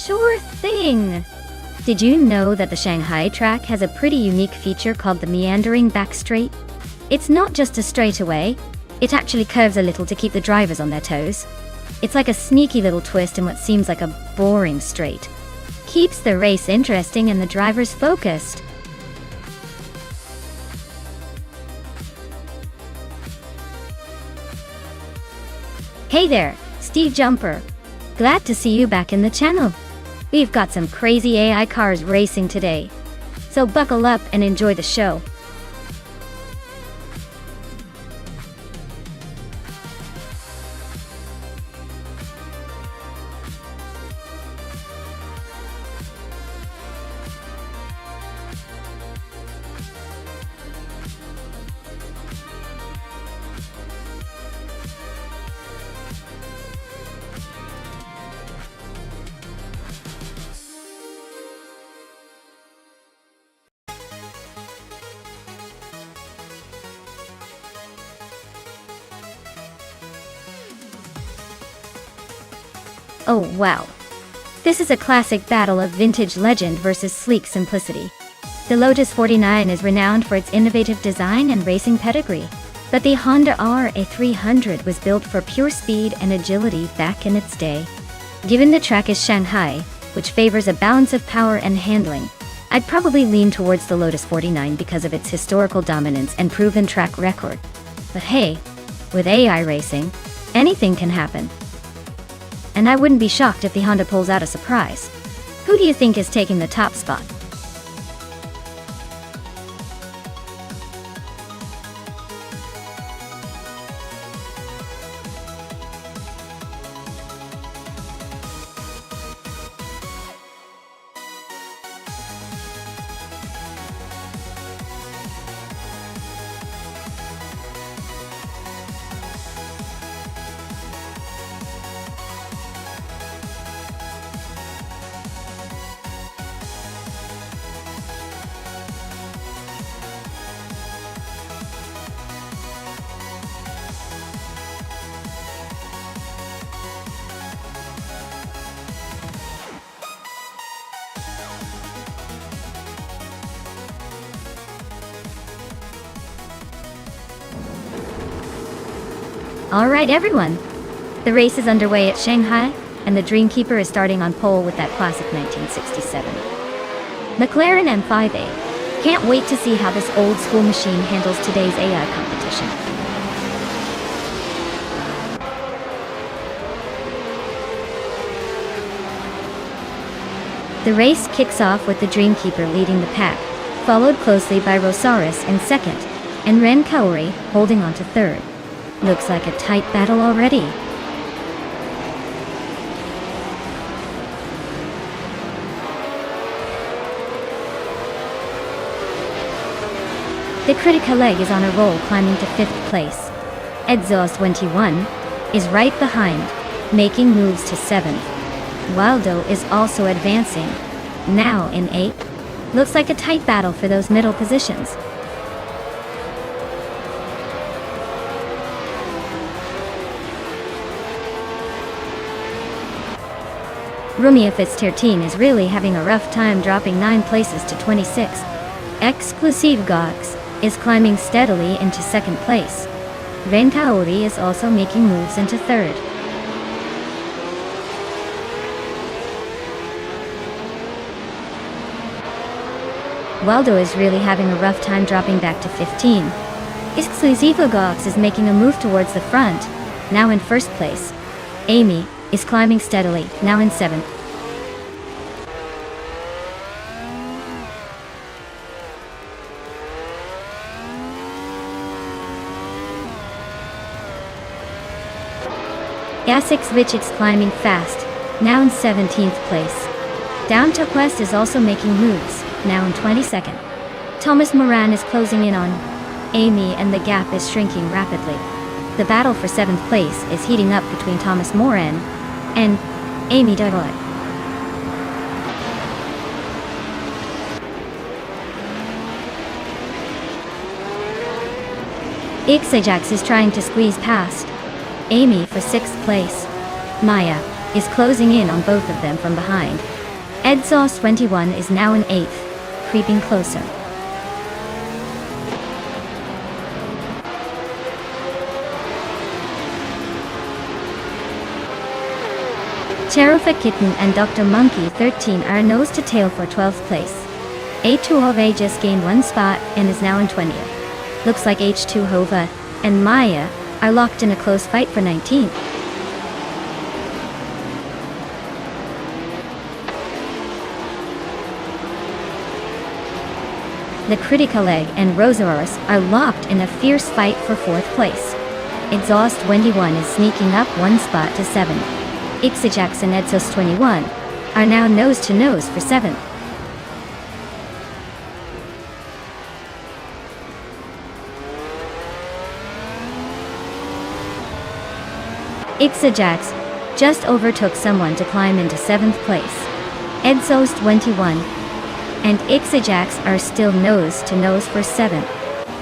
Sure thing! Did you know that the Shanghai track has a pretty unique feature called the meandering back straight? It's not just a straightaway, it actually curves a little to keep the drivers on their toes. It's like a sneaky little twist in what seems like a boring straight. Keeps the race interesting and the drivers focused. Hey there, Steve Jumper. Glad to see you back in the channel. We've got some crazy AI cars racing today. So buckle up and enjoy the show. Oh wow. This is a classic battle of vintage legend versus sleek simplicity. The Lotus 49 is renowned for its innovative design and racing pedigree, but the Honda RA300 was built for pure speed and agility back in its day. Given the track is Shanghai, which favors a balance of power and handling, I'd probably lean towards the Lotus 49 because of its historical dominance and proven track record. But hey, with AI racing, anything can happen. And I wouldn't be shocked if the Honda pulls out a surprise. Who do you think is taking the top spot? Alright everyone, the race is underway at Shanghai, and the Dreamkeeper is starting on pole with that classic 1967 McLaren M5A. Can't wait to see how this old school machine handles today's AI competition. The race kicks off with the Dreamkeeper leading the pack, followed closely by Rosaris in second, and Ren Kaori holding on to third. Looks like a tight battle already. The Critica is on a roll, climbing to 5th place. Exhaust 21 is right behind, making moves to 7th. Waldo is also advancing, now in 8th. Looks like a tight battle for those middle positions. Rumia Fitzterteen is really having a rough time, dropping 9 places to 26. Exclusive Gox is climbing steadily into 2nd place. Ren Kaori is also making moves into 3rd. Waldo is really having a rough time, dropping back to 15. Exclusive Gox is making a move towards the front, now in 1st place. Amy is climbing steadily, now in 7th. Essex Vichik's climbing fast, now in 17th place. Down to Quest is also making moves, now in 22nd. Thomas Moran is closing in on Amy and the gap is shrinking rapidly. The battle for 7th place is heating up between Thomas Moran and Amy Deroy. Ixajax is trying to squeeze past Amy for 6th place. Maya is closing in on both of them from behind, Exhaust 21 is now in 8th, creeping closer. Terrific Kitten and Dr. Monkey 13 are nose to tail for 12th place. A2Hova just gained 1 spot and is now in 20th. Looks like H2Hova and Maya are locked in a close fight for 19th. The Critical Egg and Rosaurus are locked in a fierce fight for 4th place. Exhaust 21 is sneaking up 1 spot to 7th. Ixajax and Exhaust 21 are now nose to nose for 7th. Ixajax just overtook someone to climb into 7th place. Exhaust 21 and Ixajax are still nose to nose for 7th.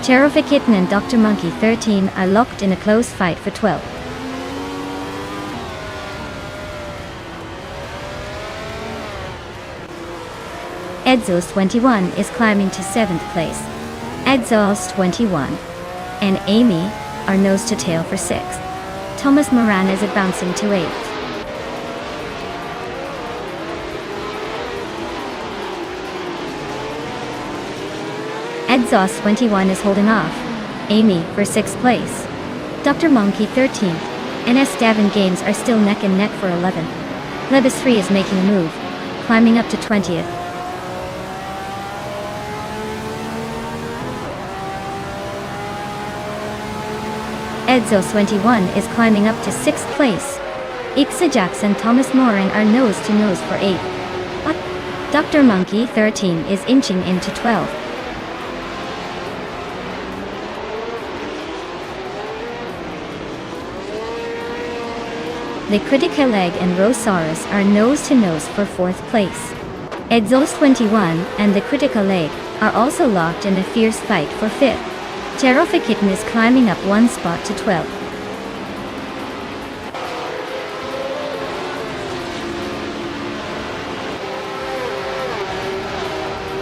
Terrific Kitten and Dr. Monkey 13 are locked in a close fight for 12th. Exhaust 21 is climbing to 7th place. Exhaust 21 and Amy are nose to tail for 6th. Thomas Moran is advancing to 8th. Exhaust 21 is holding off Amy for 6th place. Dr. Monkey 13th and S. Davin Games are still neck and neck for 11th. Lebus 3 is making a move, climbing up to 20th. Exhaust 21 is climbing up to 6th place. Ixajax and Thomas Moran are nose to nose for 8th. But Dr. Monkey 13 is inching into 12th. The Critical Egg and Rosaurus are nose to nose for 4th place. Exhaust 21 and the Critical Egg are also locked in a fierce fight for 5th. Terrific Kitten is climbing up 1 spot to 12th.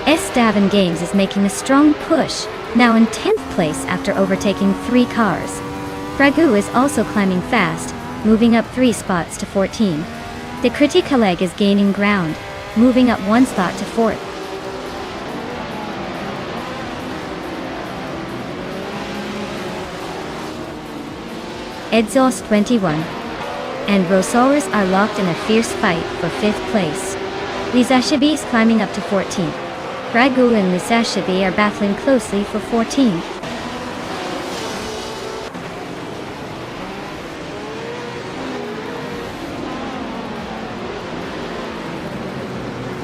S. Davin Games is making a strong push, now in 10th place after overtaking 3 cars. Ragu is also climbing fast, moving up 3 spots to 14. The Critical Egg is gaining ground, moving up 1 spot to 4th. Exhaust 21 and Rosaurus are locked in a fierce fight for 5th place. Lisashabi is climbing up to 14th. Ragu and Lisashabi are battling closely for 14th.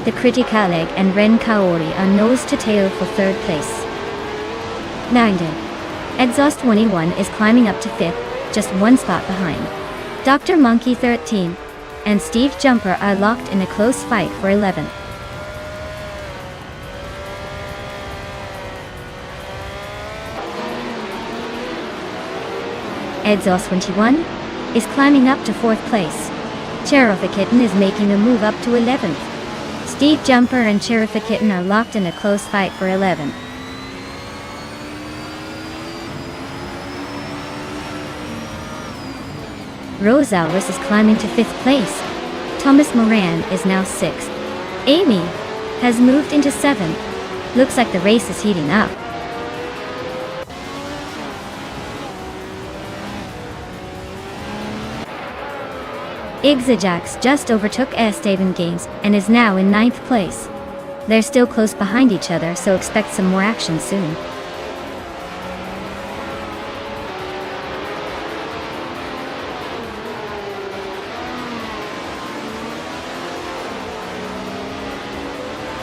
The Critical Egg and Ren Kaori are nose to tail for 3rd place. 9th. Exhaust 21 is climbing up to 5th, just 1 spot behind. Dr. Monkey 13 and Steve Jumper are locked in a close fight for 11th. Exhaust 21 is climbing up to 4th place. Terrific Kitten is making a move up to 11th. Steve Jumper and Terrific Kitten are locked in a close fight for 11th. Rosaurus is climbing to 5th place. Thomas Moran is now 6th. Amy has moved into 7th. Looks like the race is heating up. Ixajax just overtook S. Davin Games and is now in 9th place. They're still close behind each other, so expect some more action soon.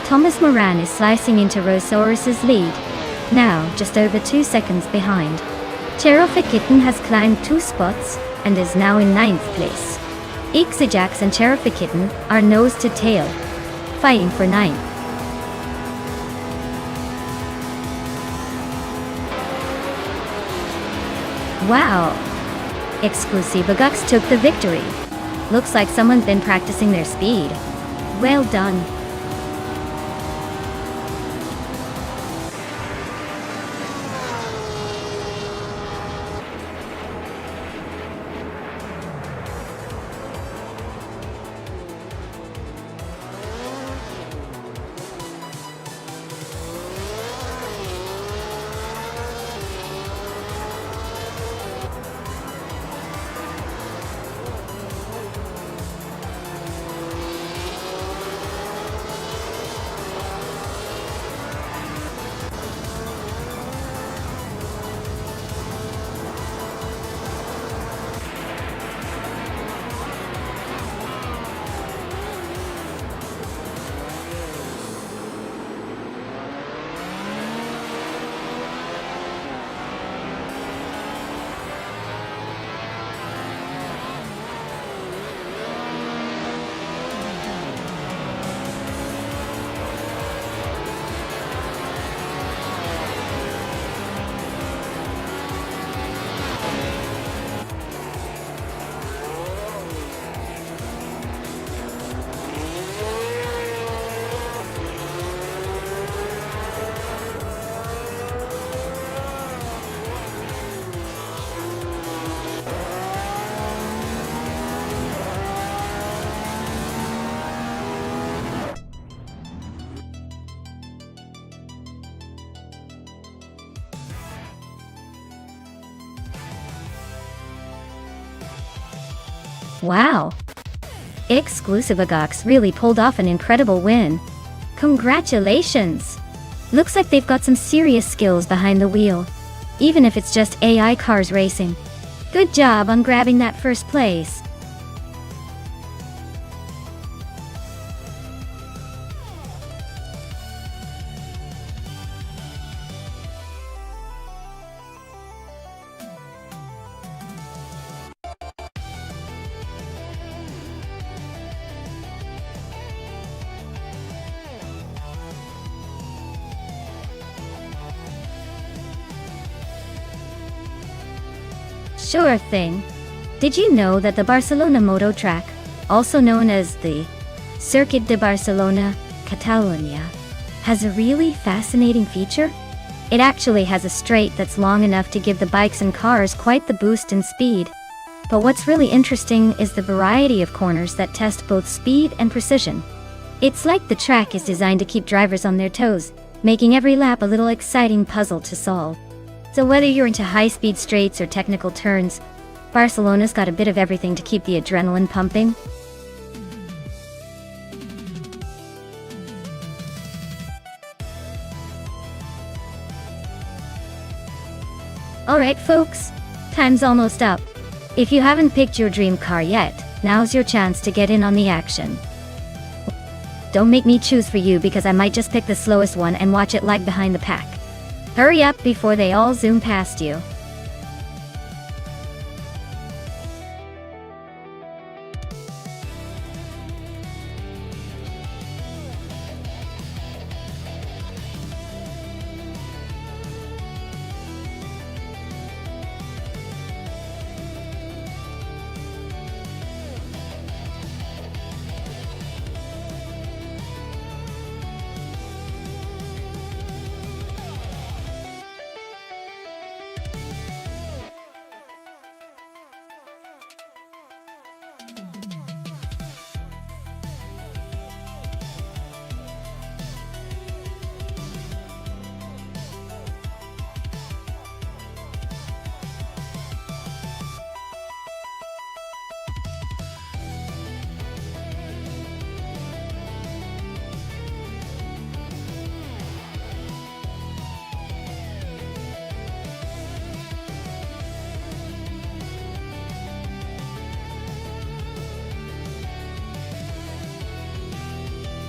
Thomas Moran is slicing into Rosaurus's lead, now just over 2 seconds behind. Terrific Kitten has climbed 2 spots and is now in 9th place. Ixajax and Terrific Kitten are nose to tail, fighting for 9th. Wow! Exclusive Gux took the victory. Looks like someone's been practicing their speed. Well done. Wow! Exclusive Agox really pulled off an incredible win. Congratulations! Looks like they've got some serious skills behind the wheel, even if it's just AI cars racing. Good job on grabbing that first place. Sure thing. Did you know that the Barcelona Moto Track, also known as the Circuit de Barcelona, Catalunya, has a really fascinating feature? It actually has a straight that's long enough to give the bikes and cars quite the boost in speed. But what's really interesting is the variety of corners that test both speed and precision. It's like the track is designed to keep drivers on their toes, making every lap a little exciting puzzle to solve. So whether you're into high-speed straights or technical turns, Barcelona's got a bit of everything to keep the adrenaline pumping. Alright folks, time's almost up. If you haven't picked your dream car yet, now's your chance to get in on the action. Don't make me choose for you because I might just pick the slowest one and watch it lag behind the pack. Hurry up before they all zoom past you.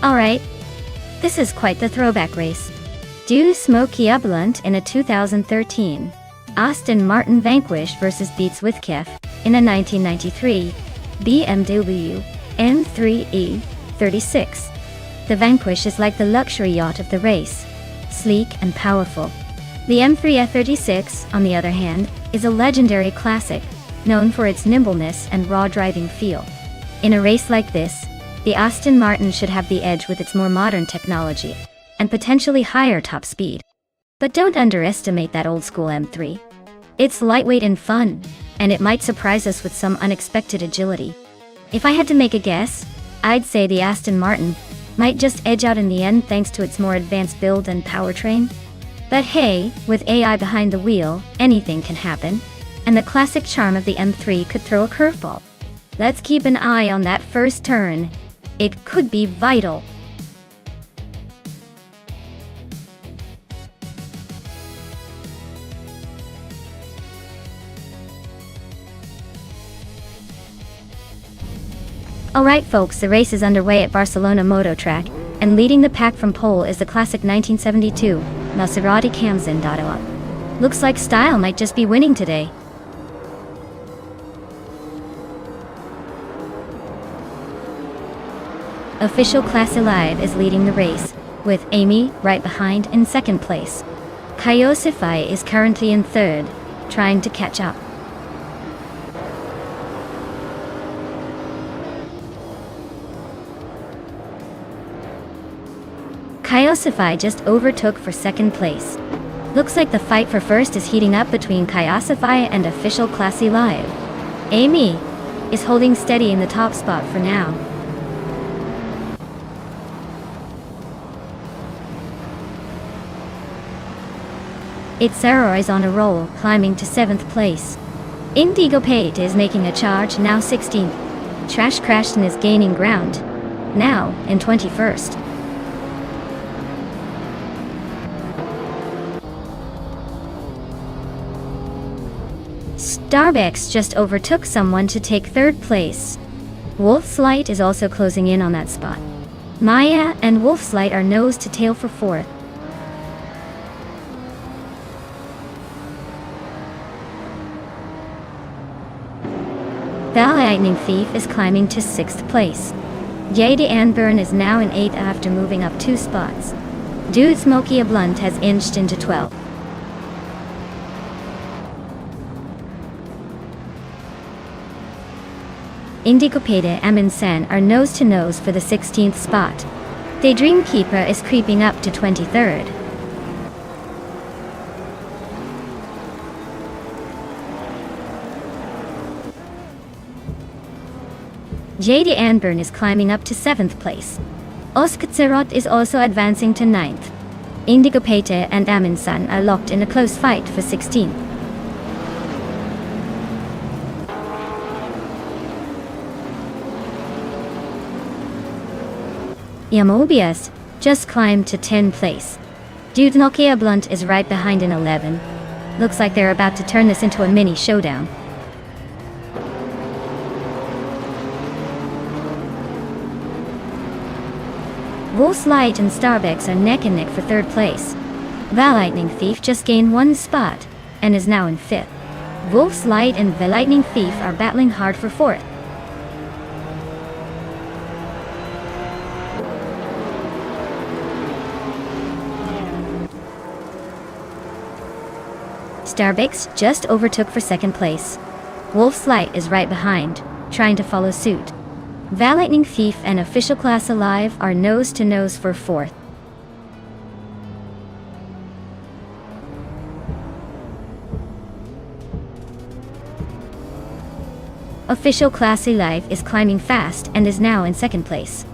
Alright, this is quite the throwback race. Due Smokey Blunt in a 2013 Aston Martin Vanquish vs Beats with Kef in a 1993 BMW M3E36. The Vanquish is like the luxury yacht of the race, sleek and powerful. The M3E36, on the other hand, is a legendary classic, known for its nimbleness and raw driving feel. In a race like this, the Aston Martin should have the edge with its more modern technology, and potentially higher top speed. But don't underestimate that old-school M3. It's lightweight and fun, and it might surprise us with some unexpected agility. If I had to make a guess, I'd say the Aston Martin might just edge out in the end thanks to its more advanced build and powertrain. But hey, with AI behind the wheel, anything can happen, and the classic charm of the M3 could throw a curveball. Let's keep an eye on that first turn. It could be vital. Alright folks, the race is underway at Barcelona Moto Track, and leading the pack from pole is the classic 1972 Maserati Camzen Dado. Looks like style might just be winning today. Official Classy Live is leading the race, with Amy right behind in second place. Kaiosify is currently in third, trying to catch up. Kaiosify just overtook for second place. Looks like the fight for first is heating up between Kaiosify and Official Classy Live. Amy is holding steady in the top spot for now. Itzero is on a roll, climbing to 7th place. Indigo Pate is making a charge, now 16th, Trash crashed and is gaining ground. Now, in 21st. Starbucks just overtook someone to take 3rd place. Wolf's Light is also closing in on that spot. Maya and Wolf's Light are nose to tail for 4th. The Lightning Thief is climbing to 6th place. Jade Anburn is now in 8th after moving up 2 spots. Dude Smokey a Blunt has inched into 12th. Indigopede and Sen are nose to nose for the 16th spot. Daydream Keeper is creeping up to 23rd. Jade Anburn is climbing up to 7th place. Oskatserot is also advancing to 9th. Indigopete and Aminsan are locked in a close fight for 16th. Yamobius just climbed to 10th place. Dude Nokia Blunt is right behind in 11. Looks like they're about to turn this into a mini showdown. Wolf's Light and Starbucks are neck and neck for 3rd place. The Lightning Thief just gained 1 spot and is now in 5th. Wolf's Light and the Lightning Thief are battling hard for 4th. Starbucks just overtook for 2nd place. Wolf's Light is right behind, trying to follow suit. The Lightning Thief and Official Class Alive are nose to nose for 4th. Official Class Alive is climbing fast and is now in 2nd place.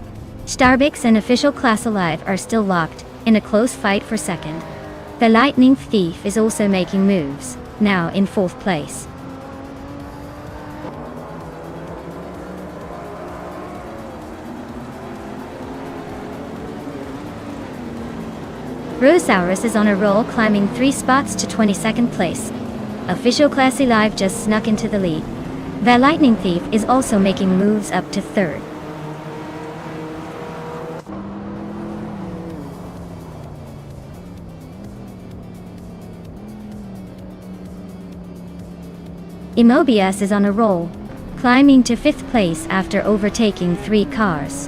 Starbucks and Official Class Alive are still locked in a close fight for 2nd. The Lightning Thief is also making moves, now in 4th place. Rosaurus is on a roll, climbing 3 spots to 22nd place. Official Class Alive just snuck into the lead. The Lightning Thief is also making moves up to 3rd. Imobius is on a roll, climbing to 5th place after overtaking 3 cars.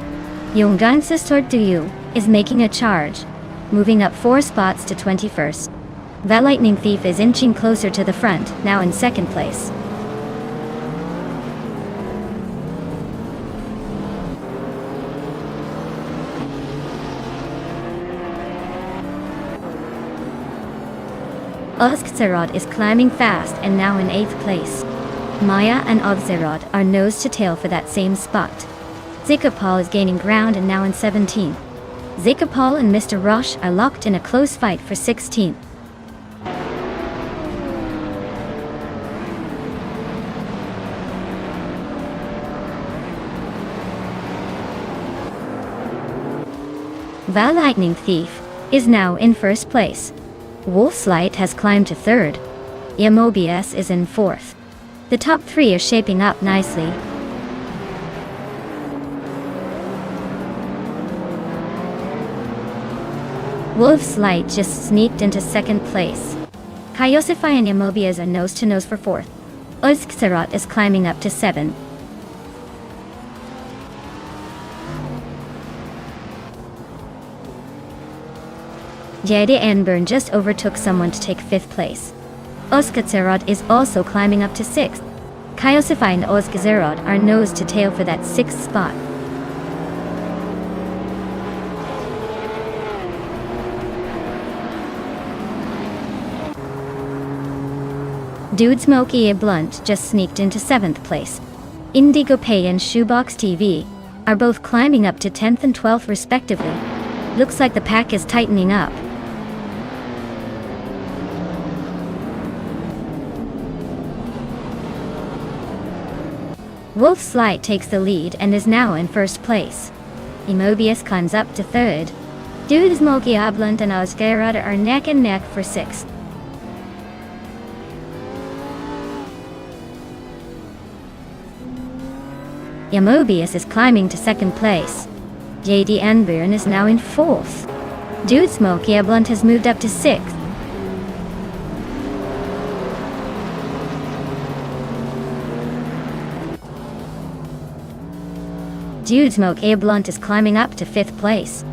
Yonggansistortuyu is making a charge, moving up 4 spots to 21st. The Lightning Thief is inching closer to the front, now in 2nd place. Oskzerod is climbing fast and now in 8th place. Maya and Obzerod are nose to tail for that same spot. Zikapal is gaining ground and now in 17th. Zikapal and Mr. Roche are locked in a close fight for 16th. The Lightning Thief is now in 1st place. Wolf's Light has climbed to 3rd. Imobius is in 4th. The top 3 are shaping up nicely. Wolf's Light just sneaked into 2nd place. Kaiosify and Imobius are nose to nose for 4th. Oskzerot is climbing up to 7th. Jade Anburn just overtook someone to take 5th place. Oskzerot is also climbing up to 6th. Kaiosify and Oskzerot are nose to tail for that 6th spot. Dude Smokey a Blunt just sneaked into 7th place. Indigo Pay and Shoebox TV are both climbing up to 10th and 12th respectively. Looks like the pack is tightening up. Wolf's Light takes the lead and is now in first place. Emobius climbs up to third. Dude Smokey Ablunt and Oscarada are neck and neck for sixth. Emobius is climbing to second place. JD Anburn is now in fourth. Dude Smokey Ablunt has moved up to sixth. Dude Smokey Ablunt is climbing up to fifth place.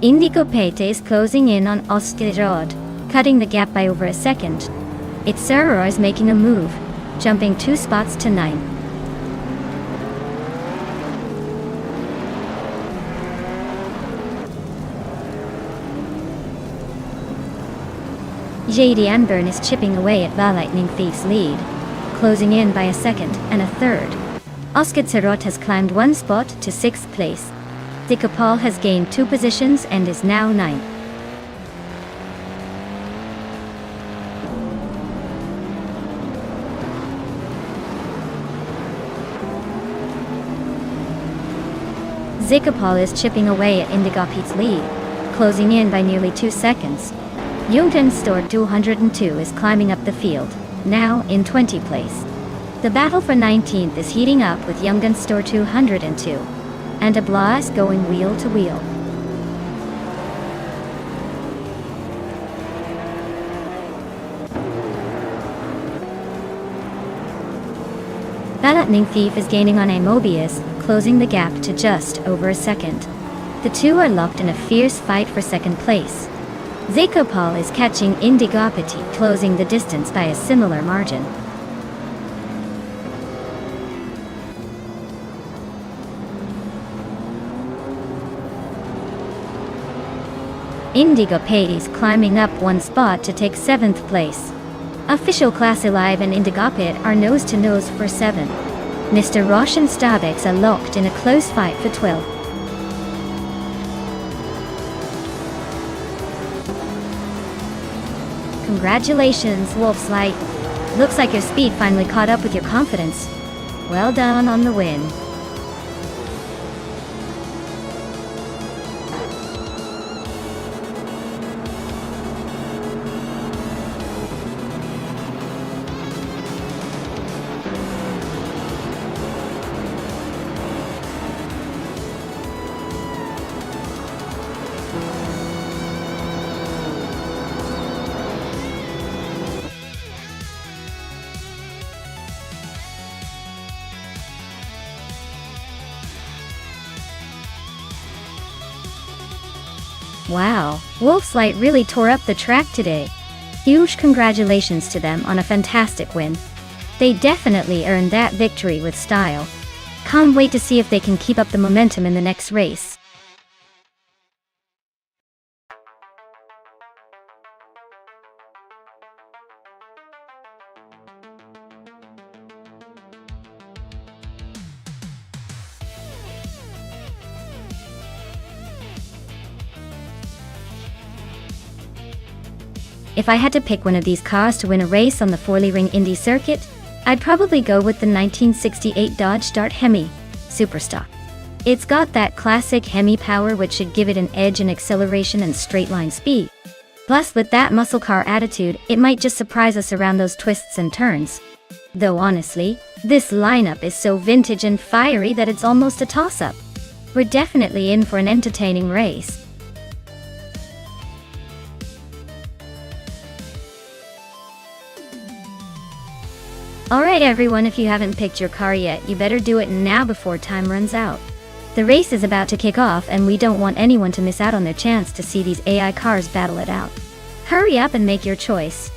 Indigo Pete is closing in on Oscarod, cutting the gap by over a second. It's Serra is making a move, jumping 2 spots to 9th. JD Anburn is chipping away at Lightning Thief's lead, closing in by a second and a third. Oscar Serot has climbed 1 spot to 6th place. Dicopal has gained 2 positions and is now 9th. Zicopal is chipping away at Indigopete's lead, closing in by nearly 2 seconds. Jungten Store 202 is climbing up the field, now in 20th place. The battle for 19th is heating up with Jungten Store 202, and a blast going wheel to wheel. Lightning Thief is gaining on Amobius, closing the gap to just over a second. The two are locked in a fierce fight for second place. Zicopal is catching Indigopete, closing the distance by a similar margin. Indigopete is climbing up 1 spot to take 7th place. Official Class Alive and Indigopete are nose to nose for 7th. Mr. Roche and Starbex are locked in a close fight for 12th. Congratulations, Wolf's Light. Looks like your speed finally caught up with your confidence. Well done on the win. Wow, Wolf's Light really tore up the track today. Huge congratulations to them on a fantastic win. They definitely earned that victory with style. Can't wait to see if they can keep up the momentum in the next race. If I had to pick one of these cars to win a race on the Forley Ring Indy circuit, I'd probably go with the 1968 Dodge Dart Hemi Superstock. It's got that classic Hemi power which should give it an edge in acceleration and straight line speed. Plus, with that muscle car attitude, it might just surprise us around those twists and turns. Though honestly, this lineup is so vintage and fiery that it's almost a toss-up. We're definitely in for an entertaining race. Alright everyone, if you haven't picked your car yet, you better do it now before time runs out. The race is about to kick off and we don't want anyone to miss out on their chance to see these AI cars battle it out. Hurry up and make your choice.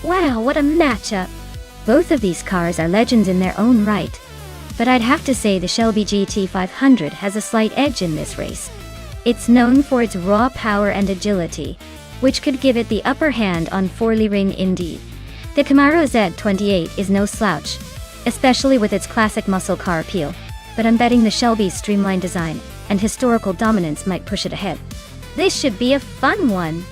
Wow, what a matchup! Both of these cars are legends in their own right. But I'd have to say the Shelby GT500 has a slight edge in this race. It's known for its raw power and agility, which could give it the upper hand on Ring Indy. The Camaro Z28 is no slouch, especially with its classic muscle car appeal, but I'm betting the Shelby's streamlined design and historical dominance might push it ahead. This should be a fun one!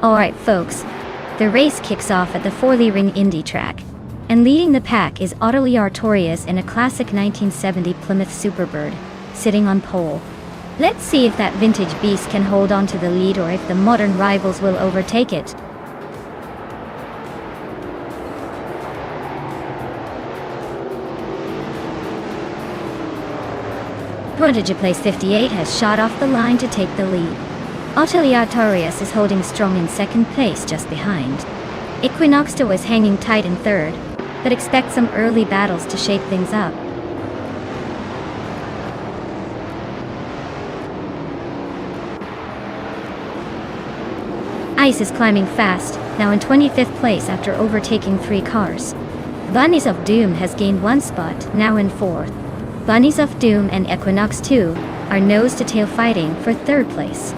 Alright folks, the race kicks off at the Ring Indy track, and leading the pack is Ottilie Artorias in a classic 1970 Plymouth Superbird, sitting on pole. Let's see if that vintage beast can hold on to the lead or if the modern rivals will overtake it. Prodigy Place 58 has shot off the line to take the lead. Ottilie Artorias is holding strong in second place just behind. Equinoxto is hanging tight in third, but expect some early battles to shake things up. Ice is climbing fast, now in 25th place after overtaking 3 cars. Bunnies of Doom has gained 1 spot, now in 4th. Bunnies of Doom and Equinox 2 are nose-to-tail fighting for 3rd place.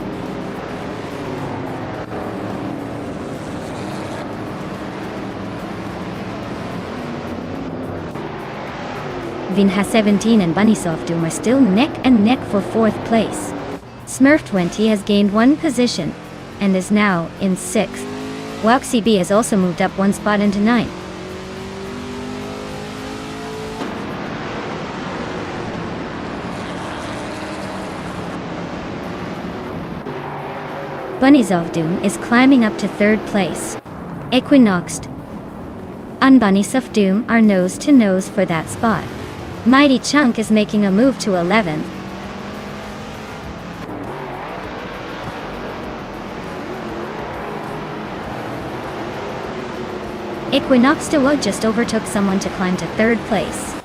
Vinha 17 and Bunnies of Doom are still neck and neck for 4th place. Smurf 20 has gained 1 position and is now in 6th. Waxy B has also moved up 1 spot into 9th. Bunnies of Doom is climbing up to 3rd place. Equinoxed and Bunnies of Doom are nose to nose for that spot. Mighty Chunk is making a move to 11th. Equinox Duo just overtook someone to climb to 3rd place.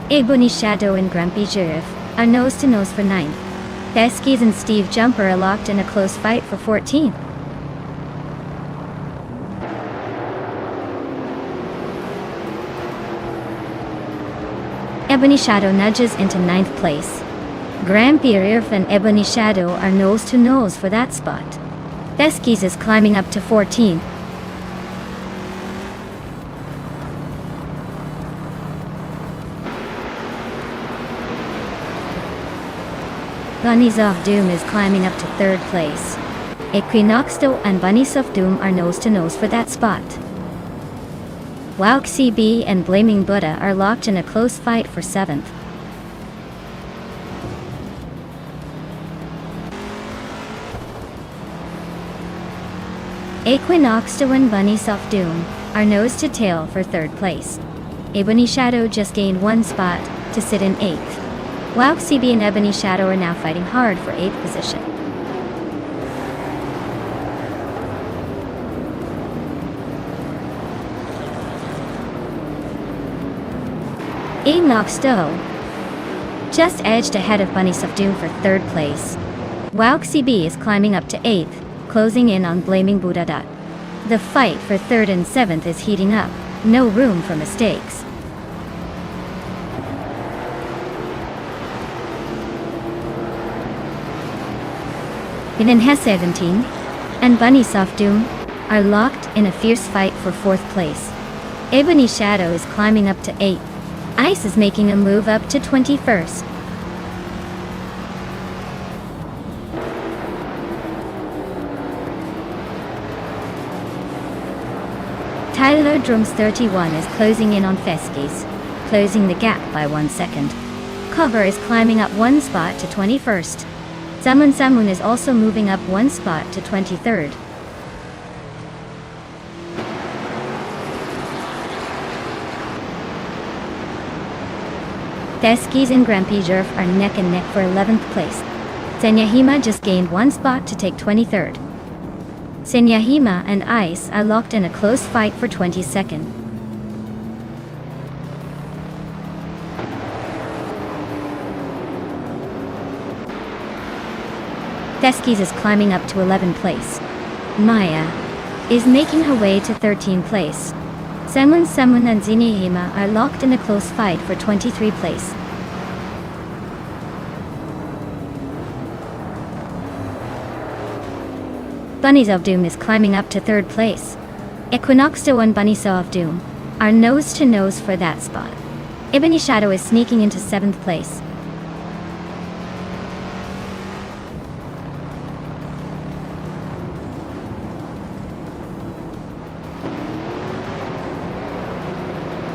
Ebony Shadow and Grumpy Giraffe are nose to nose for 9th. Beskies and Steve Jumper are locked in a close fight for 14th. Ebony Shadow nudges into 9th place. Grumpy Giraffe and Ebony Shadow are nose to nose for that spot. Beskies is climbing up to 14th. Bunnies of Doom is climbing up to 3rd place. Equinoxto and Bunnies of Doom are nose to nose for that spot. Waxy B and Blaming Buddha are locked in a close fight for 7th. Equinoxto and Bunnies of Doom are nose to tail for 3rd place. Ebony Shadow just gained 1 spot to sit in 8th. Waxy B and Ebony Shadow are now fighting hard for 8th position. Equinoxto just edged ahead of Bunnies of Doom for 3rd place. Waxy B is climbing up to 8th, closing in on Blaming Buddha. The fight for 3rd and 7th is heating up, no room for mistakes. Vinha 17 and Bunnies of Doom are locked in a fierce fight for 4th place. Ebony Shadow is climbing up to 8th. Ice is making a move up to 21st. Tylodrome's 31 is closing in on Feski's, closing the gap by 1 second. Cover is climbing up 1 spot to 21st. Samun is also moving up 1 spot to 23rd. Feski's and Grampy Jerf are neck and neck for 11th place. Senyahima just gained 1 spot to take 23rd. Senyahima and Ice are locked in a close fight for 22nd. Feski's is climbing up to 11th place. Maya is making her way to 13th place. Samun and Senyahima are locked in a close fight for 23rd place. Bunnies of Doom is climbing up to 3rd place. Equinoxto and Bunnies of Doom are nose to nose for that spot. Ebony Shadow is sneaking into 7th place.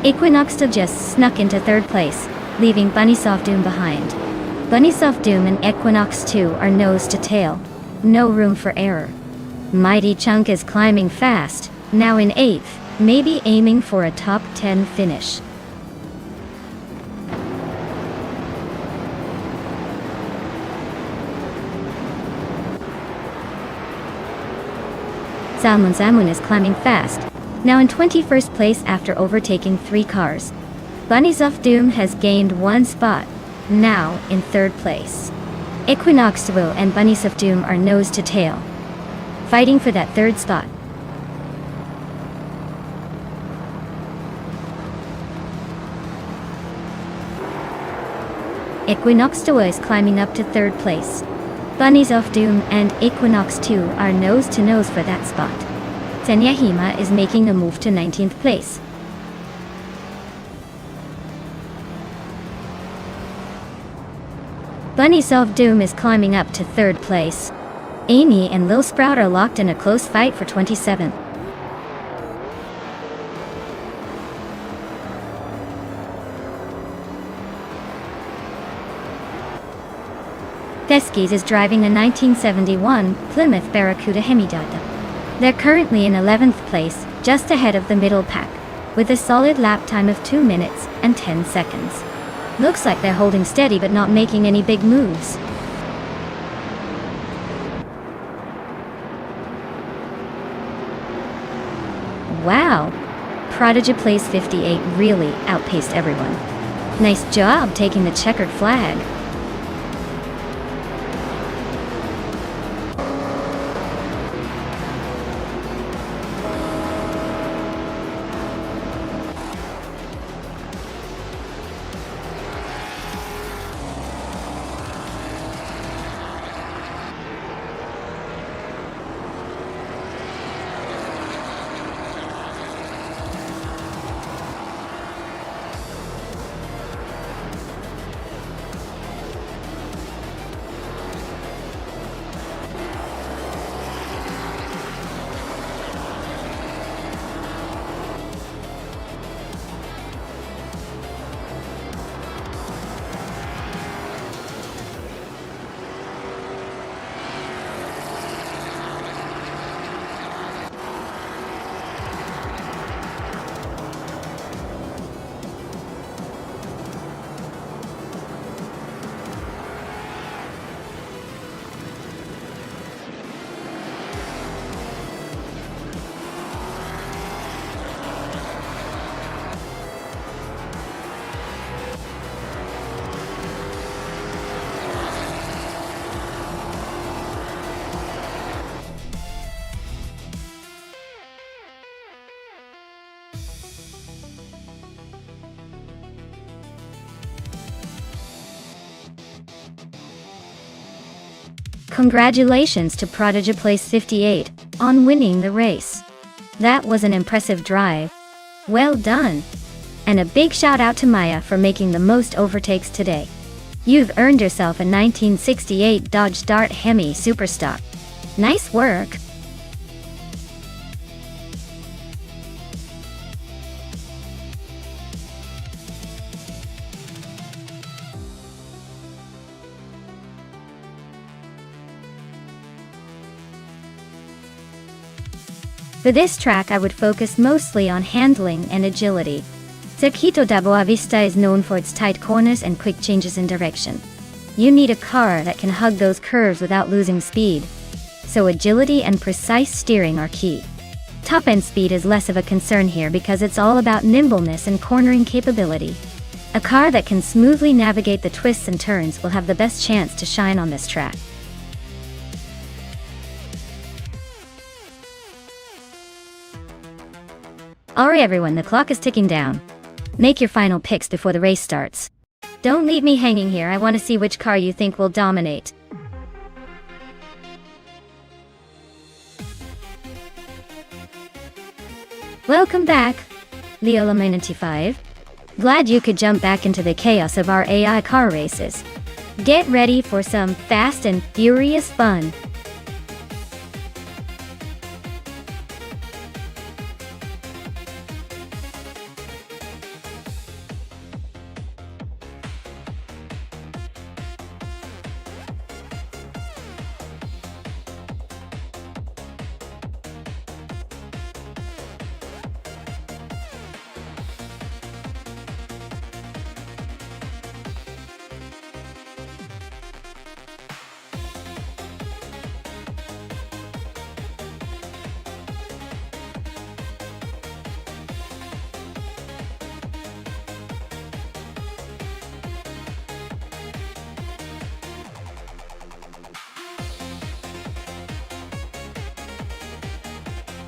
Equinoxto just snuck into 3rd place, leaving Bunnies of Doom behind. Bunnies of Doom and Equinox 2 are nose to tail. No room for error. Mighty Chunk is climbing fast, now in 8th, maybe aiming for a top 10 finish. Samun is climbing fast, now in 21st place after overtaking 3 cars. Bunnies of Doom has gained 1 spot, now in 3rd place. Equinoxvo and Bunnies of Doom are nose to tail, fighting for that 3rd spot. Equinoxtoa is climbing up to 3rd place. Bunnies of Doom and Equinox 2 are nose to nose for that spot. Senyahima is making a move to 19th place. Bunnies of Doom is climbing up to 3rd place. Amy and Lil Sprout are locked in a close fight for 27th. Feski's is driving a 1971 Plymouth Barracuda Hemidata. They're currently in 11th place, just ahead of the middle pack, with a solid lap time of 2 minutes and 10 seconds. Looks like they're holding steady but not making any big moves. Wow! Prodigy Place 58 really outpaced everyone. Nice job taking the checkered flag. Congratulations to Prodigy Place 58 on winning the race. That was an impressive drive. Well done. And a big shout out to Maya for making the most overtakes today. You've earned yourself a 1968 Dodge Dart Hemi Superstock. Nice work! For this track I would focus mostly on handling and agility. Circuito da Boa Vista is known for its tight corners and quick changes in direction. You need a car that can hug those curves without losing speed. So agility and precise steering are key. Top-end speed is less of a concern here because it's all about nimbleness and cornering capability. A car that can smoothly navigate the twists and turns will have the best chance to shine on this track. Alright everyone, the clock is ticking down. Make your final picks before the race starts. Don't leave me hanging here, I want to see which car you think will dominate. Welcome back, Leola 95. Glad you could jump back into the chaos of our AI car races. Get ready for some fast and furious fun.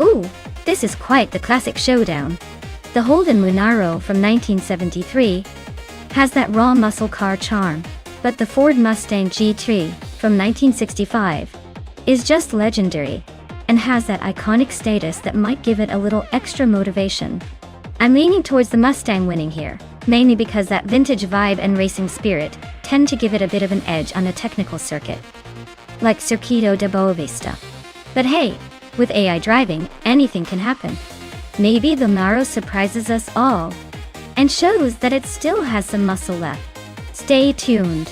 Ooh, this is quite the classic showdown. The Holden Munaro from 1973 has that raw muscle car charm, but the Ford Mustang GT from 1965 is just legendary and has that iconic status that might give it a little extra motivation. I'm leaning towards the Mustang winning here, mainly because that vintage vibe and racing spirit tend to give it a bit of an edge on a technical circuit, like Circuito de Boa Vista. But hey, with AI driving, anything can happen. Maybe the Munaro surprises us all and shows that it still has some muscle left. Stay tuned.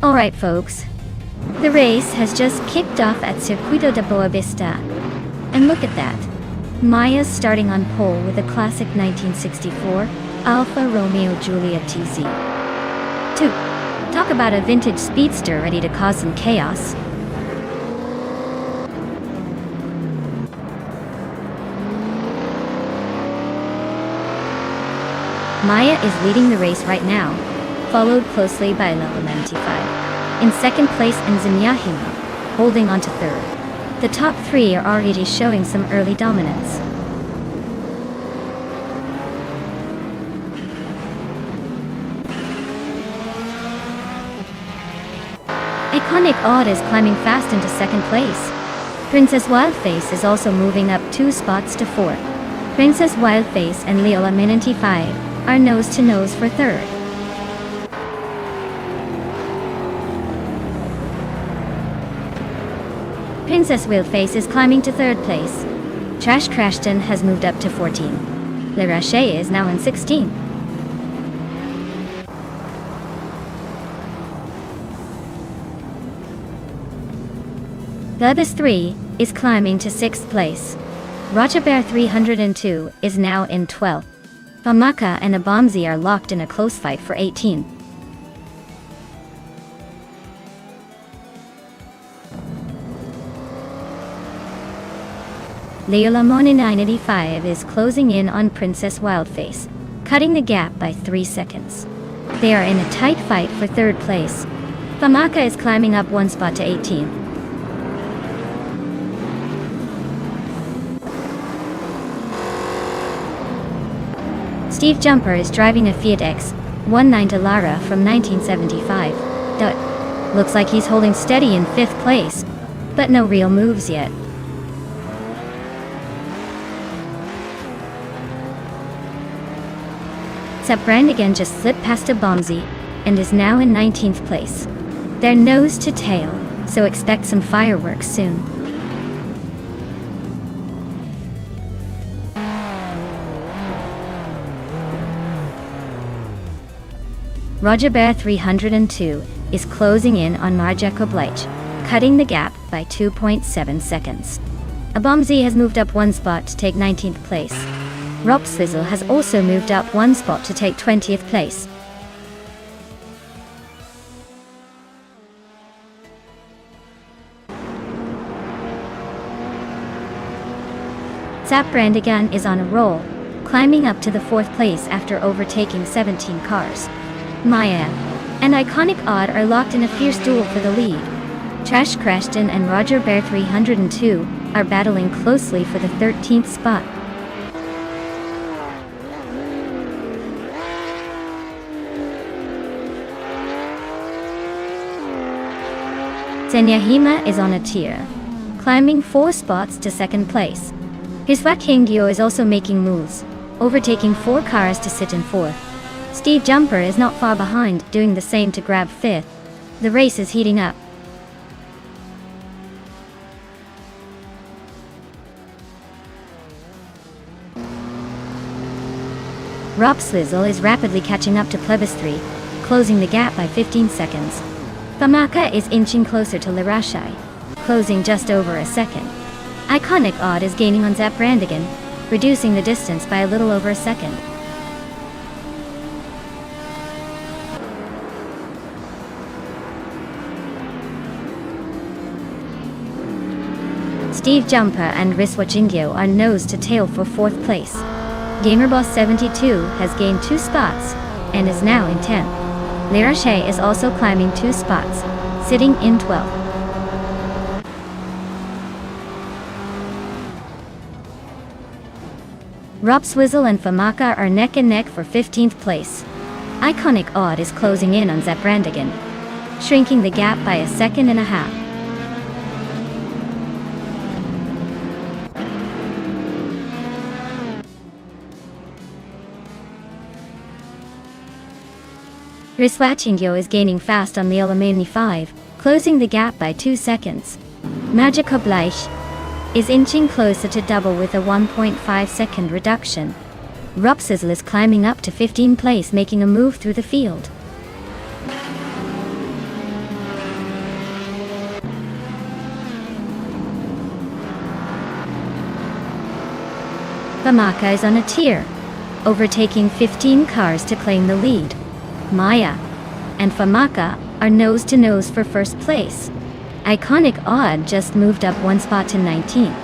Alright folks, the race has just kicked off at Circuito de Boa Vista. And look at that. Maya's starting on pole with a classic 1964 Alfa Romeo Giulia TZ. 2. Talk about a vintage speedster ready to cause some chaos. Maya is leading the race right now, followed closely by Level 95. In second place Nzanyahima, holding on to third. The top three are already showing some early dominance. Iconic Odd is climbing fast into second place. Princess Wildface is also moving up 2 spots to fourth. Princess Wildface and Leola 95 are nose to nose for third. Princess Wildface is climbing to third place. Trash Crashton has moved up to 14. Le Rache is now in 16. Gabus 3 is climbing to 6th place. Roger Bear 302 is now in 12th. Famaka and Abomzi are locked in a close fight for 18th. Leolamone 985 is closing in on Princess Wildface, cutting the gap by 3 seconds. They are in a tight fight for 3rd place. Famaka is climbing up 1 spot to 18th. Steve Jumper is driving a Fiat X19 Dallara from 1975. Looks like he's holding steady in 5th place, but no real moves yet. Brandigan just slipped past Abomzi and is now in 19th place. They're nose to tail, so expect some fireworks soon. Roger Bear 302 is closing in on Marja Koblech, cutting the gap by 2.7 seconds. Abomzi has moved up 1 spot to take 19th place. Rob Swizzle has also moved up 1 spot to take 20th place. Brandigan is on a roll, climbing up to the 4th place after overtaking 17 cars. Maya and Iconic Odd are locked in a fierce duel for the lead. Trash Crashton and Roger Bear 302 are battling closely for the 13th spot. Senyahima is on a tear, climbing 4 spots to 2nd place. Hiswa Kingyo is also making moves, overtaking 4 cars to sit in 4th. Steve Jumper is not far behind, doing the same to grab 5th. The race is heating up. Rob Swizzle is rapidly catching up to Plebis3, closing the gap by 15 seconds. Famaka is inching closer to Lirashai, closing just over a second. Iconic Odd is gaining on Brandigan, reducing the distance by a little over a second. Steve Jumper and Riswa Jingyo are nose to tail for 4th place. GamerBoss72 has gained 2 spots and is now in 10th. Lirashe is also climbing 2 spots, sitting in 12th. Rob Swizzle and Famaka are neck and neck for 15th place. Iconic Odd is closing in on Brandigan, shrinking the gap by 1.5 seconds. Riswachingyo is gaining fast on Leolamani 5, closing the gap by 2 seconds. Magica Bleich is inching closer to double with a 1.5 second reduction. Rupsizzle is climbing up to 15th place, making a move through the field. Famaka is on a tear, overtaking 15 cars to claim the lead. Maya and Famaka are nose to nose for 1st place. Iconic Odd just moved up 1 spot to 19th.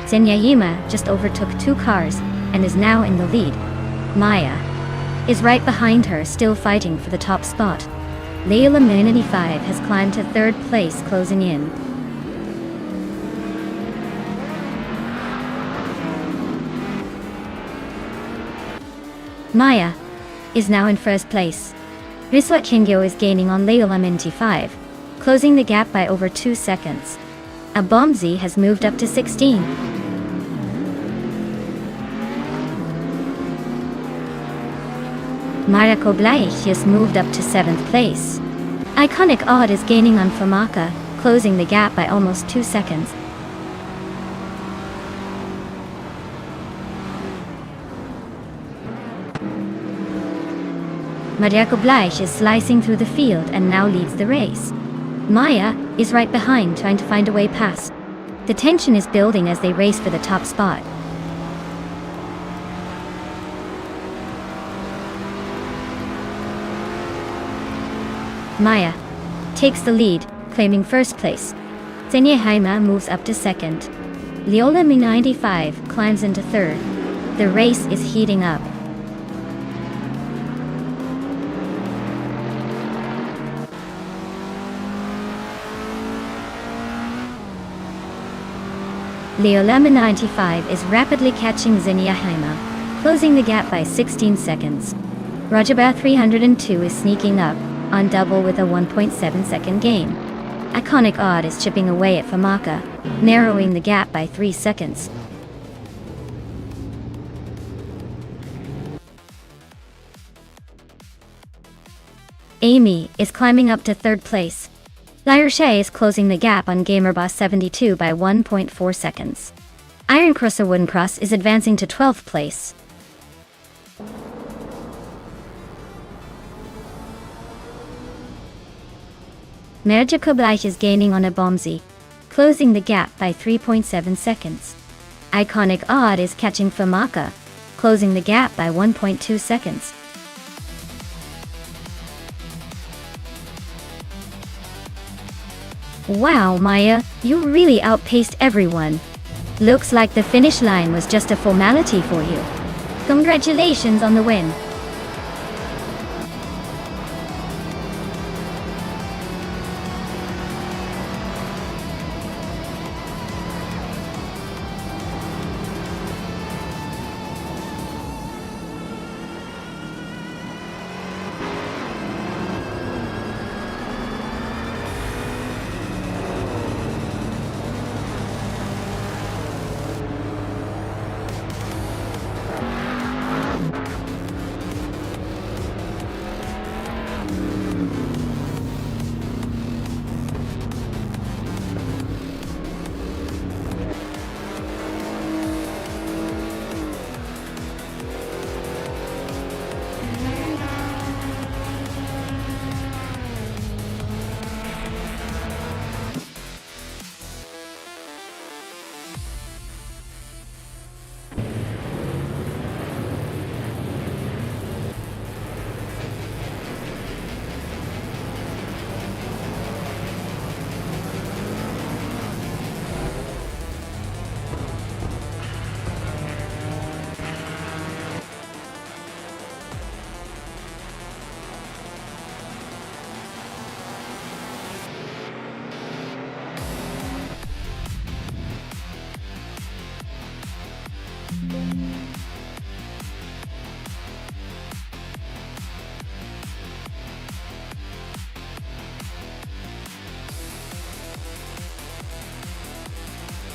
Senyahima just overtook 2 cars and is now in the lead. Maya is right behind her, still fighting for the top spot. Layla Manity 5 has climbed to 3rd place, closing in. Maya is now in 1st place. Riswa Kingyo is gaining on Layla Manity 5, closing the gap by over 2 seconds. Abomzi has moved up to 16. Marako Blaich has moved up to 7th place. Iconic Odd is gaining on Famaka, closing the gap by almost 2 seconds. Mariako Bleich is slicing through the field and now leads the race. Maya is right behind, trying to find a way past. The tension is building as they race for the top spot. Maya takes the lead, claiming first place. Xenia Haima moves up to second. Leola Mi95 climbs into third. The race is heating up. Leola Mi95 is rapidly catching Xenia Haima, closing the gap by 16 seconds. Rajaba 302 is sneaking up, on double with a 1.7 second gain. Iconic Odd is chipping away at Famaka, narrowing the gap by 3 seconds. Amy is climbing up to third place. Lyrshay is closing the gap on GamerBoss 72 by 1.4 seconds. Iron Crosser Wooden Cross is advancing to 12th place. Merja Kublaich is gaining on a Bomzi, closing the gap by 3.7 seconds. Iconic Odd is catching Famaka, closing the gap by 1.2 seconds. Wow, Maya, you really outpaced everyone. Looks like the finish line was just a formality for you. Congratulations on the win.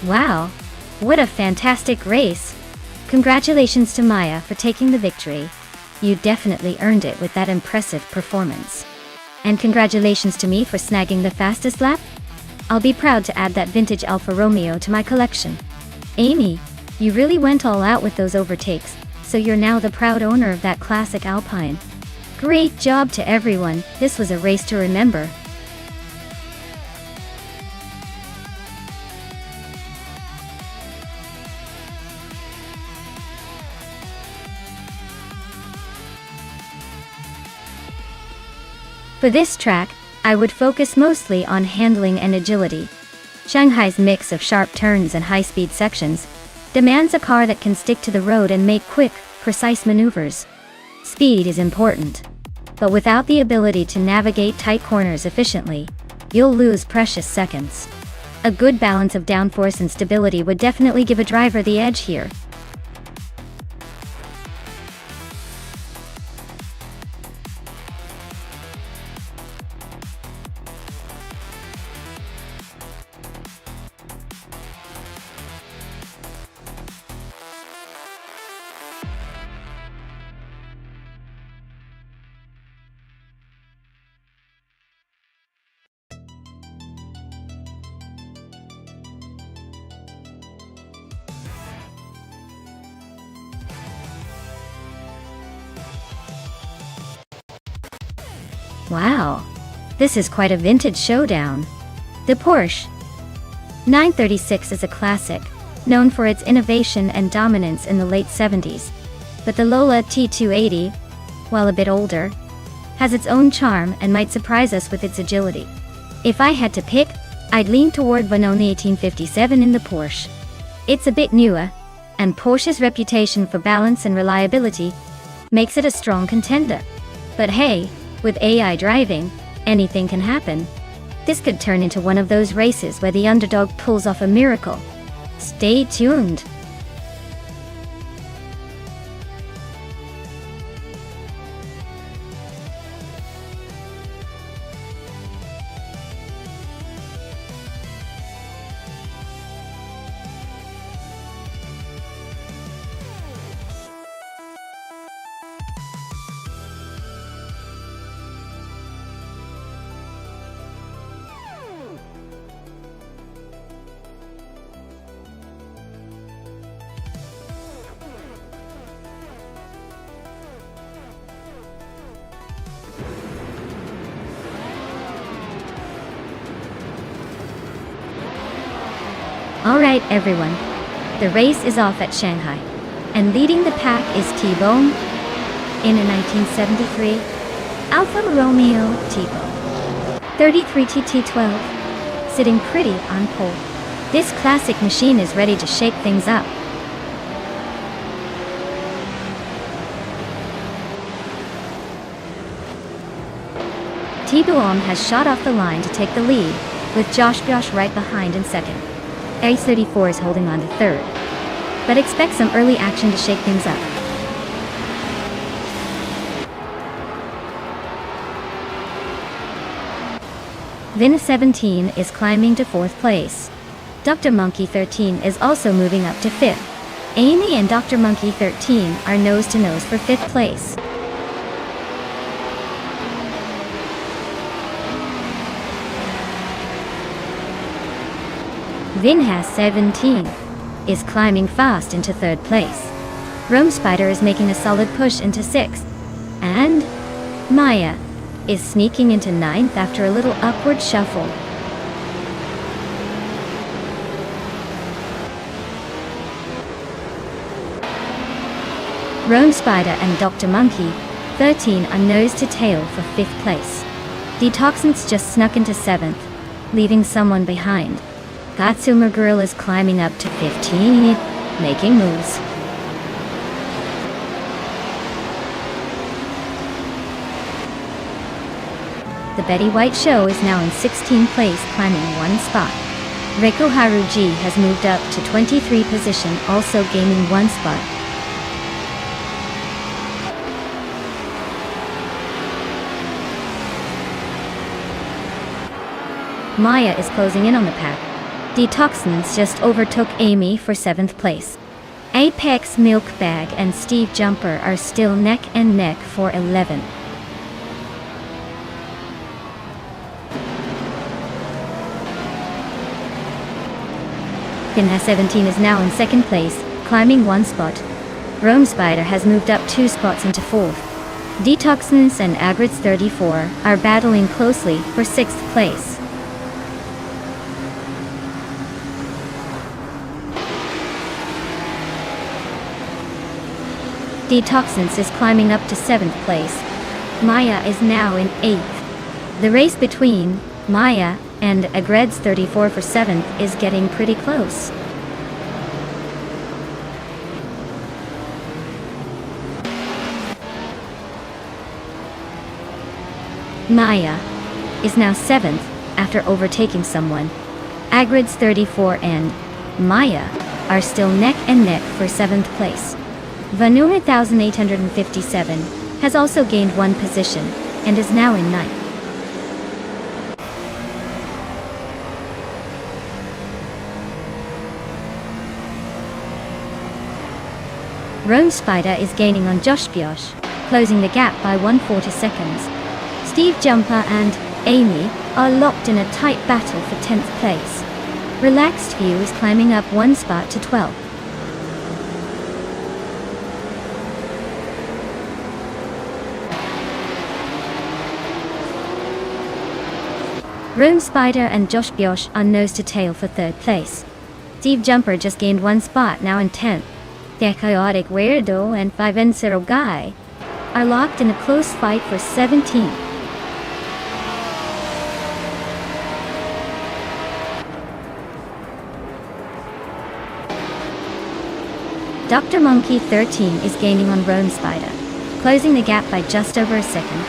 Wow, what a fantastic race! Congratulations to Maya for taking the victory. You definitely earned it with that impressive performance. And congratulations to me for snagging the fastest lap. I'll be proud to add that vintage Alfa Romeo to my collection. Amy, you really went all out with those overtakes, so you're now the proud owner of that classic Alpine. Great job to everyone, this was a race to remember. For this track, I would focus mostly on handling and agility. Shanghai's mix of sharp turns and high-speed sections demands a car that can stick to the road and make quick, precise maneuvers. Speed is important, but without the ability to navigate tight corners efficiently, you'll lose precious seconds. A good balance of downforce and stability would definitely give a driver the edge here. Wow, This is quite a vintage showdown. The Porsche 936 is a classic, known for its innovation and dominance in the late 70s. But the Lola T280, while a bit older, has its own charm and might surprise us with its agility. If I had to pick, I'd lean toward Vanoni 1857 in the Porsche. It's a bit newer, and Porsche's reputation for balance and reliability makes it a strong contender. But hey, with AI driving, anything can happen. This could turn into one of those races where the underdog pulls off a miracle. Stay tuned. Alright everyone, the race is off at Shanghai, and leading the pack is T-Bone in a 1973 Alfa Romeo T-Bone 33 TT12, sitting pretty on pole. This classic machine is ready to shake things up. T-Bone has shot off the line to take the lead, with Josh right behind in second. A34 is holding on to third, but expect some early action to shake things up. Vin 17 is climbing to fourth place. Dr. Monkey 13 is also moving up to fifth. Amy and Dr. Monkey 13 are nose to nose for fifth place. Vinhas 17 is climbing fast into third place. Rome Spider is making a solid push into sixth. And Maya is sneaking into ninth after a little upward shuffle. Rome Spider and Dr. Monkey 13 are nose to tail for fifth place. Detoxins just snuck into seventh, leaving someone behind. Gatsumer Girl is climbing up to 15, making moves. The Betty White Show is now in 16th place, climbing one spot. Reiko Haruji has moved up to 23 position, also gaining one spot. Maya is closing in on the pack. Detoxins just overtook Amy for 7th place. Apex Milk Bag and Steve Jumper are still neck and neck for 11th. Pinha 17 is now in 2nd place, climbing one spot. Rome Spider has moved up 2 spots into 4th. Detoxins and Agrids 34 are battling closely for 6th place. Detoxins is climbing up to 7th place. Maya is now in 8th. The race between Maya and Agreds 34 for 7th is getting pretty close. Maya is now 7th after overtaking someone. Agreds 34 and Maya are still neck and neck for 7th place. Vanu 1857 has also gained one position and is now in 9th. Rome Spider is gaining on Josh, closing the gap by 140 seconds. Steve Jumper and Amy are locked in a tight battle for 10th place. Relaxed View is climbing up one spot to 12th. Rome Spider and Josh Biosh are nose to tail for 3rd place. Steve Jumper just gained 1 spot, now in 10th. The Chaotic Weirdo and 5N0 Guy are locked in a close fight for 17th. Dr. Monkey 13 is gaining on Rome Spider, closing the gap by just over a second.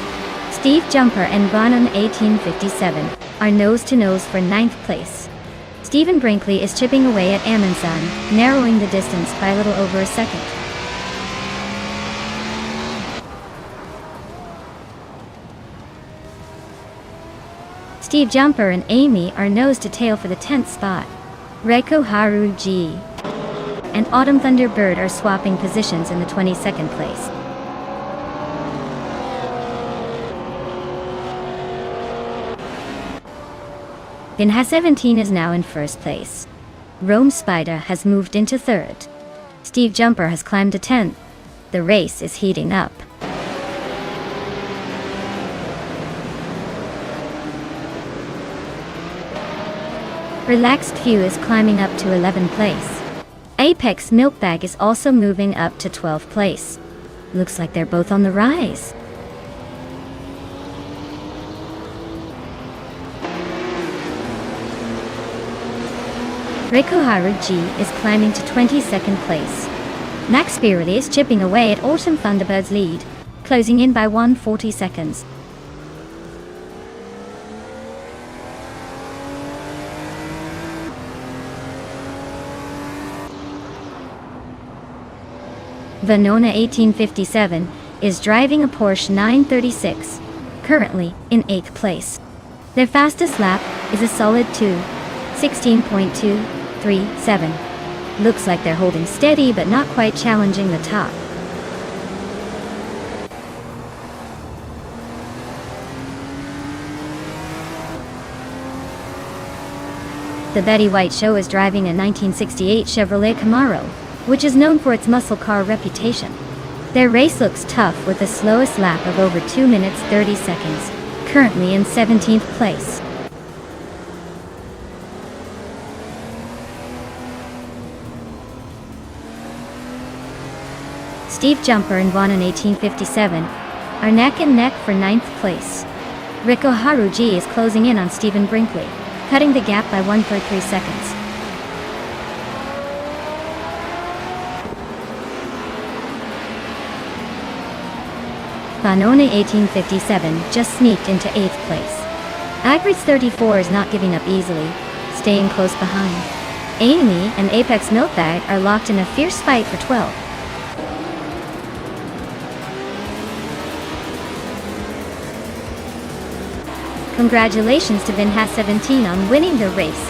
Steve Jumper and Bonon 1857 are nose-to-nose for 9th place. Stephen Brinkley is chipping away at Amundsen, narrowing the distance by a little over a second. Steve Jumper and Amy are nose-to-tail for the 10th spot. Reiko Haruji and Autumn Thunderbird are swapping positions in the 22nd place. Vinha 17 is now in 1st place. Rome Spider has moved into 3rd. Steve Jumper has climbed to 10th. The race is heating up. Relaxed Few is climbing up to 11th place. Apex Milkbag is also moving up to 12th place. Looks like they're both on the rise. Reikoharu G is climbing to 22nd place. Max Spirit is chipping away at Autumn Thunderbird's lead, closing in by 140 seconds. Vanona 1857 is driving a Porsche 936, currently in 8th place. Their fastest lap is a solid 16.237. Looks like they're holding steady but not quite challenging the top. The Betty White Show is driving a 1968 Chevrolet Camaro, which is known for its muscle car reputation. Their race looks tough with the slowest lap of over 2 minutes 30 seconds, currently in 17th place. Steve Jumper and Bonon 1857 are neck and neck for 9th place. Riko Haruji is closing in on Stephen Brinkley, cutting the gap by 1.3 seconds. Vanone 1857 just sneaked into 8th place. Agrids 34 is not giving up easily, staying close behind. Amy and Apex Milkbag are locked in a fierce fight for 12th. Congratulations to Vinha 17 on winning the race.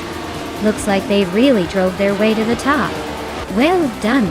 Looks like they really drove their way to the top. Well done.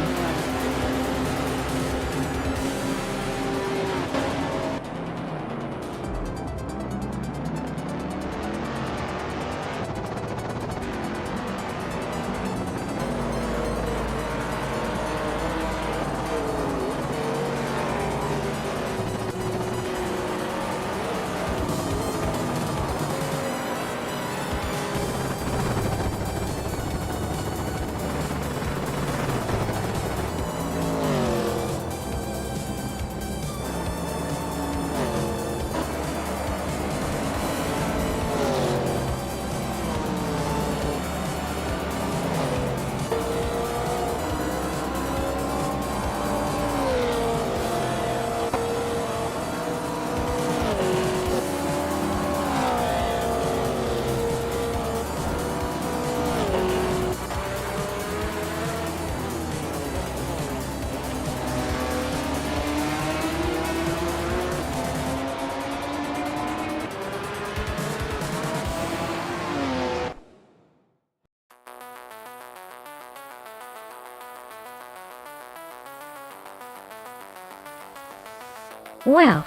Well,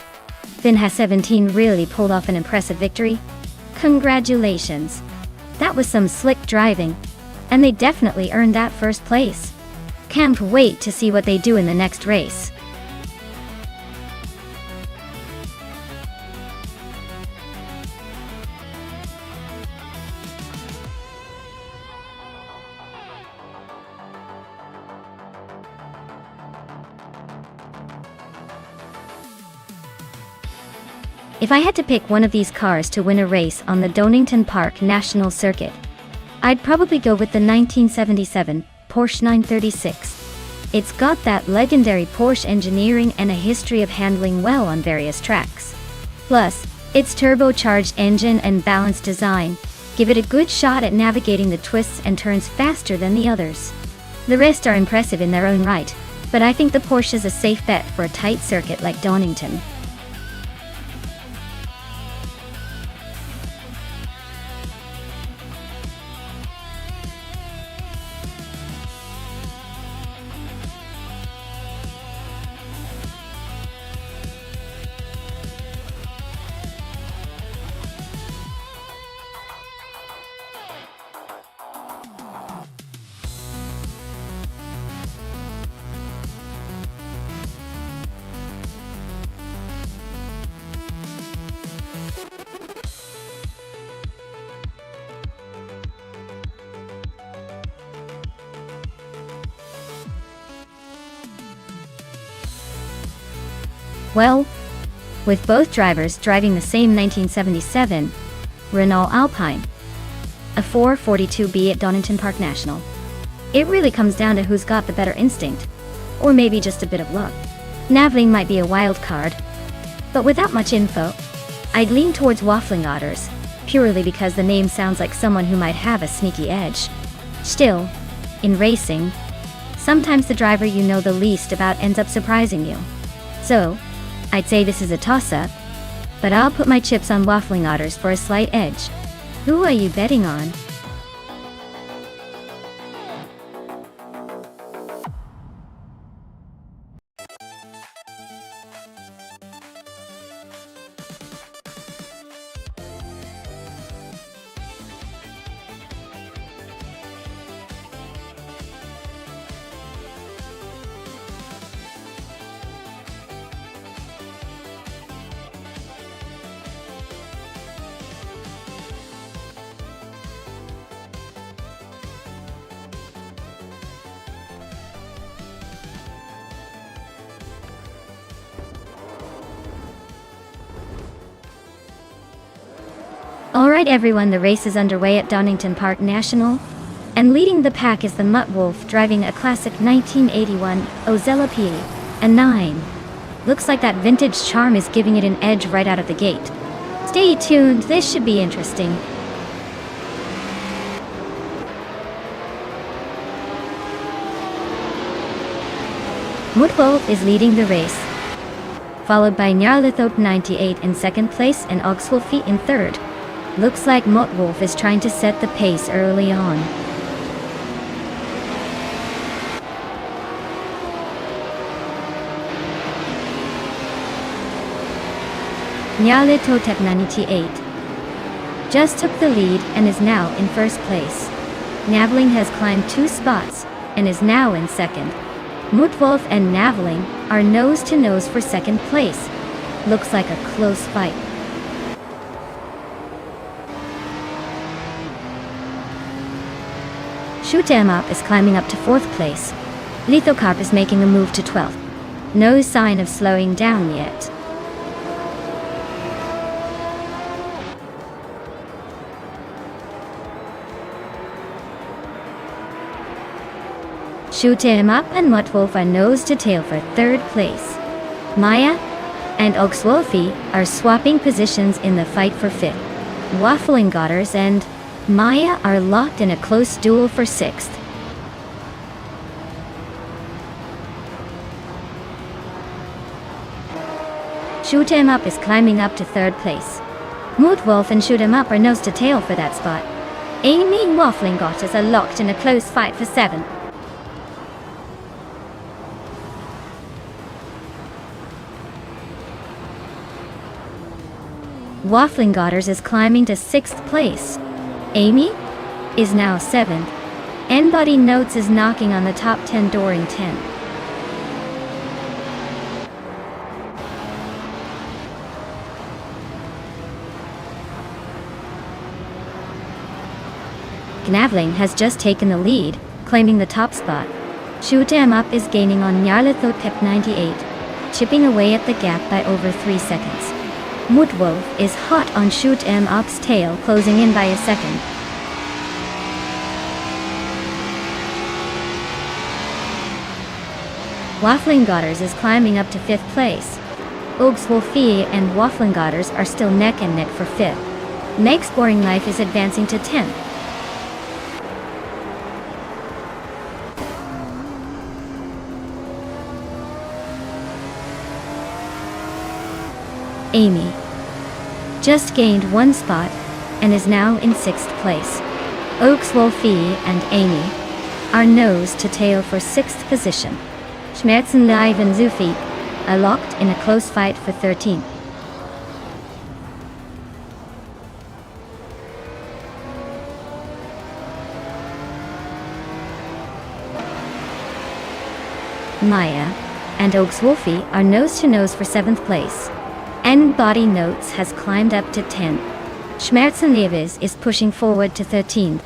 Vinha 17 really pulled off an impressive victory. Congratulations. That was some slick driving, and they definitely earned that first place. Can't wait to see what they do in the next race. If I had to pick one of these cars to win a race on the Donington Park National Circuit, I'd probably go with the 1977 Porsche 936. It's got that legendary Porsche engineering and a history of handling well on various tracks. Plus, its turbocharged engine and balanced design give it a good shot at navigating the twists and turns faster than the others. The rest are impressive in their own right, but I think the Porsche is a safe bet for a tight circuit like Donington. Well, with both drivers driving the same 1977 Renault Alpine, a 442B at Donington Park National, it really comes down to who's got the better instinct, or maybe just a bit of luck. Naveling might be a wild card, but without much info, I'd lean towards Waffling Otters, purely because the name sounds like someone who might have a sneaky edge. Still, in racing, sometimes the driver you know the least about ends up surprising you. So, I'd say this is a toss-up, but I'll put my chips on Waffling Otters for a slight edge. Who are you betting on? Alright everyone, the race is underway at Donington Park National, and leading the pack is the Mutt Wolf driving a classic 1981 Ozella PE, a 9. Looks like that vintage charm is giving it an edge right out of the gate. Stay tuned, this should be interesting. Mutt Wolf is leading the race, followed by Nyarlathotep 98 in second place and Oxwolfie in third. Looks like Mutt Wolf is trying to set the pace early on. Nyarlathotep 98 just took the lead and is now in first place. Naveling has climbed 2 spots and is now in second. Mutt Wolf and Naveling are nose to nose for second place. Looks like a close fight. Shoot 'em Up is climbing up to 4th place. Lithocarp is making a move to 12th. No sign of slowing down yet. Shoot 'em Up and Mutt Wolf are nose to tail for 3rd place. Maya and Oxwolfie are swapping positions in the fight for 5th. Waffling Otters and Maya are locked in a close duel for 6th. Shoot 'em Up is climbing up to 3rd place. Mutt Wolf and Shoot 'em Up are nose to tail for that spot. Amy and Waffling Otters are locked in a close fight for 7th. Waffling Otters is climbing to 6th place. Amy is now 7th. Anybody Notes is knocking on the top 10 door in 10th. Naveling has just taken the lead, claiming the top spot. Shoot 'em Up is gaining on Nyarlathotep 98, chipping away at the gap by over 3 seconds. Mutwolf is hot on Shoot 'em Up's tail, closing in by a second. Wafflingotters is climbing up to 5th place. Ogswolfie and Wafflingotters are still neck and neck for 5th. Meg's Boring Life is advancing to 10th. Amy just gained 1 spot and is now in 6th place. Ogswolfie and Amy are nose to tail for 6th position. Schmerzenlive and Zufik are locked in a close fight for 13th. Maya and Ogswolfie are nose to nose for 7th place. And Body Notes has climbed up to 10th. Schmerzenlive is pushing forward to 13th.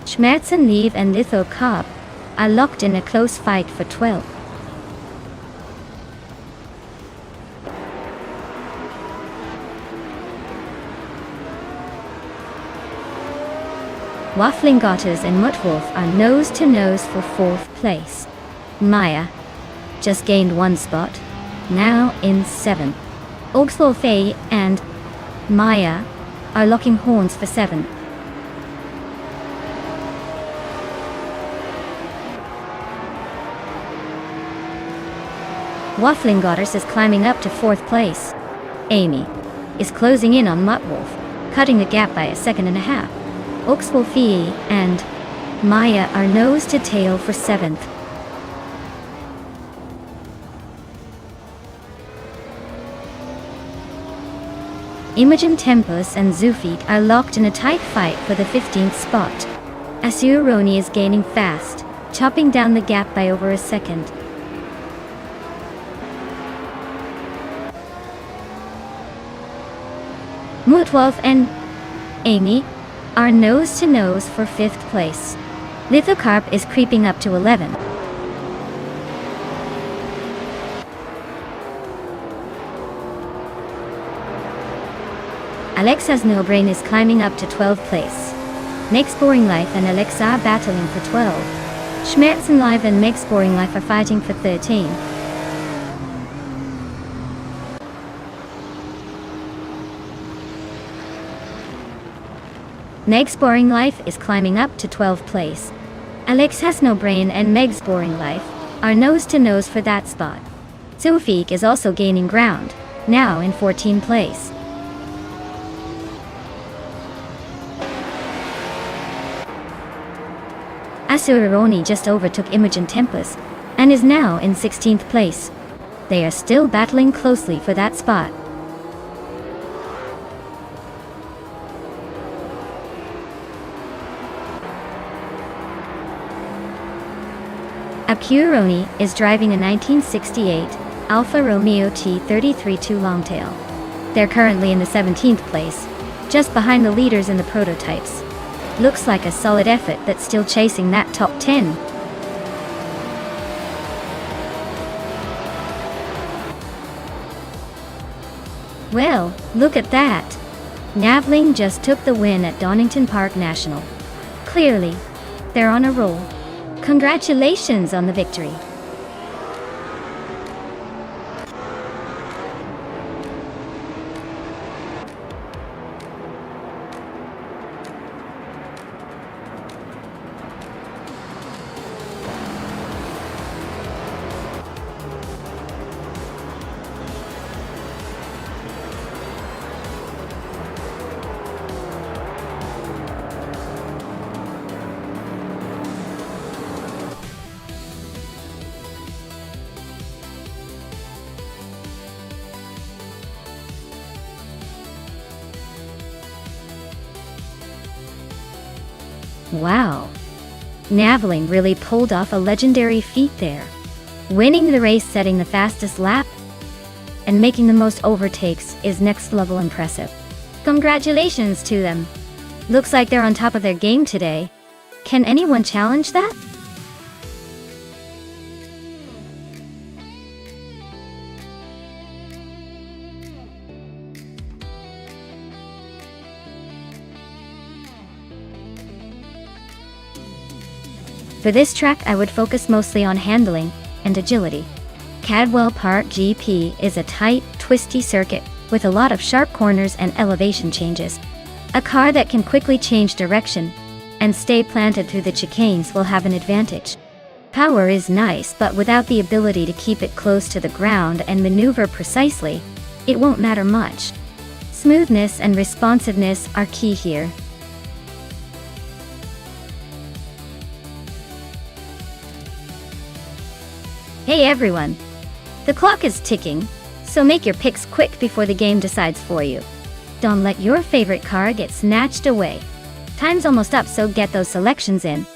Schmerzenlive and Litho Cobb are locked in a close fight for 12th. Wafflingotters and Mutwolf are nose to nose for 4th place. Maya just gained 1 spot, now in 7th. Ogswolfie and Maya are locking horns for 7th. Wafflingotters is climbing up to 4th place. Amy is closing in on Mutwolf, cutting the gap by a second and a half. Ogswolfie and Maya are nose to tail for 7th. Imogen Tempus and Zufik are locked in a tight fight for the 15th spot. Asuroni is gaining fast, chopping down the gap by over a second. Mutwolf and Amy are nose to nose for 5th place. Lithocarp is creeping up to 11. Alexa's No Brain is climbing up to 12th place. Meg's Boring Life and Alexa are battling for 12. Schmerzenlive and Meg's Boring Life are fighting for 13. Meg's Boring Life is climbing up to 12th place. Alex Has No Brain and Meg's Boring Life are nose to nose for that spot. Zufik is also gaining ground, now in 14th place. Asuroni just overtook Imogen Tempest and is now in 16th place. They are still battling closely for that spot. Apuroni is driving a 1968 Alfa Romeo T33-2 Longtail. They're currently in the 17th place, just behind the leaders in the prototypes. Looks like a solid effort that's still chasing that top 10. Well, look at that. Navling just took the win at Donington Park National. Clearly, they're on a roll. Congratulations on the victory. Wow. Navling really pulled off a legendary feat there. Winning the race, setting the fastest lap, and making the most overtakes is next level impressive. Congratulations to them. Looks like they're on top of their game today. Can anyone challenge that? For this track I would focus mostly on handling and agility. Cadwell Park GP is a tight, twisty circuit with a lot of sharp corners and elevation changes. A car that can quickly change direction and stay planted through the chicanes will have an advantage. Power is nice, but without the ability to keep it close to the ground and maneuver precisely, it won't matter much. Smoothness and responsiveness are key here. Hey everyone! The clock is ticking, so make your picks quick before the game decides for you. Don't let your favorite car get snatched away. Time's almost up, so get those selections in.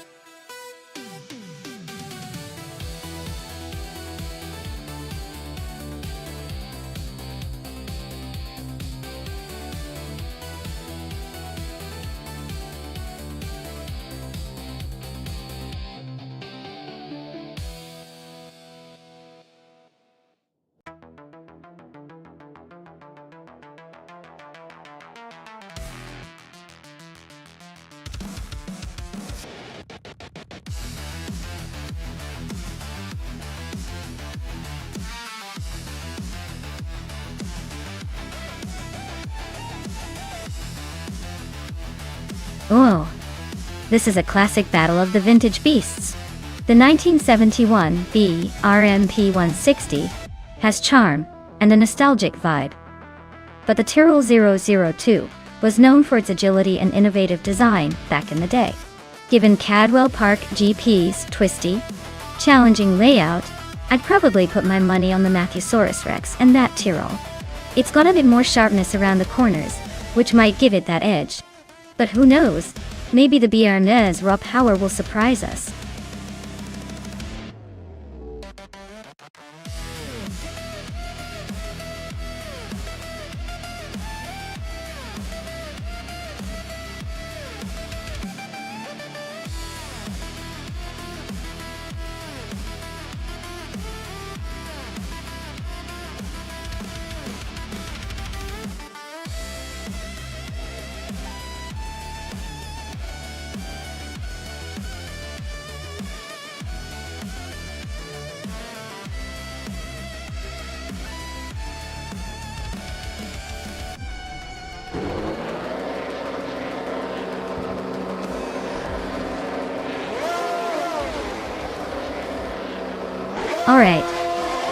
Oh, this is a classic battle of the vintage beasts. The 1971 B RMP 160 has charm and a nostalgic vibe. But the Tyrrell 002 was known for its agility and innovative design back in the day. Given Cadwell Park GP's twisty, challenging layout, I'd probably put my money on the Matthesaurus Rex and that Tyrrell. It's got a bit more sharpness around the corners, which might give it that edge. But who knows, maybe the Béarnais raw power will surprise us. Alright,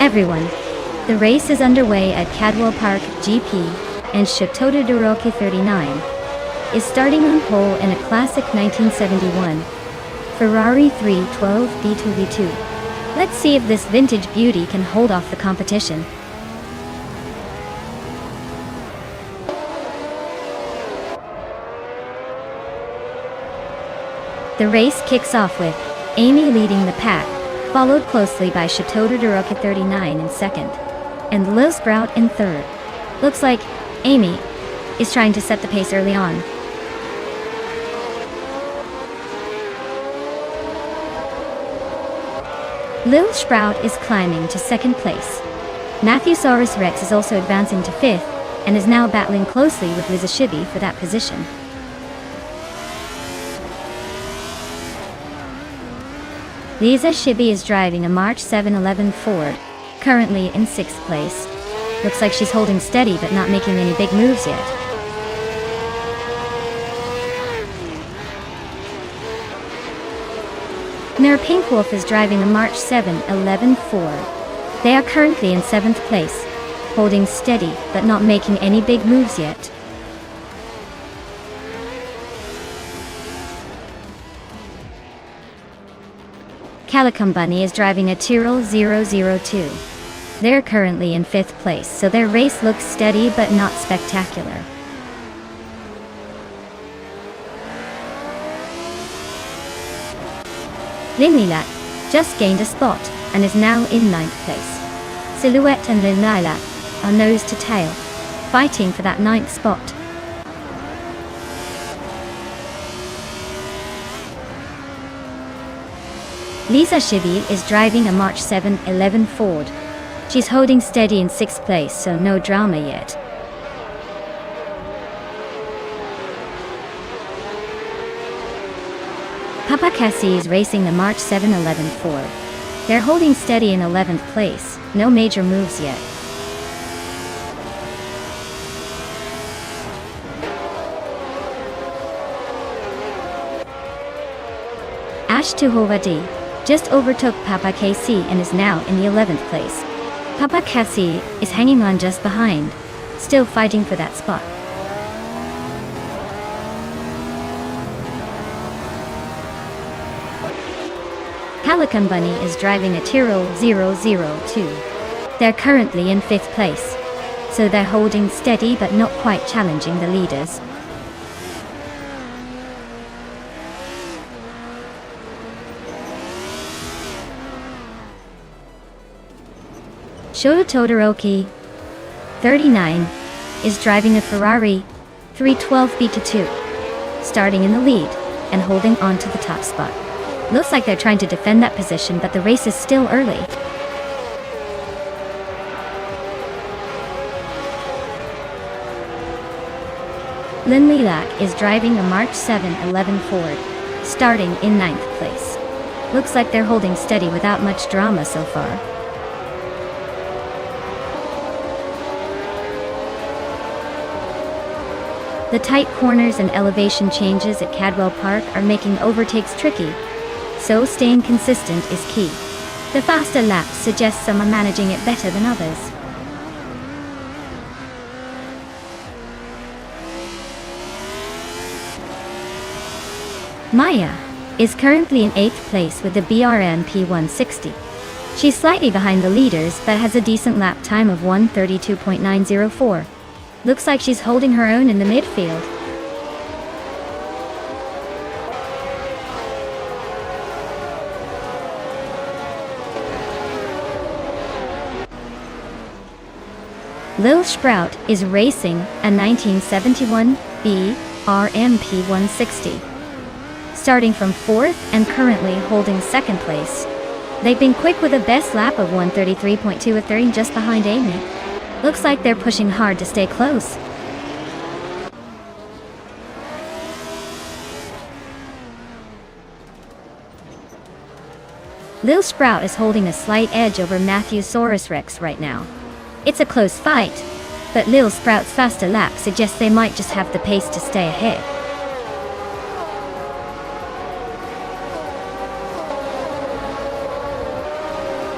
everyone, the race is underway at Cadwell Park GP, and Chateau de Roque 39 is starting on pole in a classic 1971 Ferrari 312 B2V2. Let's see if this vintage beauty can hold off the competition. The race kicks off with Amy leading the pack, followed closely by Chateau de Roque 39 in second, and Lil Sprout in third. Looks like Amy is trying to set the pace early on. Lil Sprout is climbing to second place. Matthesaurus Rex is also advancing to fifth, and is now battling closely with Liza Shibi for that position. Liza Shibi is driving a March 711 Ford, currently in 6th place. Looks like she's holding steady but not making any big moves yet. Mare Pink Wolf is driving a March 711 Ford. They are currently in 7th place, holding steady but not making any big moves yet. Calicum Bunny is driving a Tyrrell 002. They're currently in 5th place, so their race looks steady but not spectacular. Lilac just gained a spot and is now in 9th place. Silhouette and Lilac are nose to tail, fighting for that 9th spot. Liza Shibi is driving a March 711 Ford. She's holding steady in 6th place, so no drama yet. Paparazzi is racing the March 711 Ford. They're holding steady in 11th place, no major moves yet. Ash Tuhovadi just overtook Paparazzi and is now in the 11th place. Paparazzi is hanging on just behind, still fighting for that spot. Calican Bunny is driving a Tyrrell 002. They're currently in 5th place, so they're holding steady but not quite challenging the leaders. Shoto Todoroki, 39, is driving a Ferrari 312 B2, starting in the lead and holding on to the top spot. Looks like they're trying to defend that position, but the race is still early. Lin Lilac is driving a March 711 Ford, starting in 9th place. Looks like they're holding steady without much drama so far. The tight corners and elevation changes at Cadwell Park are making overtakes tricky, so staying consistent is key. The faster laps suggest some are managing it better than others. Maya is currently in 8th place with the BRM P160. She's slightly behind the leaders but has a decent lap time of 1:32.904. Looks like she's holding her own in the midfield. Lil Sprout is racing a 1971 BRM P160, starting from 4th and currently holding 2nd place. They've been quick with a best lap of 1:33.2 just behind Amy. Looks like they're pushing hard to stay close. Lil Sprout is holding a slight edge over Matthew Saurus Rex right now. It's a close fight, but Lil Sprout's faster lap suggests they might just have the pace to stay ahead.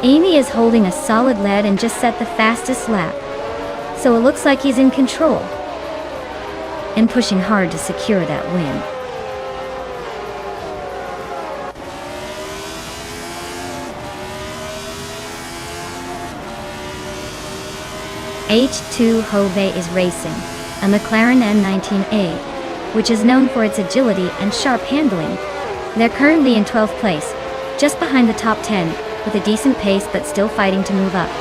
Amy is holding a solid lead and just set the fastest lap, so it looks like he's in control and pushing hard to secure that win. H2 Hove is racing a McLaren N19A, which is known for its agility and sharp handling. They're currently in 12th place, just behind the top 10, with a decent pace but still fighting to move up.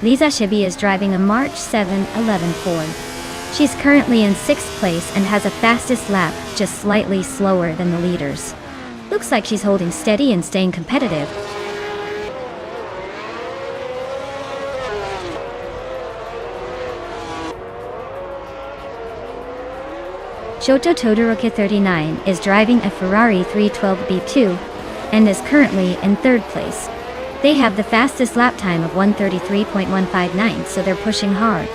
Lisa Shibi is driving a March 711 Ford. She's currently in 6th place and has a fastest lap, just slightly slower than the leaders. Looks like she's holding steady and staying competitive. Shoto Todoroki 39 is driving a Ferrari 312 B2 and is currently in 3rd place. They have the fastest lap time of 1:33.159, so they're pushing hard.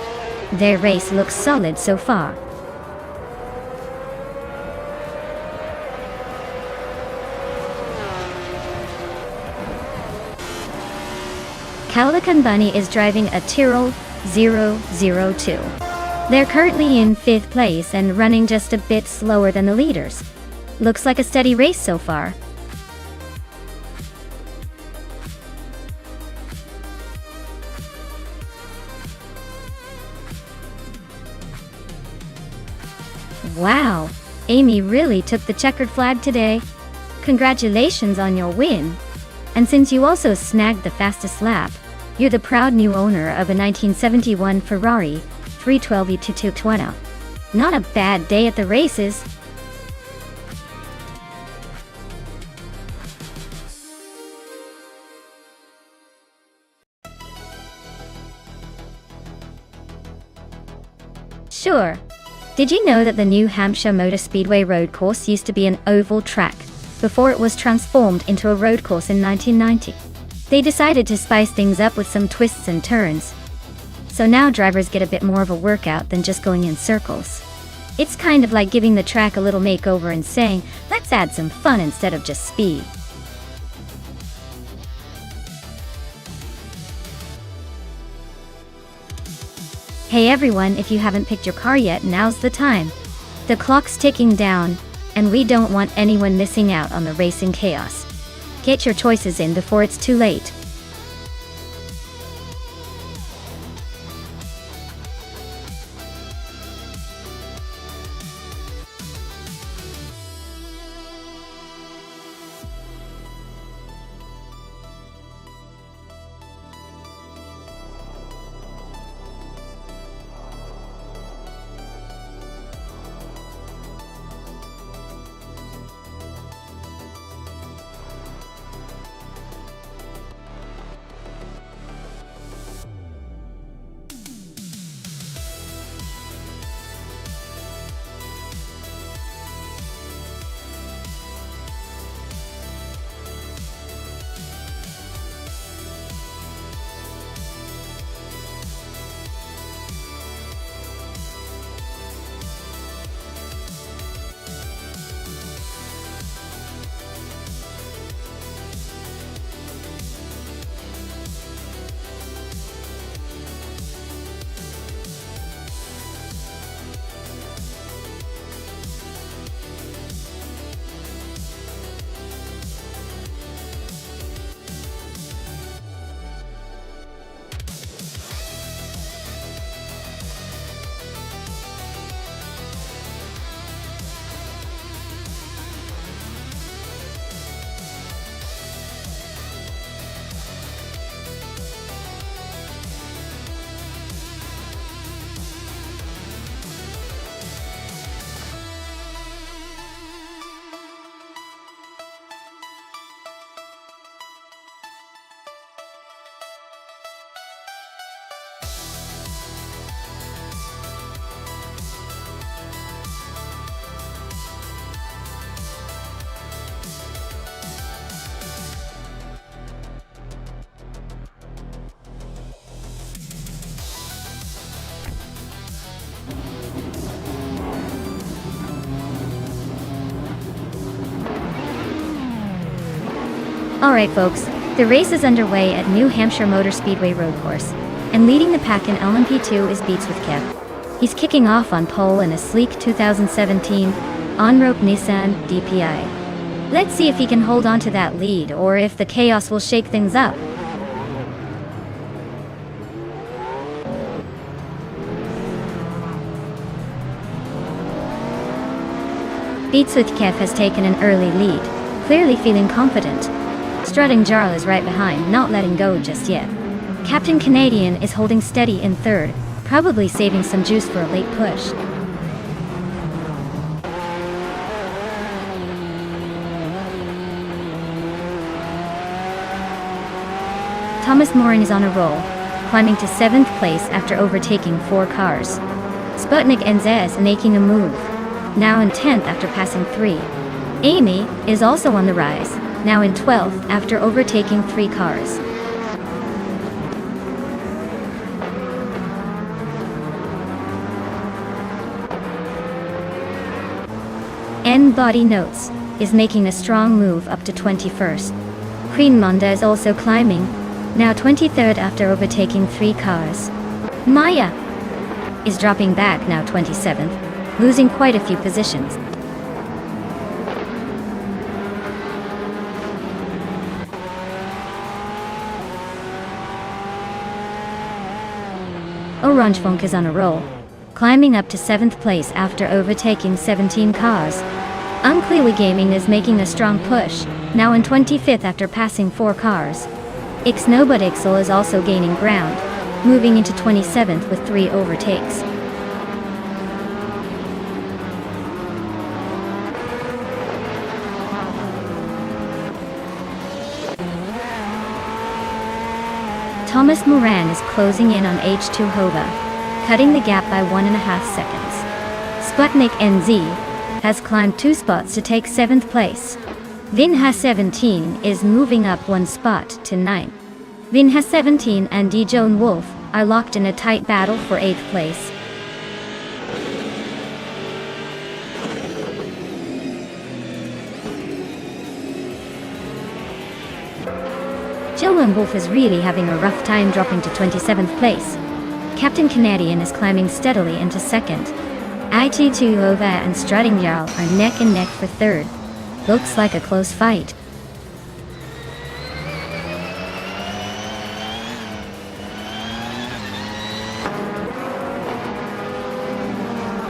Their race looks solid so far. Calican Bunny is driving a Tyrrell 002. They're currently in 5th place and running just a bit slower than the leaders. Looks like a steady race so far. Wow, Amy really took the checkered flag today. Congratulations on your win. And since you also snagged the fastest lap, you're the proud new owner of a 1971 Ferrari 312 E220. Not a bad day at the races. Sure. Did you know that the New Hampshire Motor Speedway road course used to be an oval track before it was transformed into a road course in 1990? They decided to spice things up with some twists and turns. So now drivers get a bit more of a workout than just going in circles. It's kind of like giving the track a little makeover and saying, let's add some fun instead of just speed. Hey everyone, if you haven't picked your car yet, now's the time. The clock's ticking down, and we don't want anyone missing out on the racing chaos. Get your choices in before it's too late. Alright folks, the race is underway at New Hampshire Motor Speedway road course, and leading the pack in LMP2 is Beats with Kev. He's kicking off on pole in a sleek 2017 on-road Nissan DPI. Let's see if he can hold on to that lead, or if the chaos will shake things up. Beats with Kev has taken an early lead, clearly feeling confident. Strutting Jarl is right behind, not letting go just yet. Captain Canadian is holding steady in third, probably saving some juice for a late push. Thomas Moran is on a roll, climbing to 7th place after overtaking 4 cars. Sputnik NZ is making a move, now in 10th after passing 3. Amy is also on the rise, now in 12th after overtaking 3 cars. N Body Notes is making a strong move up to 21st. Queen Monda is also climbing, now 23rd after overtaking 3 cars. Maya is dropping back, now 27th, losing quite a few positions. Orange Funk is on a roll, climbing up to 7th place after overtaking 17 cars. Unclearly Gaming is making a strong push, now in 25th after passing 4 cars. Ixnobudixel is also gaining ground, moving into 27th with 3 overtakes. Thomas Moran is closing in on H2 Hova, cutting the gap by 1.5 seconds. Sputnik NZ has climbed 2 spots to take 7th place. Vinha 17 is moving up 1 spot to 9th. Vinha 17 and Dijon Wolf are locked in a tight battle for 8th place. Dijon Wolf is really having a rough time dropping to 27th place. Captain Canadian is climbing steadily into 2nd. IT2 Lova and Strutting Jarl are neck and neck for 3rd. Looks like a close fight.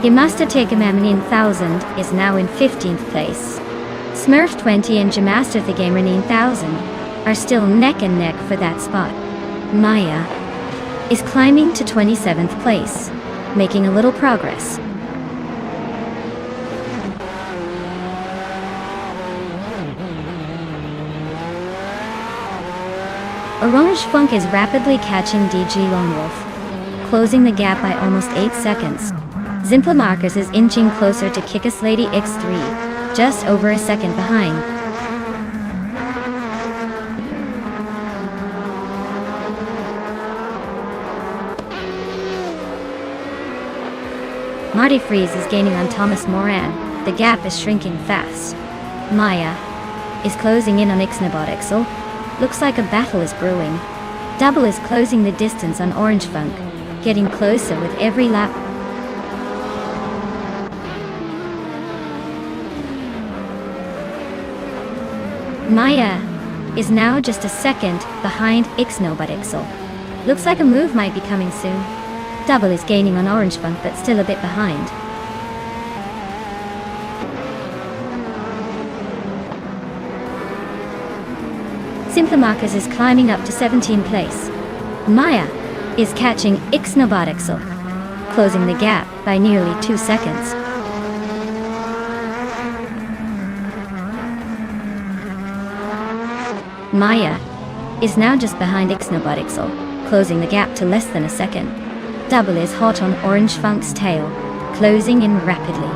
Gimasta Tekamamanin 1000 is now in 15th place. Smurf 20 and Jamasta Gamer 9000 are still neck and neck for that spot. Maya is climbing to 27th place, making a little progress. Orange Funk is rapidly catching DG Lone Wolf, closing the gap by almost 8 seconds. Zimpla Marcus is inching closer to Kickus Lady X3, just over a second behind. Marty Freeze is gaining on Thomas Moran. The gap is shrinking fast. Maya is closing in on Ixnabot. Looks like a battle is brewing. Double is closing the distance on Orange Funk, getting closer with every lap. Maya is now just a second behind Ixnobot. Looks like a move might be coming soon. Double is gaining on Orange Funk but still a bit behind. Simplamarcus is climbing up to 17th place. Maya is catching Ixnobot, closing the gap by nearly 2 seconds. Maya is now just behind Ixnobot, closing the gap to less than a second. Double is hot on Orange Funk's tail, closing in rapidly.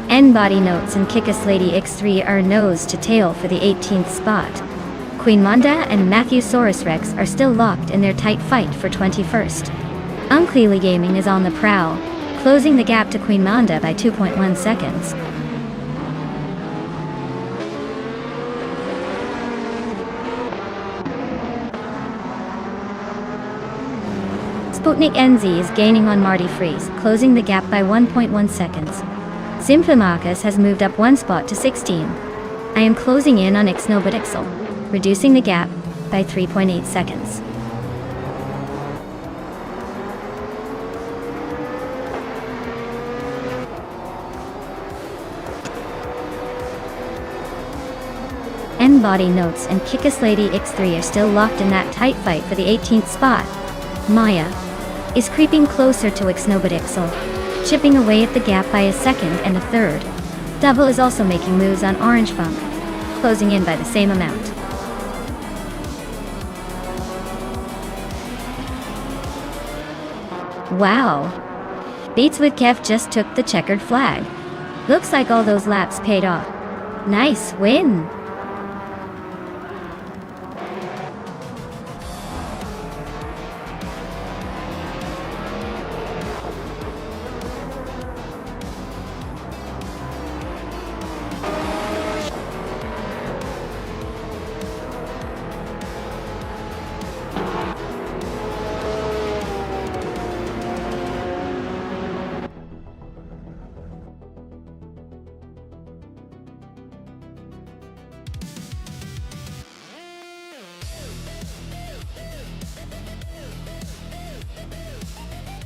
N-Body Notes and Kickus Lady X3 are nose to tail for the 18th spot. Queen Manda and Matthew Saurus Rex are still locked in their tight fight for 21st. Uncleely Gaming is on the prowl, closing the gap to Queen Manda by 2.1 seconds. Sputnik NZ is gaining on Marty Freeze, closing the gap by 1.1 seconds. Simplamarcus has moved up 1 spot to 16. I am closing in on Ixnobot, reducing the gap by 3.8 seconds. N-Body Notes and Kickus Lady X3 are still locked in that tight fight for the 18th spot. Maya is creeping closer to Ixnobot, chipping away at the gap by a second and a third. Double is also making moves on Orange Funk, closing in by the same amount. Wow! Beats with Kev just took the checkered flag. Looks like all those laps paid off. Nice win!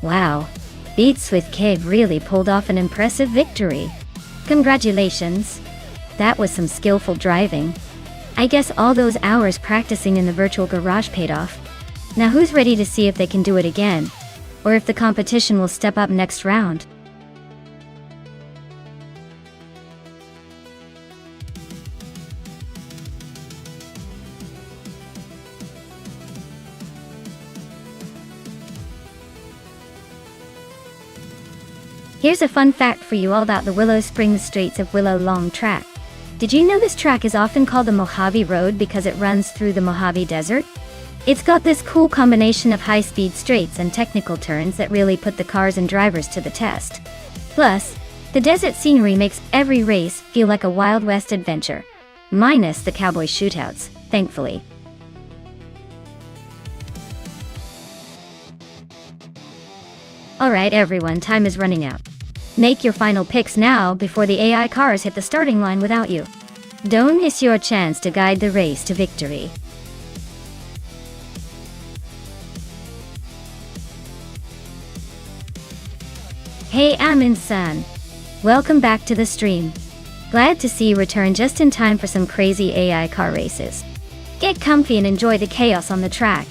Wow, Beats with Cave really pulled off an impressive victory. Congratulations. That was some skillful driving. I guess all those hours practicing in the virtual garage paid off. Now who's ready to see if they can do it again? Or if the competition will step up next round? Here's a fun fact for you all about the Willow Springs Straits of Willow Long track. Did you know this track is often called the Mojave Road because it runs through the Mojave Desert? It's got this cool combination of high-speed straights and technical turns that really put the cars and drivers to the test. Plus, the desert scenery makes every race feel like a Wild West adventure. Minus the cowboy shootouts, thankfully. Alright everyone, time is running out. Make your final picks now before the AI cars hit the starting line without you. Don't miss your chance to guide the race to victory. Hey Amin-san. Welcome back to the stream. Glad to see you return just in time for some crazy AI car races. Get comfy and enjoy the chaos on the track.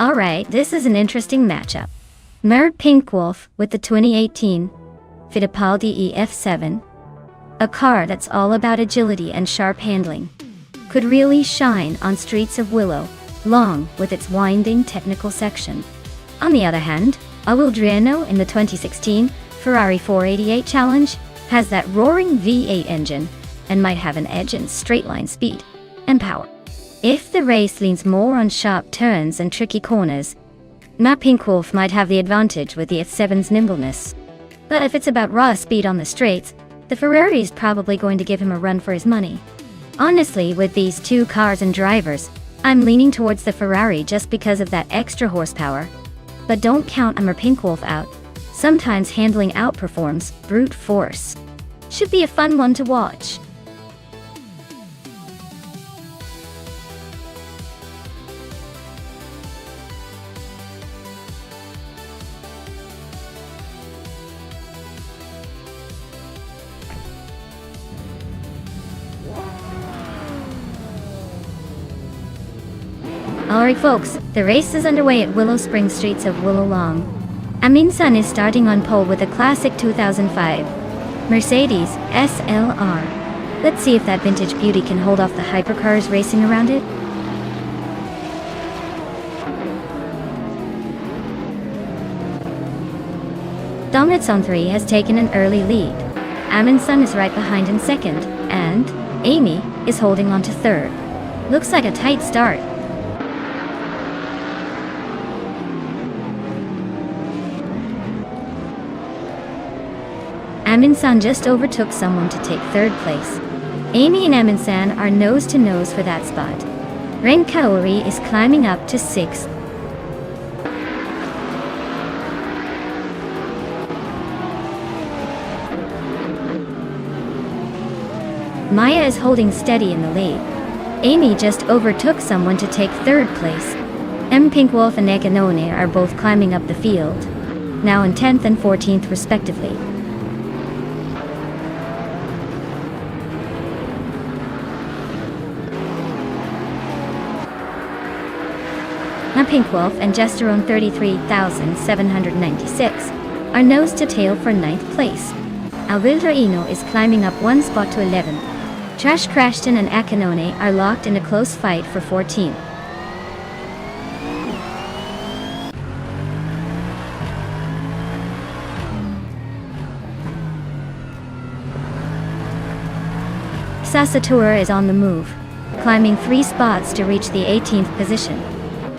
Alright, this is an interesting matchup. Mert Pinkwolf with the 2018 Fittipaldi EF7, a car that's all about agility and sharp handling, could really shine on streets of Willow Long with its winding technical section. On the other hand, Adriano in the 2016 Ferrari 488 Challenge has that roaring V8 engine and might have an edge in straight-line speed and power. If the race leans more on sharp turns and tricky corners, Mert Pinkwolf might have the advantage with the F7's nimbleness. But if it's about raw speed on the straights, the Ferrari is probably going to give him a run for his money. Honestly, with these two cars and drivers, I'm leaning towards the Ferrari just because of that extra horsepower. But don't count Mert Pinkwolf out. Sometimes handling outperforms brute force. Should be a fun one to watch. Alright folks, the race is underway at Willow Springs Streets of Willow Long. Amin-san is starting on pole with a classic 2005 Mercedes SLR. Let's see if that vintage beauty can hold off the hypercars racing around it. Dominance on 3 has taken an early lead. Amin-san is right behind in second, and Amy is holding on to third. Looks like a tight start. Amin-san just overtook someone to take third place. Amy and Amin-san are nose to nose for that spot. Ren Kaori is climbing up to 6th. Maya is holding steady in the lead. Amy just overtook someone to take third place. Pinkwolf and Ekanone are both climbing up the field, now in 10th and 14th respectively. Pinkwolf and Gesterone 33,796 are nose to tail for 9th place. Alvildraino is climbing up one spot to 11th. Trash Crashton and Akanone are locked in a close fight for 14th. Sasatura is on the move, climbing 3 spots to reach the 18th position.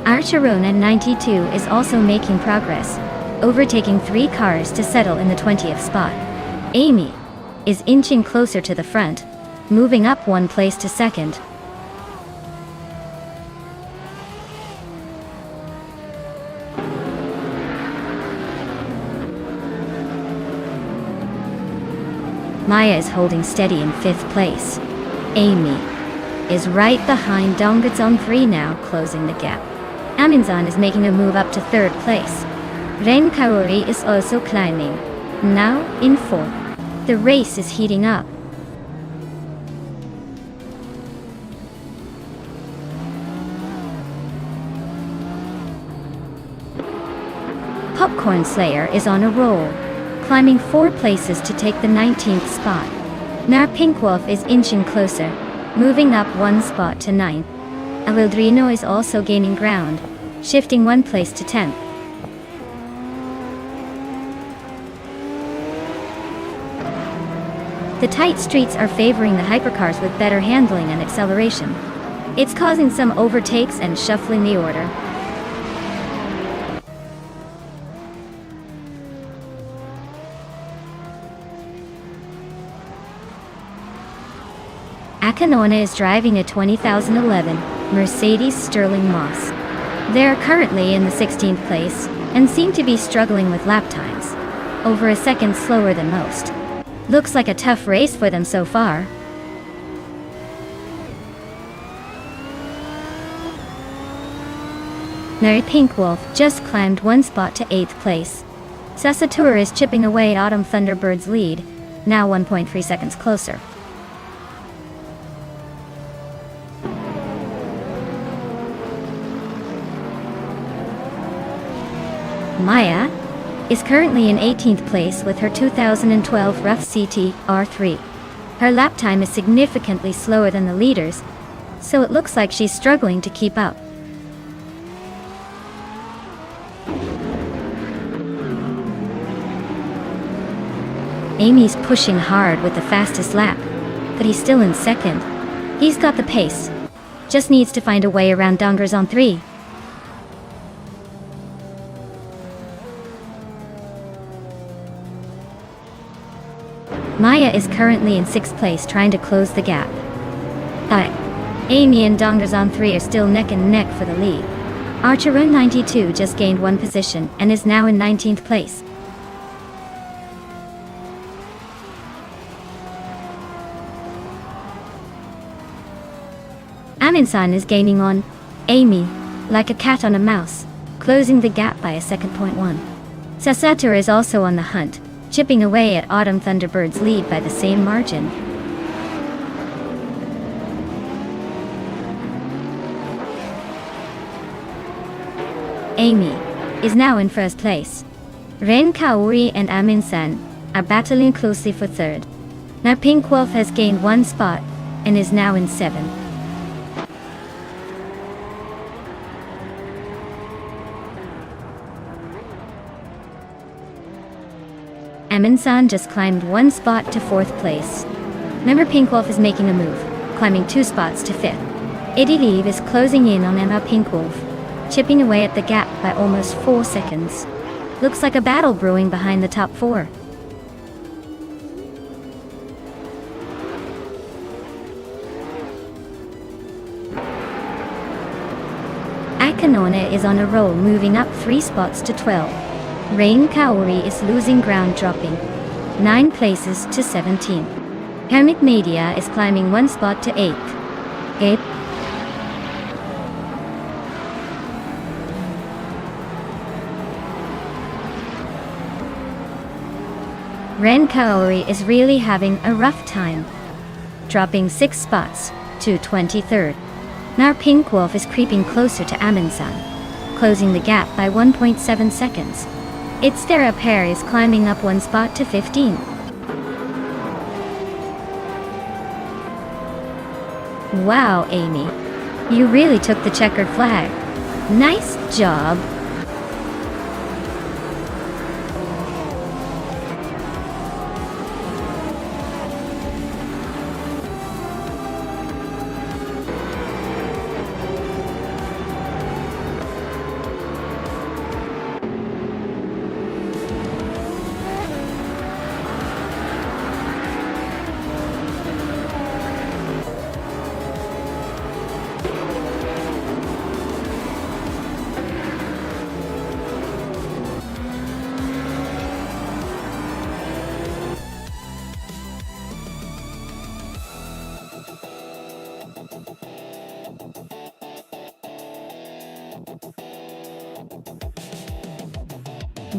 Archeron at 92 is also making progress, overtaking 3 cars to settle in the 20th spot. Amy is inching closer to the front, moving up 1 place to second. Maya is holding steady in 5th place. Amy is right behind Dongers on 3 now, closing the gap. Aminsan is making a move up to 3rd place. Ren Kaori is also climbing, now in 4th. The race is heating up. Popcorn Slayer is on a roll, climbing 4 places to take the 19th spot. Now Pink Wolf is inching closer, moving up 1 spot to 9th. Avildrino is also gaining ground, shifting 1 place to 10th. The tight streets are favoring the hypercars with better handling and acceleration. It's causing some overtakes and shuffling the order. Akanona is driving a 2011 Mercedes Sterling Moss. They are currently in the 16th place and seem to be struggling with lap times, over a second slower than most. Looks like a tough race for them so far. Mary Pink Wolf just climbed 1 spot to 8th place. Sasatur is chipping away at Autumn Thunderbird's lead, now 1.3 seconds closer. Maya is currently in 18th place with her 2012 Rough CT R3. Her lap time is significantly slower than the leaders, so it looks like she's struggling to keep up. Amy's pushing hard with the fastest lap, but he's still in 2nd. He's got the pace, just needs to find a way around Dongers on 3. Maya is currently in 6th place trying to close the gap. But Amy and Dongers on 3 are still neck and neck for the lead. Archerun 92 just gained 1 position and is now in 19th place. Aminsan is gaining on Amy like a cat on a mouse, closing the gap by a 2.1. Sasatur is also on the hunt, chipping away at Autumn Thunderbird's lead by the same margin. Amy is now in 1st place. Ren Kaori and Aminsan are battling closely for 3rd. Now Pink Wolf has gained 1 spot and is now in 7th. Aminsan just climbed 1 spot to 4th place. Member Pink Wolf is making a move, climbing 2 spots to 5th. Idiliv is closing in on Emma Pink Wolf, chipping away at the gap by almost 4 seconds. Looks like a battle brewing behind the top 4. Akanona is on a roll, moving up 3 spots to 12. Rain Kaori is losing ground, dropping 9 places to 17. Hermit Media is climbing 1 spot to 8th. Ren Kaori is really having a rough time, dropping 6 spots to 23rd. Now Pink Wolf is creeping closer to Aminsan, closing the gap by 1.7 seconds. Its Thera pair is climbing up 1 spot to 15. Wow, Amy. You really took the checkered flag. Nice job.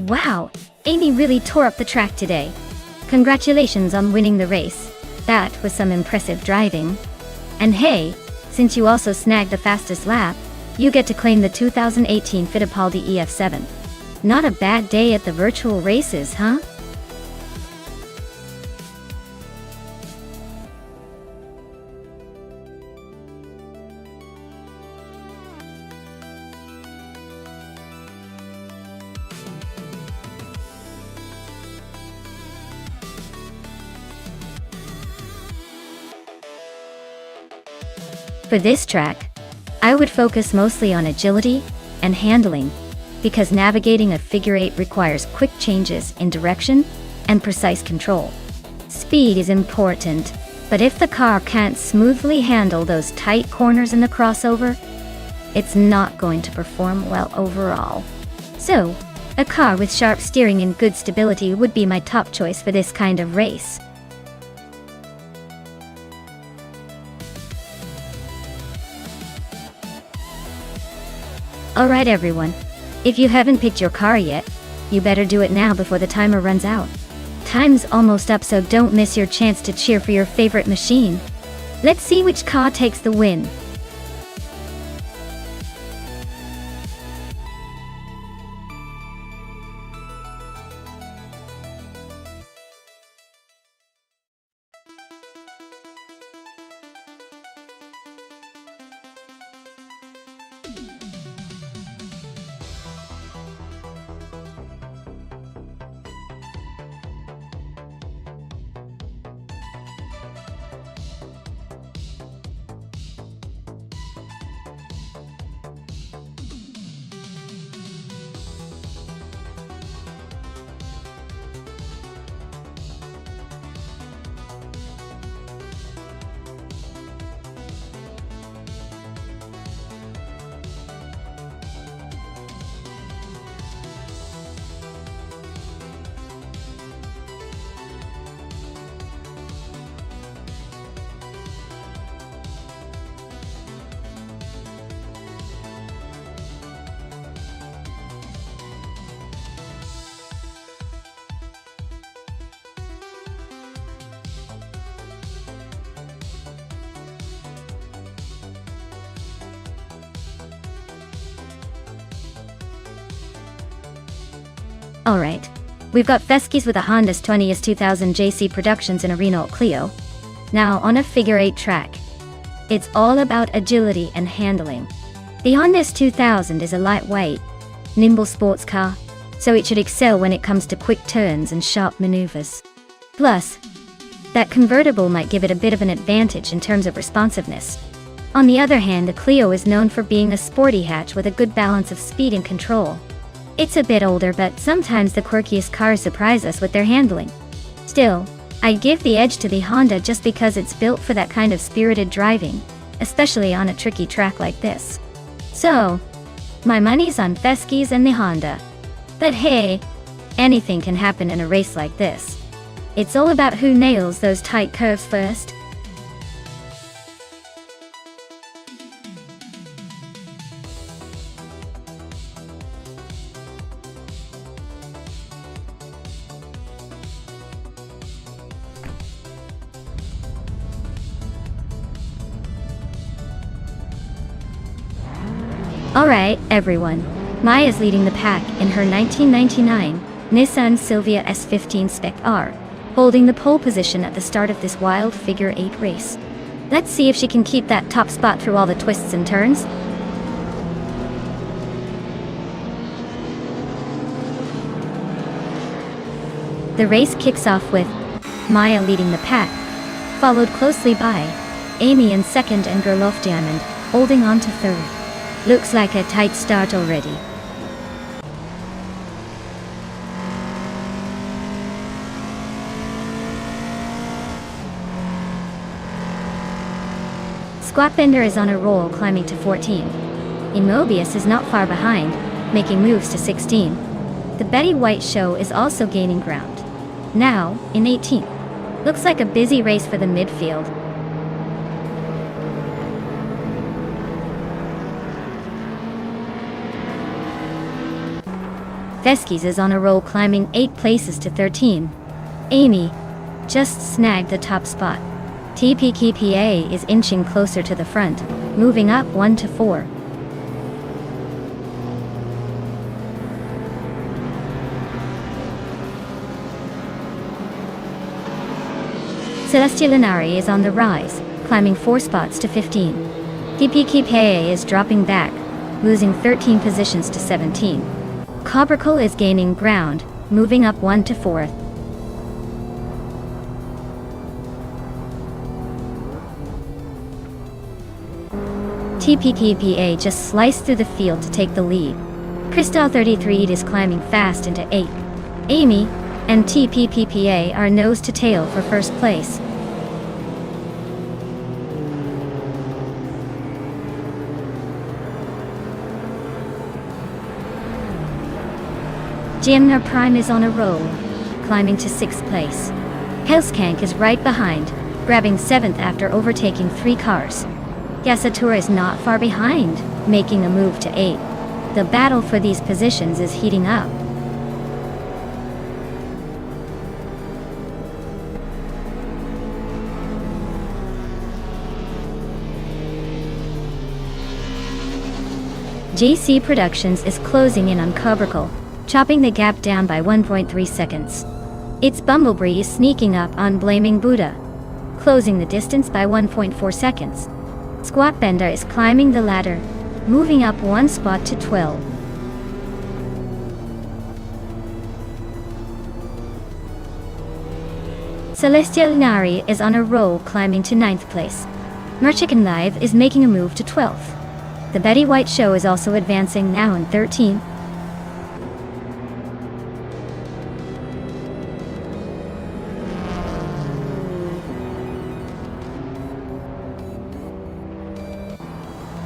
Wow, Amy really tore up the track today. Congratulations on winning the race. That was some impressive driving. And hey, since you also snagged the fastest lap, you get to claim the 2018 Fittipaldi EF7. Not a bad day at the virtual races, huh? For this track, I would focus mostly on agility and handling, because navigating a figure eight requires quick changes in direction and precise control. Speed is important, but if the car can't smoothly handle those tight corners in the crossover, it's not going to perform well overall. So, a car with sharp steering and good stability would be my top choice for this kind of race. Alright everyone, if you haven't picked your car yet, you better do it now before the timer runs out. Time's almost up, so don't miss your chance to cheer for your favorite machine. Let's see which car takes the win. Alright, we've got Feskies with a Honda's 20S 2000 JC Productions and a Renault Clio. Now on a figure eight track. It's all about agility and handling. The Honda's 2000 is a lightweight, nimble sports car, so it should excel when it comes to quick turns and sharp maneuvers. Plus, that convertible might give it a bit of an advantage in terms of responsiveness. On the other hand, the Clio is known for being a sporty hatch with a good balance of speed and control. It's a bit older, but sometimes the quirkiest cars surprise us with their handling. Still, I'd give the edge to the Honda just because it's built for that kind of spirited driving, especially on a tricky track like this. So, my money's on Feskies and the Honda. But hey, anything can happen in a race like this. It's all about who nails those tight curves first. Alright, everyone. Maya's leading the pack in her 1999 Nissan Silvia S15 Spec R, holding the pole position at the start of this wild figure eight race. Let's see if she can keep that top spot through all the twists and turns. The race kicks off with Maya leading the pack, followed closely by Amy in second and Gerloff Diamond holding on to third. Looks like a tight start already. Squatbender is on a roll, climbing to 14. Immobius is not far behind, making moves to 16. The Betty White Show is also gaining ground, now in 18th. Looks like a busy race for the midfield. Veskis is on a roll, climbing 8 places to 13. Amy just snagged the top spot. TPKPA is inching closer to the front, moving up 1 to 4. Celestial Inari is on the rise, climbing 4 spots to 15. TPKPA is dropping back, losing 13 positions to 17. Cobracle is gaining ground, moving up 1 to 4. TPKPA just sliced through the field to take the lead. Crystal 33 is climbing fast into 8. Amy and TPPPA are nose to tail for first place. Gmr Prime is on a roll, climbing to 6th place. Hellskank is right behind, grabbing 7th after overtaking 3 cars. Yasatura is not far behind, making a move to 8. The battle for these positions is heating up. JC Productions is closing in on Cobracle, chopping the gap down by 1.3 seconds. Its Bumblebee is sneaking up on Blaming Buddha, closing the distance by 1.4 seconds. Squatbender is climbing the ladder, moving up 1 spot to 12. Celestial Inari is on a roll, climbing to 9th place. Merchicken Live is making a move to 12th. The Betty White Show is also advancing, now in 13th.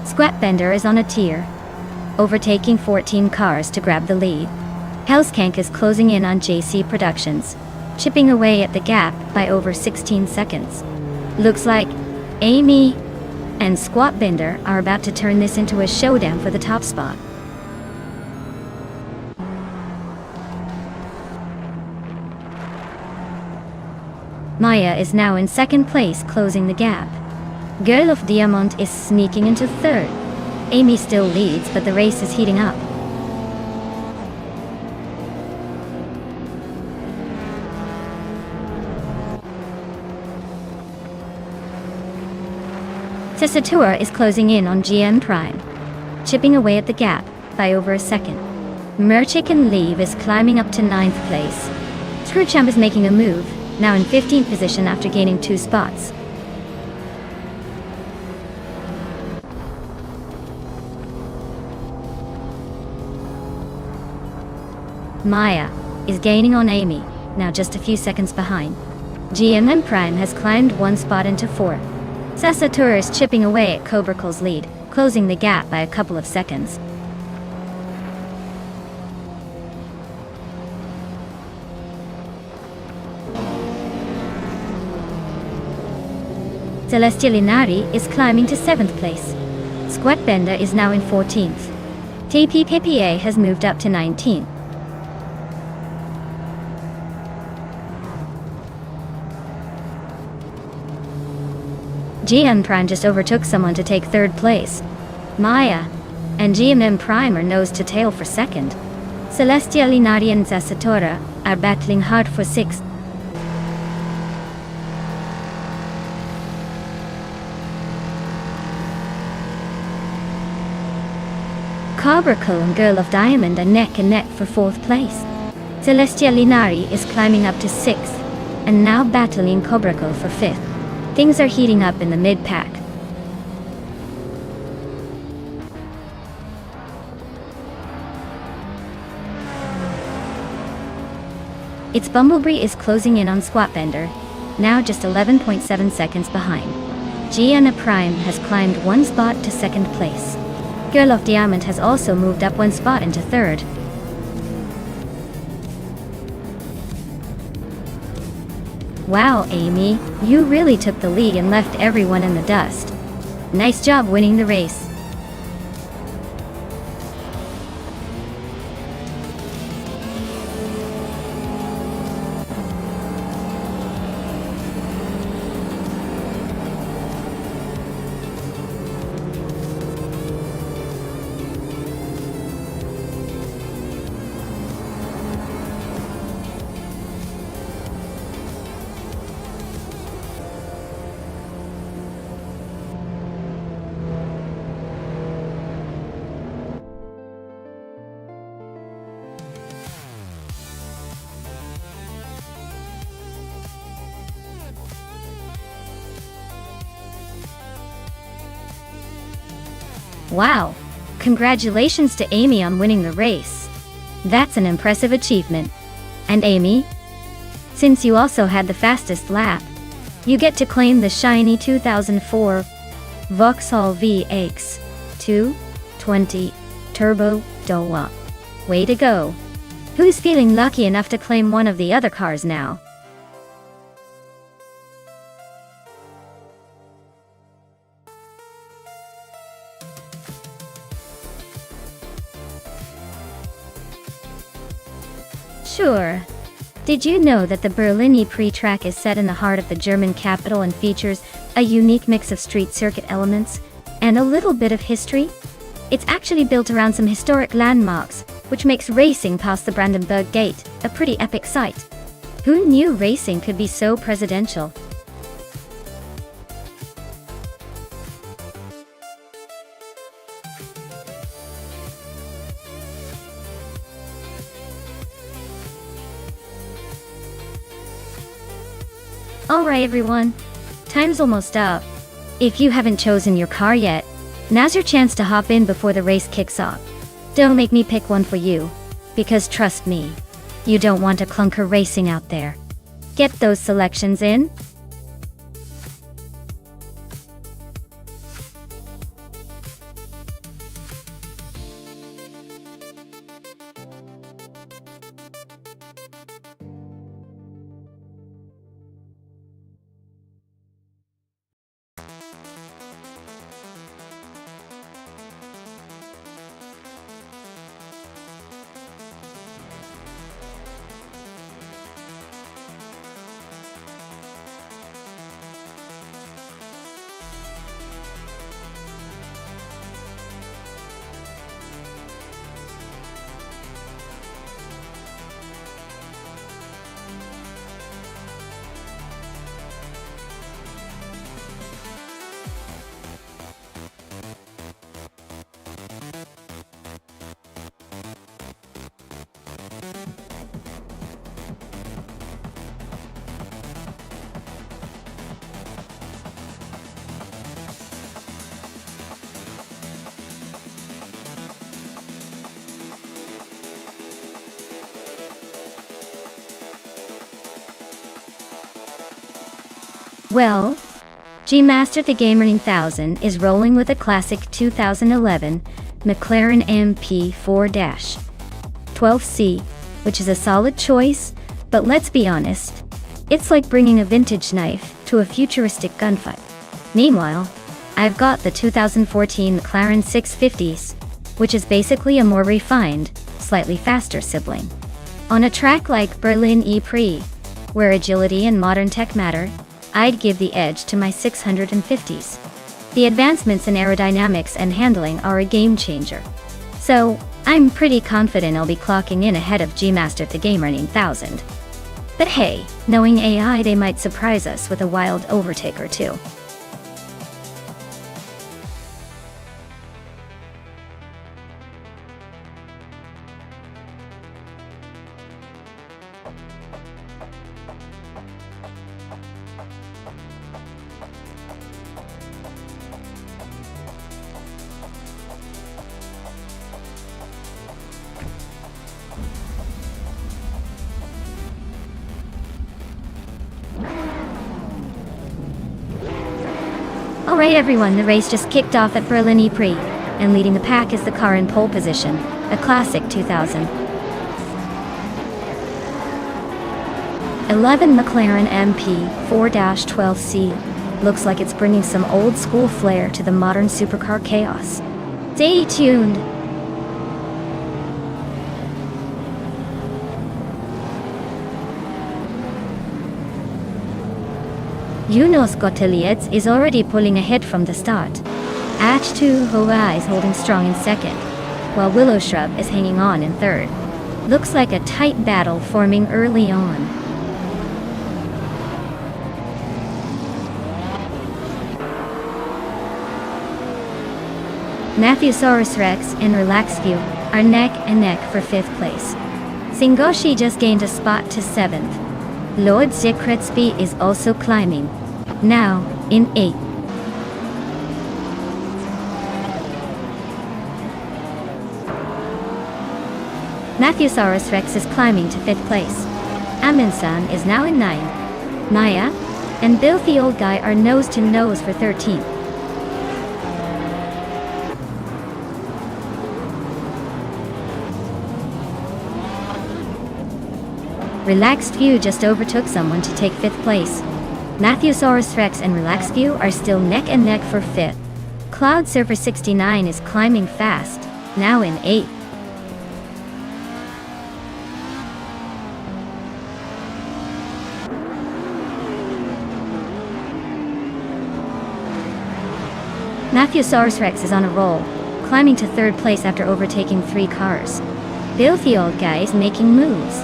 Squatbender is on a tier, overtaking 14 cars to grab the lead. Hellskank is closing in on JC Productions, chipping away at the gap by over 16 seconds. Looks like Amy and Squatbender are about to turn this into a showdown for the top spot. Maya is now in 2nd place, closing the gap. Girl of Diamond is sneaking into 3rd. Amy still leads, but the race is heating up. Tessatura is closing in on GM Prime, chipping away at the gap by over a second. Merchicken Leave is climbing up to 9th place. Screwchamp is making a move, now in 15th position after gaining 2 spots. Maya is gaining on Amy, now just a few seconds behind. GMM Prime has climbed 1 spot into 4. Sasatura is chipping away at Cobracle's lead, closing the gap by a couple of seconds. Celestial Inari is climbing to 7th place. Squatbender is now in 14th. TPPPA has moved up to 19th. GM Prime just overtook someone to take 3rd place. Maya and GMM Prime are nose to tail for 2nd. Celestial Inari and Sasatora are battling hard for 6th. Cobracle and Girl of Diamond are neck and neck for 4th place. Celestial Inari is climbing up to 6th, and now battling Cobracle for 5th. Things are heating up in the mid-pack. Its Bumblebee is closing in on Squatbender, now just 11.7 seconds behind. Gianna Prime has climbed 1 spot to 2nd place. Girl of Diamond has also moved up 1 spot into 3rd. Wow, Amy, you really took the lead and left everyone in the dust. Nice job winning the race. Wow! Congratulations to Amy on winning the race. That's an impressive achievement. And Amy, since you also had the fastest lap, you get to claim the shiny 2004 Vauxhall VX 220 Turbo Doa. Way to go! Who's feeling lucky enough to claim one of the other cars now? Sure. Did you know that the Berlin E-Prix track is set in the heart of the German capital and features a unique mix of street circuit elements and a little bit of history? It's actually built around some historic landmarks, which makes racing past the Brandenburg Gate a pretty epic sight. Who knew racing could be so presidential? Alright everyone, time's almost up. If you haven't chosen your car yet, now's your chance to hop in before the race kicks off. Don't make me pick one for you, because trust me, you don't want a clunker racing out there. Get those selections in. Well, G-Master the Gamer 9000 is rolling with a classic 2011 McLaren MP4-12C, which is a solid choice, but let's be honest, it's like bringing a vintage knife to a futuristic gunfight. Meanwhile, I've got the 2014 McLaren 650s, which is basically a more refined, slightly faster sibling. On a track like Berlin E-Prix, where agility and modern tech matter, I'd give the edge to my 650s. The advancements in aerodynamics and handling are a game changer. So, I'm pretty confident I'll be clocking in ahead of G-Master the Gamer 9000. But hey, knowing AI, they might surprise us with a wild overtake or two. Alright everyone, the race just kicked off at Berlin E-Prix, and leading the pack is the car in pole position, a classic 2000. 11 McLaren MP4-12C looks like it's bringing some old school flair to the modern supercar chaos. Stay tuned! Yunus Gotelietz is already pulling ahead from the start. H2 Hoa is holding strong in second, while Willow Shrub is hanging on in third. Looks like a tight battle forming early on. Matthewsaurus Rex and Relaxview are neck and neck for 5th place. Singoshi just gained a spot to 7th. Lord Zekretsby is also climbing, now in 8th. Matthewsaurus Rex is climbing to 5th place. Amundsen is now in 9th. Maya and Bill the Old Guy are nose to nose for 13th. Relaxed View just overtook someone to take 5th place. Matthewsaurus Rex and Relaxed View are still neck and neck for 5th. Cloud Surfer 69 is climbing fast, now in 8th. Matthewsaurus Rex is on a roll, climbing to 3rd place after overtaking 3 cars. Bill the Old Guy is making moves,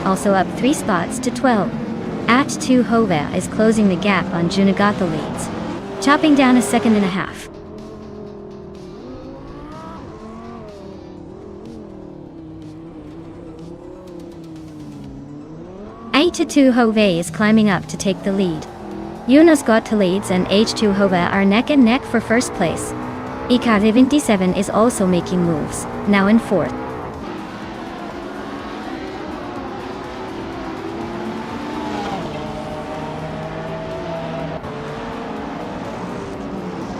also up 3 spots to 12. At 2 Hova is closing the gap on Junagata leads, chopping down a second and a half. H2 Hova is climbing up to take the lead. Junagata leads and H2 Hova are neck and neck for 1st place. EK27 is also making moves, now in 4th.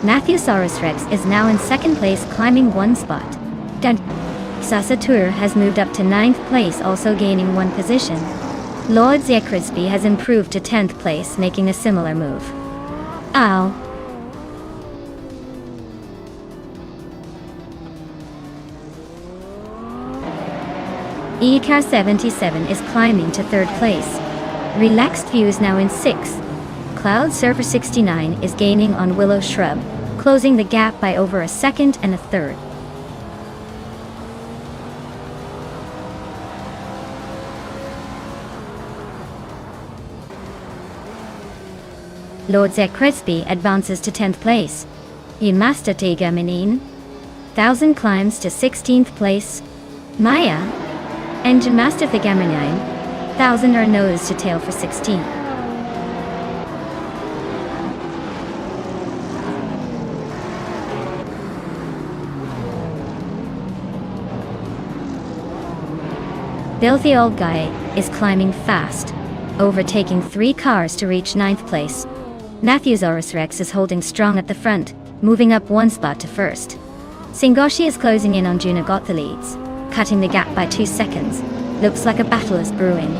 Matthewsaurus Rex is now in 2nd place, climbing 1 spot. Sasatur has moved up to 9th place, also gaining 1 position. Lord Zekrisby has improved to 10th place, making a similar move. Ow. EK77 is climbing to 3rd place. Relaxed View is now in 6th. Cloud Surfer 69 is gaining on Willow Shrub, closing the gap by over a second and a third. Lord Zekrisby advances to 10th place. Yamasta Tegaminin 1000 climbs to 16th place. Maya and Yamasta Tegaminin 1000 are nose to tail for 16th. Bill the Old Guy is climbing fast, overtaking 3 cars to reach 9th place. Matthewsaurus Rex is holding strong at the front, moving up 1 spot to 1st. Singoshi is closing in on Junagata leads, cutting the gap by 2 seconds. Looks like a battle is brewing.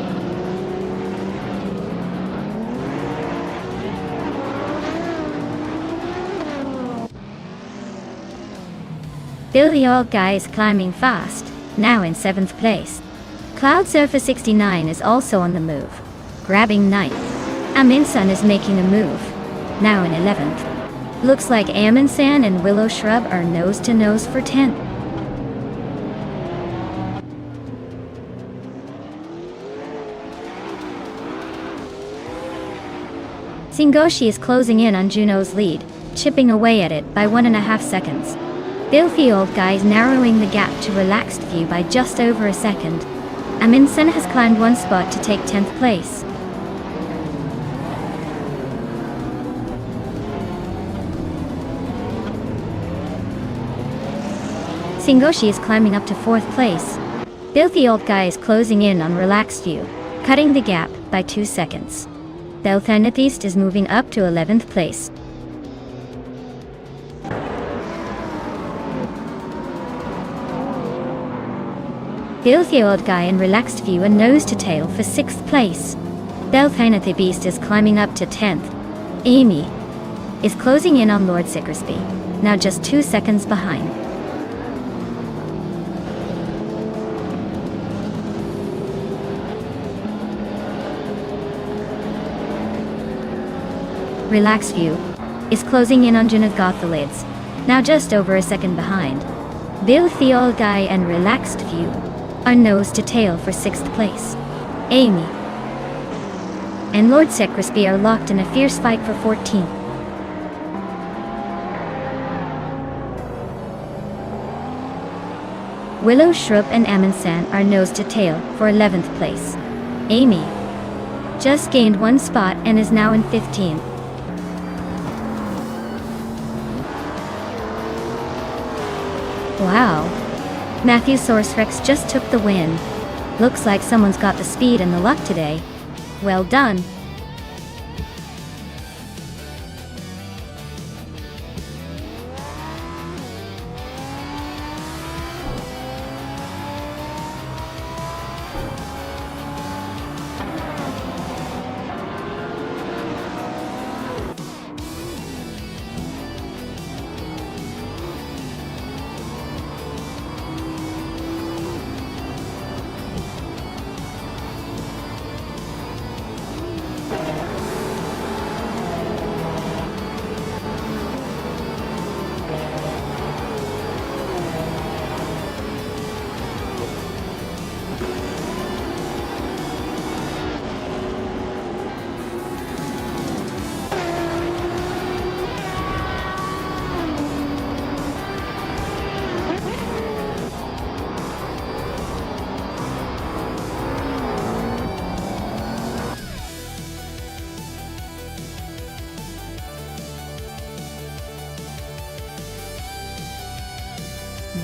Bill the Old Guy is climbing fast, now in 7th place. Cloud Surfer 69 is also on the move, grabbing 9th. Amundsen is making a move, now in 11th. Looks like Amundsen and Willow Shrub are nose to nose for 10th. Singoshi is closing in on Juno's lead, chipping away at it by 1.5 seconds. Bill the Old Guy is narrowing the gap to Relaxed View by just over a second. Amundsen has climbed 1 spot to take 10th place. Singoshi is climbing up to 4th place. Bill the Old Guy is closing in on Relaxed View, cutting the gap by 2 seconds. Belthanethist is moving up to 11th place. Bill the Old Guy and Relaxed View are nose to tail for 6th place. Belthanethy Beast is climbing up to 10th. Amy is closing in on Lord Zekrisby, now just 2 seconds behind. Relaxed View is closing in on Junagata leads, now just over a second behind. Bill the Old Guy and Relaxed View are nose to tail for 6th place. Amy and Lord Zekrisby are locked in a fierce fight for 14th. Willow Shrub and Amundsen are nose to tail for 11th place. Amy just gained 1 spot and is now in 15th. Wow. Matthewsaurus Rex just took the win. Looks like someone's got the speed and the luck today. Well done.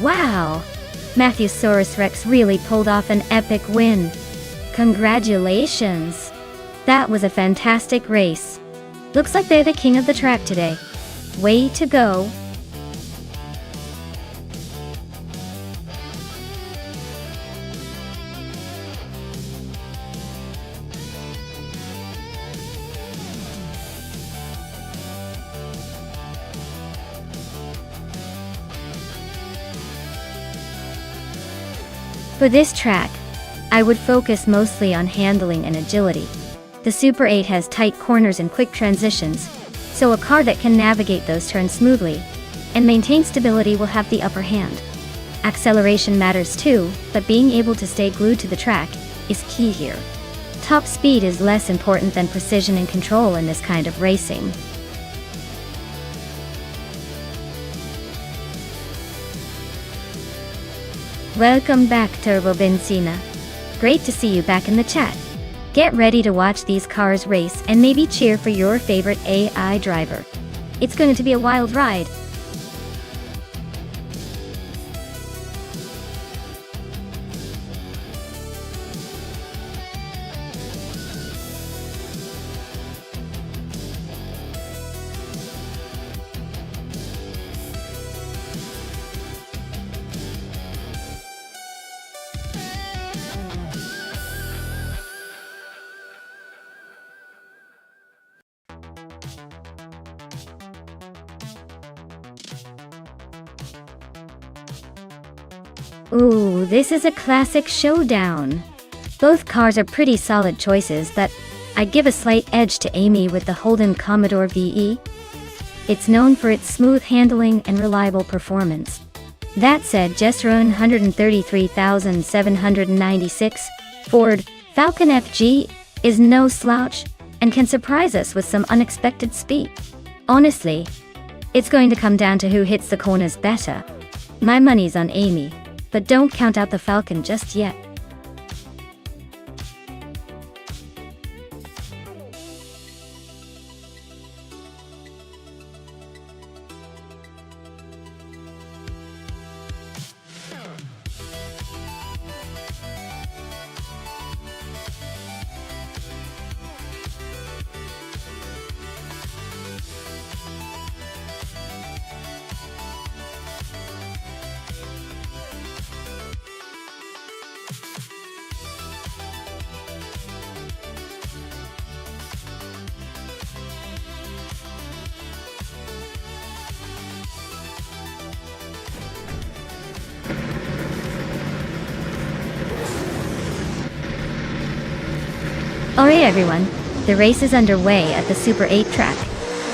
Wow! Matthewsaurus Rex really pulled off an epic win. Congratulations! That was a fantastic race. Looks like they're the king of the track today. Way to go! For this track, I would focus mostly on handling and agility. The Super 8 has tight corners and quick transitions, so a car that can navigate those turns smoothly and maintain stability will have the upper hand. Acceleration matters too, but being able to stay glued to the track is key here. Top speed is less important than precision and control in this kind of racing. Welcome back, Turbo Benzina. Great to see you back in the chat. Get ready to watch these cars race and maybe cheer for your favorite AI driver. It's going to be a wild ride. Ooh, this is a classic showdown. Both cars are pretty solid choices, but I'd give a slight edge to Amy with the Holden Commodore VE. It's known for its smooth handling and reliable performance. That said, just around 133,796 Ford Falcon FG is no slouch and can surprise us with some unexpected speed. Honestly, it's going to come down to who hits the corners better. My money's on Amy. But don't count out the Falcon just yet. Alright everyone, the race is underway at the Super 8 track,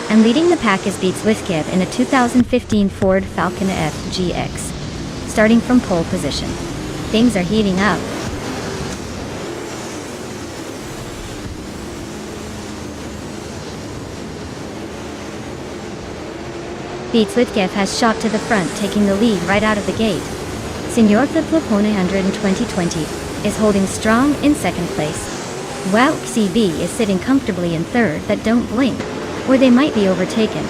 and leading the pack is Beats Whiskey in a 2015 Ford Falcon FGX, starting from pole position. Things are heating up. Beats Whiskey has shot to the front, taking the lead right out of the gate. Senor Flipone 100 in 2020 is holding strong in second place. Wow, CB is sitting comfortably in third, but don't blink, or they might be overtaken.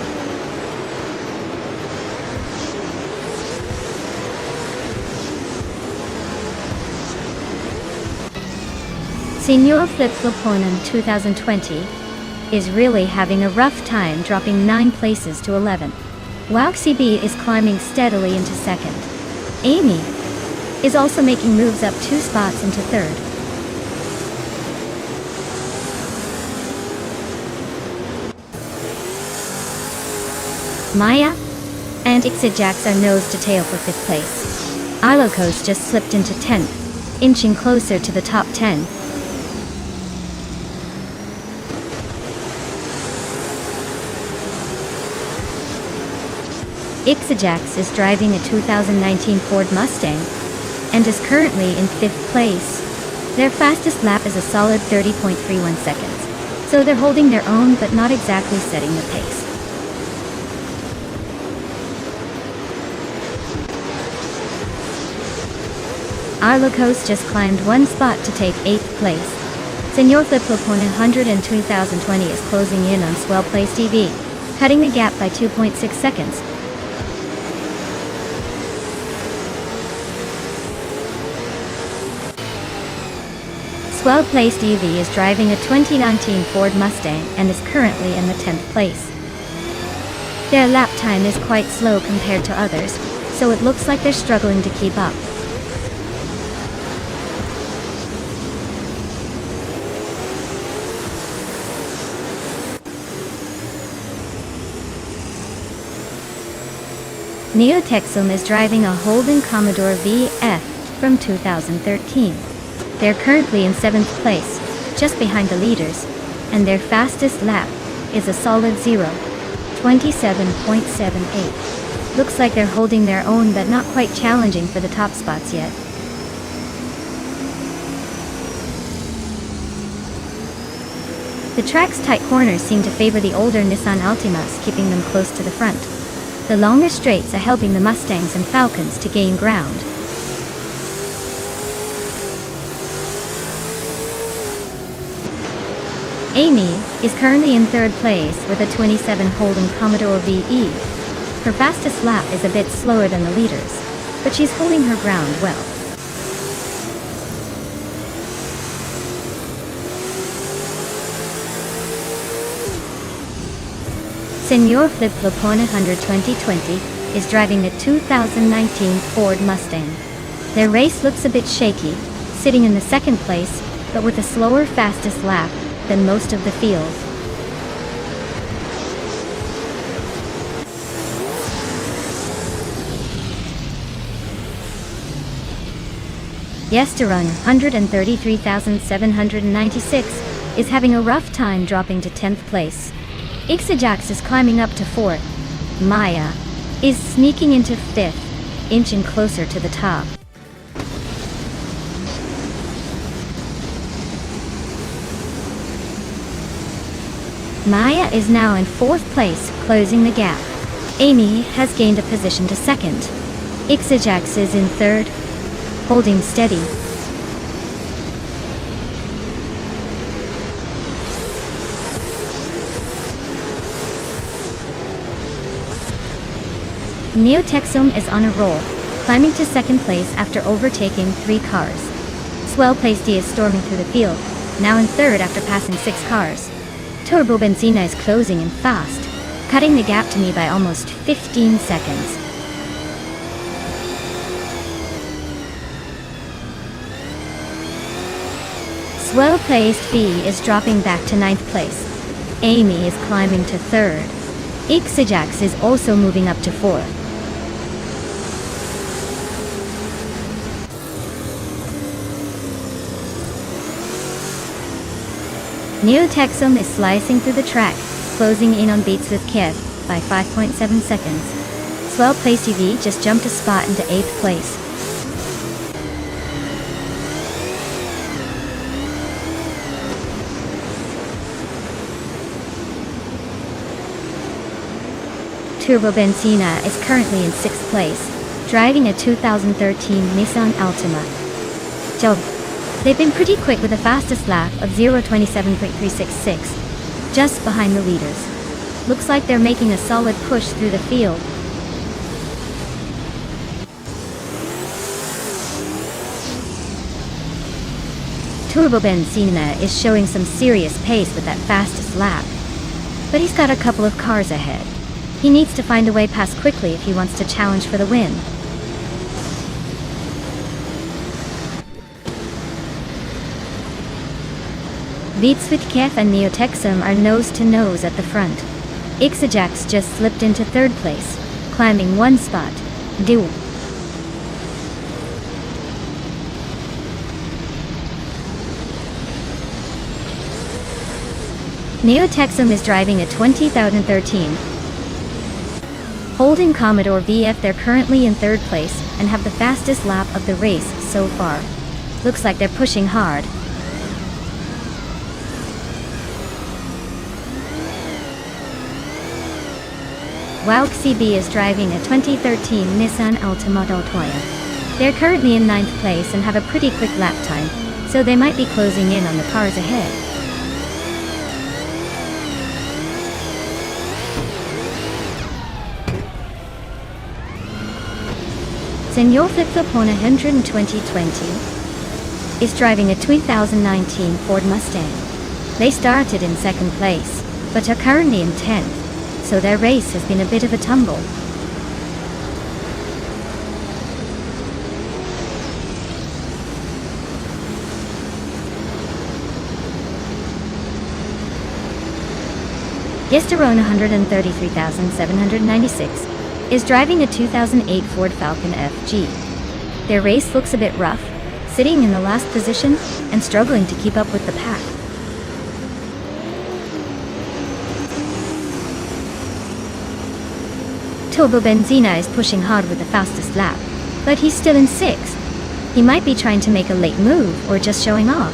Senor Flip-Floponen 2020 is really having a rough time, dropping 9 places to 11. Waxy B is climbing steadily into second. Amy is also making moves up 2 spots into third. Maya and Ixajax are nose to tail for 5th place. Ilocos just slipped into 10th, inching closer to the top 10. Ixajax is driving a 2019 Ford Mustang and is currently in 5th place. Their fastest lap is a solid 30.31 seconds, so they're holding their own but not exactly setting the pace. Arlocos just climbed 1 spot to take 8th place. Senor Flip-Floponen 100 in 2020 is closing in on Swell Place TV, cutting the gap by 2.6 seconds. Swell Place TV is driving a 2019 Ford Mustang and is currently in the 10th place. Their lap time is quite slow compared to others, so it looks like they're struggling to keep up. Neotexum is driving a Holden Commodore VF from 2013. They're currently in 7th place, just behind the leaders, and their fastest lap is a solid 27.78. Looks like they're holding their own but not quite challenging for the top spots yet. The track's tight corners seem to favor the older Nissan Altimas, keeping them close to the front. The longer straights are helping the Mustangs and Falcons to gain ground. Amy is currently in 3rd place with a 27 Holden Commodore VE. Her fastest lap is a bit slower than the leaders, but she's holding her ground well. Senor Flip-Floponen 100 2020 is driving a 2019 Ford Mustang. Their race looks a bit shaky, sitting in the 2nd place, but with a slower fastest lap than most of the field. Yesterun 133,796 is having a rough time, dropping to 10th place. Ixajax is climbing up to 4th. Maya is sneaking into 5th, inching closer to the top. Maya is now in 4th place, closing the gap. Amy has gained a position to 2nd. Ixajax is in 3rd, holding steady. Neotexum is on a roll, climbing to 2nd place after overtaking 3 cars. Swell Place D is storming through the field, now in 3rd after passing 6 cars. Turbo Benzina is closing in fast, cutting the gap to me by almost 15 seconds. Swell Place B is dropping back to 9th place. Amy is climbing to 3rd. Ixajax is also moving up to 4th. Neotexum is slicing through the track, closing in on Beats with Kiev by 5.7 seconds. Swell Place TV just jumped a spot into 8th place. Turbo Benzina is currently in 6th place, driving a 2013 Nissan Altima. They've been pretty quick with a fastest lap of 0:27.366, just behind the leaders. Looks like they're making a solid push through the field. Turbo Benzina is showing some serious pace with that fastest lap. But he's got a couple of cars ahead. He needs to find a way past quickly if he wants to challenge for the win. Beatswitkev and Neotexum are nose to nose at the front. Ixajax just slipped into third place, climbing one spot. Duel. Neotexum is driving a 2013 Holden Commodore VF. They're currently in third place and have the fastest lap of the race so far. Looks like they're pushing hard. Wow, CB is driving a 2013 Nissan Altima Toya. They're currently in 9th place and have a pretty quick lap time, so they might be closing in on the cars ahead. Senor Flipflopona 12020 is driving a 2019 Ford Mustang. They started in 2nd place, but are currently in 10th. So their race has been a bit of a tumble. Yesterone 133,796 is driving a 2008 Ford Falcon FG. Their race looks a bit rough, sitting in the last position and struggling to keep up with the pack. Turbo Benzina is pushing hard with the fastest lap, but he's still in 6th. He might be trying to make a late move or just showing off.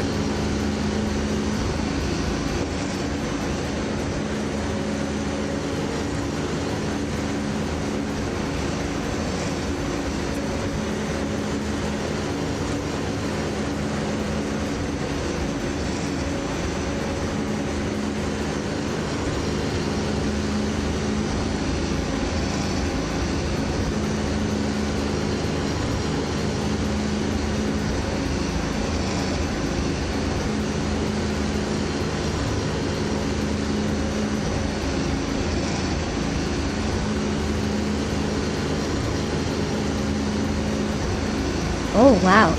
Oh wow,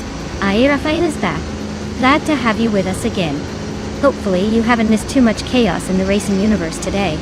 Rafael is back. Glad to have you with us again. Hopefully you haven't missed too much chaos in the racing universe today.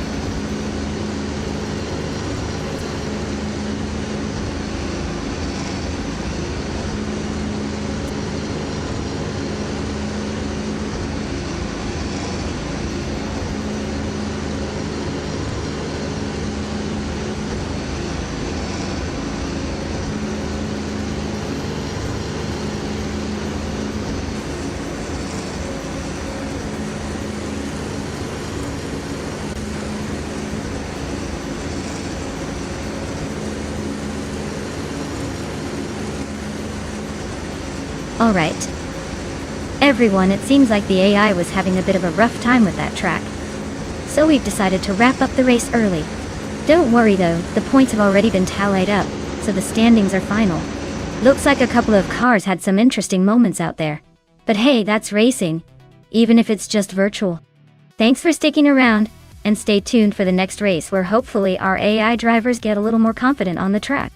Alright. Everyone, it seems like the AI was having a bit of a rough time with that track. So we've decided to wrap up the race early. Don't worry though, the points have already been tallied up, so the standings are final. Looks like a couple of cars had some interesting moments out there. But hey, that's racing. Even if it's just virtual. Thanks for sticking around, and stay tuned for the next race where hopefully our AI drivers get a little more confident on the track.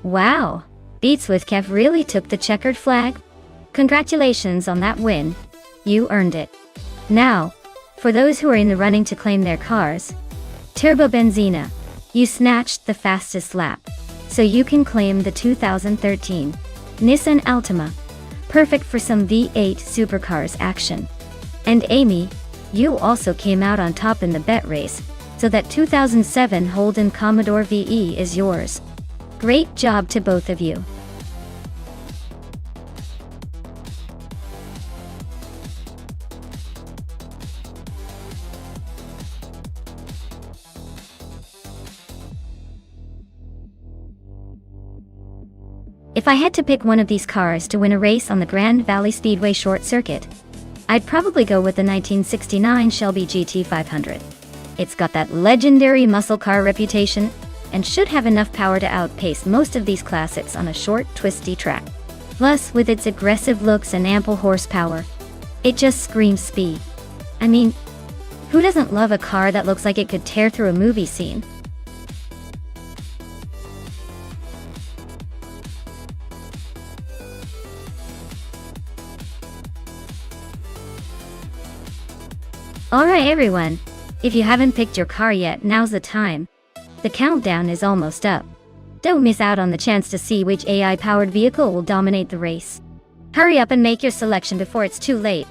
Wow, Beatswitkev really took the checkered flag. Congratulations on that win. You earned it. Now, for those who are in the running to claim their cars, Turbo Benzina, you snatched the fastest lap, so you can claim the 2013 Nissan Altima, perfect for some V8 supercars action. And Amy, you also came out on top in the bet race, so that 2007 Holden Commodore VE is yours. Great job to both of you. If I had to pick one of these cars to win a race on the Grand Valley Speedway short circuit, I'd probably go with the 1969 Shelby GT 500. It's got that legendary muscle car reputation and should have enough power to outpace most of these classics on a short, twisty track. Plus, with its aggressive looks and ample horsepower, it just screams speed. I mean, who doesn't love a car that looks like it could tear through a movie scene? Alright everyone, if you haven't picked your car yet, now's the time. The countdown is almost up. Don't miss out on the chance to see which AI-powered vehicle will dominate the race. Hurry up and make your selection before it's too late.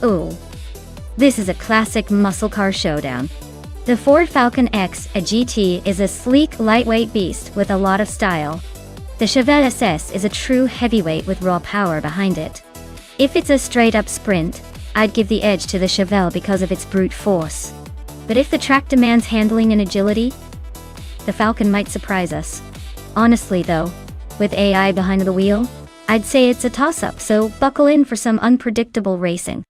Ooh. This is a classic muscle car showdown. The Ford Falcon X, a GT, is a sleek, lightweight beast with a lot of style. The Chevelle SS is a true heavyweight with raw power behind it. If it's a straight-up sprint, I'd give the edge to the Chevelle because of its brute force. But if the track demands handling and agility, the Falcon might surprise us. Honestly though, with AI behind the wheel, I'd say it's a toss-up, so buckle in for some unpredictable racing.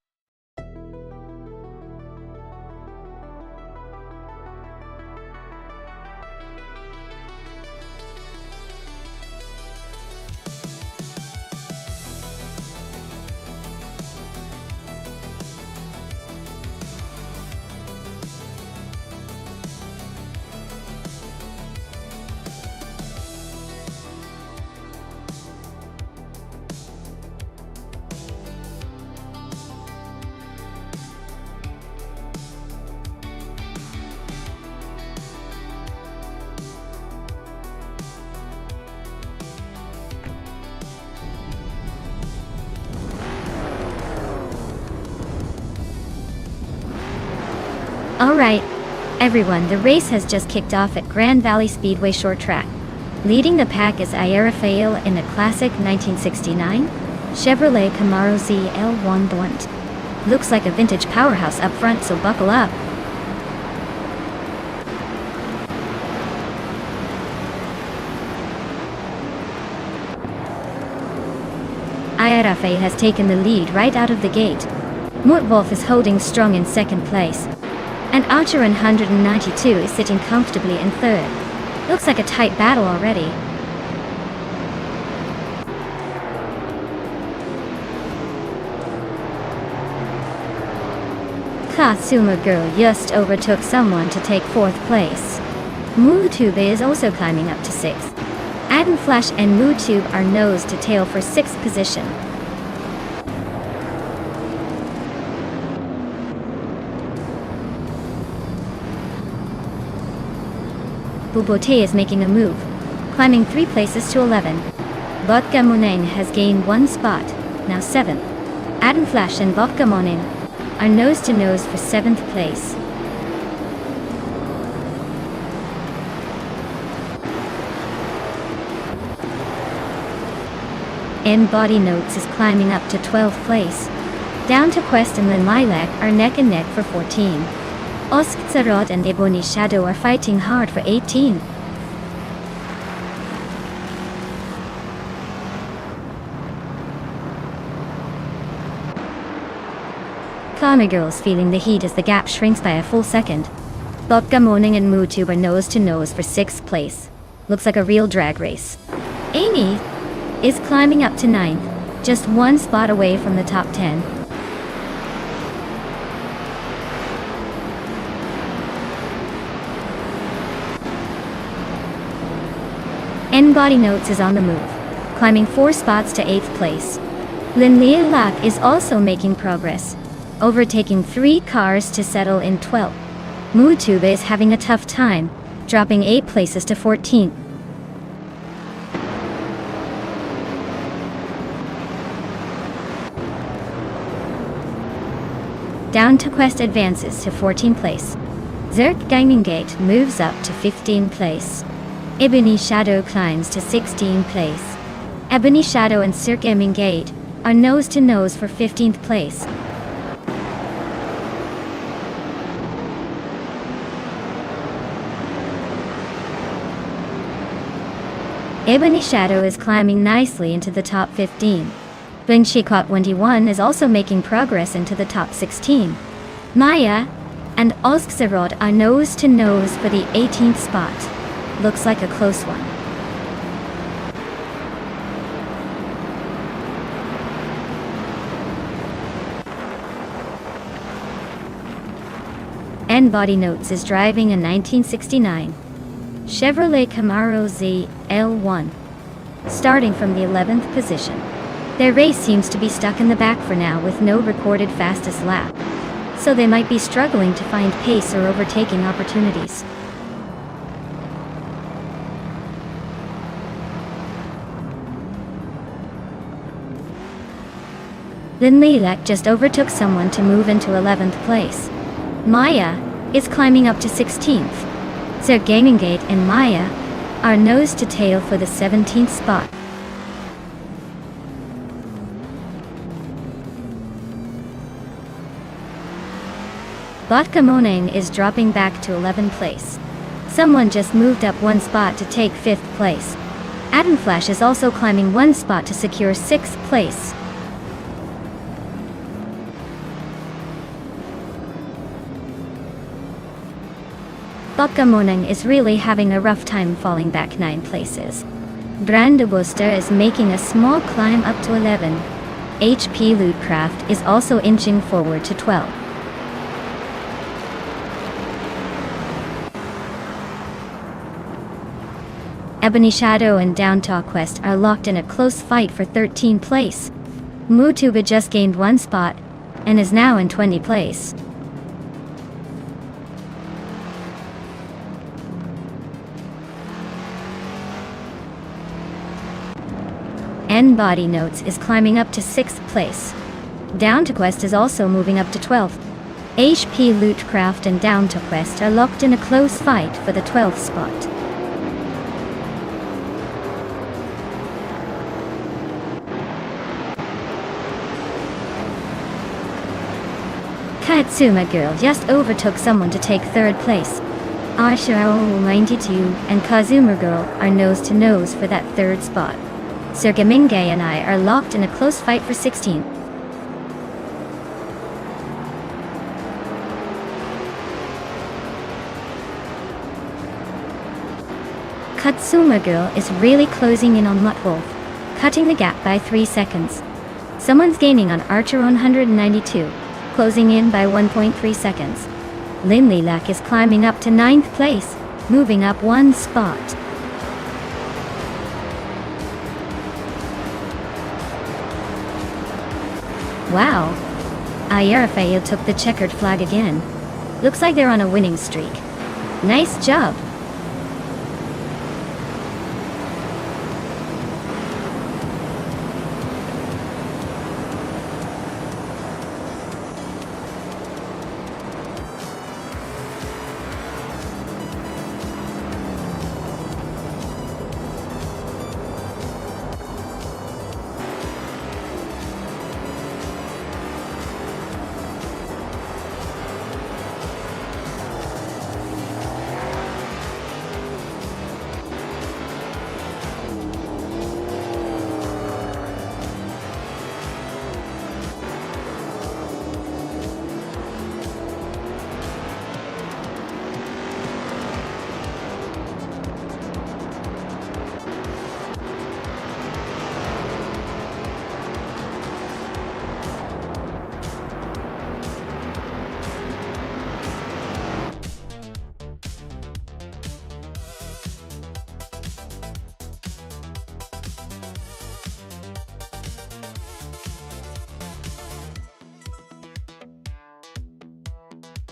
Alright, everyone, the race has just kicked off at Grand Valley Speedway short track. Leading the pack is Rafael in a classic 1969 Chevrolet Camaro ZL1 Blunt. Looks like a vintage powerhouse up front, so buckle up. Rafael has taken the lead right out of the gate. Mutwolf is holding strong in second place. And Archer in 192 is sitting comfortably in third. Looks like a tight battle already. Kasuma Girl just overtook someone to take fourth place. Mootube is also climbing up to sixth. Adam Flash and Mootube are nose to tail for sixth position. Bubote is making a move, climbing 3 places to 11. Vodka Monin has gained 1 spot, now 7th. Adam Flash and Vodka Monin are nose to nose for 7th place. Body Notes is climbing up to 12th place. Down to Quest and Lin Lilac are neck and neck for 14. Oskzarod and Ebony Shadow are fighting hard for 18. Karma Girl's feeling the heat as the gap shrinks by a full second. Vodka Morning and Mootube are nose to nose for 6th place. Looks like a real drag race. Amy is climbing up to 9th, just 1 spot away from the top 10. Body Notes is on the move, climbing 4 spots to 8th place. Lin Lilac is also making progress, overtaking 3 cars to settle in 12th. Mootube is having a tough time, dropping 8 places to 14th. Down to Quest advances to 14th place. Zerk Gaming Gate moves up to 15th place. Ebony Shadow climbs to 16th place. Ebony Shadow and Zerk Gaming Gate are nose to nose for 15th place. Ebony Shadow is climbing nicely into the top 15. Benchikot 21 is also making progress into the top 16. Maya and Oskzerod are nose to nose for the 18th spot. Looks like a close one. Body Notes is driving a 1969 Chevrolet Camaro ZL1, starting from the 11th position. Their race seems to be stuck in the back for now with no recorded fastest lap, so they might be struggling to find pace or overtaking opportunities. Lin Lilac just overtook someone to move into 11th place. Maya is climbing up to 16th. Zerk Gaming Gate and Maya are nose to tail for the 17th spot. Botka Monang is dropping back to 11th place. Someone just moved up 1 spot to take 5th place. Atom Flash is also climbing 1 spot to secure 6th place. Botka Monang is really having a rough time falling back 9 places. Brandebuster is making a small climb up to 11. HP Lootcraft is also inching forward to 12. Ebony Shadow and Downtalk Quest are locked in a close fight for 13th place. Mutuba just gained 1 spot and is now in 20th place. Body Notes is climbing up to 6th place. Down to Quest is also moving up to 12th. HP Lootcraft and Down to Quest are locked in a close fight for the 12th spot. Katsuma Girl just overtook someone to take 3rd place. Ashirao 92 and Kazuma Girl are nose to nose for that 3rd spot. Sergaminge and I are locked in a close fight for 16th. Katsuma Girl is really closing in on Muttwolf, cutting the gap by 3 seconds. Someone's gaining on Archer 192, closing in by 1.3 seconds. Lin Lilac is climbing up to 9th place, moving up 1 spot. Wow! Ayarafail took the checkered flag again. Looks like they're on a winning streak. Nice job!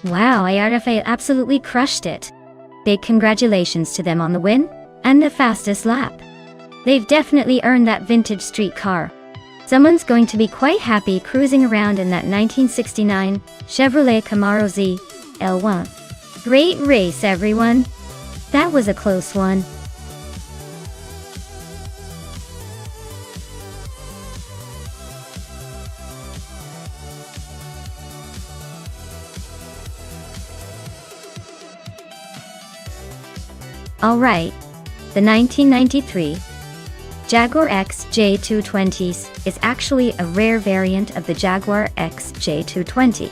Wow, Ayarafail absolutely crushed it. Big congratulations to them on the win and the fastest lap. They've definitely earned that vintage street car. Someone's going to be quite happy cruising around in that 1969 Chevrolet Camaro Z L1. Great race, everyone. That was a close one. Alright, the 1993 Jaguar XJ220 is actually a rare variant of the Jaguar XJ220,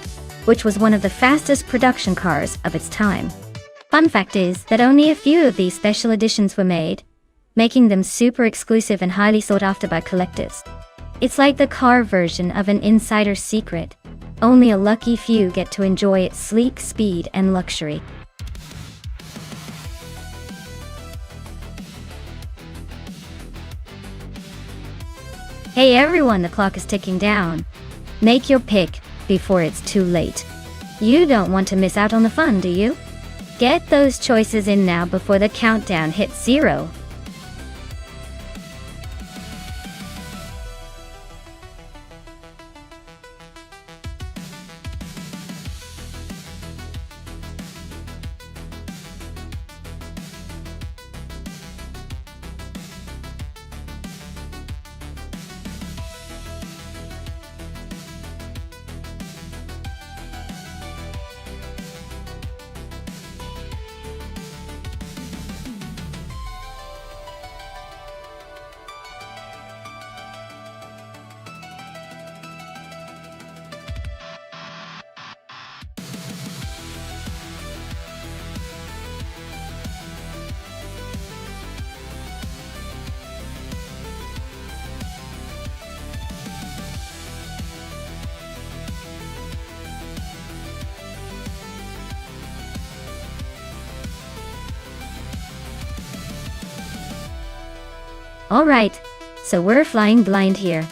which was one of the fastest production cars of its time. Fun fact is that only a few of these special editions were made, making them super exclusive and highly sought after by collectors. It's like the car version of an insider's secret. Only a lucky few get to enjoy its sleek speed and luxury. Hey everyone, the clock is ticking down. Make your pick before it's too late. You don't want to miss out on the fun, do you? Get those choices in now before the countdown hits 0. Alright, so we're flying blind here.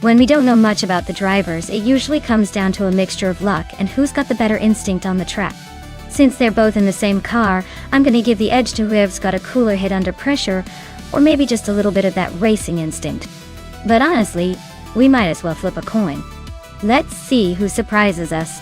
When we don't know much about the drivers, it usually comes down to a mixture of luck and who's got the better instinct on the track. Since they're both in the same car, I'm gonna give the edge to whoever's got a cooler hit under pressure, or maybe just a little bit of that racing instinct. But honestly, we might as well flip a coin. Let's see who surprises us.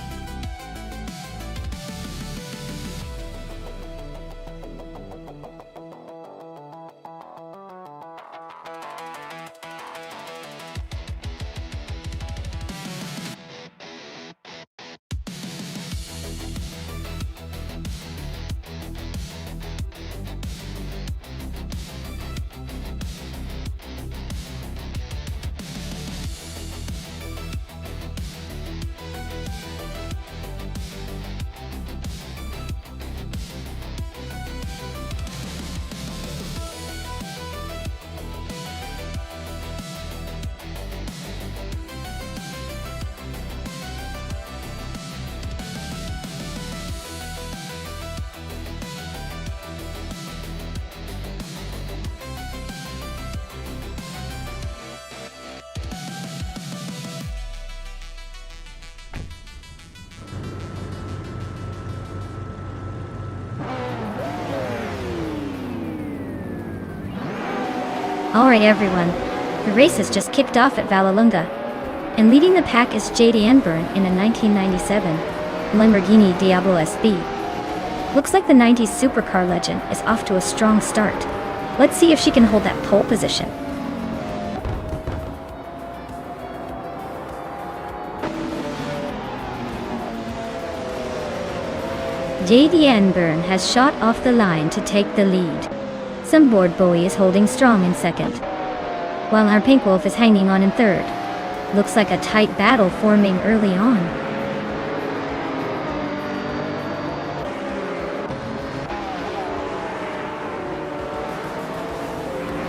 Alright everyone, the race has just kicked off at Vallelunga, and leading the pack is J.D. Enburn in a 1997 Lamborghini Diablo SB. Looks like the 90s supercar legend is off to a strong start. Let's see if she can hold that pole position. J.D. Enburn has shot off the line to take the lead. Sunboard Bowie is holding strong in second, while our Pink Wolf is hanging on in third. Looks like a tight battle forming early on.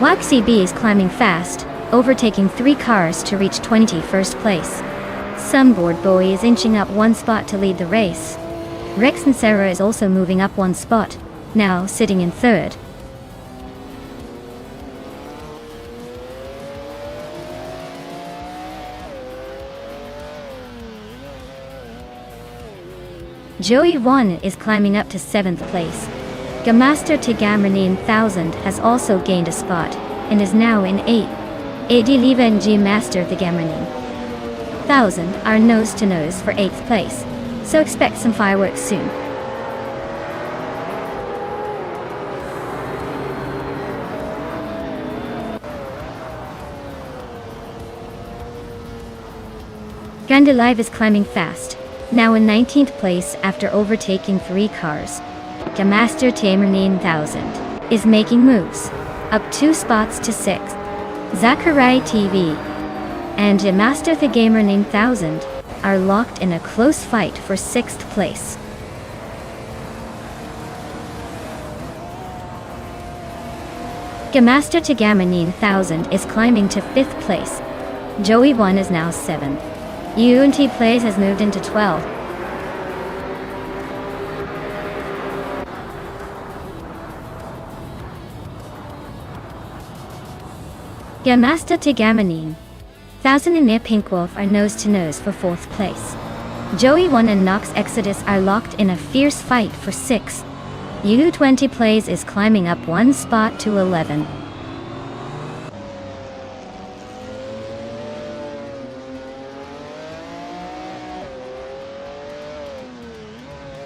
Waxy B is climbing fast, overtaking 3 cars to reach 21st place. Sunboard Bowie is inching up 1 spot to lead the race. Rex and Sarah is also moving up 1 spot, now sitting in third. Joey 1 is climbing up to 7th place. Gamaster Tigamarine 1000 has also gained a spot, and is now in 8th. AD Leva and G Master Tigamarine 1000 are nose to nose for 8th place, so expect some fireworks soon. Grande Live is climbing fast, now in 19th place after overtaking 3 cars. Gamaster Tamerine 1000 is making moves, up 2 spots to 6th. Zachariah TV and Gamaster Tamerine 1000 are locked in a close fight for 6th place. Gamaster Tamerine 1000 is climbing to 5th place. Joey 1 is now 7th. UNT Plays has moved into 12th. Gamaster Tigamarine 1000 and Pink Wolf are nose to nose for 4th place. Joey 1 and Nox Exodus are locked in a fierce fight for 6th. U20 Plays is climbing up 1 spot to 11.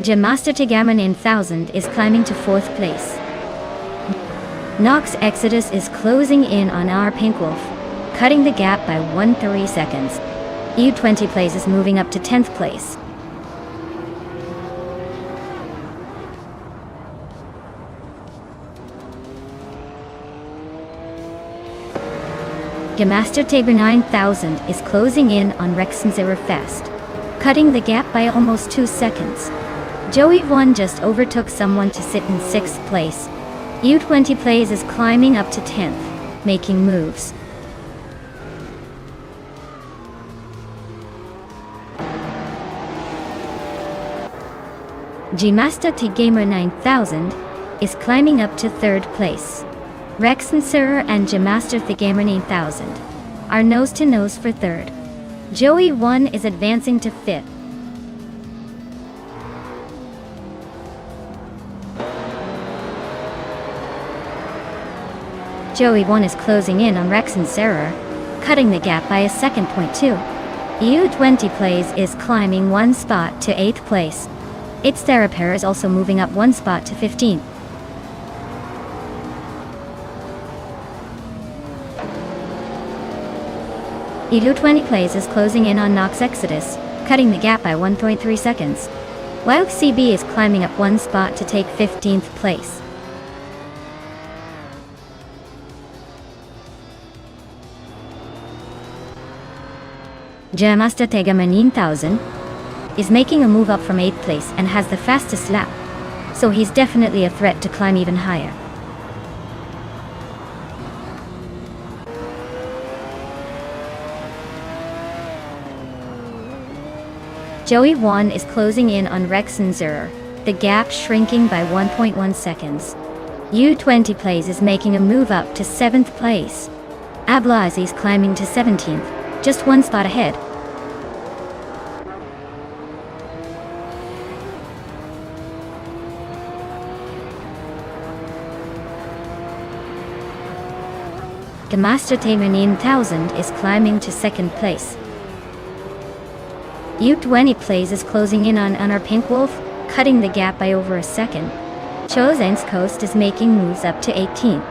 Gamaster Tigamarine 1000 is climbing to 4th place. Nox Exodus is closing in on our Pink Wolf, cutting the gap by 1.3 seconds. U20 Plays is moving up to 10th place. Gamaster Tabor 9000 is closing in on Rex and Zero fast, cutting the gap by almost 2 seconds. Joey 1 just overtook someone to sit in 6th place. U20 Plays is climbing up to 10th, making moves. Gmaster T-Gamer 9000 is climbing up to 3rd place. Rex and Sir and Gmaster T-Gamer 9000 are nose to nose for 3rd. Joey 1 is advancing to 5th. Joey 1 is closing in on Rex and Sarah, cutting the gap by a second. U20 Plays is climbing 1 spot to 8th place. Its Therapair is also moving up 1 spot to 15th. U20 Plays is closing in on Nox Exodus, cutting the gap by 1.3 seconds. Wild CB is climbing up 1 spot to take 15th place. Gamaster Tigamarine 1000 is making a move up from 8th place and has the fastest lap, so he's definitely a threat to climb even higher. Joey 1 is closing in on Rex and Zero, the gap shrinking by 1.1 seconds. U20 Plays is making a move up to 7th place. Ablazi is climbing to 17th, just 1 spot ahead. Gamaster Tamerine 1000 is climbing to 2nd place. U20 Plays is closing in on our Pink Wolf, cutting the gap by over a second. Chosen's Coast is making moves up to 18th.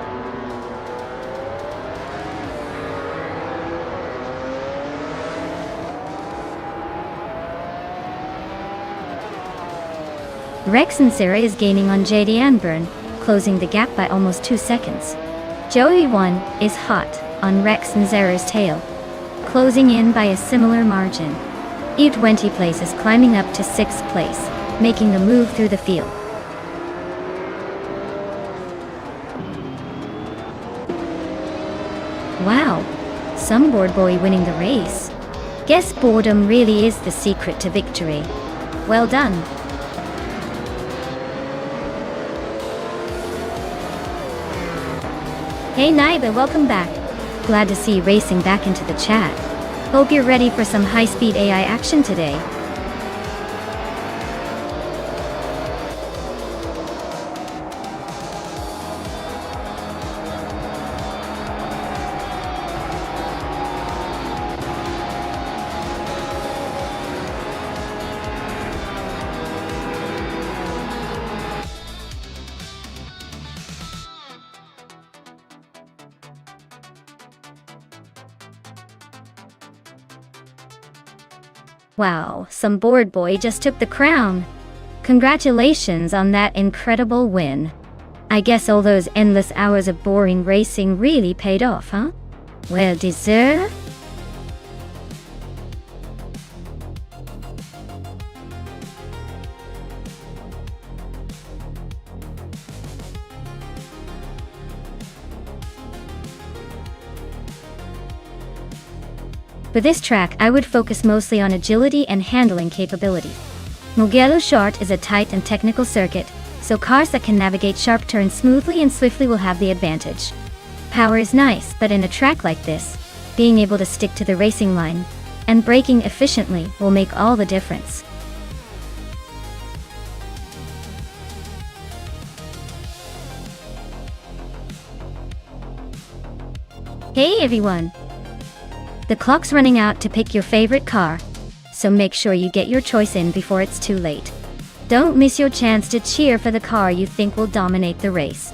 Rex and Sarah is gaining on JD Anburn, closing the gap by almost 2 seconds. Joey 1 is hot on Rex and Sarah's tail, closing in by a similar margin. U20 Plays is climbing up to 6th place, making the move through the field. Wow, some board boy winning the race. Guess boredom really is the secret to victory. Well done. Hey Naiba, welcome back. Glad to see you racing back into the chat. Hope you're ready for some high-speed AI action today. Wow, some bored boy just took the crown. Congratulations on that incredible win. I guess all those endless hours of boring racing really paid off, huh? Well deserved. For this track, I would focus mostly on agility and handling capability. Mugello Short is a tight and technical circuit, so cars that can navigate sharp turns smoothly and swiftly will have the advantage. Power is nice, but in a track like this, being able to stick to the racing line and braking efficiently will make all the difference. Hey everyone! The clock's running out to pick your favorite car, so make sure you get your choice in before it's too late. Don't miss your chance to cheer for the car you think will dominate the race.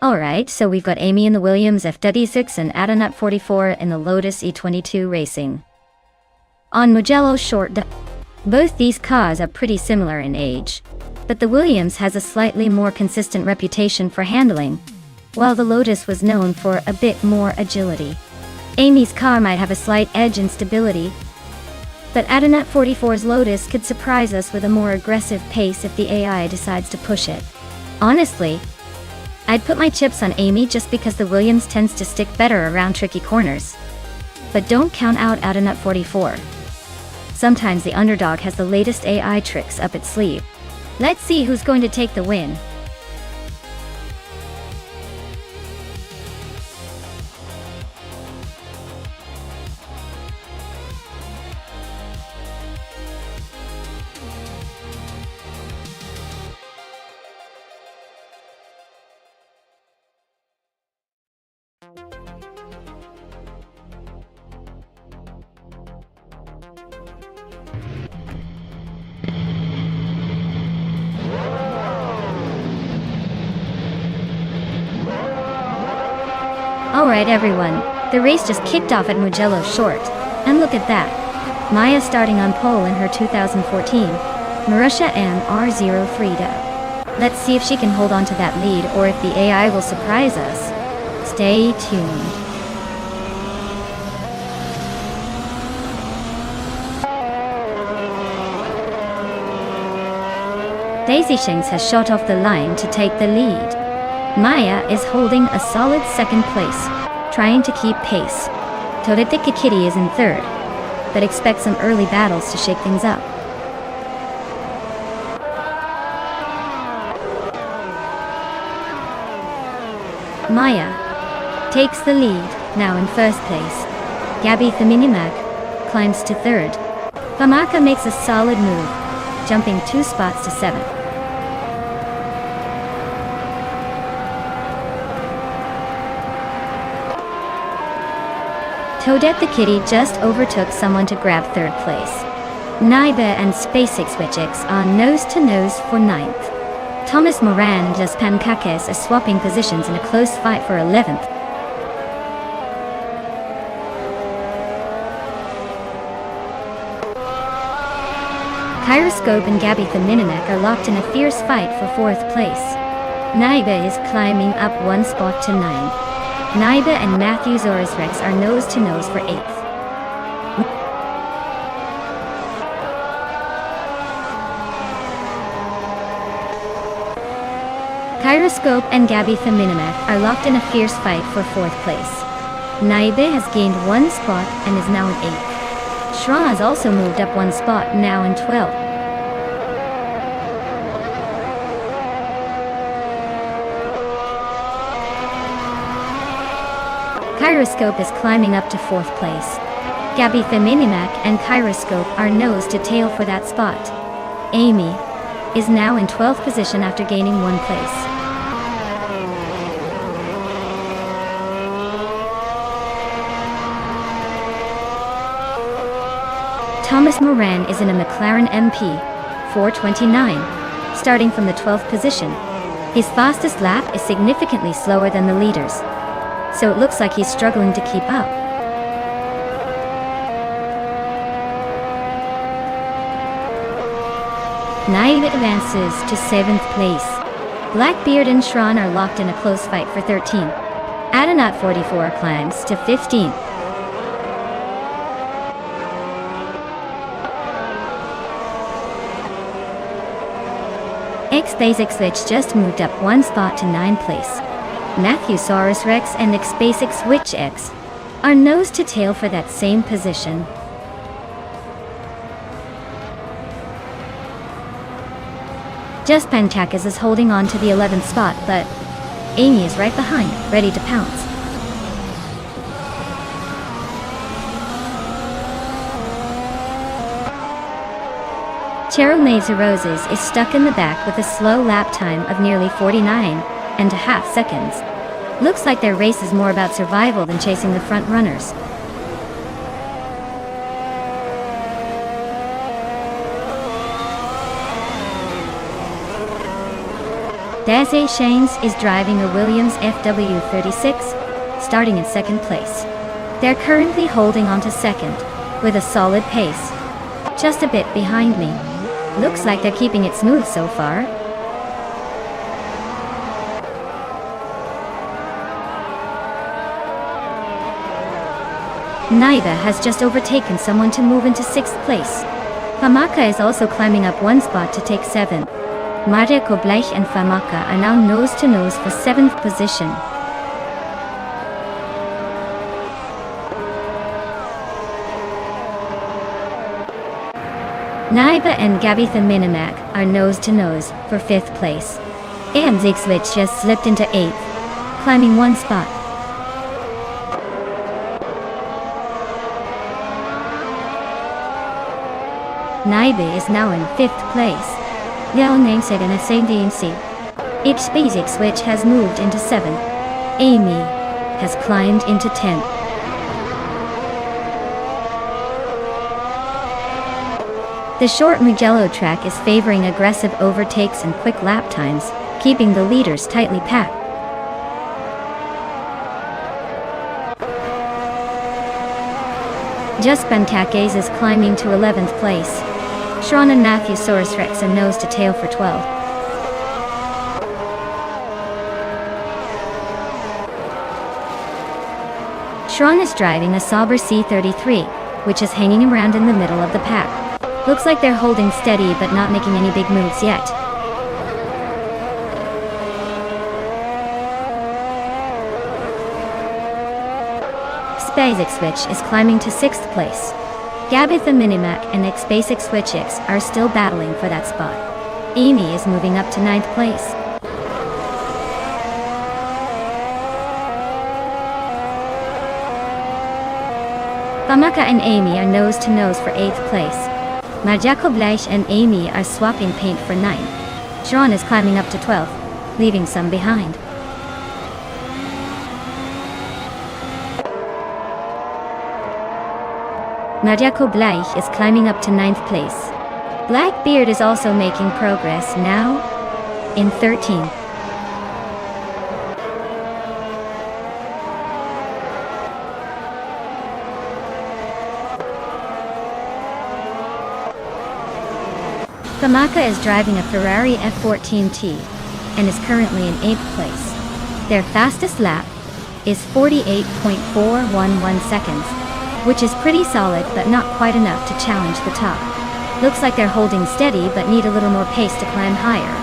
Alright, so we've got Amy in the Williams FW6 and Adanut 44 in the Lotus E22 Racing. On Mugello Short, both these cars are pretty similar in age, but the Williams has a slightly more consistent reputation for handling, while the Lotus was known for a bit more agility. Amy's car might have a slight edge in stability, but Adanut 44's Lotus could surprise us with a more aggressive pace if the AI decides to push it. Honestly, I'd put my chips on Amy just because the Williams tends to stick better around tricky corners. But don't count out Adanut 44. Sometimes the underdog has the latest AI tricks up its sleeve. Let's see who's going to take the win. Alright everyone, the race just kicked off at Mugello Short, and look at that. Maya starting on pole in her 2014 Marussia M R0 Frida. Let's see if she can hold on to that lead or if the AI will surprise us. Stay tuned. Daisy Shanks has shot off the line to take the lead. Maya is holding a solid second place, trying to keep pace. Toreteki Kitty is in third, but expect some early battles to shake things up. Maya takes the lead, now in first place. Gabby the Minimag climbs to third. Famaka makes a solid move, jumping 2 spots to 7th. Toadette the Kitty just overtook someone to grab third place. Naiba and SpaceX Witchix are nose-to-nose for 9th. Thomas Moran and Las Pancakes are swapping positions in a close fight for 11th. Kyroscope and Gabby the Minimac are locked in a fierce fight for 4th place. Naiba is climbing up 1 spot to 9th. Naiba and Matthew Zoris Rex are nose-to-nose for 8th. Kyroscope and Gabitha Minimac are locked in a fierce fight for 4th place. Naibe has gained 1 spot and is now in 8th. Shra has also moved up 1 spot, now in 12th. Kyroscope is climbing up to 4th place. Gabitha Minimac and Kyroscope are nose to tail for that spot. Amy is now in 12th position after gaining 1 place. Thomas Moran is in a McLaren MP 429, starting from the 12th position. His fastest lap is significantly slower than the leaders, so it looks like he's struggling to keep up. Naive advances to 7th place. Blackbeard and Shran are locked in a close fight for 13. Adanat 44 climbs to 15th. X-Basic Switch just moved up 1 spot to 9th place. Matthew Saurus Rex and X-Basic Switch X are nose to tail for that same position. Just Pantakas is holding on to the 11th spot, but Amy is right behind, ready to pounce. Cheryl Maves Roses is stuck in the back with a slow lap time of nearly 49.5 seconds. Looks like their race is more about survival than chasing the front runners. Daze Shanes is driving a Williams FW36, starting in 2nd place. They're currently holding on to 2nd, with a solid pace. Just a bit behind me. Looks like they're keeping it smooth so far. Naiva has just overtaken someone to move into 6th place. Famaka is also climbing up 1 spot to take 7th. Marja Kobleich and Famaka are now nose to nose for 7th position. Naiba and Gabitha Minimac are nose to nose for 5th place. AMZ Switch just slipped into 8th, climbing 1 spot. Naiba is now in 5th place. Liao namesake and SADMC. X-Basic Switch has moved into 7th. Amy has climbed into 10th. The short Mugello track is favoring aggressive overtakes and quick lap times, keeping the leaders tightly packed. Just Bantakes is climbing to 11th place. Shran and Matthew Saurus Rex are nose to tail for 12th. Shran is driving a Sauber C33, which is hanging around in the middle of the pack. Looks like they're holding steady but not making any big moves yet. X-Basic Switch is climbing to 6th place. Gabitha Minimac and X-Basic Switch X are still battling for that spot. Amy is moving up to 9th place. Famaka and Amy are nose to nose for 8th place. Marjako Bleich and Amy are swapping paint for 9th. Shran is climbing up to 12th, leaving some behind. Marjako Bleich is climbing up to 9th place. Blackbeard is also making progress, now in 13th. Famaka is driving a Ferrari F14T and is currently in 8th place. Their fastest lap is 48.411 seconds, which is pretty solid but not quite enough to challenge the top. Looks like they're holding steady but need a little more pace to climb higher.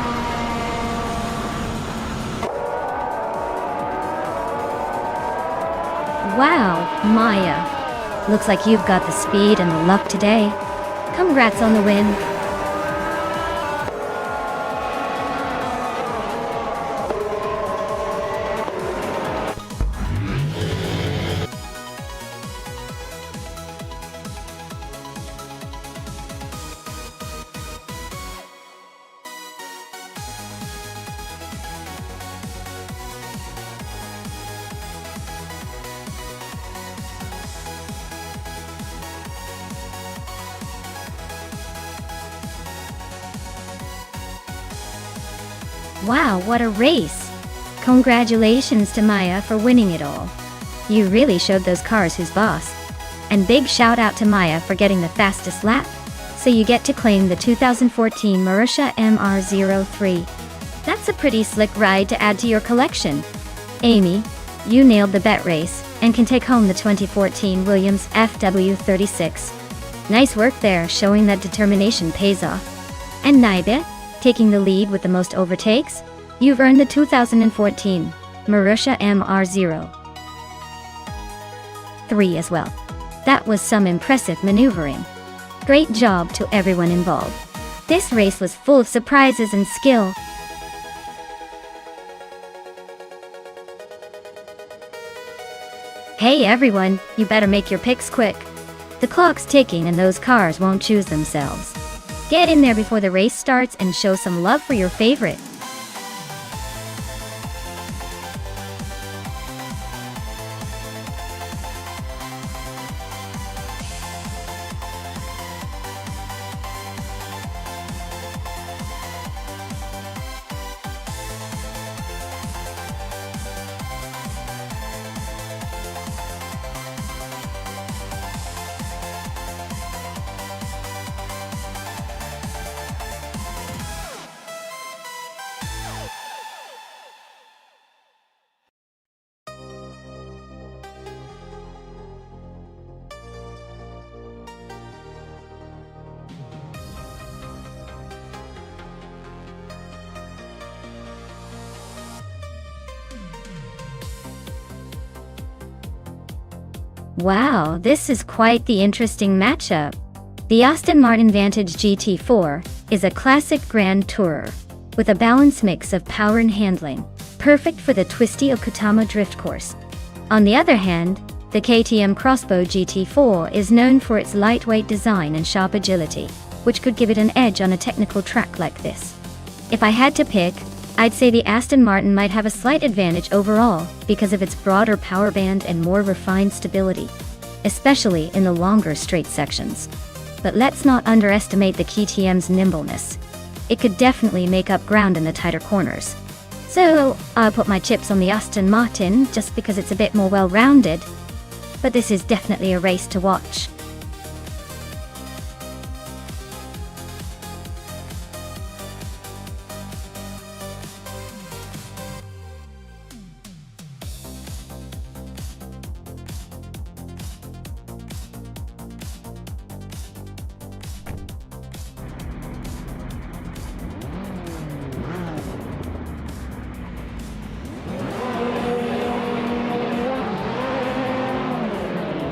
Wow, Maya. Looks like you've got the speed and the luck today. Congrats on the win. Wow, what a race! Congratulations to Maya for winning it all. You really showed those cars who's boss. And big shout out to Maya for getting the fastest lap. So you get to claim the 2014 Marussia MR03. That's a pretty slick ride to add to your collection. Amy, you nailed the bet race and can take home the 2014 Williams FW36. Nice work there, showing that determination pays off. And Naibe, taking the lead with the most overtakes, you've earned the 2014 Marussia MR03 as well. That was some impressive maneuvering. Great job to everyone involved. This race was full of surprises and skill. Hey everyone, you better make your picks quick. The clock's ticking and those cars won't choose themselves. Get in there before the race starts and show some love for your favorite. Wow, this is quite the interesting matchup. The Aston Martin Vantage GT4 is a classic grand tourer with a balanced mix of power and handling, perfect for the twisty Okutama drift course. On the other hand, the KTM Crossbow GT4 is known for its lightweight design and sharp agility, which could give it an edge on a technical track like this. If I had to pick, I'd say the Aston Martin might have a slight advantage overall because of its broader power band and more refined stability, especially in the longer straight sections. But let's not underestimate the KTM's nimbleness. It could definitely make up ground in the tighter corners. So, I'll put my chips on the Aston Martin just because it's a bit more well-rounded. But this is definitely a race to watch.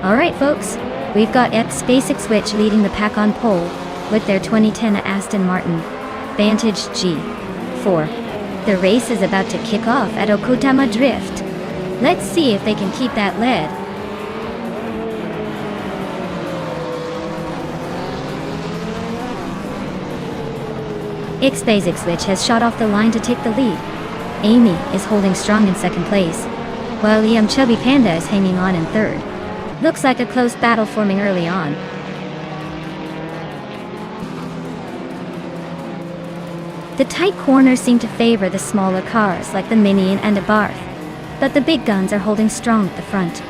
Alright folks, we've got ex-Basic Switch leading the pack on pole with their 2010 Aston Martin Vantage G4. The race is about to kick off at Okutama Drift. Let's see if they can keep that lead. Ex-Basic Switch has shot off the line to take the lead. Amy is holding strong in second place, while Liam Chubby Panda is hanging on in third. Looks like a close battle forming early on. The tight corners seem to favor the smaller cars like the Mini and Abarth, but the big guns are holding strong at the front.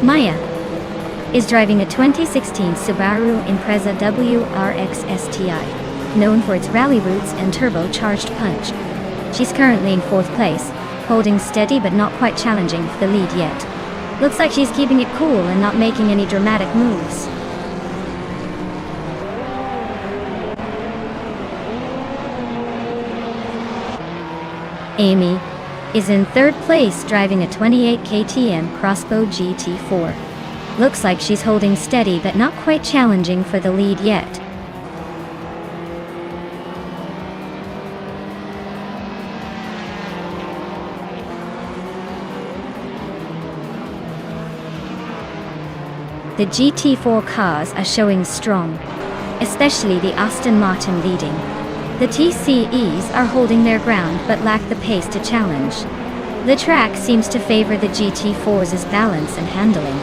Maya is driving a 2016 Subaru Impreza WRX STI, known for its rally roots and turbocharged punch. She's currently in 4th place, holding steady but not quite challenging for the lead yet. Looks like she's keeping it cool and not making any dramatic moves. Amy is in third place driving a 28 KTM Crossbow GT4. Looks like she's holding steady but not quite challenging for the lead yet. The GT4 cars are showing strong, especially the Aston Martin leading. The TCEs are holding their ground but lack the pace to challenge. The track seems to favor the GT4's balance and handling.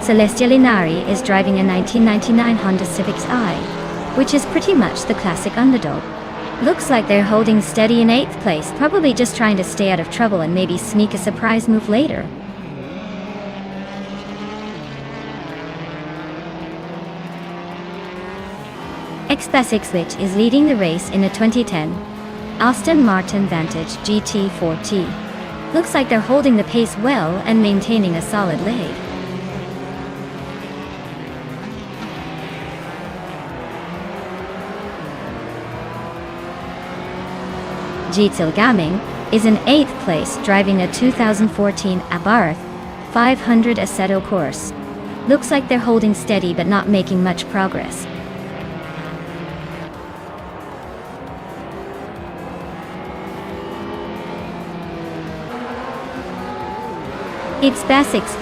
Celestia Linari is driving a 1999 Honda Civic i, which is pretty much the classic underdog. Looks like they're holding steady in 8th place, probably just trying to stay out of trouble and maybe sneak a surprise move later. X-Basics is leading the race in a 2010 Aston Martin Vantage GT4T. Looks like they're holding the pace well and maintaining a solid lead. Jitil Gaming is in 8th place driving a 2014 Abarth 500 Assetto course. Looks like they're holding steady but not making much progress. X-Basics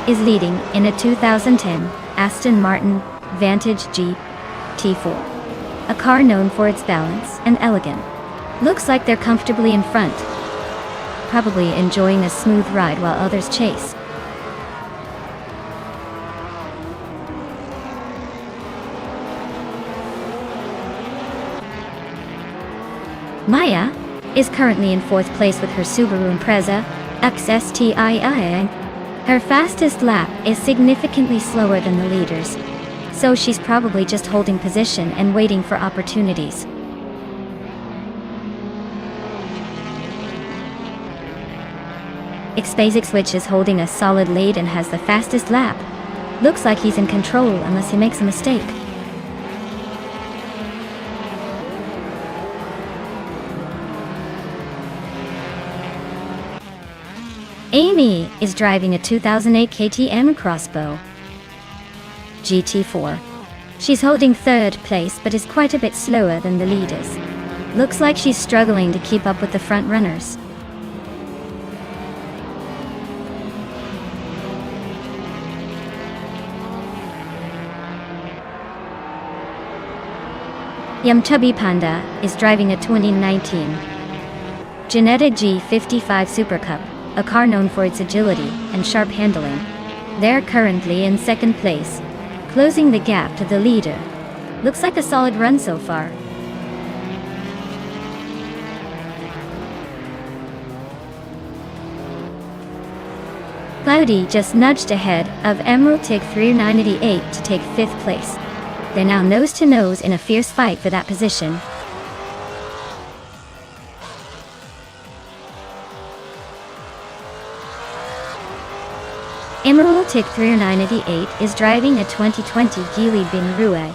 is leading in a 2010 Aston Martin Vantage GT4, a car known for its balance and elegance. Looks like they're comfortably in front, probably enjoying a smooth ride while others chase. Maya is currently in 4th place with her Subaru Impreza XSTII. Her fastest lap is significantly slower than the leaders, so she's probably just holding position and waiting for opportunities. X-Basics is holding a solid lead and has the fastest lap. Looks like he's in control unless he makes a mistake. Amy is driving a 2008 KTM Crossbow GT4. She's holding 3rd place but is quite a bit slower than the leaders. Looks like she's struggling to keep up with the front runners. Chubby Panda is driving a 2019 Ginetta G55 Super Cup, a car known for its agility and sharp handling. They're currently in 2nd place, closing the gap to the leader. Looks like a solid run so far. Cloudy just nudged ahead of Emerald TIG 3988 to take 5th place. They're now nose to nose in a fierce fight for that position. Emerald TIG 3988 is driving a 2020 Geely Binrue,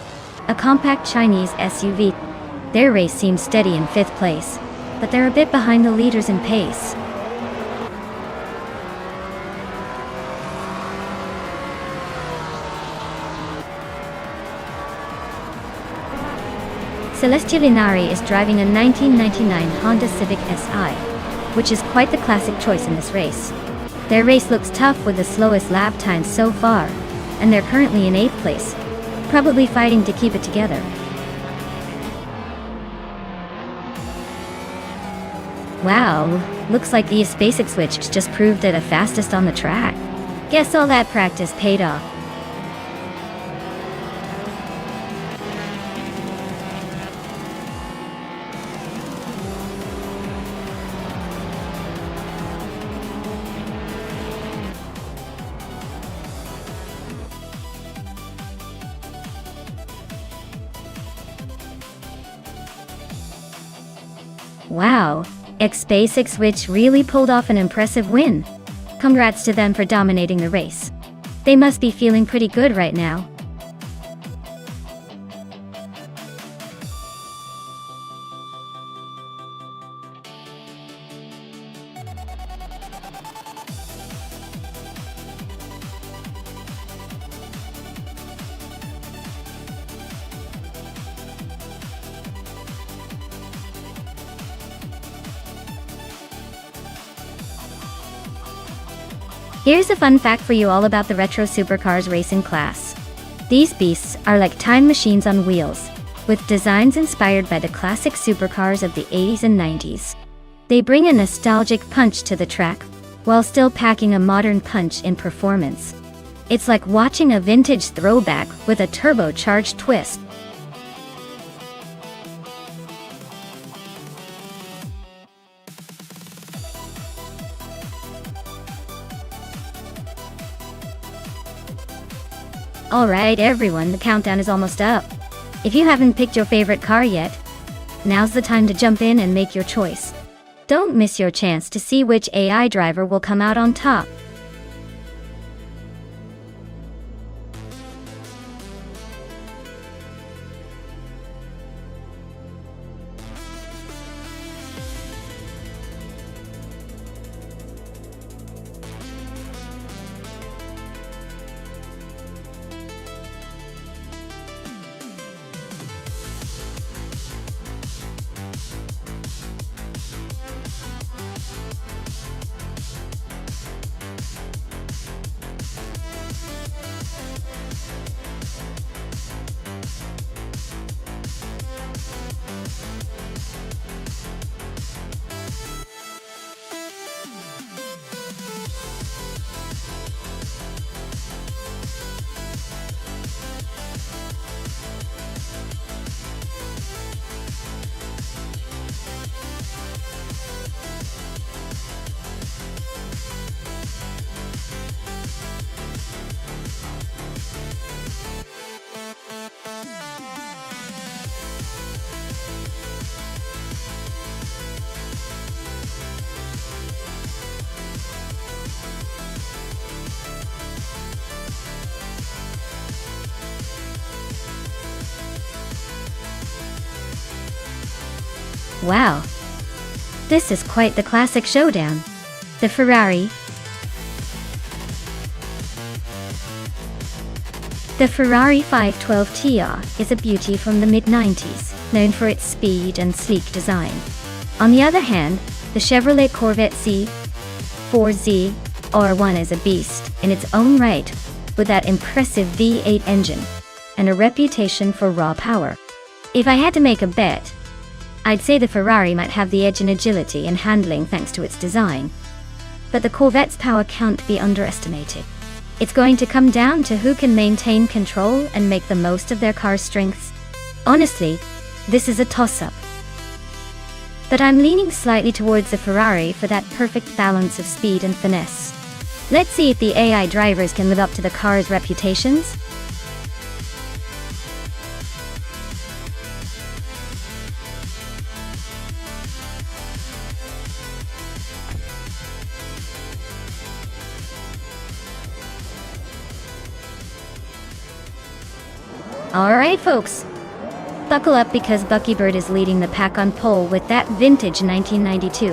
a compact Chinese SUV. Their race seems steady in 5th place, but they're a bit behind the leaders in pace. Celestia Linari is driving a 1999 Honda Civic Si, which is quite the classic choice in this race. Their race looks tough with the slowest lap times so far, and they're currently in 8th place, probably fighting to keep it together. Wow, looks like the X-Basics switch just proved they're the fastest on the track. Guess all that practice paid off. Wow, X-Basics which really pulled off an impressive win. Congrats to them for dominating the race. They must be feeling pretty good right now. Here's a fun fact for you all about the retro supercars racing class. These beasts are like time machines on wheels, with designs inspired by the classic supercars of the 80s and 90s. They bring a nostalgic punch to the track, while still packing a modern punch in performance. It's like watching a vintage throwback with a turbocharged twist. Alright everyone, the countdown is almost up. If you haven't picked your favorite car yet, now's the time to jump in and make your choice. Don't miss your chance to see which AI driver will come out on top. Wow! This is quite the classic showdown. The Ferrari. The Ferrari 512 TR is a beauty from the mid-90s, known for its speed and sleek design. On the other hand, the Chevrolet Corvette C4Z R1 is a beast in its own right, with that impressive V8 engine and a reputation for raw power. If I had to make a bet, I'd say the Ferrari might have the edge in agility and handling thanks to its design. But the Corvette's power can't be underestimated. It's going to come down to who can maintain control and make the most of their car's strengths. Honestly, this is a toss-up. But I'm leaning slightly towards the Ferrari for that perfect balance of speed and finesse. Let's see if the AI drivers can live up to the car's reputations. Alright folks, buckle up because Buckybird is leading the pack on pole with that vintage 1992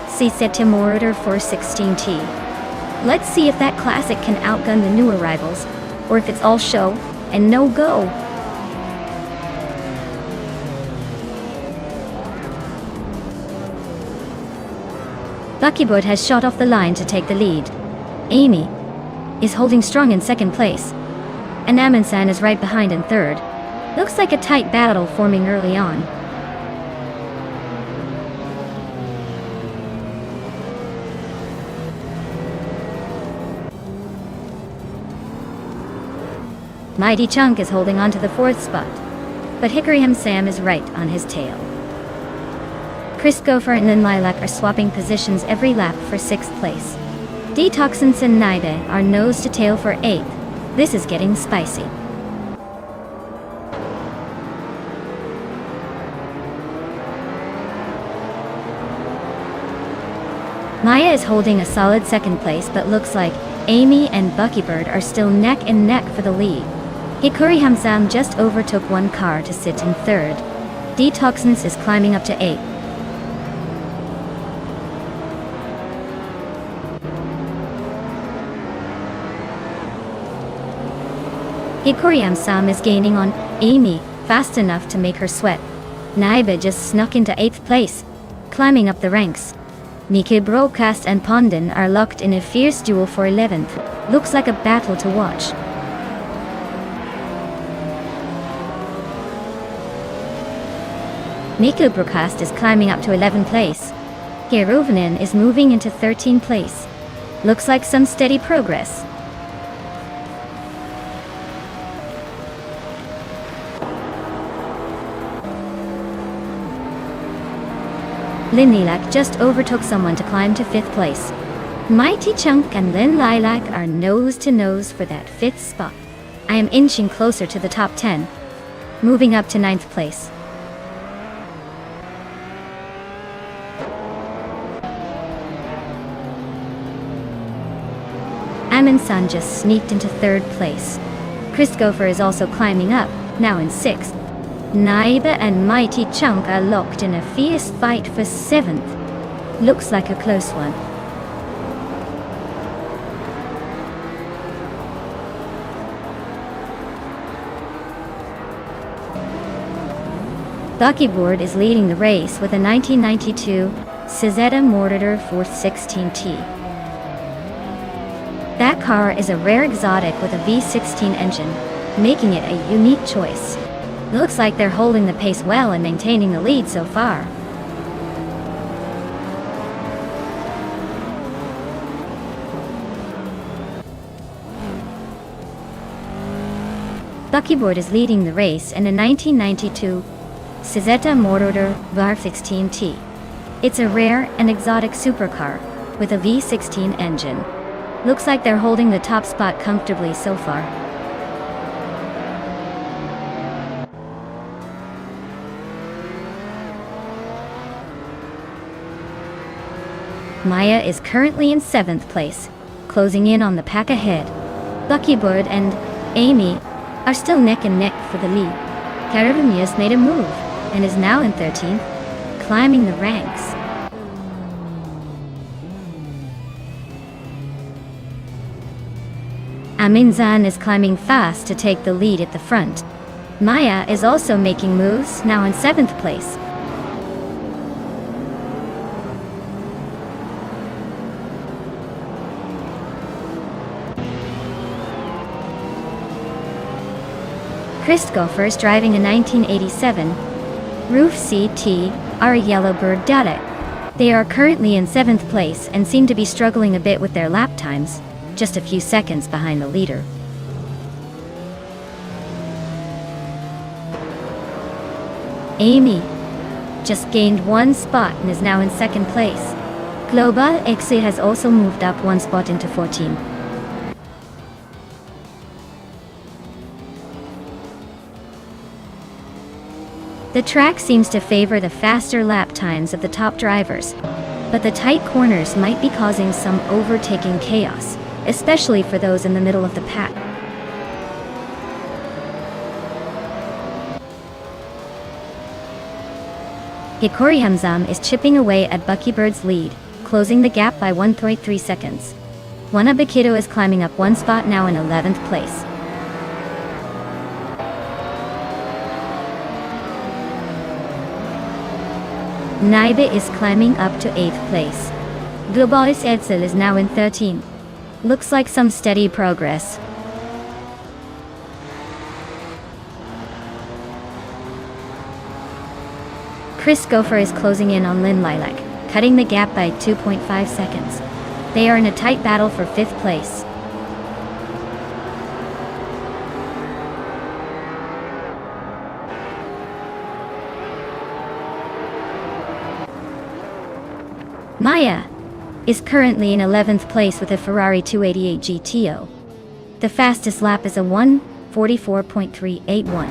C7 Motor 416T. Let's see if that classic can outgun the new arrivals, or if it's all show and no go. Buckybird has shot off the line to take the lead. Amy is holding strong in second place, and Amundsen is right behind in third. Looks like a tight battle forming early on. Mighty Chunk is holding on to the fourth spot, but Hickory Ham Sam is right on his tail. Chris Gopher and then Lilac are swapping positions every lap for sixth place. Detoxins and Naibe are nose to tail for eighth. This is getting spicy. Maya is holding a solid second place, but looks like Amy and Buckybird are still neck and neck for the lead. Hikuri Hamsam just overtook one car to sit in third. Detoxins is climbing up to eighth. Hikuri Sam is gaining on Amy fast enough to make her sweat. Naiba just snuck into eighth place, climbing up the ranks. Miki Broadcast and Pondon are locked in a fierce duel for 11th. Looks like a battle to watch. Miki Broadcast is climbing up to 11th place. Gerovanin is moving into 13th place. Looks like some steady progress. Lin Lilac just overtook someone to climb to 5th place. Mighty Chunk and Lin Lilac are nose to nose for that 5th spot. I am inching closer to the top 10, moving up to 9th place. Amin-san just sneaked into 3rd place. Chris Gopher is also climbing up, now in 6th. Naiba and Mighty Chunk are locked in a fierce fight for 7th. Looks like a close one. Buckyboard is leading the race with a 1992 Cizeta Mortar 416T. That car is a rare exotic with a V16 engine, making it a unique choice. Looks like they're holding the pace well and maintaining the lead so far. Buckyboard is leading the race in a 1992 Cizeta Mortar V16T. It's a rare and exotic supercar with a V16 engine. Looks like they're holding the top spot comfortably so far. Maya is currently in 7th place, closing in on the pack ahead. Buckyboard and Amy are still neck and neck for the lead. Caravania's made a move and is now in 13th, climbing the ranks. Amin-san is climbing fast to take the lead at the front. Maya is also making moves, now in 7th place. Chris Gopher is driving a 1987 Roof CT R Yellowbird Dalek. They are currently in 7th place and seem to be struggling a bit with their lap times, just a few seconds behind the leader. Amy just gained 1 spot and is now in 2nd place. Global XC has also moved up 1 spot into 14. The track seems to favor the faster lap times of the top drivers, but the tight corners might be causing some overtaking chaos, especially for those in the middle of the pack. Hikori Hamzam is chipping away at Buckybird's lead, closing the gap by 1.3 seconds. Wanabakido is climbing up 1 spot, now in 11th place. Naibe is climbing up to 8th place. Globalis Edsel is now in 13th. Looks like some steady progress. Chris Gopher is closing in on Lin Lilac, cutting the gap by 2.5 seconds. They are in a tight battle for 5th place. Maya is currently in 11th place with a Ferrari 288 GTO. The fastest lap is a 1:44.381.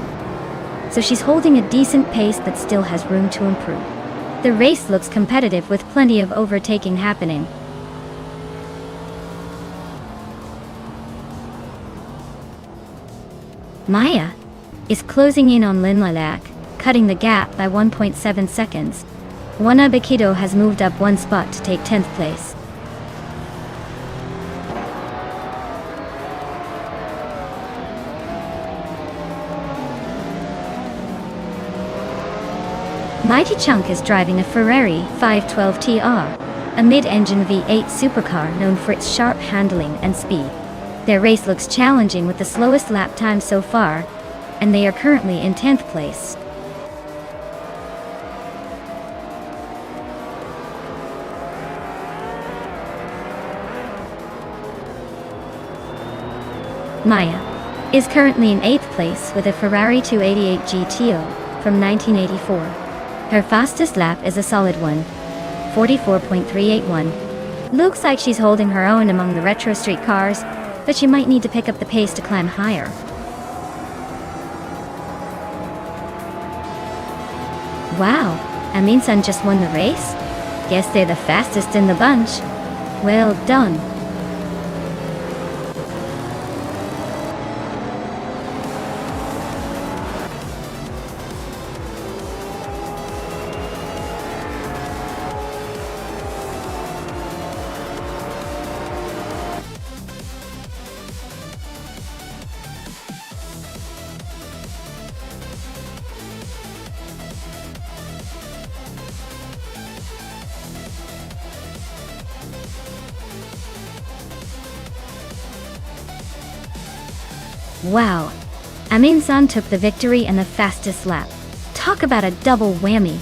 So she's holding a decent pace but still has room to improve. The race looks competitive with plenty of overtaking happening. Maya is closing in on Lin Lilac, cutting the gap by 1.7 seconds. Wanabakido has moved up 1 spot to take 10th place. Mighty Chunk is driving a Ferrari 512 TR. a mid-engine V8 supercar known for its sharp handling and speed. Their race looks challenging with the slowest lap time so far, and they are currently in 10th place. Maya is currently in 8th place with a Ferrari 288 GTO from 1984. Her fastest lap is a solid one, 44.381. Looks like she's holding her own among the retro street cars, but she might need to pick up the pace to climb higher. Wow, Amin-san just won the race? Guess they're the fastest in the bunch. Well done. Wow, Amin-san took the victory and the fastest lap. Talk about a double whammy.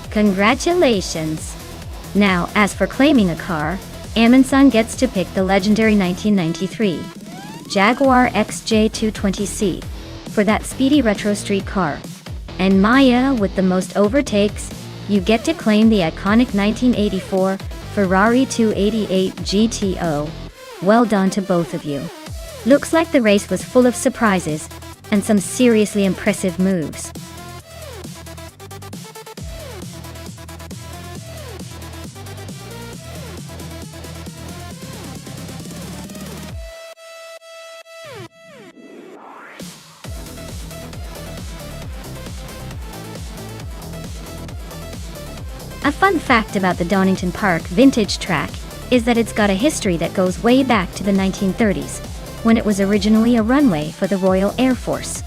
Congratulations. Now, as for claiming a car, Amin-san gets to pick the legendary 1993 Jaguar XJ220C for that speedy retro street car. And Maya, with the most overtakes, you get to claim the iconic 1984 Ferrari 288 GTO. Well done to both of you. Looks like the race was full of surprises and some seriously impressive moves. A fun fact about the Donington Park vintage track is that it's got a history that goes way back to the 1930s, when it was originally a runway for the Royal Air Force.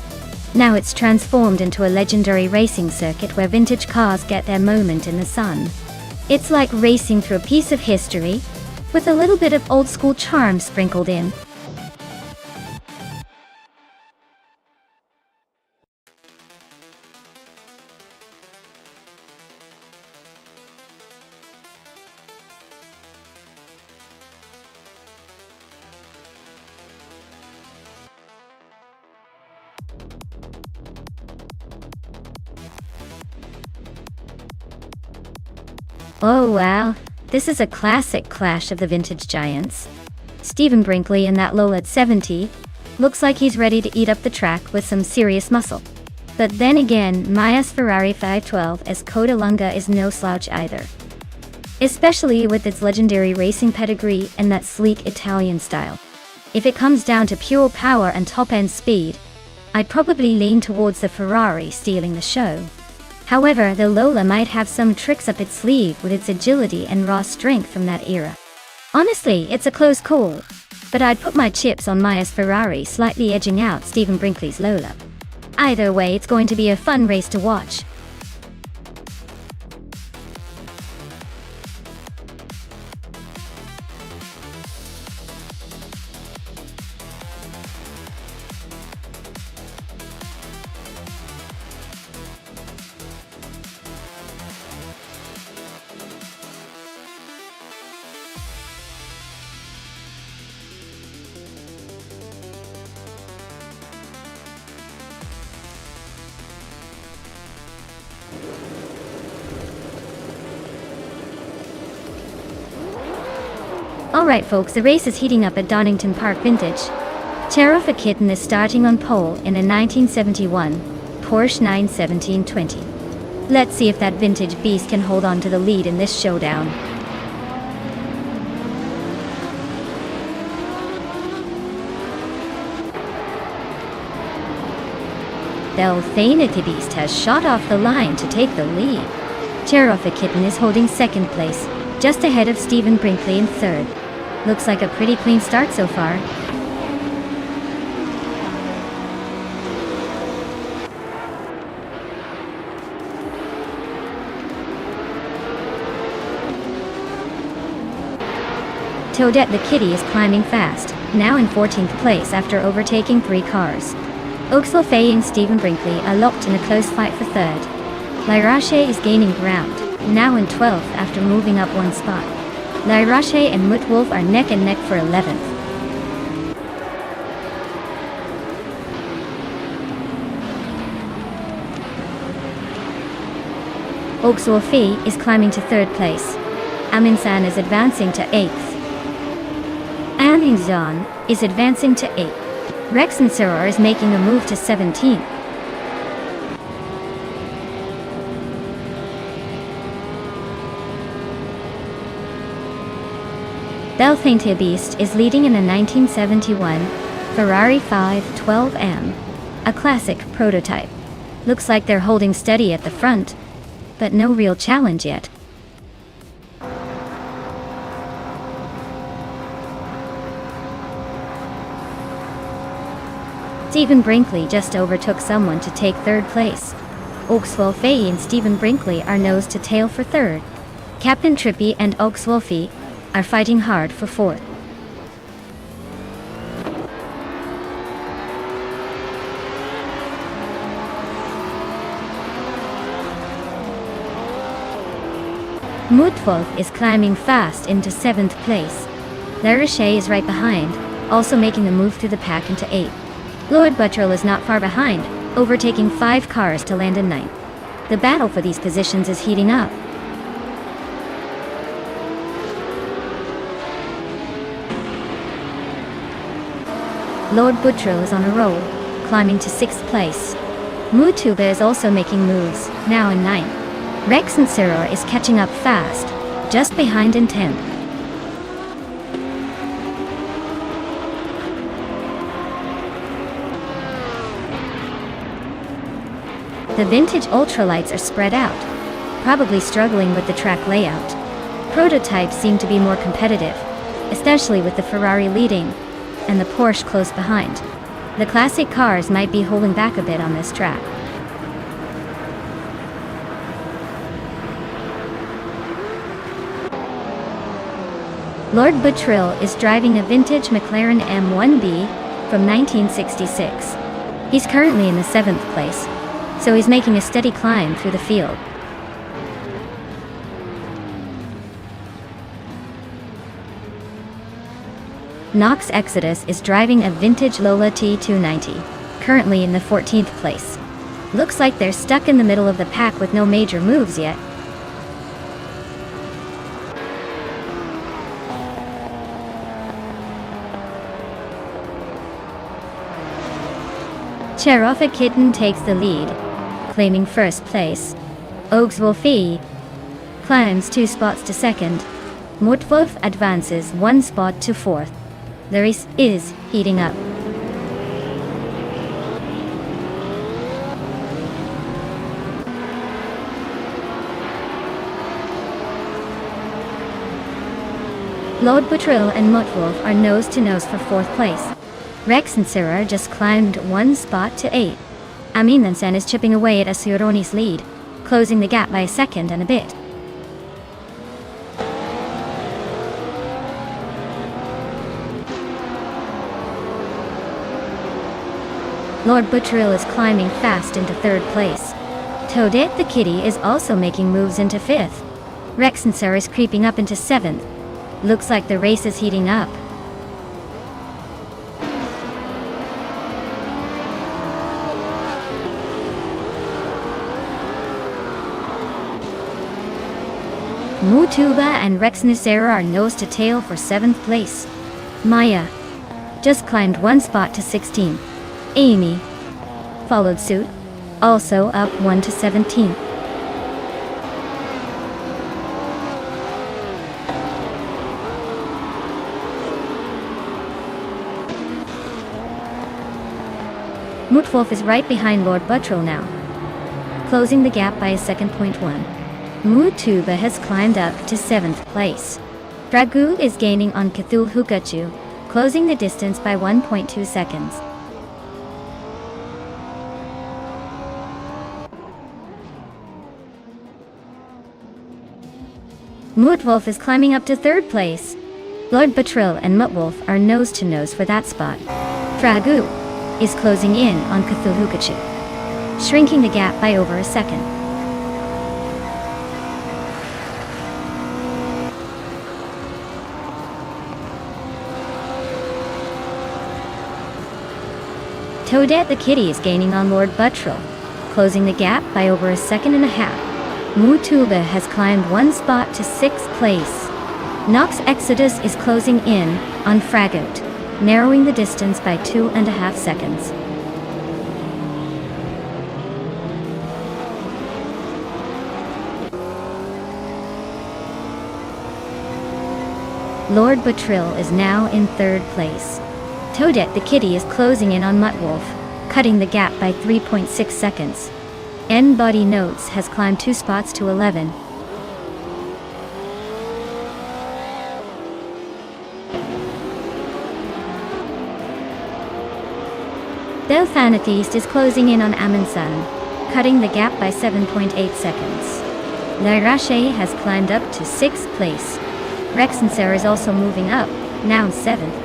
Now it's transformed into a legendary racing circuit where vintage cars get their moment in the sun. It's like racing through a piece of history, with a little bit of old school charm sprinkled in. Oh wow, this is a classic clash of the vintage giants. Stephen Brinkley in that Lola at 70 looks like he's ready to eat up the track with some serious muscle. But then again, Maya's Ferrari 512 as Coda Lunga is no slouch either. Especially with its legendary racing pedigree and that sleek Italian style. If it comes down to pure power and top-end speed, I'd probably lean towards the Ferrari stealing the show. However, the Lola might have some tricks up its sleeve with its agility and raw strength from that era. Honestly, it's a close call, but I'd put my chips on Maya's Ferrari slightly edging out Stephen Brinkley's Lola. Either way, it's going to be a fun race to watch. Alright folks, the race is heating up at Donington Park Vintage. Tarifa Kitten is starting on pole in a 1971 Porsche 91720. Let's see if that vintage beast can hold on to the lead in this showdown. The Elthanity beast has shot off the line to take the lead. Tarifa Kitten is holding second place, just ahead of Stephen Brinkley in third. Looks like a pretty clean start so far. Toadette the Kitty is climbing fast, now in 14th place after overtaking 3 cars. Oxwolfie and Stephen Brinkley are locked in a close fight for 3rd. Lyrache is gaining ground, now in 12th after moving up 1 spot. Lyrache and Mutwolf are neck and neck for 11th. Oxwolfie is climbing to 3rd place. Aminsan is advancing to 8th. Aminsan is advancing to 8th. Rex and Siror is making a move to 17th. Belfaintia Beast is leading in a 1971 Ferrari 512M, a classic prototype. Looks like they're holding steady at the front, but no real challenge yet. Stephen Brinkley just overtook someone to take 3rd place. Oxwolfie and Stephen Brinkley are nose to tail for 3rd. Captain Trippy and Oxwolfie are fighting hard for 4th. Mutwolf is climbing fast into 7th place. Lyrache is right behind, also making a move through the pack into 8th. Lord Buttrell is not far behind, overtaking 5 cars to land in 9th. The battle for these positions is heating up. Lord Buttrell is on a roll, climbing to 6th place. Mutuba is also making moves, now in 9th. Rex and Siror is catching up fast, just behind in 10th. The vintage ultralights are spread out, probably struggling with the track layout. Prototypes seem to be more competitive, especially with the Ferrari leading, and the Porsche close behind. The classic cars might be holding back a bit on this track. Lord Buttrell is driving a vintage McLaren M1B from 1966. He's currently in the 7th place, so he's making a steady climb through the field. Knox Exodus is driving a vintage Lola T290, currently in the 14th place. Looks like they're stuck in the middle of the pack with no major moves yet. Cherotha Kitten takes the lead, claiming 1st place. Oxwolfie climbs 2 spots to 2nd. Mutwolf advances 1 spot to 4th. The race is heating up. Lord Buttrell and Mutwolf are nose to nose for 4th place. Rex and Siror just climbed 1 spot to 8th. Aminansen is chipping away at Asuroni's lead, closing the gap by a second and a bit. Lord Buttrell is climbing fast into 3rd place. Toadette the Kitty is also making moves into 5th. Rex and Siror is creeping up into 7th. Looks like the race is heating up. Mutuba and Rex Nisera are nose to tail for 7th place. Maya just climbed 1 spot to 16th. Amy followed suit, also up 1 to 17th. Mutwolf is right behind Lord Buttrell now, closing the gap by a second. 1. Mutuba has climbed up to 7th place. Dragoo is gaining on Cthulhukachu, closing the distance by 1.2 seconds. Mutwolf is climbing up to 3rd place. Lord Batril and Muttwolf are nose to nose for that spot. Fragu is closing in on Cthulhukachu, shrinking the gap by over a second. Toadette the Kitty is gaining on Lord Buttrill, closing the gap by over a second and a half. Mutuba has climbed one spot to 6th place. Nox Exodus is closing in on Fragout, narrowing the distance by 2.5 seconds. Lord Buttrill is now in 3rd place. Toadette the Kitty is closing in on Muttwolf, cutting the gap by 3.6 seconds. N-Body Notes has climbed 2 spots to 11. Delphanatheist is closing in on Amundsen, cutting the gap by 7.8 seconds. La Rache has climbed up to 6th place. Rexenser is also moving up, now 7th.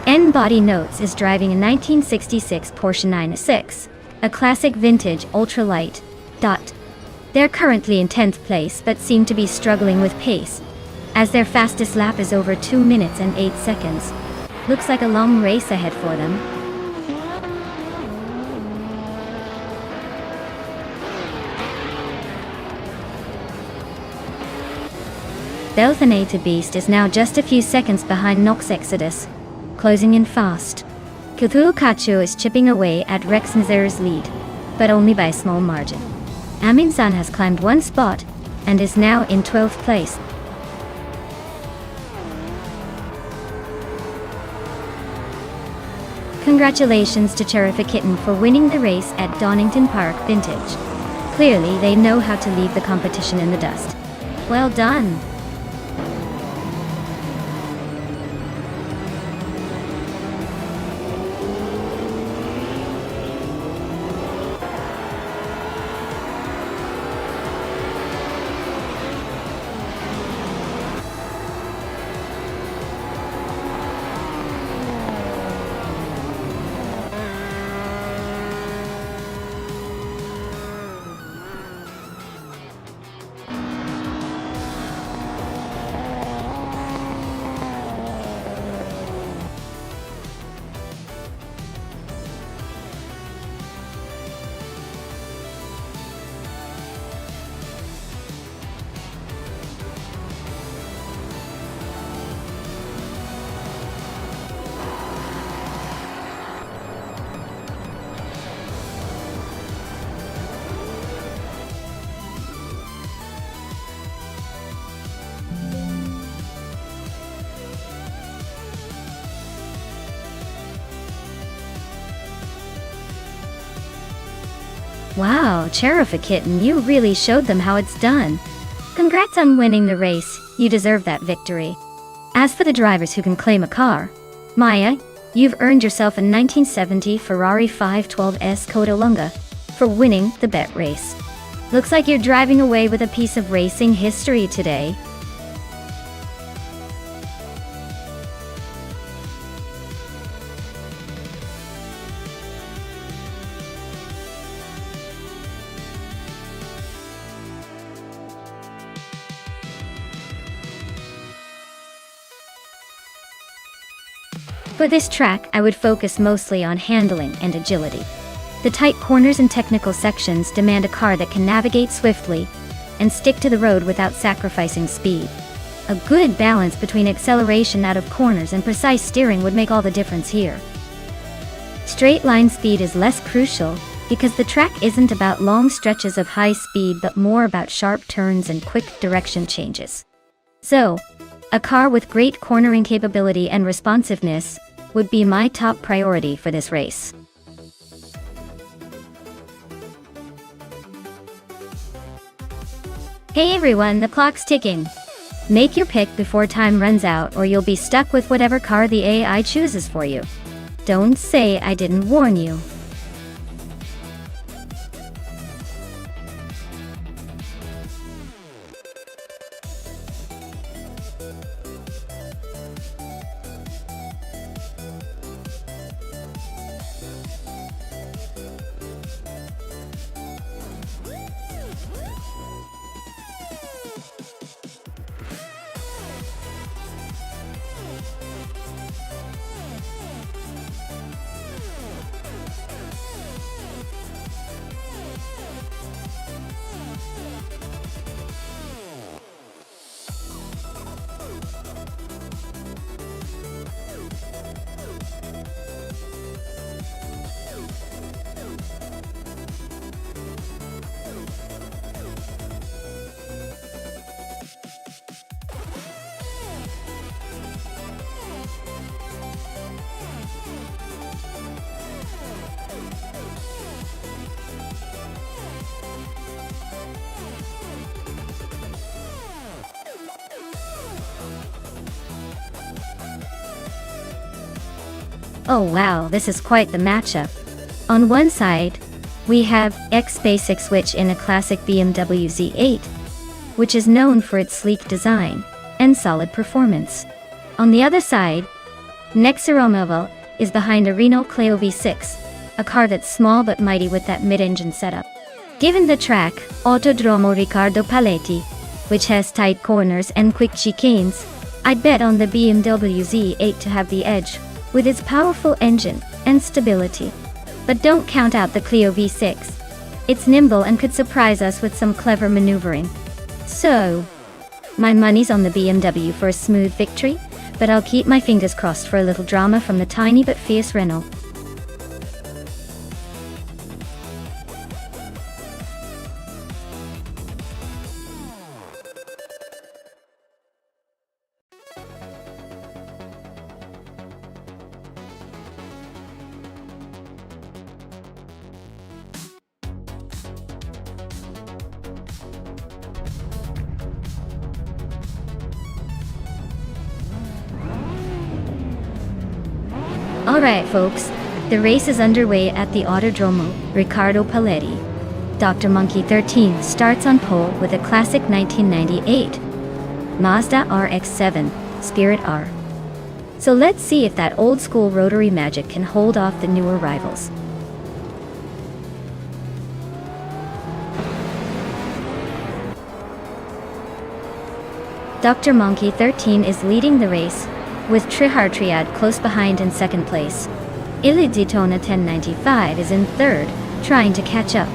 N-Body Notes is driving a 1966 Porsche 906, a classic vintage ultralight. They're currently in 10th place but seem to be struggling with pace, as their fastest lap is over 2 minutes and 8 seconds. Looks like a long race ahead for them. Delphinated Beast is now just a few seconds behind Nox Exodus, closing in fast. Cthulhukachu is chipping away at Rexenzer's lead, but only by a small margin. Amundsen has climbed 1 spot and is now in 12th place. Congratulations to Cherrific Kitten for winning the race at Donington Park Vintage. Clearly they know how to leave the competition in the dust. Well done! Wow, Cherrific Kitten, you really showed them how it's done. Congrats on winning the race, you deserve that victory. As for the drivers who can claim a car, Maya, you've earned yourself a 1970 Ferrari 512S Codalunga for winning the bet race. Looks like you're driving away with a piece of racing history today. For this track, I would focus mostly on handling and agility. The tight corners and technical sections demand a car that can navigate swiftly and stick to the road without sacrificing speed. A good balance between acceleration out of corners and precise steering would make all the difference here. Straight line speed is less crucial because the track isn't about long stretches of high speed but more about sharp turns and quick direction changes. So, a car with great cornering capability and responsiveness would be my top priority for this race. Hey everyone, the clock's ticking. Make your pick before time runs out or you'll be stuck with whatever car the AI chooses for you. Don't say I didn't warn you. Oh wow, this is quite the matchup. On one side, we have X-Basics, which in a classic BMW Z8, which is known for its sleek design and solid performance. On the other side, Nexaromoval is behind a Renault Clio V6, a car that's small but mighty with that mid-engine setup. Given the track, Autodromo Riccardo Paletti, which has tight corners and quick chicanes, I'd bet on the BMW Z8 to have the edge, with its powerful engine and stability. But don't count out the Clio V6. It's nimble and could surprise us with some clever maneuvering. So, my money's on the BMW for a smooth victory, but I'll keep my fingers crossed for a little drama from the tiny but fierce Renault. Alright folks, the race is underway at the Autodromo Riccardo Paletti. Dr. Monkey 13 starts on pole with a classic 1998 Mazda RX-7 Spirit R. So let's see if that old school rotary magic can hold off the newer rivals. Dr. Monkey 13 is leading the race, with Triad close behind in second place. Illidzitona 1095 is in third, trying to catch up.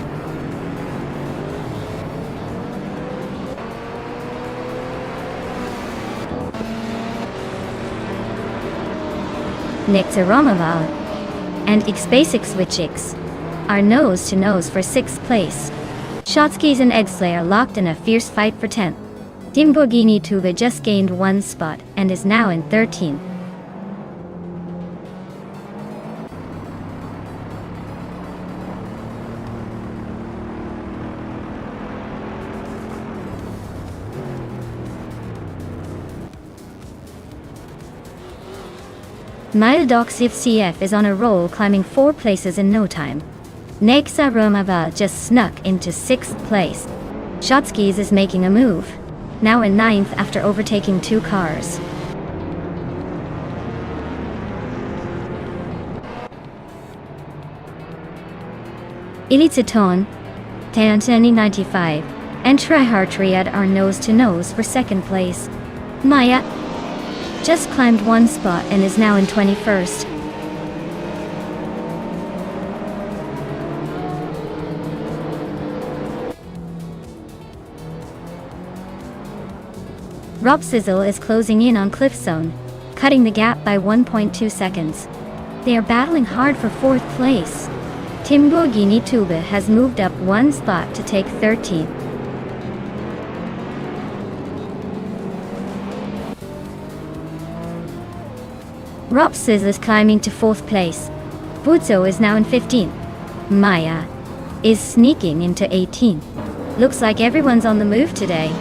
Nexaromoval and X-Basics Wichix are nose to nose for 6th place. Shotskis and Eggsley are locked in a fierce fight for 10th. Lamborghini Tuva just gained 1 spot and is now in 13th. Mildoxiv CF is on a roll, climbing 4 places in no time. Nexaromoval just snuck into 6th place. Shotskis is making a move, now in 9th after overtaking 2 cars. Illidzitona 1095 and Triad are nose to nose for 2nd place. Maya just climbed 1 spot and is now in 21st. Rob Sizzle is closing in on Cliff Zone, cutting the gap by 1.2 seconds. They are battling hard for 4th place. Lamborghini Tuba has moved up 1 spot to take 13th. Rob Sizzle is climbing to 4th place. Budzo is now in 15th. Maya is sneaking into 18th. Looks like everyone's on the move today.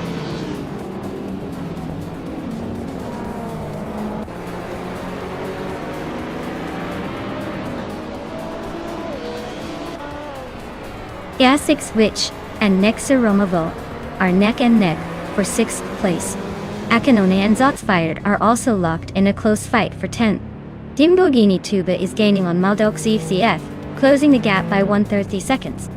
Jacek Switch and Nexa Romovo are neck and neck for 6th place. Akanone and Zotsfired are also locked in a close fight for 10th. Timborghini Tuba is gaining on Maldox EFCF, closing the gap by 130 seconds.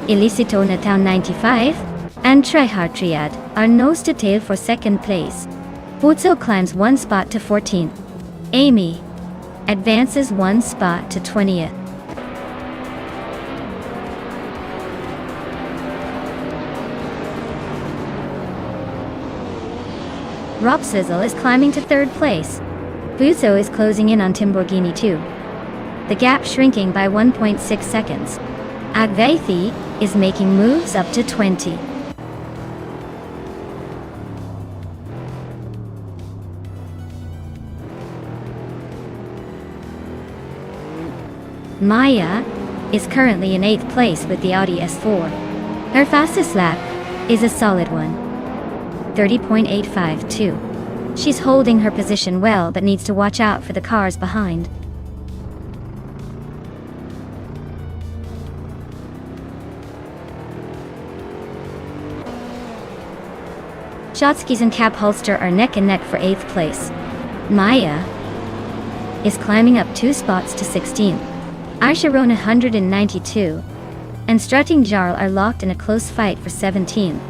Illicito na Town 95 and Tryhard Triad are nose to tail for 2nd place. Butzo climbs 1 spot to 14th. Amy advances 1 spot to 20th. Rob Sizzle is climbing to 3rd place. Butzo is closing in on Timborghini too. The gap shrinking by 1.6 seconds. Agveithi is making moves up to 20. Maya is currently in 8th place with the Audi S4. Her fastest lap is a solid one, 30.852. She's holding her position well but needs to watch out for the cars behind. Shotskis and Cap Holster are neck and neck for 8th place. Maya is climbing up 2 spots to 16th. Arsharon 192 and Strutting Jarl are locked in a close fight for 17th.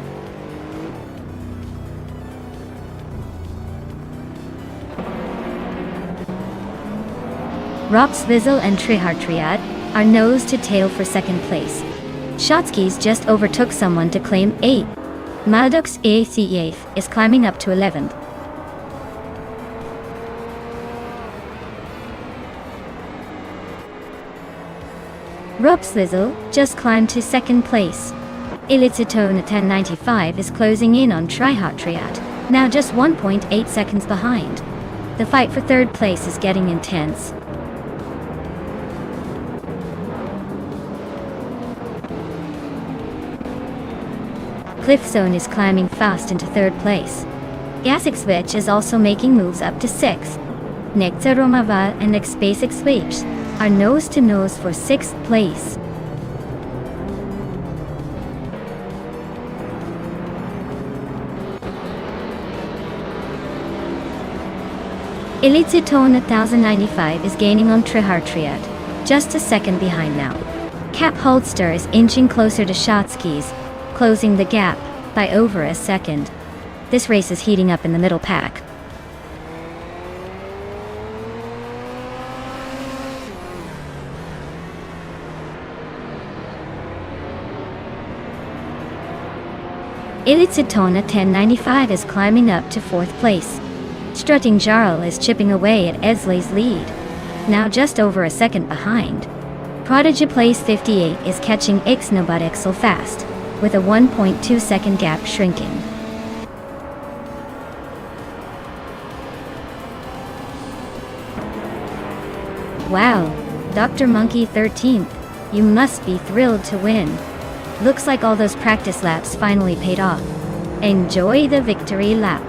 Rob Svizzle and Trihard Triad are nose to tail for 2nd place. Shotskis just overtook someone to claim 8. Maldox ACF is climbing up to 11th. Rob Svizzle just climbed to 2nd place. Illicito na 1095 is closing in on Tryhard Triad, now just 1.8 seconds behind. The fight for 3rd place is getting intense. Cliffzone is climbing fast into 3rd place. Jacek Switch is also making moves up to 6th. Nexa Romaval and Nexbasic Switch are nose to nose for 6th place. Illicito 1095 is gaining on Trihard Triad, just a second behind now. Cap Holster is inching closer to Shotskis, closing the gap by over a second. This race is heating up in the middle pack. Illicitona 1095 is climbing up to 4th place. Strutting Jarl is chipping away at Esley's lead, now just over a second behind. Prodigy Place 58 is catching Ixnobot Excel fast, with a 1.2 second gap shrinking. Wow, Dr. Monkey 13th, you must be thrilled to win. Looks like all those practice laps finally paid off. Enjoy the victory lap.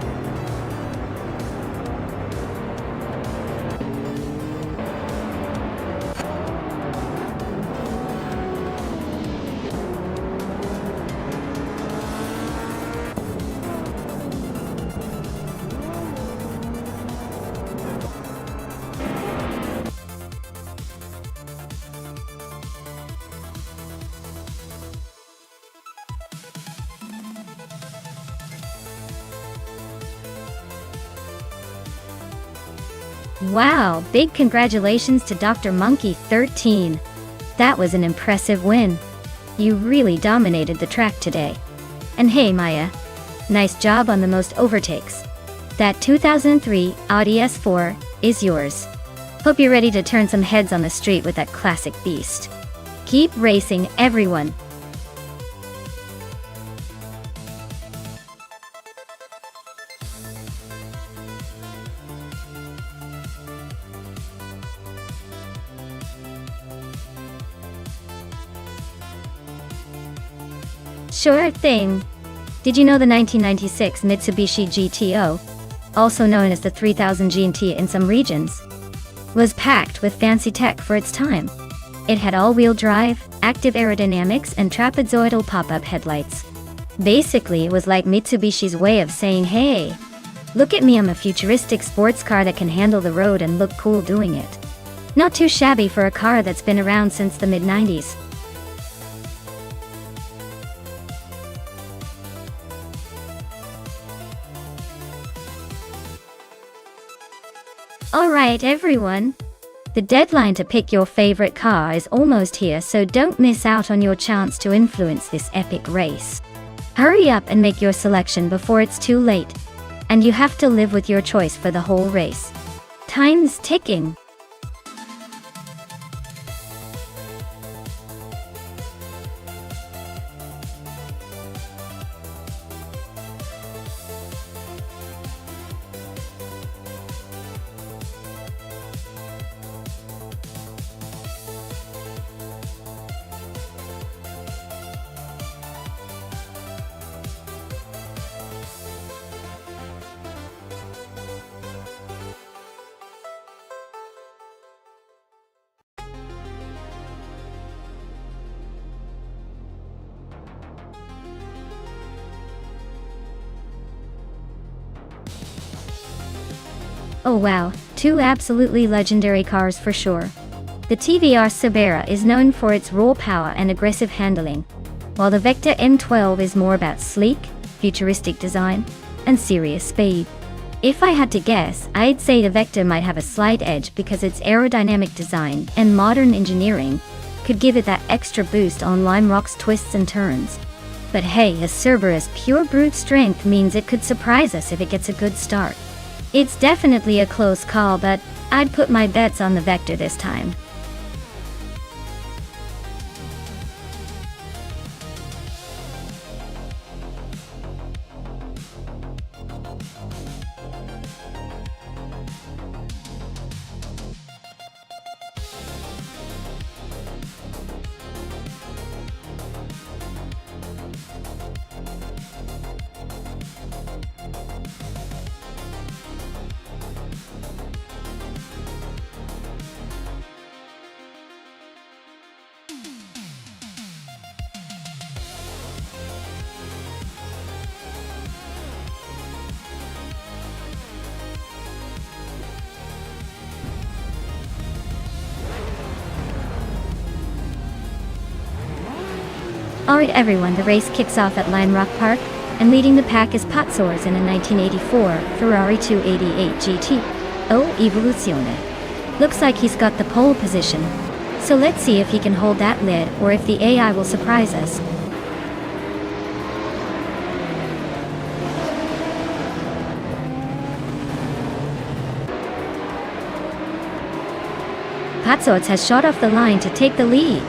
Wow, big congratulations to Dr. Monkey 13. That was an impressive win. You really dominated the track today. And hey Maya, nice job on the most overtakes. That 2003 Audi S4 is yours. Hope you're ready to turn some heads on the street with that classic beast. Keep racing, everyone. Sure thing. Did you know the 1996 Mitsubishi GTO also known as the 3000 GT in some regions, was packed with fancy tech for its time. It had all-wheel drive, active aerodynamics, and trapezoidal pop-up headlights. Basically, it was like Mitsubishi's way of saying, hey, look at me, I'm a futuristic sports car that can handle the road and look cool doing it. Not too shabby for a car that's been around since the mid-90s. Alright everyone, the deadline to pick your favorite car is almost here, so don't miss out on your chance to influence this epic race. Hurry up and make your selection before it's too late, and you have to live with your choice for the whole race. Time's ticking. Oh wow, two absolutely legendary cars for sure. The TVR Sabera is known for its raw power and aggressive handling, while the Vector M12 is more about sleek, futuristic design, and serious speed. If I had to guess, I'd say the Vector might have a slight edge because its aerodynamic design and modern engineering could give it that extra boost on Lime Rock's twists and turns. But hey, a Cerberus pure brute strength means it could surprise us if it gets a good start. It's definitely a close call, but I'd put my bets on the Vector this time. Alright everyone, the race kicks off at Lime Rock Park, and leading the pack is Pazzors in a 1984 Ferrari 288 GT. Oh, Evoluzione. Looks like he's got the pole position. So let's see if he can hold that lid, or if the AI will surprise us. Pazzors has shot off the line to take the lead.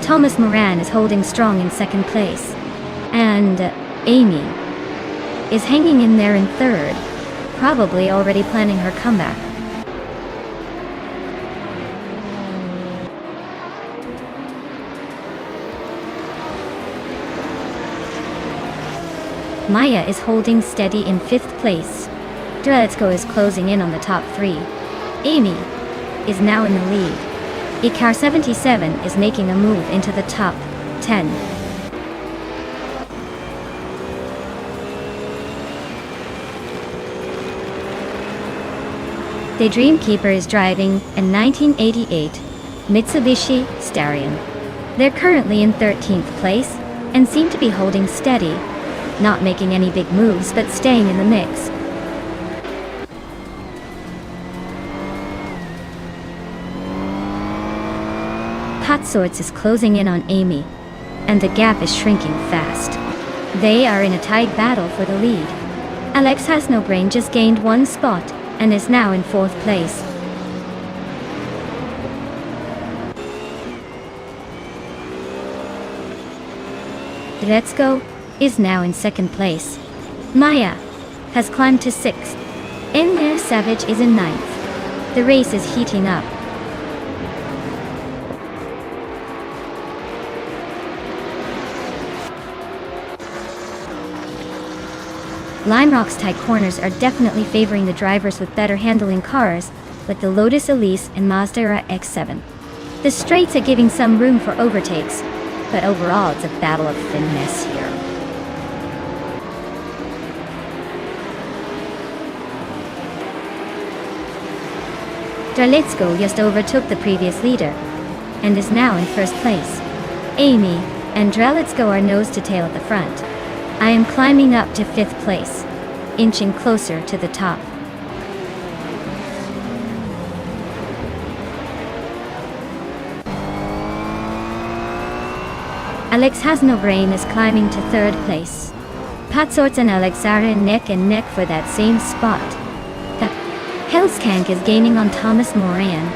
Thomas Moran is holding strong in second place. And Amy is hanging in there in third, probably already planning her comeback. Maya is holding steady in fifth place. Drelecko is closing in on the top three. Amy is now in the lead. Ikar 77 is making a move into the top 10. The Dreamkeeper is driving a 1988 Mitsubishi Starion. They're currently in 13th place and seem to be holding steady, not making any big moves but staying in the mix. Pazzors is closing in on Amy, and the gap is shrinking fast. They are in a tight battle for the lead. Alex Has No Brain just gained one spot, and is now in fourth place. Let's Go is now in second place. Maya has climbed to sixth. N. Savage is in ninth. The race is heating up. Lime Rock's tight corners are definitely favoring the drivers with better handling cars, like the Lotus Elise and Mazda X7. The straights are giving some room for overtakes, but overall it's a battle of finesse here. Dralitsko just overtook the previous leader, and is now in first place. Amy and Dralitsko are nose to tail at the front. I am climbing up to 5th place, inching closer to the top. Alex Has No Brain is climbing to 3rd place. Patsorts and Alex are neck and neck for that same spot. The Hellskank is gaining on Thomas Moran,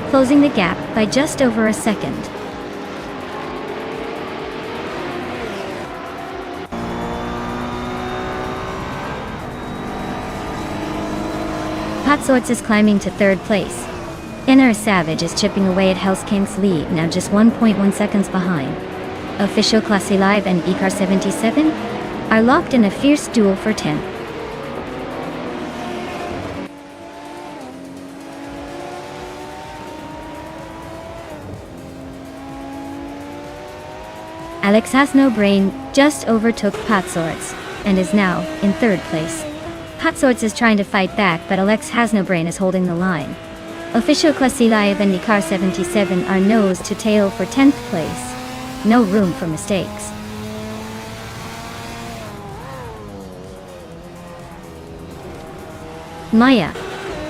closing the gap by just over a second. Patsorts is climbing to 3rd place. Inner Savage is chipping away at Hellskank's lead, now just 1.1 seconds behind. Official Classy Live and Icar 77 are locked in a fierce duel for 10th. Alex Has No Brain just overtook Patsorts and is now in 3rd place. Patsorts is trying to fight back, but Alex Has No Brain is holding the line. Official Classy Live and Icar 77 are nose to tail for 10th place. No room for mistakes. Maya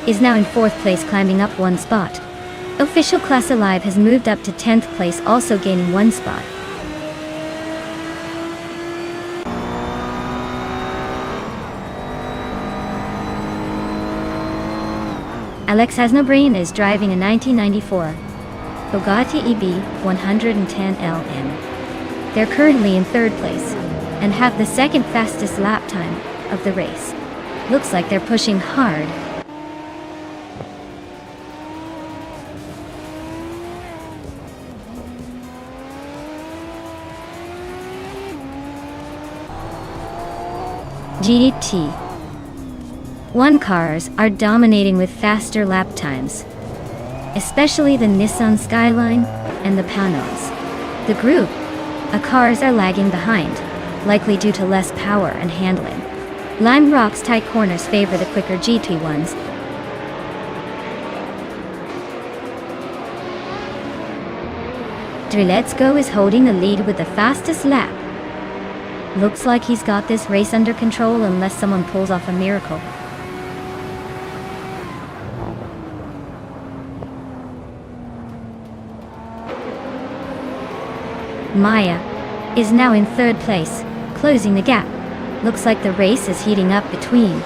is now in 4th place, climbing up 1 spot. Official Class Alive has moved up to 10th place, also gaining 1 spot. Alex Has No Brain is driving a 1994 Bugatti EB 110 LM. They're currently in 3rd place and have the 2nd fastest lap time of the race. Looks like they're pushing hard. GT1 cars are dominating with faster lap times, especially the Nissan Skyline and the Panos. The Group cars are lagging behind, likely due to less power and handling. Lime Rock's tight corners favor the quicker GT1s. Dralitsko is holding the lead with the fastest lap. Looks like he's got this race under control unless someone pulls off a miracle. Maya is now in 3rd place, closing the gap. Looks like the race is heating up between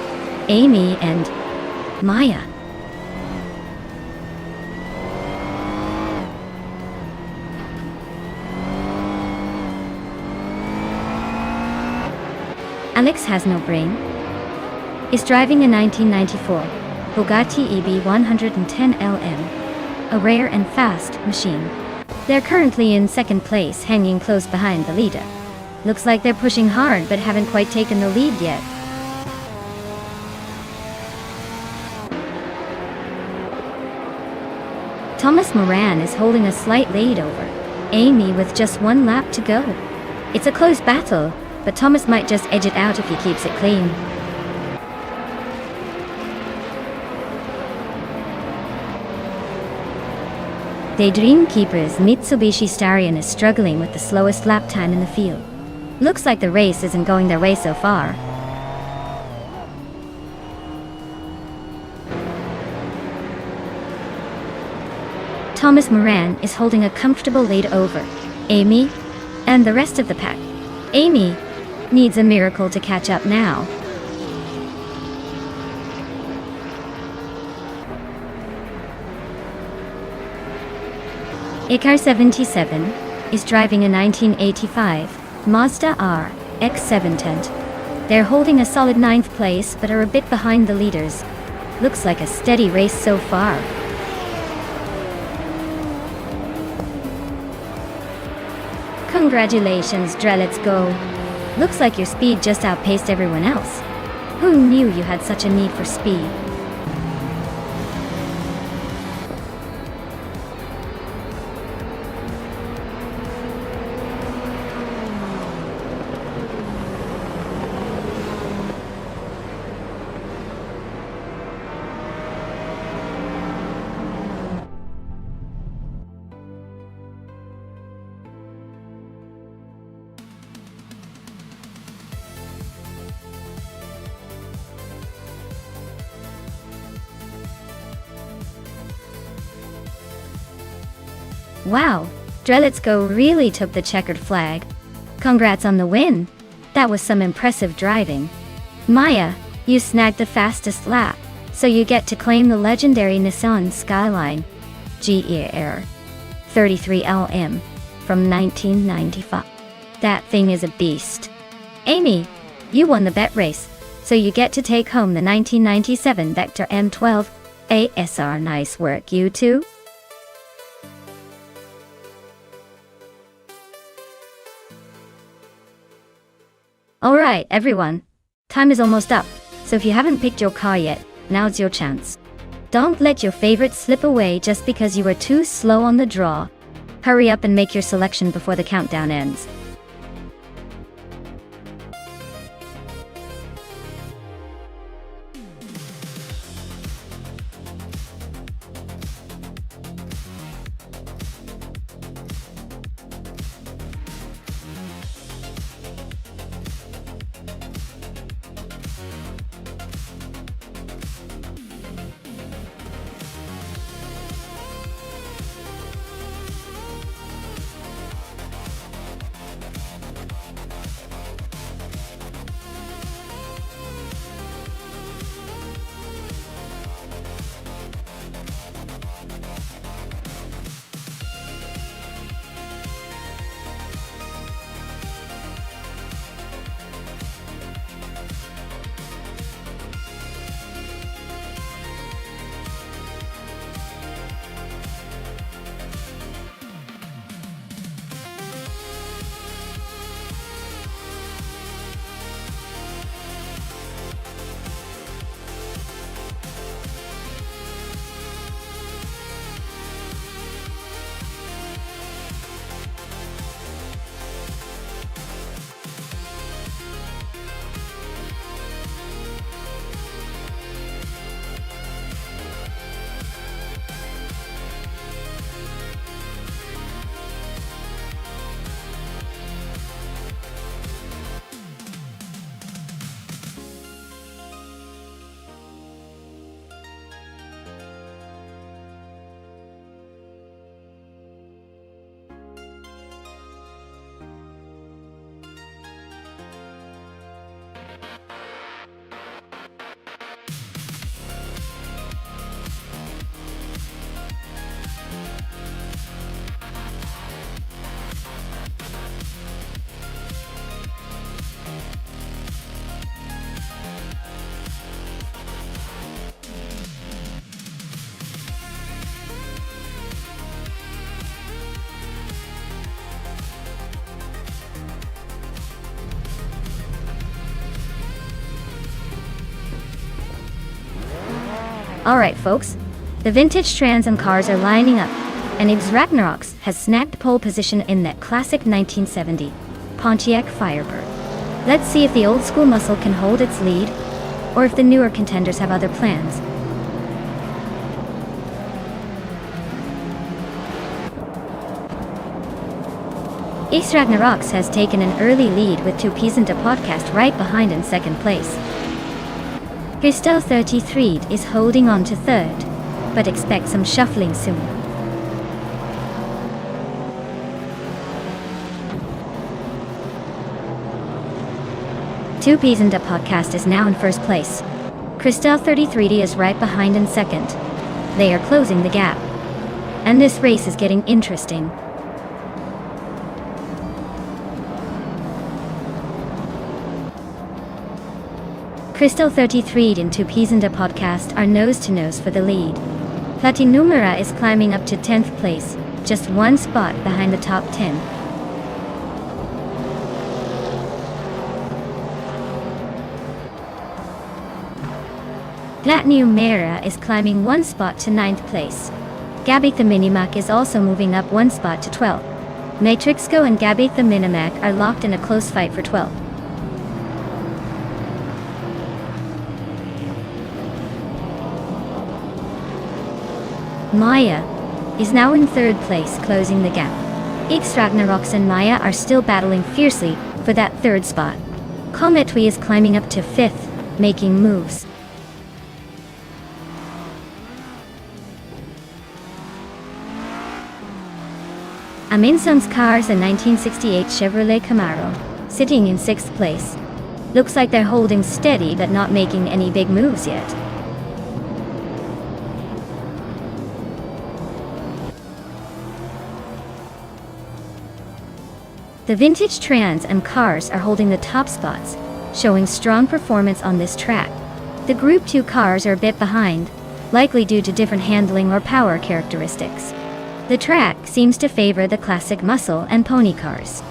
Amy and Maya. Alex Has No Brain is driving a 1994 Bugatti EB 110 LM, a rare and fast machine. They're currently in 2nd place, hanging close behind the leader. Looks like they're pushing hard but haven't quite taken the lead yet. Thomas Moran is holding a slight lead over Amy with just 1 lap to go. It's a close battle, but Thomas might just edge it out if he keeps it clean. Daydream Keeper's Mitsubishi Starion is struggling with the slowest lap time in the field. Looks like the race isn't going their way so far. Thomas Moran is holding a comfortable lead over Amy and the rest of the pack. Amy needs a miracle to catch up now. Icar 77 is driving a 1985 Mazda RX-710. They're holding a solid 9th place but are a bit behind the leaders. Looks like a steady race so far. Congratulations, Dralitsko. Looks like your speed just outpaced everyone else. Who knew you had such a need for speed? Wow, Drelitsko really took the checkered flag. Congrats on the win. That was some impressive driving. Maya, you snagged the fastest lap, so you get to claim the legendary Nissan Skyline GER 33LM from 1995. That thing is a beast. Amy, you won the bet race, so you get to take home the 1997 Vector M12 ASR. Nice work, you two. Alright, everyone. Time is almost up, so if you haven't picked your car yet, now's your chance. Don't let your favorite slip away just because you were too slow on the draw. Hurry up and make your selection before the countdown ends. Alright folks, the vintage Trans Am cars are lining up, and Ibs Ragnaroks has snagged pole position in that classic 1970 Pontiac Firebird. Let's see if the old school muscle can hold its lead, or if the newer contenders have other plans. Ibs Ragnaroks has taken an early lead with 2 Peasant a podcast right behind in second place. Christel 33 is holding on to third, but expect some shuffling soon. Two Peasant a podcast is now in first place. Christel 33 is right behind in second. They are closing the gap. And this race is getting interesting. Christel 33 and 2 Peasant a podcast are nose to nose for the lead. Platinumera is climbing up to 10th place, just one spot behind the top 10. Latniu Mera is climbing one spot to 9th place. Gabitha Minimac is also moving up one spot to 12th. Matrixco and Gabitha Minimac are locked in a close fight for 12th. Maya is now in 3rd place, closing the gap. X Ragnaroks and Maya are still battling fiercely for that 3rd spot. Kometwi is climbing up to 5th, making moves. Aminson's car is a 1968 Chevrolet Camaro, sitting in 6th place. Looks like they're holding steady but not making any big moves yet. The vintage Trans and cars are holding the top spots, showing strong performance on this track. The Group 2 cars are a bit behind, likely due to different handling or power characteristics. The track seems to favor the classic muscle and pony cars.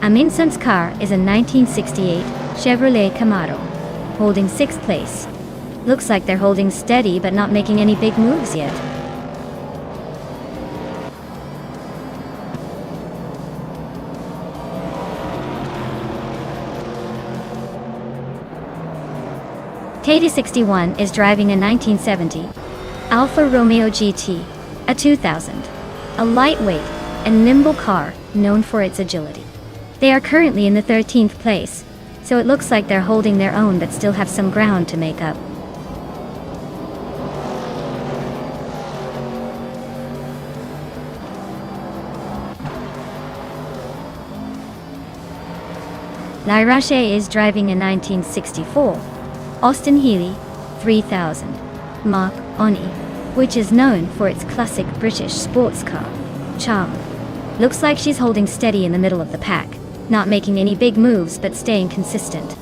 Aminson's car is a 1968 Chevrolet Camaro, holding 6th place. Looks like they're holding steady but not making any big moves yet. Tate61 is driving a 1970 Alfa Romeo GT, a 2000, a lightweight and nimble car known for its agility. They are currently in the 13th place, so it looks like they're holding their own but still have some ground to make up. Lairache is driving a 1964 Austin Healey 3000 Mark Oni, which is known for its classic British sports car charm. Looks like she's holding steady in the middle of the pack, not making any big moves but staying consistent.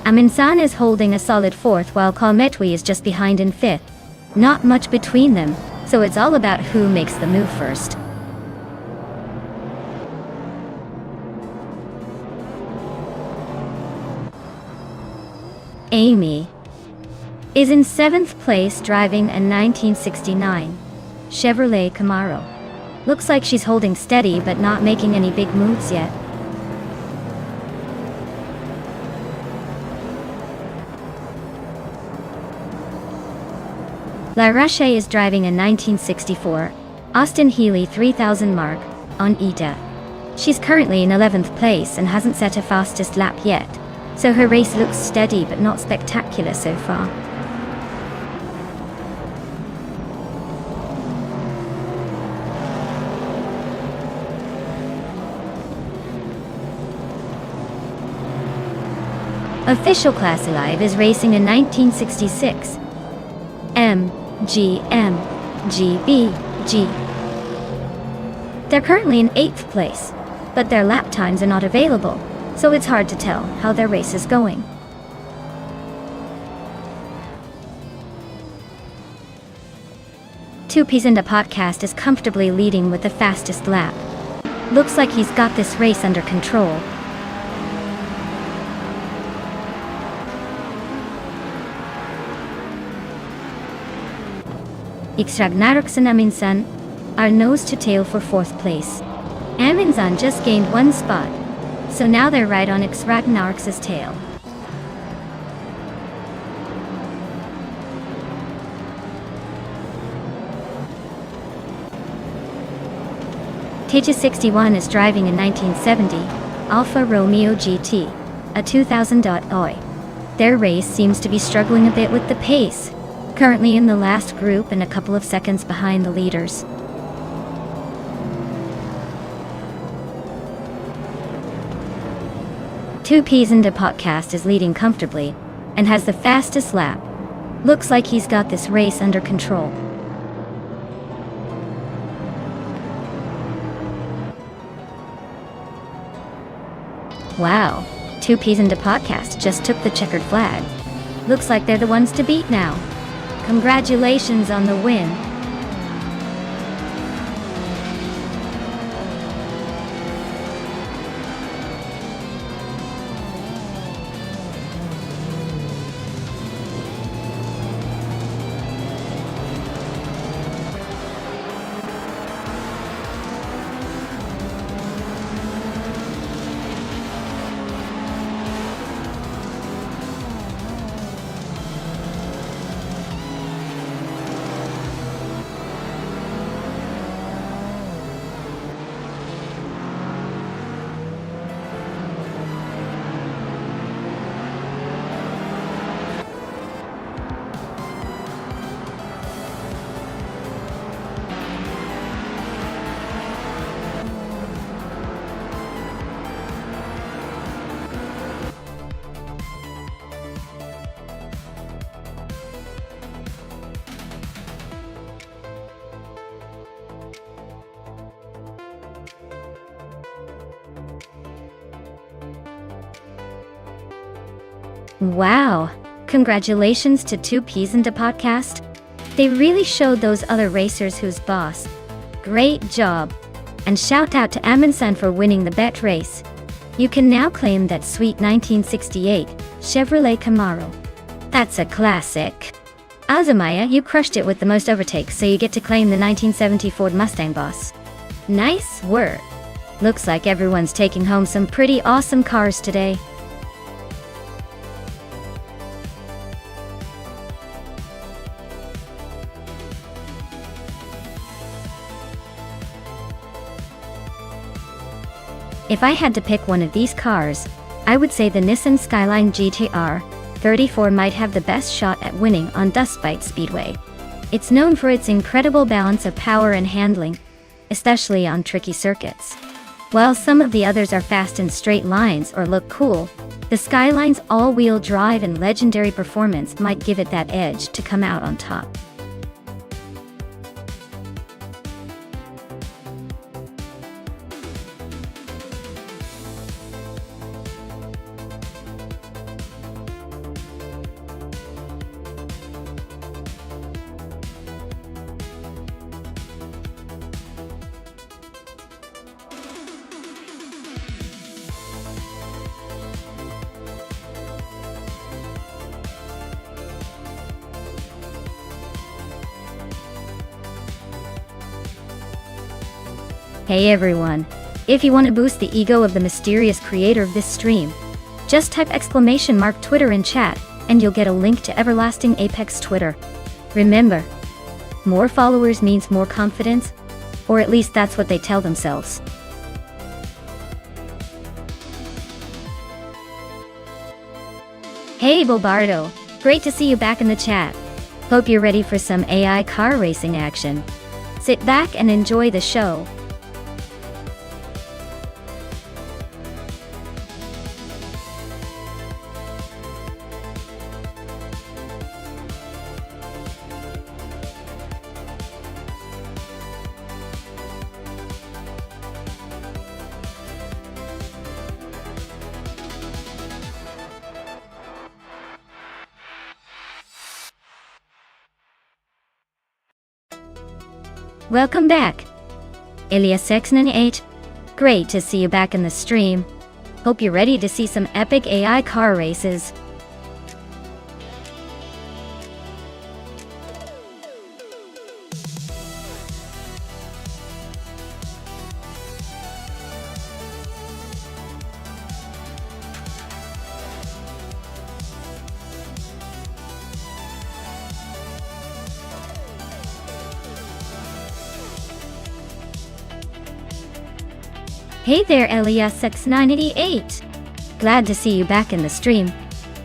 Aminsan is holding a solid 4th while Kalmetwi is just behind in 5th. Not much between them, so it's all about who makes the move first. Amy is in 7th place driving a 1969 Chevrolet Camaro. Looks like she's holding steady but not making any big moves yet. Lairache is driving a 1964 Austin Healey 3000 Mark on ETA. She's currently in 11th place and hasn't set a fastest lap yet, so her race looks steady but not spectacular so far. Official Class Alive is racing a 1966 GBG. They're currently in 8th place, but their lap times are not available, so it's hard to tell how their race is going. Two Peas in a Podcast is comfortably leading with the fastest lap. Looks like he's got this race under control. Ragnarok's and Aminsan are nose to tail for 4th place. Aminsan just gained one spot, so now they're right on Ragnarok's tail. Tate61 is driving a 1970 Alfa Romeo GT, a 2000. Oi. Their race seems to be struggling a bit with the pace, currently in the last group and a couple of seconds behind the leaders. Two Peas in a Podcast is leading comfortably and has the fastest lap. Looks like he's got this race under control. Wow, Two Peas in a Podcast just took the checkered flag. Looks like they're the ones to beat now. Congratulations on the win. Wow! Congratulations to 2Ps in the podcast. They really showed those other racers who's boss. Great job! And shout out to Amundsen for winning the bet race. You can now claim that sweet 1968 Chevrolet Camaro. That's a classic. Azamaya, you crushed it with the most overtakes, so you get to claim the 1970 Ford Mustang boss. Nice work! Looks like everyone's taking home some pretty awesome cars today. If I had to pick one of these cars, I would say the Nissan Skyline GT-R 34 might have the best shot at winning on Dust Bite Speedway. It's known for its incredible balance of power and handling, especially on tricky circuits. While some of the others are fast in straight lines or look cool, the Skyline's all-wheel drive and legendary performance might give it that edge to come out on top. Hey everyone! If you want to boost the ego of the mysterious creator of this stream, just type !Twitter in chat, and you'll get a link to Everlasting Apex Twitter. Remember, more followers means more confidence, or at least that's what they tell themselves. Hey Bobardo! Great to see you back in the chat. Hope you're ready for some AI car racing action. Sit back and enjoy the show. Welcome back, Elias698. Great to see you back in the stream. Hope you're ready to see some epic AI car races. Hey there, Elias698. Glad to see you back in the stream.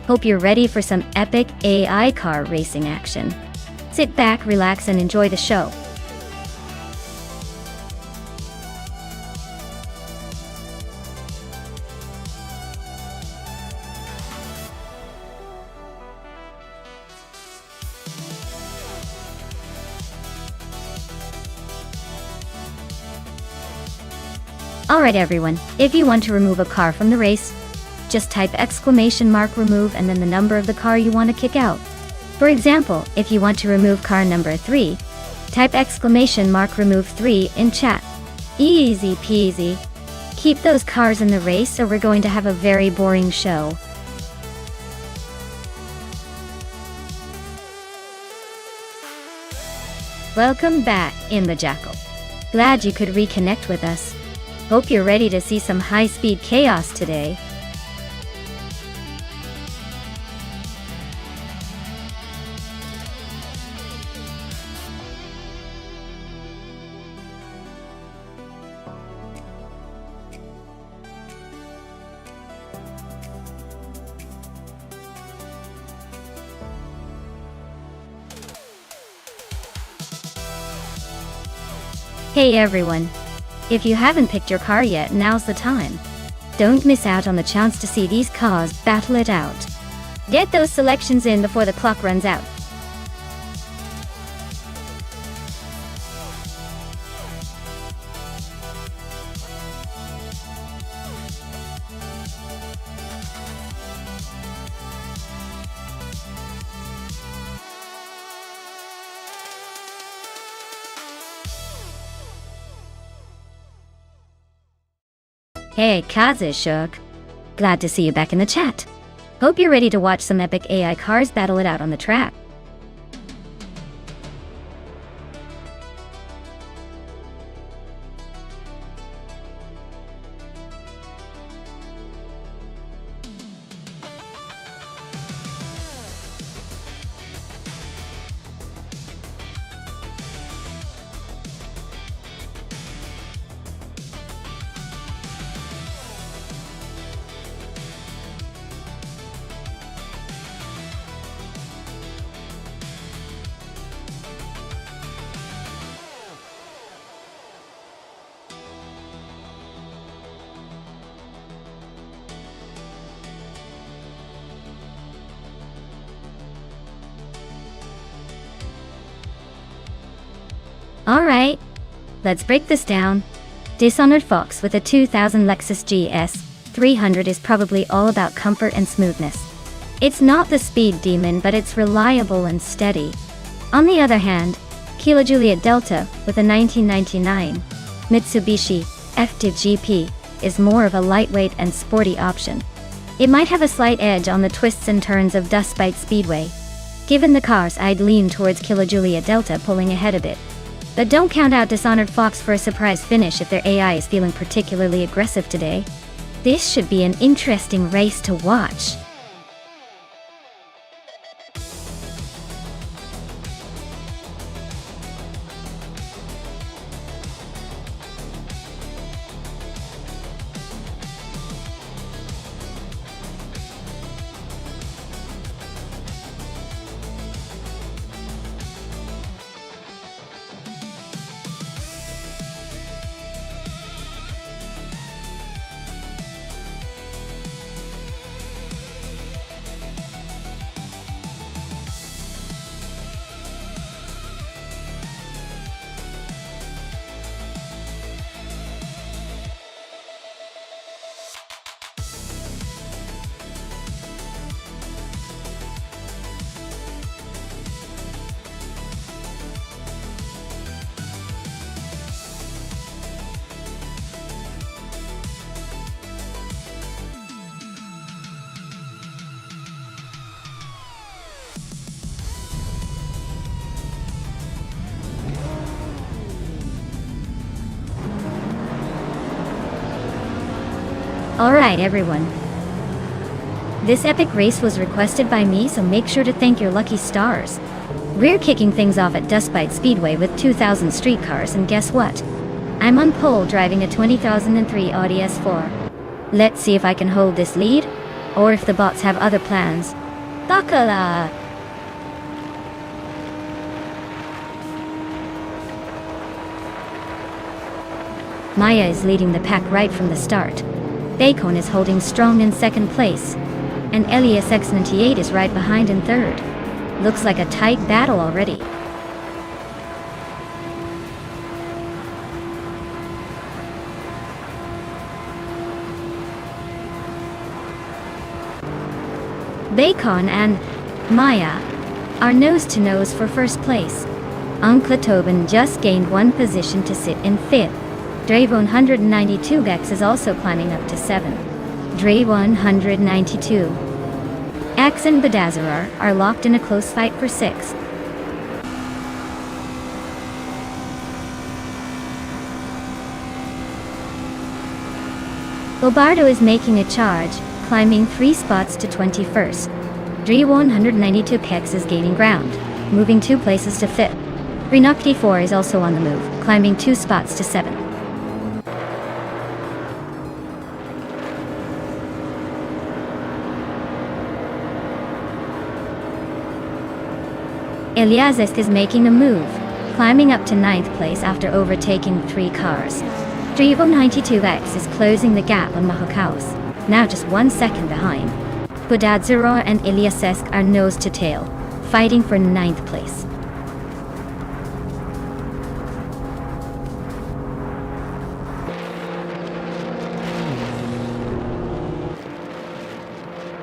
Hope you're ready for some epic AI car racing action. Sit back, relax, and enjoy the show. Alright everyone, if you want to remove a car from the race, just type !remove and then the number of the car you want to kick out. For example, if you want to remove car number 3, type !remove 3 in chat. Easy peasy. Keep those cars in the race or we're going to have a very boring show. Welcome back, Imba Jackal. Glad you could reconnect with us. Hope you're ready to see some high-speed chaos today. Hey everyone! If you haven't picked your car yet, now's the time. Don't miss out on the chance to see these cars battle it out. Get those selections in before the clock runs out. Hey, Kazishuk. Glad to see you back in the chat. Hope you're ready to watch some epic AI cars battle it out on the track. Alright, let's break this down. Dishonored Fox with a 2000 Lexus GS 300 is probably all about comfort and smoothness. It's not the speed demon, but it's reliable and steady. On the other hand, Kilo Juliet Delta with a 1999 Mitsubishi F2 GP is more of a lightweight and sporty option. It might have a slight edge on the twists and turns of Dustbite Speedway. Given the cars, I'd lean towards Kilo Juliet Delta pulling ahead a bit. But don't count out Dishonored Fox for a surprise finish if their AI is feeling particularly aggressive today. This should be an interesting race to watch. Alright everyone. This epic race was requested by me, so make sure to thank your lucky stars. We're kicking things off at Dustbite Speedway with 2000 streetcars, and guess what? I'm on pole driving a 2003 Audi S4. Let's see if I can hold this lead, or if the bots have other plans. Bakala! Maya is leading the pack right from the start. Bacon is holding strong in second place, and Elias X98 is right behind in third. Looks like a tight battle already. Bacon and Maya are nose-to-nose for first place. Uncle Tobin just gained one position to sit in 5th. Dre 192 X is also climbing up to 7th. Dre 192 X and Bedazzler are locked in a close fight for 6th. Lobardo is making a charge, climbing 3 spots to 21st. Dre 192 X is gaining ground, moving 2 places to 5th. Renocti 4 is also on the move, climbing 2 spots to 7th. Eliasek is making a move, climbing up to 9th place after overtaking 3 cars. Dre 192 X is closing the gap on Mahokaos, now just 1 second behind. Bedazzler and Eliasek are nose to tail, fighting for 9th place.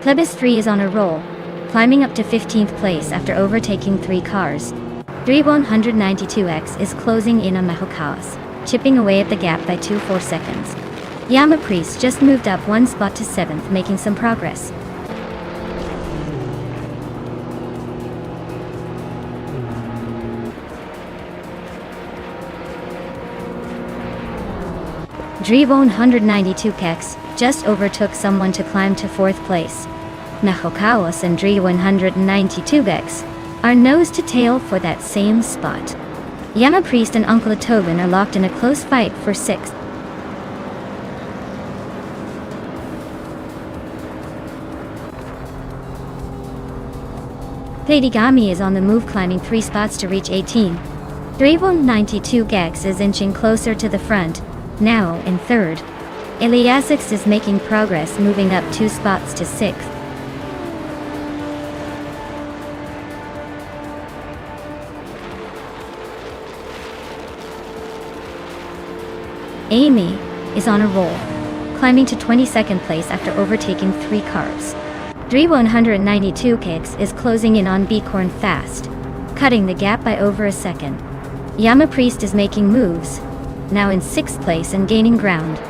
Plebis 3 is on a roll, climbing up to 15th place after overtaking 3 cars. Dre 192 X is closing in on Mahokaos, chipping away at the gap by 2.4 seconds. Yama Priest just moved up 1 spot to 7th, making some progress. Dre 192 X just overtook someone to climb to 4th place. Mahokaos and Dre 192 X are nose to tail for that same spot. Yama Priest and Uncle Tobin are locked in a close fight for 6th. Platigami is on the move, climbing 3 spots to reach 18. Dre 192 X is inching closer to the front, now in 3rd. Eliasek is making progress, moving up 2 spots to 6th. Amy is on a roll, climbing to 22nd place after overtaking 3 cars. Dre 192 X is closing in on Bicorn fast, cutting the gap by over a second. Yama Priest is making moves, now in 6th place and gaining ground.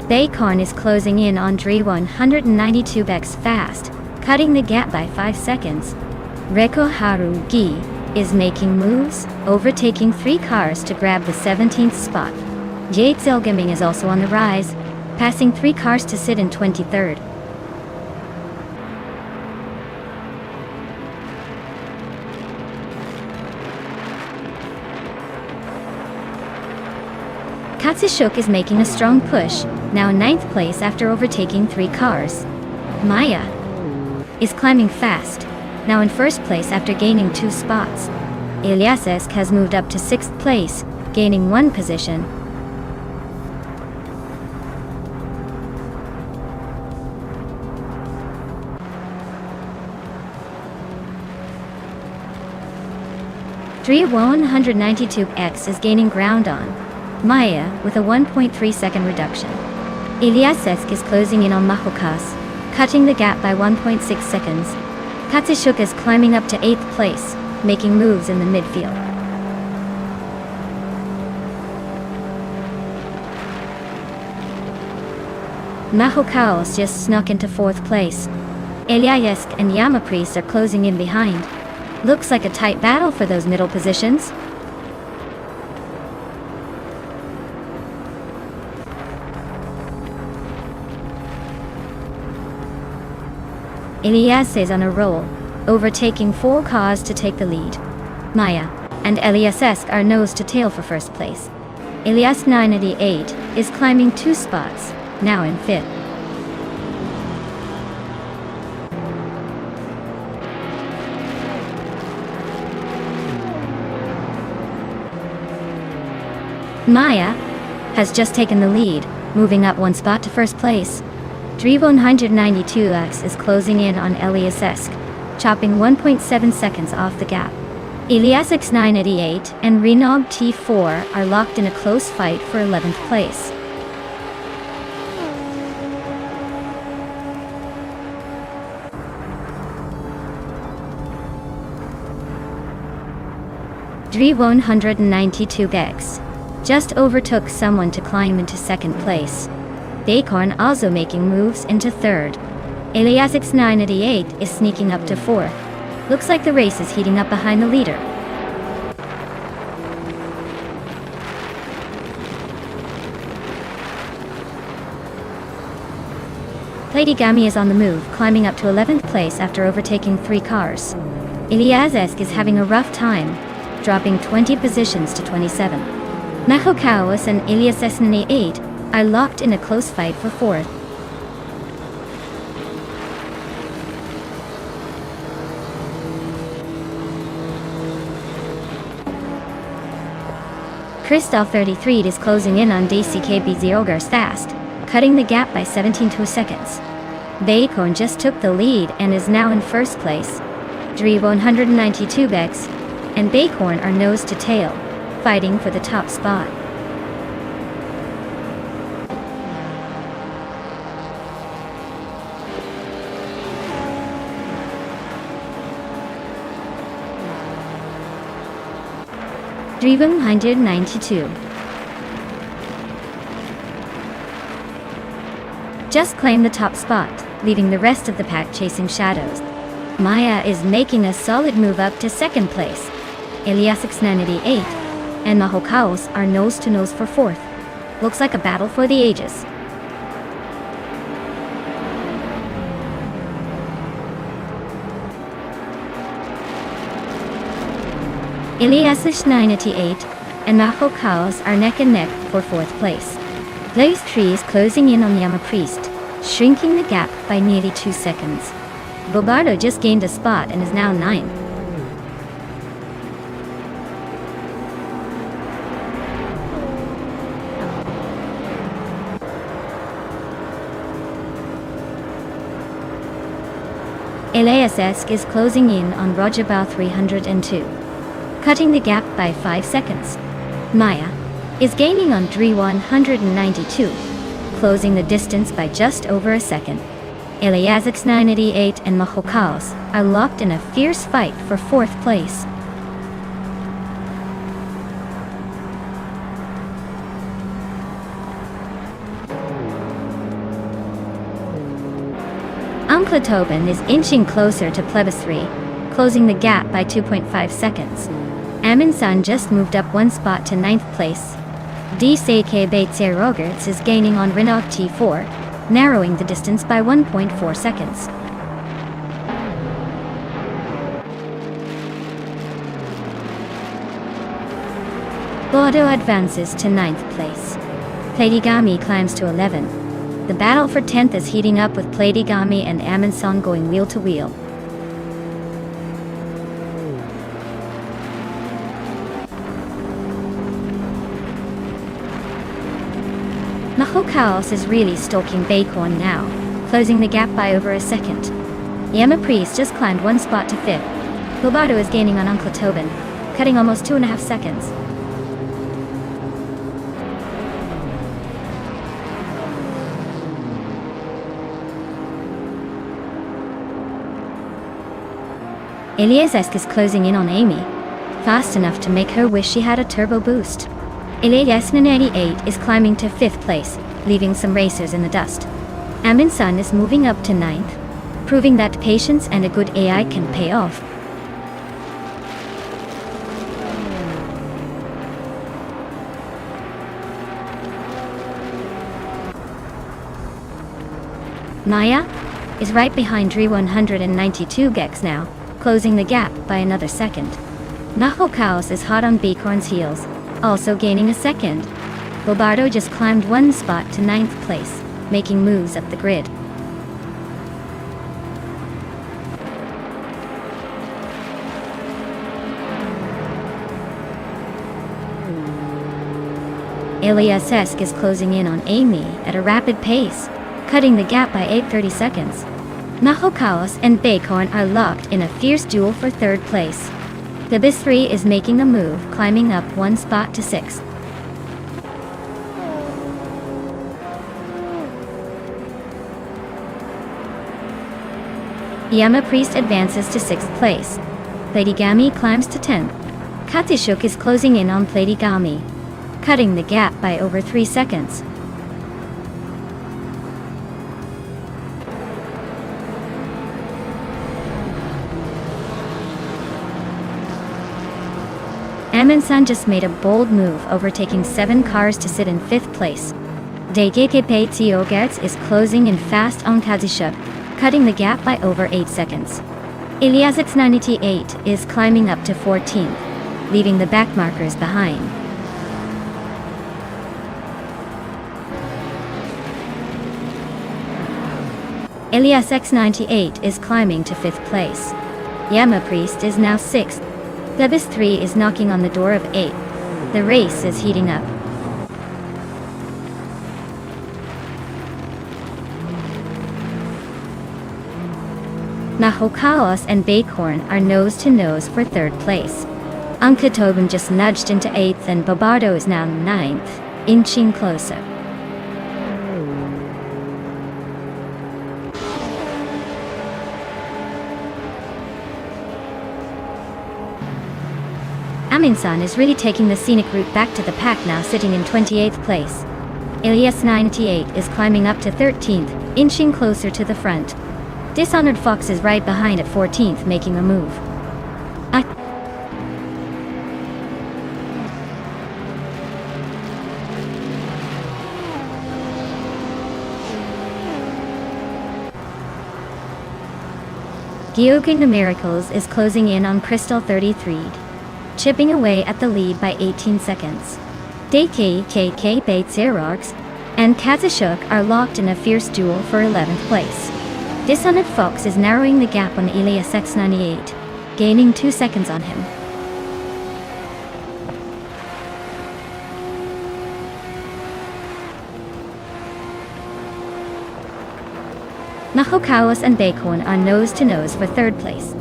Bicorn is closing in on Dre 192 X fast, cutting the gap by 5 seconds. Reko Harugi is making moves, overtaking 3 cars to grab the 17th spot. Jade Zilgaming is also on the rise, passing 3 cars to sit in 23rd. Katsushuk is making a strong push, now in 9th place after overtaking 3 cars. Maya is climbing fast, now in 1st place after gaining 2 spots. Eliasek has moved up to 6th place, gaining 1 position. Dre 192 X is gaining ground on Maya with a 1.3 second reduction. Eliasek is closing in on Mahokaos, cutting the gap by 1.6 seconds. Katsushuk is climbing up to 8th place, making moves in the midfield. Mahokaos just snuck into 4th place. Eliasek and Yama Priest are closing in behind. Looks like a tight battle for those middle positions. Eliasek is on a roll, overtaking 4 cars to take the lead. Maya and Eliasek are nose to tail for 1st place. Elias 988 is climbing 2 spots, now in 5th. Maya has just taken the lead, moving up 1 spot to 1st place. Dre 192X is closing in on Eliasek, chopping 1.7 seconds off the gap. Elias X988 and Renog T4 are locked in a close fight for 11th place. Dri 192 Gex just overtook someone to climb into second place. Bacorn also making moves into third. Elias X988 is sneaking up to fourth. Looks like the race is heating up behind the leader. Platigami is on the move, climbing up to 11th place after overtaking 3 cars. Eliasesk is having a rough time, dropping 20 positions to 27. Mahokawas and Elias X988 are locked in a close fight for fourth. Christoph 33 is closing in on DCKB Ziogars fast, cutting the gap by 17 seconds. Bacorn just took the lead and is now in first place. Dri 192 Bex and Bacorn are nose to tail, fighting for the top spot. Dri 192 just claimed the top spot, leaving the rest of the pack chasing shadows. Maya is making a solid move up to second place. Elias X988 and Mahokaos are nose to nose for fourth. Looks like a battle for the ages. Elias X988 and Mahokaos are neck and neck for fourth place. Blaze Tree is closing in on Yama Priest, shrinking the gap by nearly 2 seconds. Bobardo just gained a spot and is now 9th. Eliasesk is closing in on Rojabao 302, cutting the gap by 5 seconds. Maya is gaining on Dri 192, closing the distance by just over a second. Elias X988 and Mahokaos are locked in a fierce fight for fourth place. Tobin is inching closer to Plebis 3, closing the gap by 2.5 seconds. Amundsen just moved up 1 spot to 9th place. DCK Baitser Rogerts is gaining on Renault T4, narrowing the distance by 1.4 seconds. Boado advances to 9th place. Platigami climbs to 11th. The battle for 10th is heating up with Platigami and Amundsen going wheel to wheel. Mahokaos is really stalking Bacorn now, closing the gap by over a second. Yama Priest just climbed 1 spot to 5th. Bobardo is gaining on Uncle Tobin, cutting almost 2.5 seconds. Eliasesk is closing in on Amy, fast enough to make her wish she had a turbo boost. Elias X988 is climbing to 5th place, leaving some racers in the dust. Amundsen is moving up to 9th, proving that patience and a good AI can pay off. Maya is right behind Dri 192 Gex now, closing the gap by another second. Mahokaos is hot on Bacorn's heels, also gaining a second. Bobardo just climbed 1 spot to 9th place, making moves up the grid. Eliasesk is closing in on Amy at a rapid pace, cutting the gap by 8.30 seconds. Mahokaos and Bacorn are locked in a fierce duel for 3rd place. The Biz 3 is making a move, climbing up one spot to 6th. Yama Priest advances to 6th place. Platigami climbs to 10th. Katsishuk is closing in on Platigami, cutting the gap by over 3 seconds. Amundsen just made a bold move, overtaking 7 cars to sit in 5th place. Daikeke Tiogertz is closing in fast on Katsishuk, cutting the gap by over 8 seconds. Iliasix 98 is climbing up to 14th, leaving the backmarkers behind. Elias X98 is climbing to 5th place. Yama Priest is now 6th. Debis 3 is knocking on the door of 8th. The race is heating up. Nahokaos and Bakhorn are nose-to-nose for 3rd place. Unkatoben just nudged into 8th and Bobardo is now 9th, inching closer. Amundsen is really taking the scenic route back to the pack now, sitting in 28th place. Elias 98 is climbing up to 13th, inching closer to the front. Dishonored Fox is right behind at 14th, making a move. Gyoking the Miracles is closing in on Crystal 33, chipping away at the lead by 18 seconds. DKKK Baitserarks and Katsishuk are locked in a fierce duel for 11th place. Dishonored Fox is narrowing the gap on Elias X98, gaining 2 seconds on him. Nahokawas and Bakhorn are nose-to-nose for 3rd place.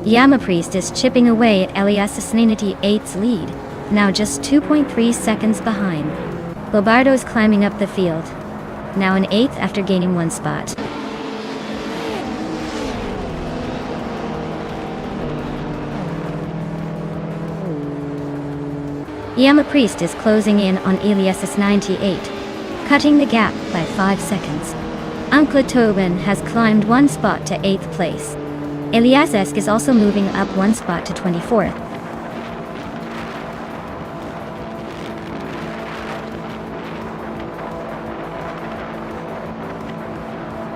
Yama Priest is chipping away at Elias X98's lead, now just 2.3 seconds behind. Bobardo is climbing up the field, now in 8th after gaining 1 spot. Yama Priest is closing in on Elias X98, cutting the gap by 5 seconds. Unkatoben has climbed 1 spot to 8th place. Eliasesk is also moving up 1 spot to 24th.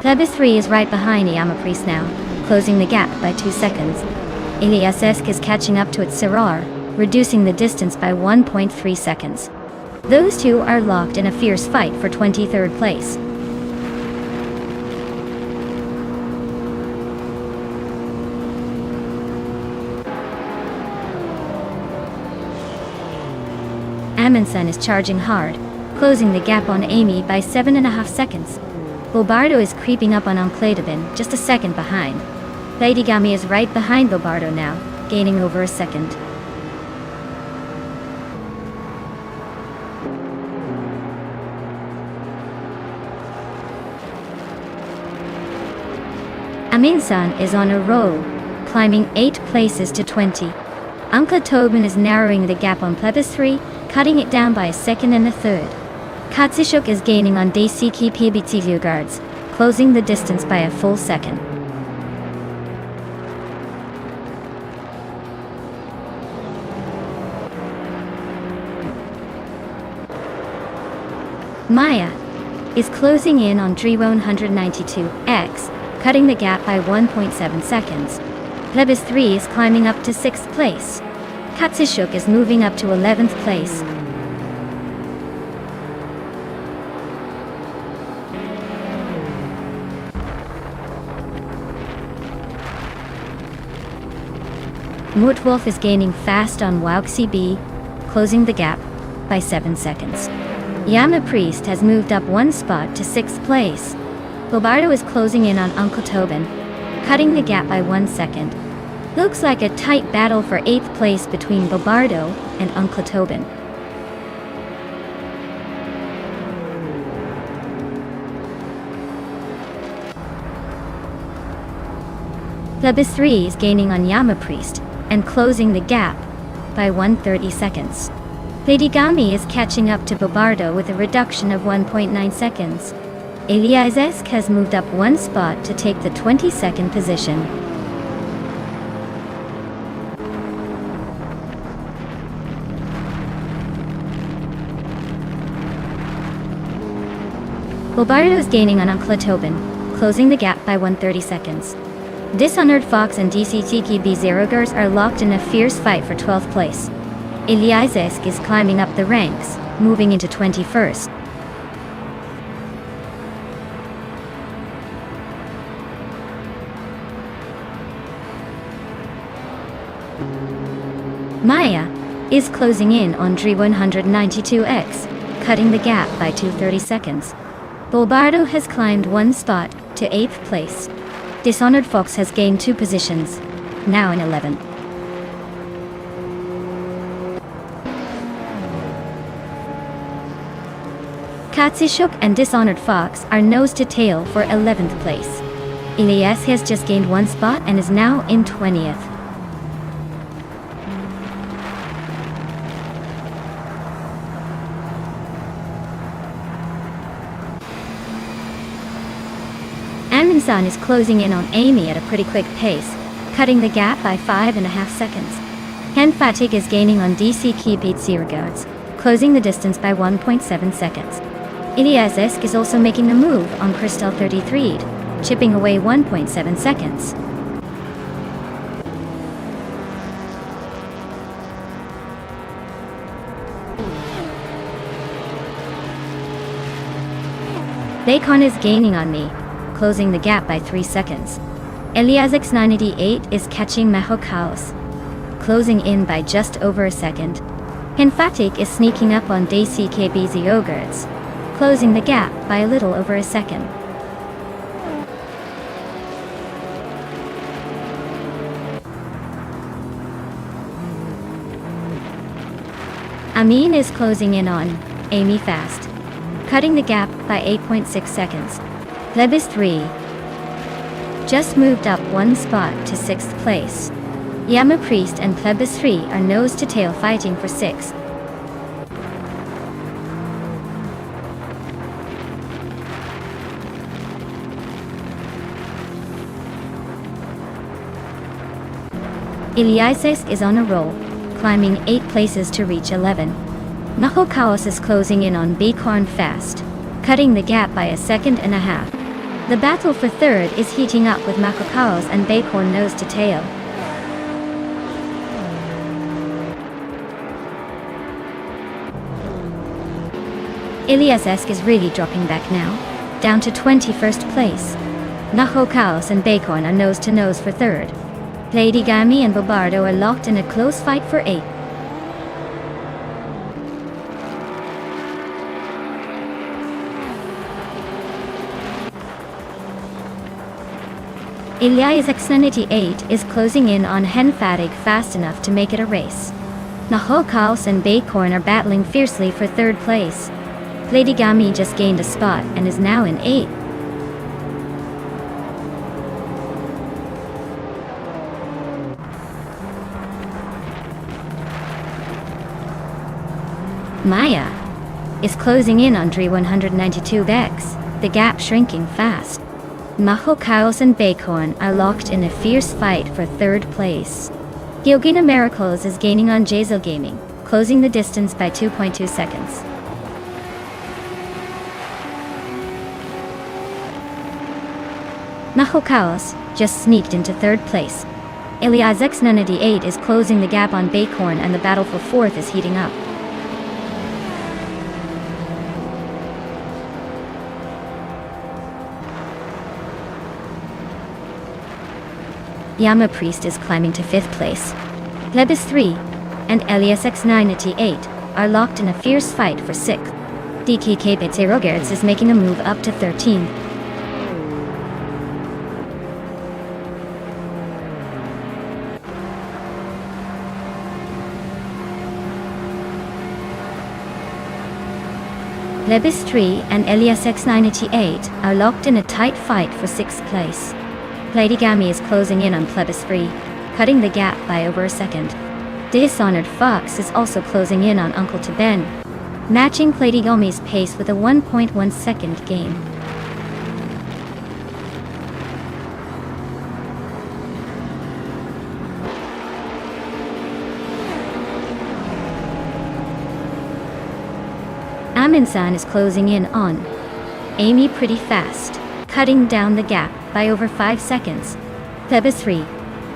Thebis 3 is right behind Yama Priest now, closing the gap by 2 seconds. Eliasesk is catching up to its Sirar, reducing the distance by 1.3 seconds. Those two are locked in a fierce fight for 23rd place. Amundsen is charging hard, closing the gap on Amy by 7.5 seconds. Bobardo is creeping up on Onkladabin, just a second behind. Platigami is right behind Bobardo now, gaining over a second. Amundsen is on a roll, climbing 8 places to 20. Unkatoben is narrowing the gap on Plebis 3, cutting it down by a second and a third. Katsishuk is gaining on Daisiki Pibitsu guards, closing the distance by a full second. Maya is closing in on Drewon 192X, cutting the gap by 1.7 seconds. Plebis 3 is climbing up to 6th place. Katsishuk is moving up to 11th place. Mutwolf is gaining fast on Wauxi B, closing the gap by 7 seconds. Yama Priest has moved up 1 spot to 6th place. Bobardo is closing in on Unkatoben, cutting the gap by 1 second. Looks like a tight battle for 8th place between Bobardo and Uncle Tobin. Plebis 3 is gaining on Yama Priest and closing the gap by 130 seconds. Lady Gami is catching up to Bobardo with a reduction of 1.9 seconds. Eliazesk has moved up one spot to take the 22nd position. Bobardo is gaining on Uncle Tobin, closing the gap by 130 seconds. Dishonored Fox and DCTK B0gers are locked in a fierce fight for 12th place. Eliazesk is climbing up the ranks, moving into 21st. Maya is closing in on Dri 192X, cutting the gap by 230 seconds. Bobardo has climbed one spot to 8th place. Dishonored Fox has gained 2 positions, now in 11th. Katsishuk and Dishonored Fox are nose to tail for 11th place. Elias has just gained 1 spot and is now in 20th. Amundsen is closing in on Amy at a pretty quick pace, cutting the gap by 5.5 seconds. Henfatig is gaining on DC Kibit Zirgards, closing the distance by 1.7 seconds. Eliazesk is also making the move on Crystal 33, chipping away 1.7 seconds. Bacon is gaining on me, closing the gap by 3 seconds. Eliazex 988 is catching Mahokaos, closing in by just over a second. Henfatik is sneaking up on Daisy KBZ Ogurts, closing the gap by a little over a second. Amin is closing in on Amy fast, cutting the gap by 8.6 seconds. Plebis 3 just moved up one spot to 6th place. Yama Priest and Plebis 3 are nose to tail fighting for 6th. Eliases is on a roll, climbing 8 places to reach 11. Nahokaos is closing in on Bicorn fast, cutting the gap by 1.5 seconds. The battle for 3rd is heating up with Makokaos and Bicorn nose to tail. Eliasesk is really dropping back now, down to 21st place. Nahokaos and Bicorn are nose to nose for 3rd. Lady Gami and Bobardo are locked in a close fight for 8th. Elias X98 is closing in on Henfatig fast enough to make it a race. Nahokaos and Bicorn are battling fiercely for 3rd place. Lady Gami just gained a spot and is now in 8th. Maya is closing in on Dri 192X, the gap shrinking fast. Mahokaos and Bicorn are locked in a fierce fight for 3rd place. Yogina Miracles is gaining on Jazel Gaming, closing the distance by 2.2 seconds. Mahokaos just sneaked into 3rd place. Elias X98 is closing the gap on Bicorn and the battle for 4th is heating up. Yama Priest is climbing to 5th place. Plebis 3 and Elias X98 are locked in a fierce fight for 6th. DKK Bitzerogertz is making a move up to 13th. Lebis 3 and Elias X98 are locked in a tight fight for 6th place. Platigami is closing in on Plebis 3, cutting the gap by over a second. Dishonored Fox is also closing in on Uncle to Ben, matching Platigami's pace with a 1.1 second gain. Aminsan is closing in on Amy pretty fast, cutting down the gap by over 5 seconds. Plebis 3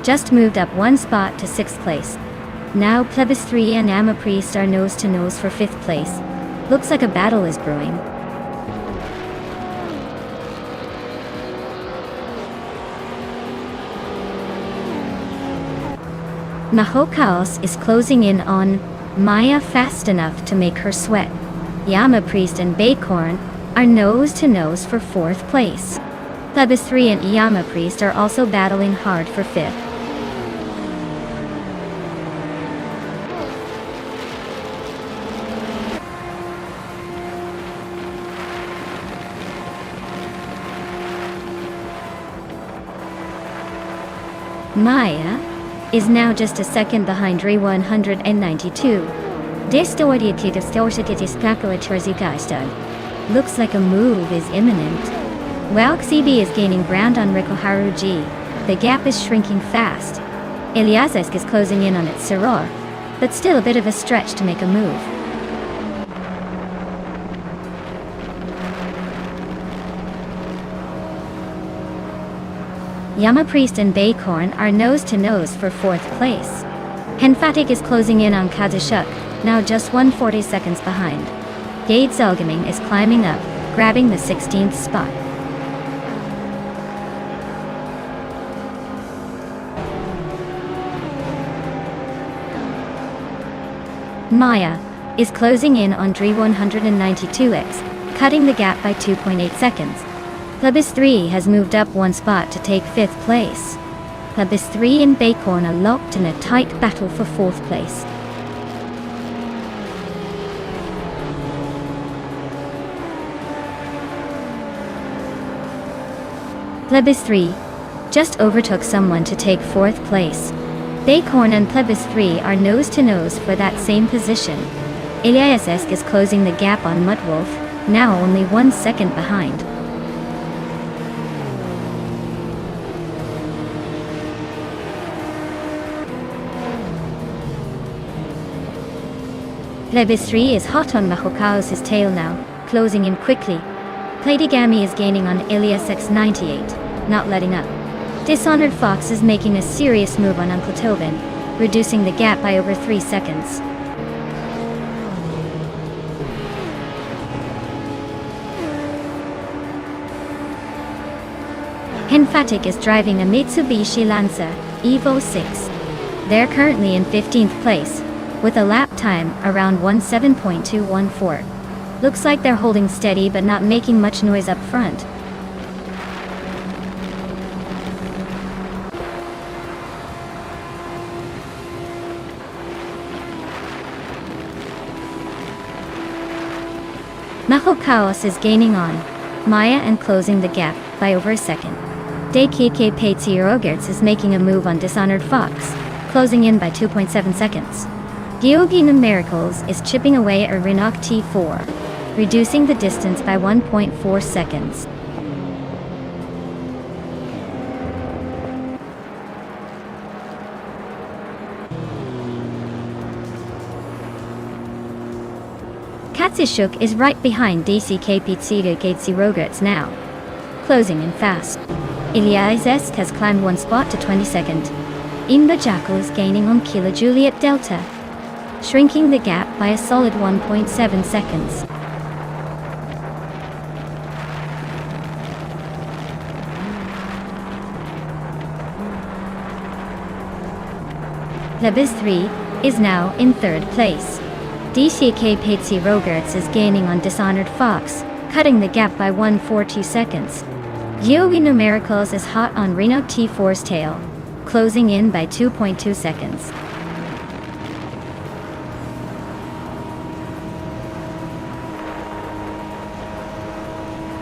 just moved up 1 spot to 6th place. Now Plebis 3 and Amma Priest are nose to nose for 5th place. Looks like a battle is brewing. Maho Chaos is closing in on Maya fast enough to make her sweat. Yama Priest and Baycorn are nose to nose for 4th place. Plebis 3 and Yama Priest are also battling hard for 5th. Maya is now just a second behind Ray 192. Looks like a move is imminent. While XCB is gaining ground on Rikoharu G, the gap is shrinking fast. Eliasesk is closing in on its Siror, but still a bit of a stretch to make a move. Yama Priest and Baycorn are nose to nose for 4th place. Henfatik is closing in on Kazushuk, now just 140 seconds behind. Gade Zelgaming is climbing up, grabbing the 16th spot. Maya is closing in on Dre 192X, cutting the gap by 2.8 seconds. Plebis 3 has moved up 1 spot to take 5th place. Plebis 3 and Baycorn are locked in a tight battle for 4th place. Plebis 3 just overtook someone to take 4th place. Baycorn and Plebis 3 are nose to nose for that same position. Eliasesk is closing the gap on Mudwolf, now only 1 second behind. Plebis 3 is hot on Mahokaos' tail now, closing in quickly. Platigami is gaining on Elias X98, not letting up. Dishonored Fox is making a serious move on Uncle Tobin, reducing the gap by over 3 seconds. Henfatik is driving a Mitsubishi Lancer Evo 6. They're currently in 15th place, with a lap time around 17.214. Looks like they're holding steady but not making much noise up front. Maho Chaos is gaining on Maya and closing the gap by over a second. Daikike Paitsi Rogerts is making a move on Dishonored Fox, closing in by 2.7 seconds. Gyogi Numericals is chipping away at Rinok T4, reducing the distance by 1.4 seconds. Katsushuk is right behind DCK Pitsida Gatesi Rogerts now, closing in fast. Eliasesk has climbed 1 spot to 22nd. Imba Jackal is gaining on Kila Juliet Delta, shrinking the gap by a solid 1.7 seconds. Plebis 3 is now in 3rd place. DCK Paitsi Rogerts is gaining on Dishonored Fox, cutting the gap by 1.42 seconds. Yogi Numericals is hot on Reno T4's tail, closing in by 2.2 seconds.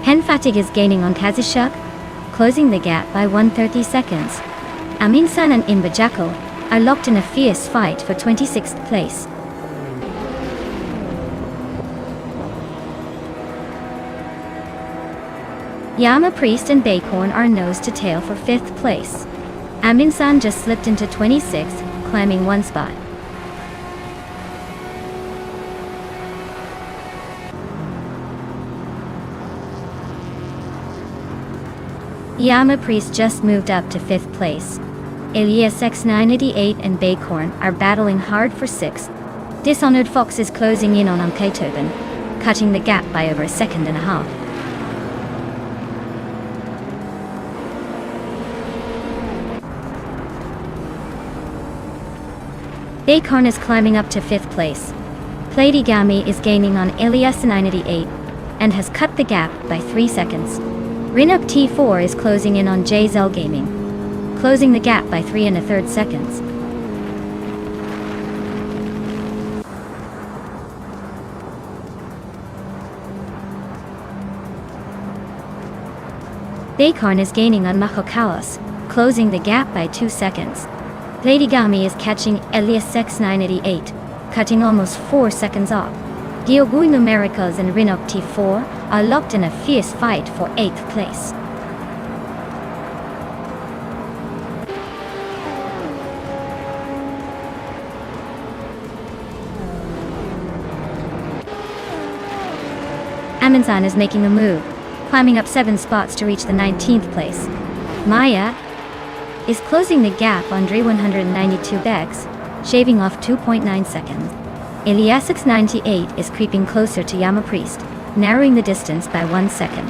Hen Fatigue is gaining on Kazishuk, closing the gap by 130 seconds. Aminsan and Imbajako are locked in a fierce fight for 26th place. Yama Priest and Bacorn are nose to tail for 5th place. Aminsan just slipped into 26th, climbing one spot. Yama Priest just moved up to 5th place. Elias X988 and Bacorn are battling hard for 6th. Dishonored Fox is closing in on Unkatoben, cutting the gap by over a second and a half. Bacorn is climbing up to 5th place. Platigami is gaining on Elias 988 and has cut the gap by 3 seconds. Rinuk T4 is closing in on JZL Gaming, closing the gap by 3 1/3 seconds. Bacorn is gaining on Mahokawas, closing the gap by 2 seconds. Platigami is catching Elias X988, cutting almost 4 seconds off. Giogui Numericals and Rinok T4 are locked in a fierce fight for 8th place. Aminsan is making a move, climbing up 7 spots to reach the 19th place. Maya is closing the gap on Dre 192 bags, shaving off 2.9 seconds. Elias X98 is creeping closer to Yama Priest, narrowing the distance by 1 second.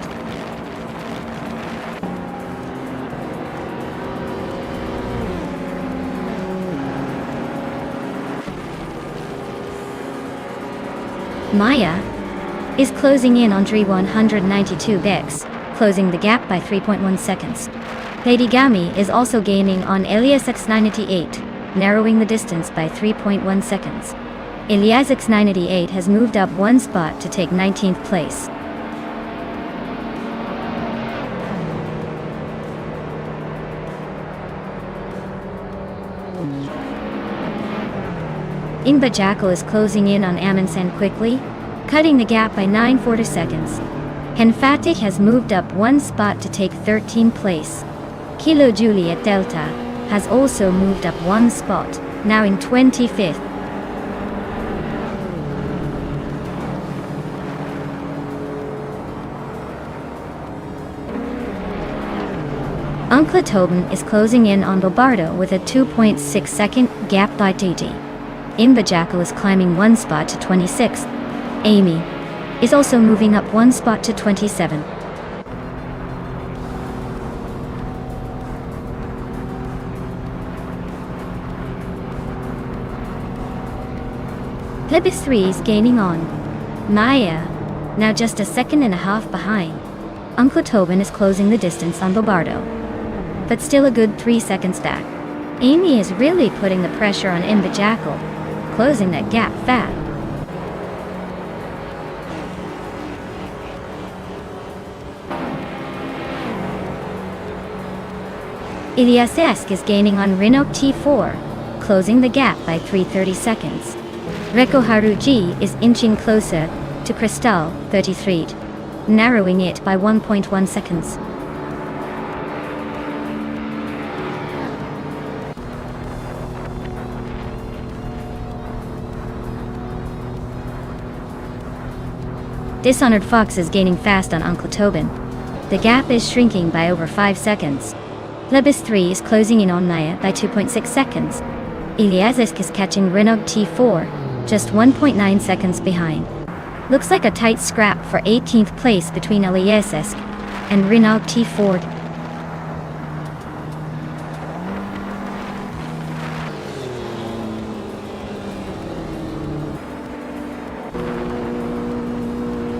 Maya is closing in on Dre 192 bags, closing the gap by 3.1 seconds. Platigami is also gaining on Elias X988, narrowing the distance by 3.1 seconds. Elias X988 has moved up 1 spot to take 19th place. Inbajako is closing in on Amundsen quickly, cutting the gap by 9/4 seconds. Henfatic has moved up 1 spot to take 13th place. Kilo Juliet Delta has also moved up 1 spot, now in 25th. Uncle Tobin is closing in on Lombardo with a 2.6 second gap by TT. Imbajako is climbing 1 spot to 26th. Amy is also moving up 1 spot to 27. Plebis 3 is gaining on Maya, now just a second and a half behind. Uncle Tobin is closing the distance on Lombardo, but still a good 3 seconds back. Amy is really putting the pressure on Imbajako, closing that gap fast. Iliasesk is gaining on Rinok T4, closing the gap by 3/30 seconds. Reko Haruji is inching closer to Crystal 33, narrowing it by 1.1 seconds. Dishonored Fox is gaining fast on Uncle Tobin. The gap is shrinking by over 5 seconds. Lebis 3 is closing in on Naya by 2.6 seconds. Iliasesk is catching Renog T4, just 1.9 seconds behind. Looks like a tight scrap for 18th place between Iliasesk and Renog T4.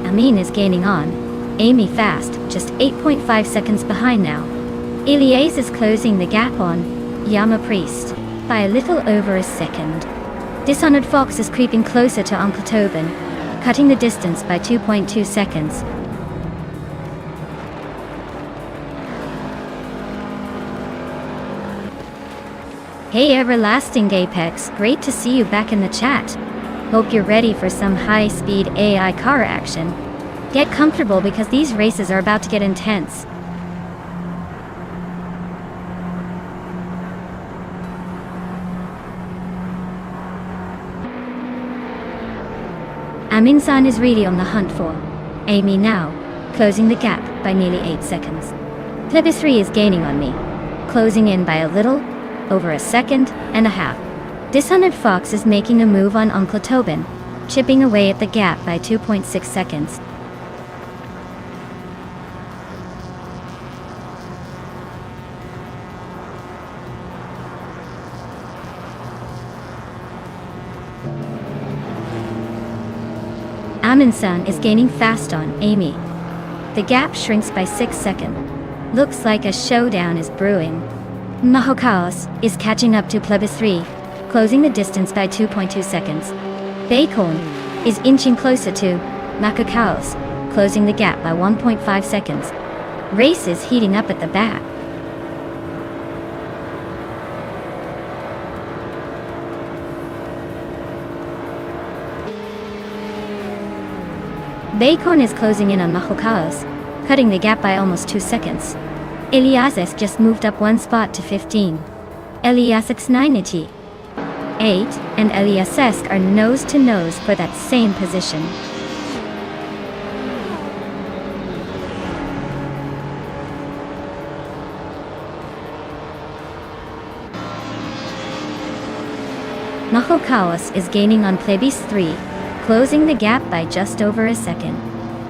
Amin is gaining on Amy fast, just 8.5 seconds behind now. Elias is closing the gap on Yama Priest by a little over a second. Dishonored Fox is creeping closer to Uncle Tobin, cutting the distance by 2.2 seconds. Hey Everlasting Apex, great to see you back in the chat. Hope you're ready for some high-speed AI car action. Get comfortable because these races are about to get intense. Amin-san is really on the hunt for Amy now, closing the gap by nearly 8 seconds. Plebis 3 is gaining on me, closing in by a little over a second and a half. Dishonored Fox is making a move on Uncle Tobin, chipping away at the gap by 2.6 seconds. Amin-san is gaining fast on Amy. The gap shrinks by 6 seconds. Looks like a showdown is brewing. Mahokaos is catching up to Plebis 3, closing the distance by 2.2 seconds. Bacon is inching closer to Mahokaos, closing the gap by 1.5 seconds. Race is heating up at the back. Bacon is closing in on Mahokaos, cutting the gap by almost 2 seconds. Eliasek just moved up 1 spot to 15. Eliasek's 98 and Eliasek are nose to nose for that same position. Mahokaos is gaining on Plebis 3, closing the gap by just over a second.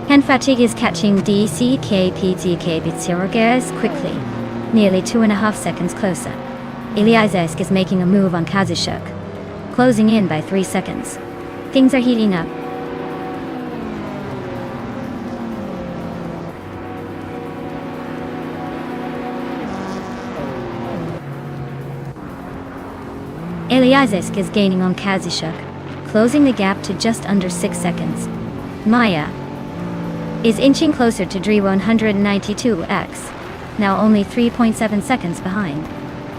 Hanfatigue is catching DCKPTK quickly, nearly 2.5 seconds closer. Eliasek is making a move on Kazushuk, closing in by 3 seconds. Things are heating up. Eliasek is gaining on Kazushuk, closing the gap to just under 6 seconds. Maya is inching closer to Dre 192X, now only 3.7 seconds behind.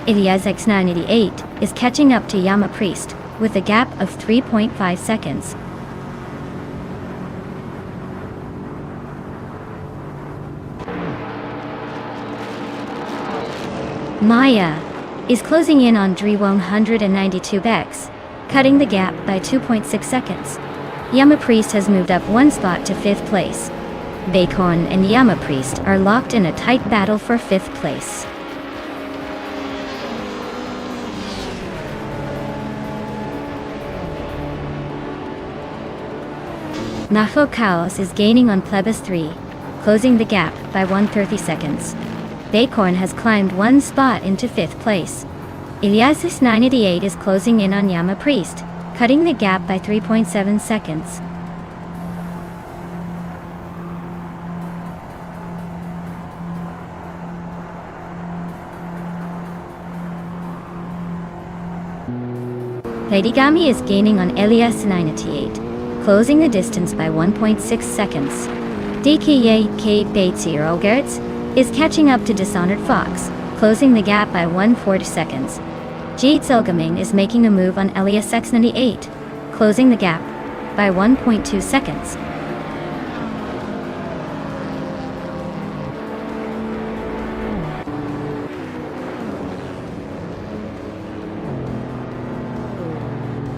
Eliasek's 988 is catching up to Yama Priest, with a gap of 3.5 seconds. Maya is closing in on Dre 192X, cutting the gap by 2.6 seconds. Yama Priest has moved up 1 spot to 5th place. Bacon and Yama Priest are locked in a tight battle for 5th place. Mahokaos is gaining on Plebis 3, closing the gap by 130 seconds. Bacon has climbed 1 spot into 5th place. Eliasek 988 is closing in on Yama Priest, cutting the gap by 3.7 seconds. Heidigami is gaining on Elias 988, closing the distance by 1.6 seconds. DKK is catching up to Dishonored Fox, closing the gap by 140 seconds. Jade Silgaming is making a move on Elias 98, closing the gap by 1.2 seconds.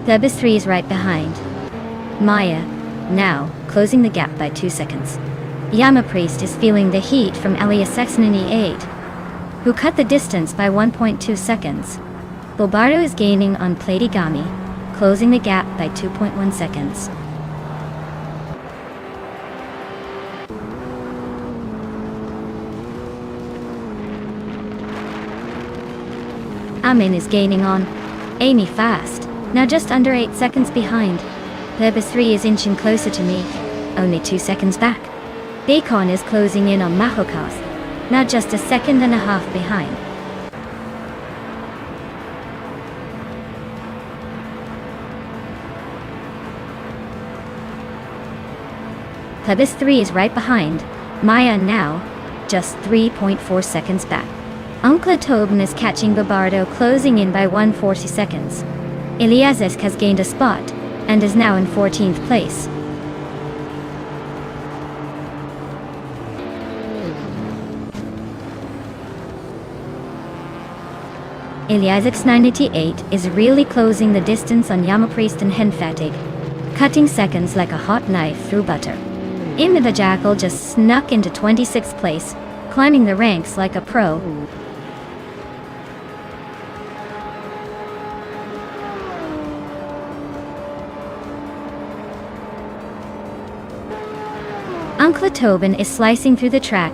Plebis 3 is right behind. Maya, now, closing the gap by 2 seconds. Yama Priest is feeling the heat from Elias 98, who cut the distance by 1.2 seconds. Bobardo is gaining on Platigami, closing the gap by 2.1 seconds. Amin is gaining on Amy fast, now just under 8 seconds behind. Plebis 3 is inching closer to me, only 2 seconds back. Bacon is closing in on Mahokaos, now just 1.5 seconds behind. Plebis 3 is right behind. Maya now, just 3.4 seconds back. Uncle Tobin is catching Bobardo, closing in by 140 seconds. Iliazesk has gained a spot and is now in 14th place. Iliazesk 988 is really closing the distance on Yamapriest and Henfatig, cutting seconds like a hot knife through butter. Imi the Jackal just snuck into 26th place, climbing the ranks like a pro. Uncle Tobin is slicing through the track,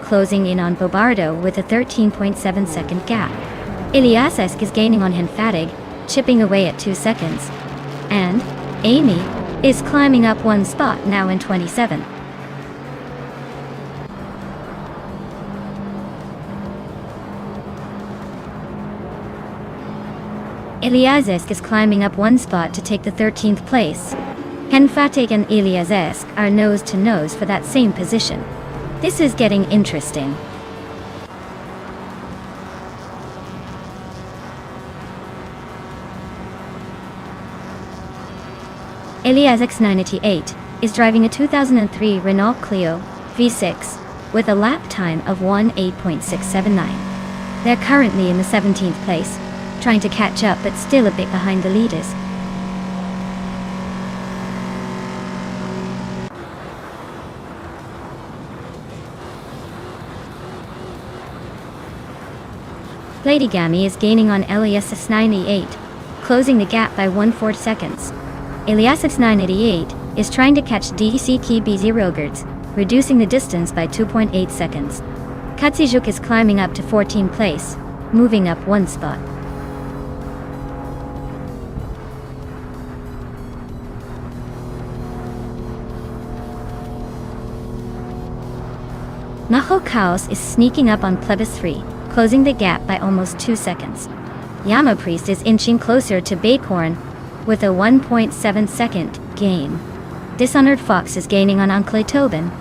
closing in on Bobardo with a 13.7 second gap. Iliazesk is gaining on Henfatig, chipping away at 2 seconds. And Amy is climbing up 1 spot, now in 27. Iliazesk is climbing up 1 spot to take the 13th place. Henfatig and Iliazesk are nose to nose for that same position. This is getting interesting. Iliazesk 988 is driving a 2003 Renault Clio V6 with a lap time of 1:8.679. They're currently in the 17th place, trying to catch up but still a bit behind the leaders. Ladygami is gaining on Iliazesk 988, closing the gap by 1/4 seconds. Iliazesk 988 is trying to catch DCK B0 reducing the distance by 2.8 seconds. Katsijuk is climbing up to 14th place, moving up 1 spot. Naho Chaos is sneaking up on Plebis 3, closing the gap by almost 2 seconds. Yamapriest is inching closer to Bacorn with a 1.7 second gain. Dishonored Fox is gaining on Uncle Tobin,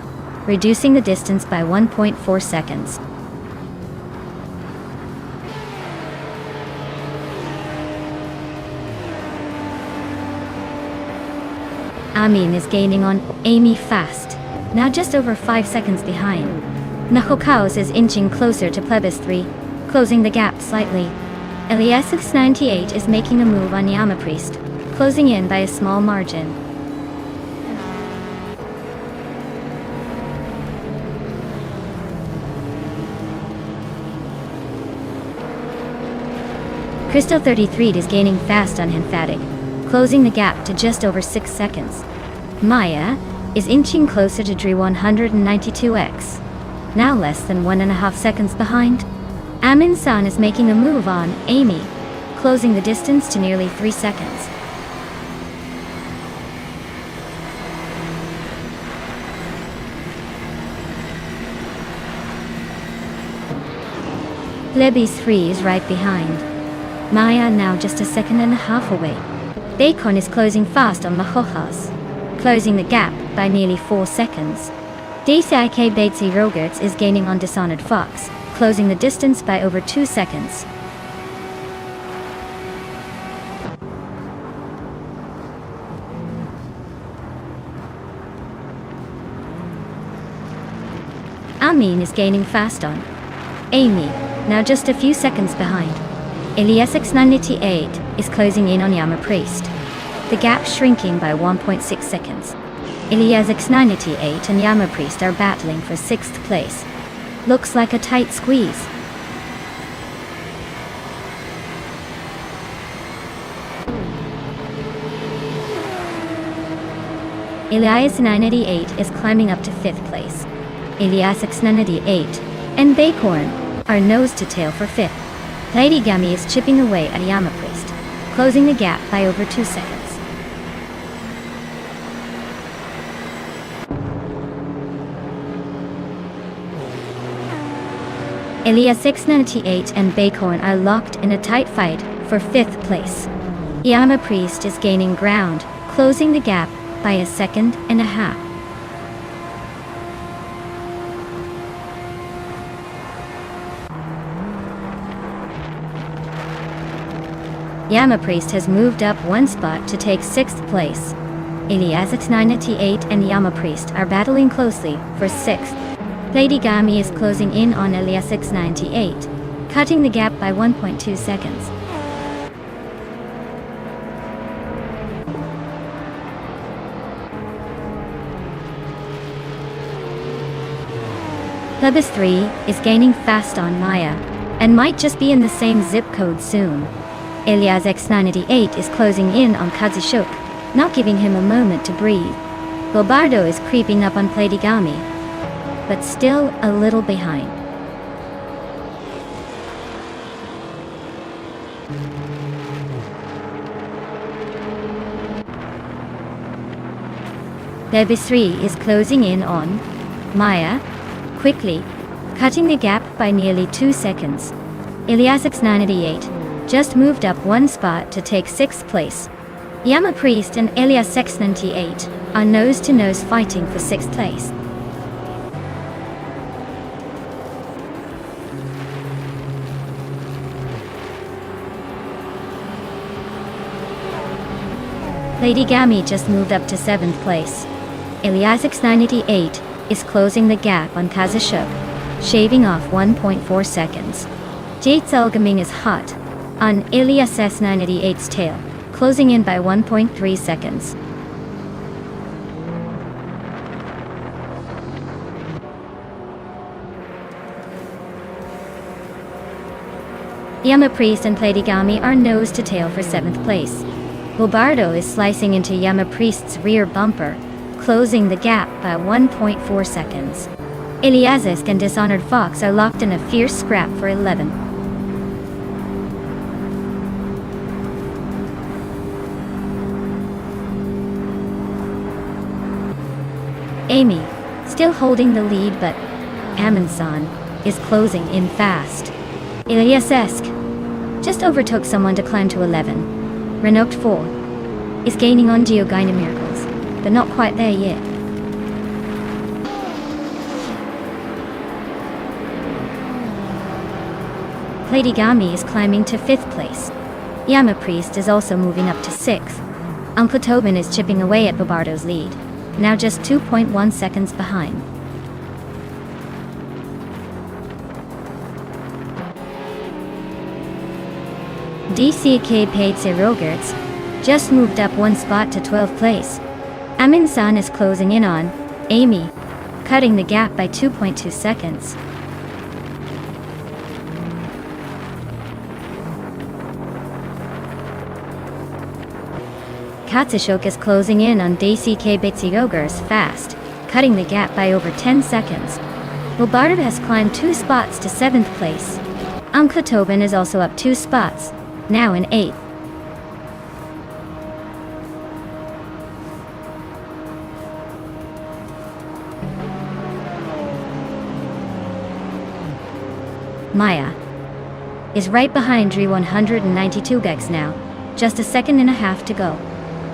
reducing the distance by 1.4 seconds. Amin is gaining on Amy fast, now just over 5 seconds behind. Nahokaos is inching closer to Plebis 3, closing the gap slightly. Iliazesk 98 is making a move on Yamapriest, closing in by a small margin. Crystal 33 is gaining fast on Henfatig, closing the gap to just over 6 seconds. Maya is inching closer to Dre 192X, now less than 1.5 seconds behind. Amin-san is making a move on Amy, closing the distance to nearly 3 seconds. Plebis 3 is right behind. Maya now just 1.5 seconds away. Bacon is closing fast on Mahojas, closing the gap by nearly 4 seconds. DCIK Batesy Rogerts is gaining on Dishonored Fox, closing the distance by over 2 seconds. Amin is gaining fast on Amy, now just a few seconds behind. Iliazesk 98 is closing in on Yamapriest, the gap shrinking by 1.6 seconds. Iliazesk 98 and Yamapriest are battling for 6th place. Looks like a tight squeeze. Iliazesk 988 is climbing up to 5th place. Iliazesk 988 and Bacorn are nose to tail for 5th. Ladygami is chipping away at Yamapriest, closing the gap by over 2 seconds. Iliazesk 98 and Bacorn are locked in a tight fight for 5th place. Yamapriest is gaining ground, closing the gap by 1.5 seconds. Yama Priest has moved up one spot to take 6th place. Elias 988 and Yama Priest are battling closely for 6th. Lady Gami is closing in on Elias 98, cutting the gap by 1.2 seconds. Plebis 3 is gaining fast on Maya, and might just be in the same zip code soon. Elias X98 is closing in on Kazushuk, not giving him a moment to breathe. Bobardo is creeping up on Platigami, but still a little behind. Plebis 3 is closing in on Maya, quickly, cutting the gap by nearly 2 seconds. Elias X98 just moved up one spot to take 6th place. Yama Priest and Elias X98 are nose-to-nose fighting for 6th place. Lady Gami just moved up to 7th place. Elias X98 is closing the gap on Kazushuk, shaving off 1.4 seconds. Jade Selgaming is hot on Elias S98's tail, closing in by 1.3 seconds. Yama Priest and Platigami are nose to tail for 7th place. Bobardo is slicing into Yama Priest's rear bumper, closing the gap by 1.4 seconds. Eliasisk and Dishonored Fox are locked in a fierce scrap for 11th. Amy, still holding the lead, but Amin-san is closing in fast. Eliasisk just overtook someone to climb to 11. Renoct 4 is gaining on Geogyna Miracles, but not quite there yet. Platigami is climbing to 5th place. Yama Priest is also moving up to 6th. Uncle Tobin is chipping away at Bobardo's lead, now just 2.1 seconds behind. DCK paid Rogerts just moved up one spot to 12th place. Amin-san is closing in on Amy, cutting the gap by 2.2 seconds. Katsushok is closing in on DCK Betsy-Ogres fast, cutting the gap by over 10 seconds. Bobardo has climbed 2 spots to 7th place. Uncle Tobin is also up 2 spots, now in 8th. Maya is right behind Dri 192 Gex now, just a second and a half to go.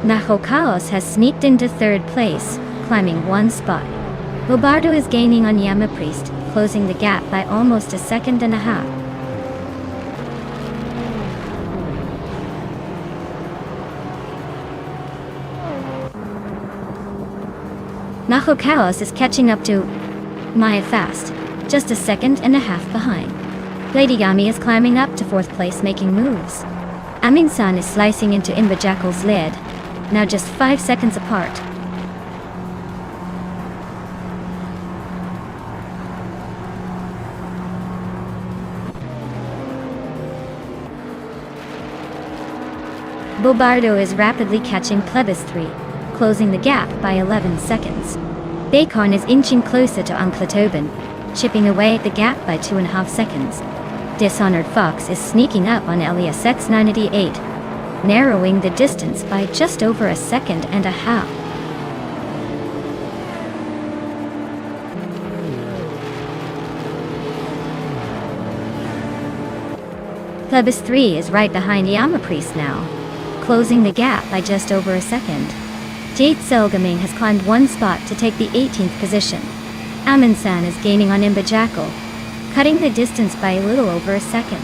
Naho Chaos has sneaked into 3rd place, climbing 1 spot. Bobardo is gaining on Yama Priest, closing the gap by almost a second and a half. Naho Chaos is catching up to Maya fast, just a second and a half behind. Lady Gami is climbing up to 4th place, making moves. Amin-san is slicing into Imba Jackal's lead, now just 5 seconds apart. Bobardo is rapidly catching Plebis 3, closing the gap by 11 seconds. Bacon is inching closer to Uncle Tobin, chipping away at the gap by 2.5 seconds. Dishonored Fox is sneaking up on Elias X98, narrowing the distance by just over a second and a half. Plebis 3 is right behind Yama Priest now, closing the gap by just over a second. Jade Selgaming has climbed 1 spot to take the 18th position. Amin-san is gaining on Imba Jackal, cutting the distance by a little over a second.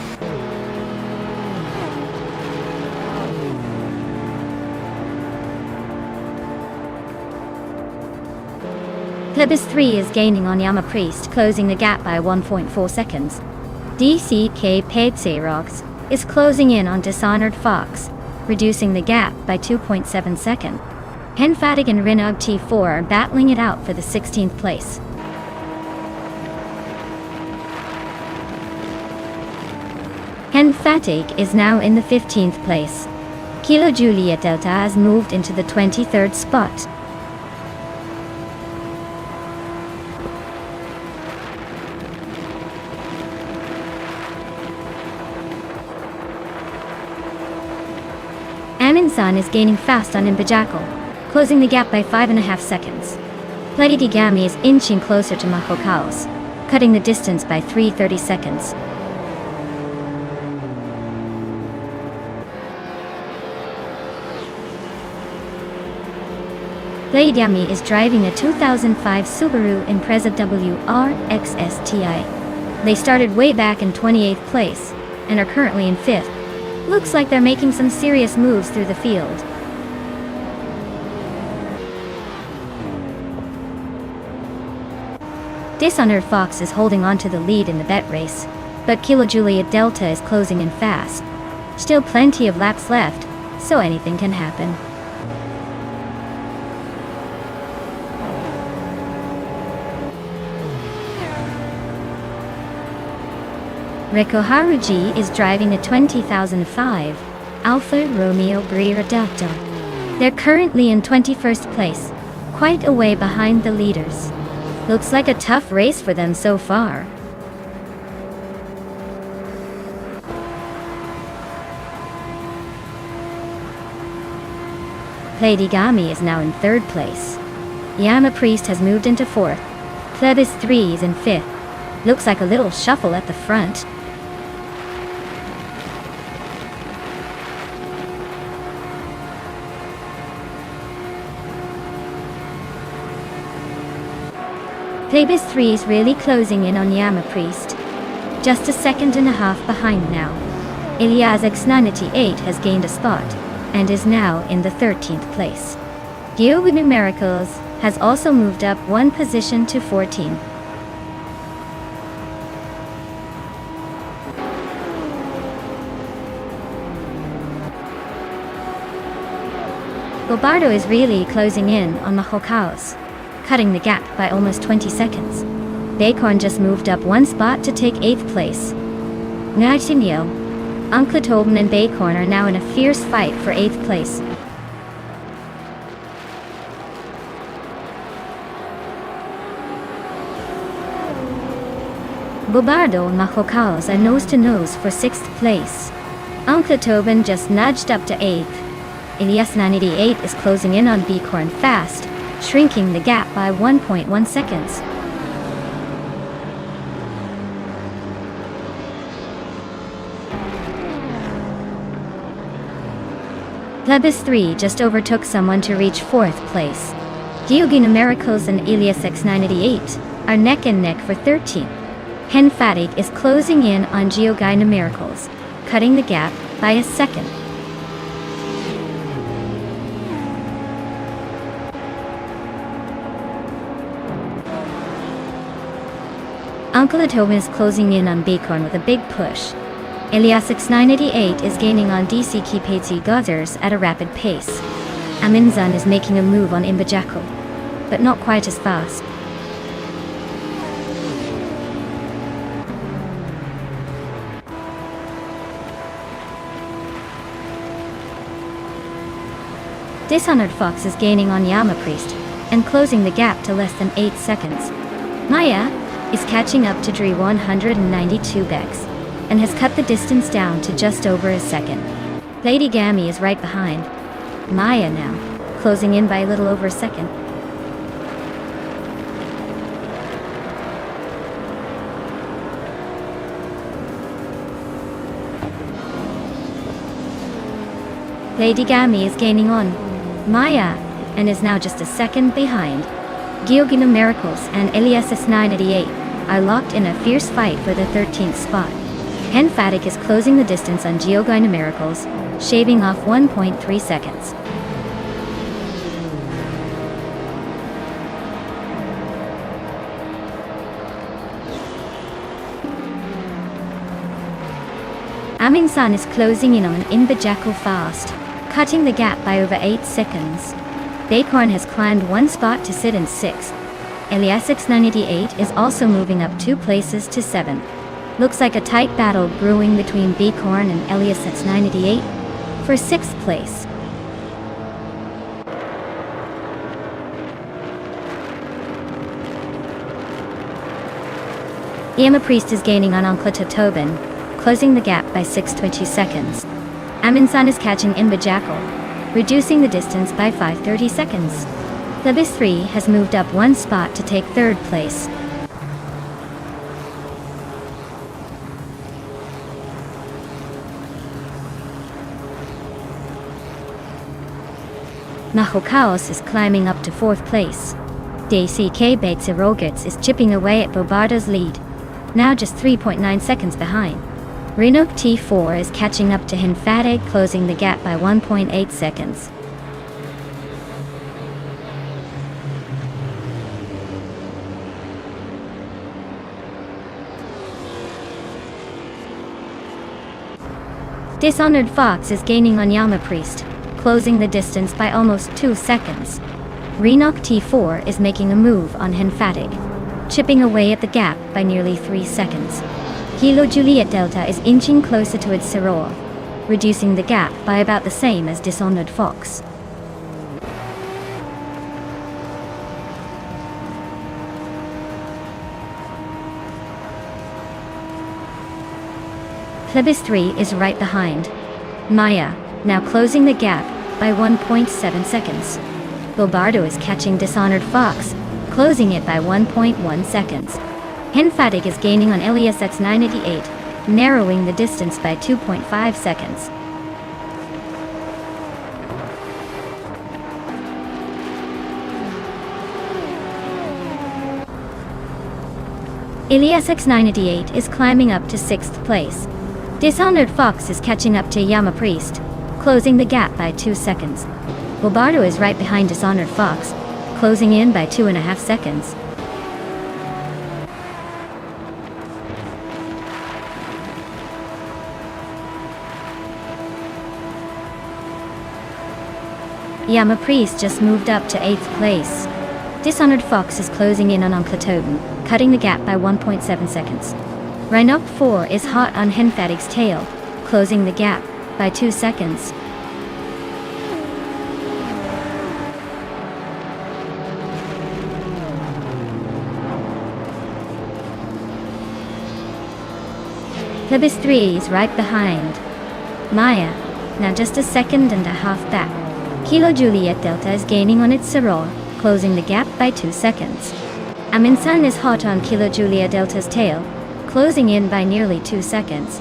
Plebis 3 is gaining on Yama Priest, closing the gap by 1.4 seconds. DCK Pedserox is closing in on Dishonored Fox, reducing the gap by 2.7 seconds. Henfatig and Rinog T4 are battling it out for the 16th place. Henfatig is now in the 15th place. Kilo Juliet Delta has moved into the 23rd spot. Aminsan is gaining fast on Imbajackal, closing the gap by 5.5 seconds. Pledigami is inching closer to Mahokaos, cutting the distance by 3.30 seconds. Pledigami is driving a 2005 Subaru Impreza WRX STI. They started way back in 28th place, and are currently in 5th. Looks like they're making some serious moves through the field. Dishonored Fox is holding on to the lead in the bet race, but Kilo Juliet Delta is closing in fast. Still plenty of laps left, so anything can happen. Reko Haruji is driving the 2005 Alfa Romeo Brera Delta. They're currently in 21st place, quite a way behind the leaders. Looks like a tough race for them so far. Pledigami is now in 3rd place. Yama Priest has moved into 4th. Plebis 3 is in 5th. Looks like a little shuffle at the front. Plebis 3 is really closing in on Yama Priest. Just a 1.5 behind now. Ilias X98 has gained a spot, and is now in the 13th place. Gyogunu Miracles has also moved up 1 position to 14. Gobardo is really closing in on Mahokaos, cutting the gap by almost 20 seconds. Bacorn just moved up 1 spot to take 8th place. Nightingale, Uncle Tobin and Bacorn are now in a fierce fight for 8th place. Gobardo and Mahokaos are nose to nose for 6th place. Uncle Tobin just nudged up to 8th. Elias 98 is closing in on Bacorn fast, shrinking the gap by 1.1 seconds. Plebis 3 just overtook someone to reach 4th place. Gyogunu Miracles and Elias X98 are neck and neck for 13th. Henfatig is closing in on Gyogunu Miracles, cutting the gap by a second. Uncle Atoma is closing in on Bacorn with a big push. Elias X988 is gaining on DC Kipetsi Gozers at a rapid pace. Aminzan is making a move on Imbajackal, but not quite as fast. Dishonored Fox is gaining on Yama Priest, and closing the gap to less than 8 seconds. Maya is catching up to Dre 192 Bex, and has cut the distance down to just over a second. Lady Gami is right behind Maya now, closing in by a little over a second. Lady Gami is gaining on Maya, and is now just a second behind. Gyogunu Miracles and Elias S988 are locked in a fierce fight for the 13th spot. Henfatic is closing the distance on Gyogunu Miracles, shaving off 1.3 seconds. Amin-san is closing in on Inbajako fast, cutting the gap by over 8 seconds. Bakorn has climbed 1 spot to sit in 6th. Eliasix 988 is also moving up 2 places to 7th. Looks like a tight battle brewing between Bakorn and Eliasix 988 for 6th place. Yama Priest is gaining on Onklata Tobin, closing the gap by 6.2 seconds. Amin-san is catching Inbajako, reducing the distance by 5.30 seconds. Lebis 3 has moved up 1 spot to take 3rd place. Naho Chaos is climbing up to 4th place. DCK Baitse Rogers is chipping away at Bobardo's lead, now just 3.9 seconds behind. Renok T4 is catching up to Hinfatig, closing the gap by 1.8 seconds. Dishonored Fox is gaining on Yama Priest, closing the distance by almost 2 seconds. Renok T4 is making a move on Hinfatig, chipping away at the gap by nearly 3 seconds. Kilo Juliet Delta is inching closer to its Siror, reducing the gap by about the same as Dishonored Fox. Plebis 3 is right behind. Maya, now closing the gap by 1.7 seconds. Bobardo is catching Dishonored Fox, closing it by 1.1 seconds. Hinfatig is gaining on Eliasx 988, narrowing the distance by 2.5 seconds. Eliasx 988 is climbing up to 6th place. Dishonored Fox is catching up to Yama Priest, closing the gap by 2 seconds. Bobardo is right behind Dishonored Fox, closing in by 2.5 seconds. Yama Priest just moved up to 8th place. Dishonored Fox is closing in on Onklatoben, cutting the gap by 1.7 seconds. Rhinok 4 is hot on Hinfatig's tail, closing the gap by 2 seconds. Plebis 3 is right behind. Maya, now just a second and a half back. Kilo Juliet Delta is gaining on its Siror, closing the gap by 2 seconds. Amin-san is hot on Kilo Juliet Delta's tail, closing in by nearly 2 seconds.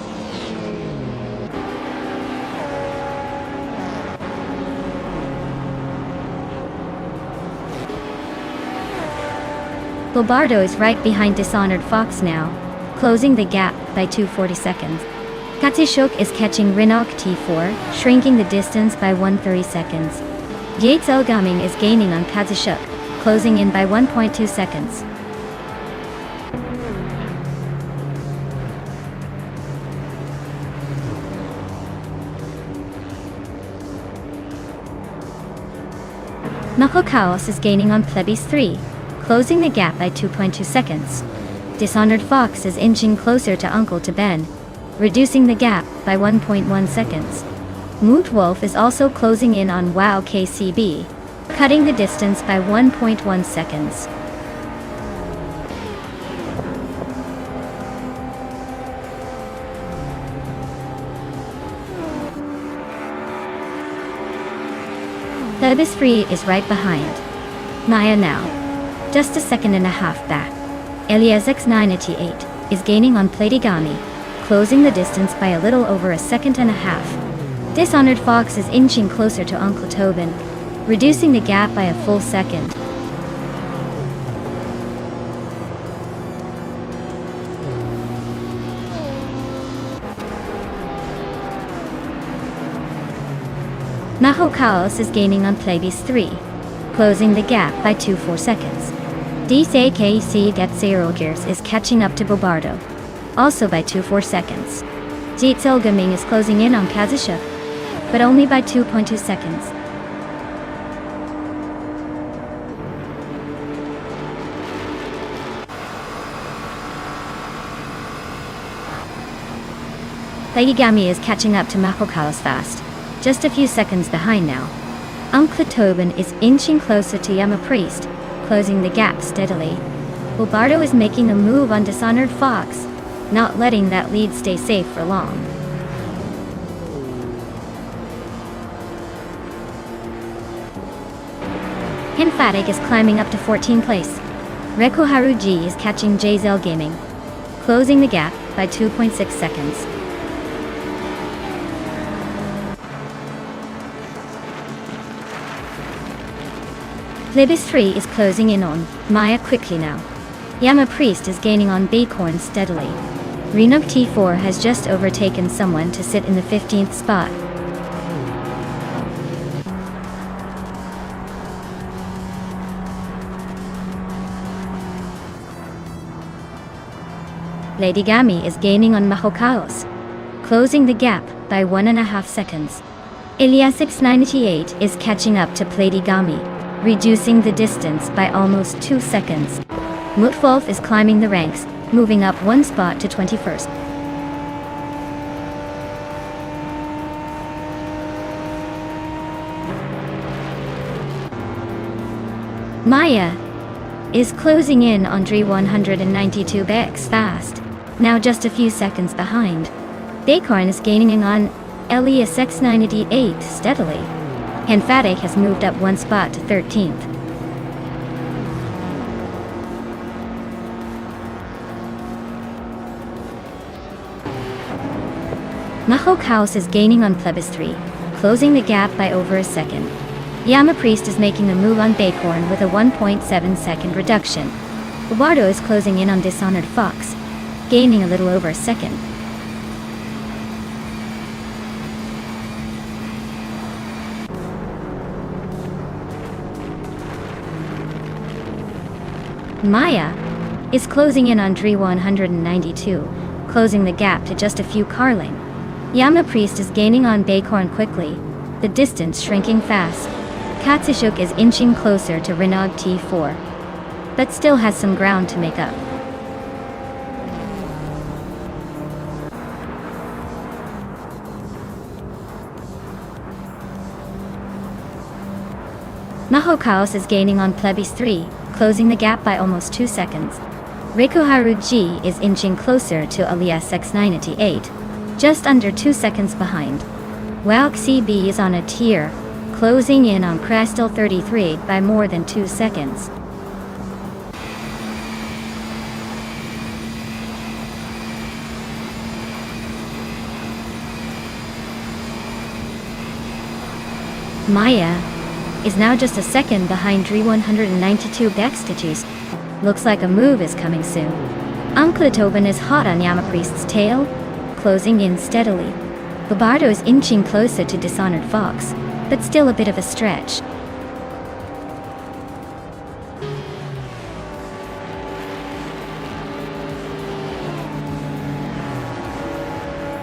Bobardo is right behind Dishonored Fox now, closing the gap by 2.40 seconds. Katsishok is catching Rinok T4, shrinking the distance by 1.30 seconds. Yates Elgaming is gaining on Katsishok, closing in by 1.2 seconds. Knuckle Chaos is gaining on Plebis 3, closing the gap by 2.2 seconds. Dishonored Fox is inching closer to Uncle to Ben, reducing the gap by 1.1 seconds. Moot Wolf is also closing in on WoW KCB, cutting the distance by 1.1 seconds. Plebis 3 is right behind. Maya now, just a second and a half back. Eliasx 988 is gaining on Platigami, closing the distance by a little over a second and a half. Dishonored Fox is inching closer to Uncle Tobin, reducing the gap by a full second. Naho Chaos is gaining on Plebis 3, closing the gap by 2.4 seconds. DCKC Get Zero Gears is catching up to Bobardo, also by 2.4 seconds. Gaming is closing in on Kazushuk, but only by 2.2 seconds. Gami is catching up to Mahokaos fast, just a few seconds behind now. Tobin is inching closer to Yama Priest, closing the gap steadily. Bobardo is making a move on Dishonored Fox, not letting that lead stay safe for long. Emphatic is climbing up to 14th place. Reko Haruji is catching JZL Gaming, closing the gap by 2.6 seconds. Plebis 3 is closing in on Maya quickly now. Yama Priest is gaining on Bacorn steadily. Renub T4 has just overtaken someone to sit in the 15th spot. Lady Gami is gaining on Mahokaos, closing the gap by 1.5 seconds. Ilias698 is catching up to Lady Gami, reducing the distance by almost 2 seconds. Mutwolf is climbing the ranks, moving up 1 spot to 21st. Maya is closing in on Dre 192 Bex fast, now just a few seconds behind. Bacorn is gaining on Elias X98 steadily. Emphatic has moved up 1 spot to 13th. Mahokaos is gaining on Plebis 3, closing the gap by over a second. Yama Priest is making a move on Bacorn with a 1.7 second reduction. Bobardo is closing in on Dishonored Fox, gaining a little over a second. Maya is closing in on Dre 192, closing the gap to just a few Carling. Yama Priest is gaining on Bacorn quickly, the distance shrinking fast. Katsushuk is inching closer to Renog T4, but still has some ground to make up. Mahokaos is gaining on Plebis 3, closing the gap by almost 2 seconds. Reko Haruji is inching closer to Elias X98, just under 2 seconds behind. Wauk CB is on a tier, closing in on Crystal 33 by more than 2 seconds. Maya is now just a second behind Dre 192 backstages. Looks like a move is coming soon. Tobin is hot on Yama Priest's tail, closing in steadily. Bobardo is inching closer to Dishonored Fox, but still a bit of a stretch.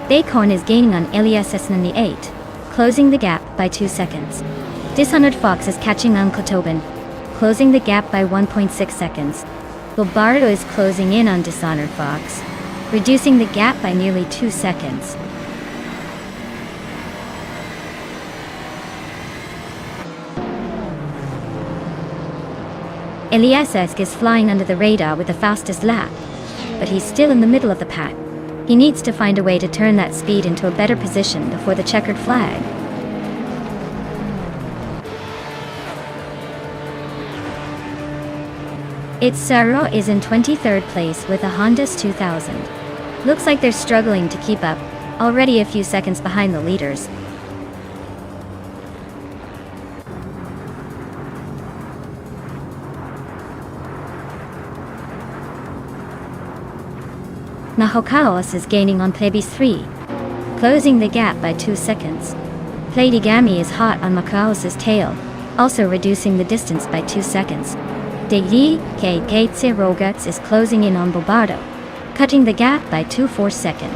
Bacorn is gaining on Elias S98, closing the gap by 2 seconds. Dishonored Fox is catching on Tobin, closing the gap by 1.6 seconds. Bobardo is closing in on Dishonored Fox, reducing the gap by nearly 2 seconds. Eliasesk is flying under the radar with the fastest lap, but he's still in the middle of the pack. He needs to find a way to turn that speed into a better position before the checkered flag. Itsaro is in 23rd place with a Honda's 2000. Looks like they're struggling to keep up, already a few seconds behind the leaders. Mahokaos is gaining on Plebis 3, closing the gap by 2 seconds. Platigami is hot on Mahokaos' tail, also reducing the distance by 2 seconds. Deyi K. Roguts is closing in on Bobardo, cutting the gap by 2.4 seconds.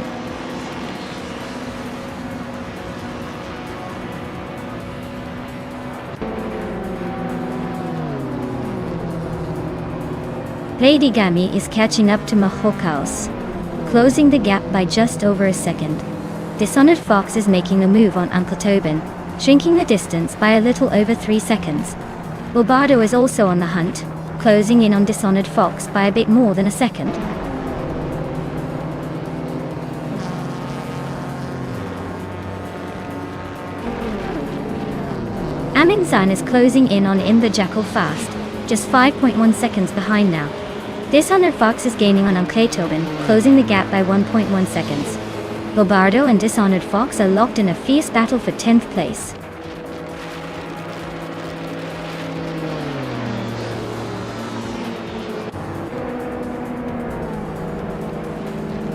Lady Gami is catching up to Mahokaos, closing the gap by just over a second. Dishonored Fox is making a move on Uncle Tobin, shrinking the distance by a little over 3 seconds. Lombardo is also on the hunt, closing in on Dishonored Fox by a bit more than a second. Amin-san is closing in on the Jackal fast, just 5.1 seconds behind now. Dishonored Fox is gaining on Uncle Tobin, closing the gap by 1.1 seconds. Lombardo and Dishonored Fox are locked in a fierce battle for 10th place.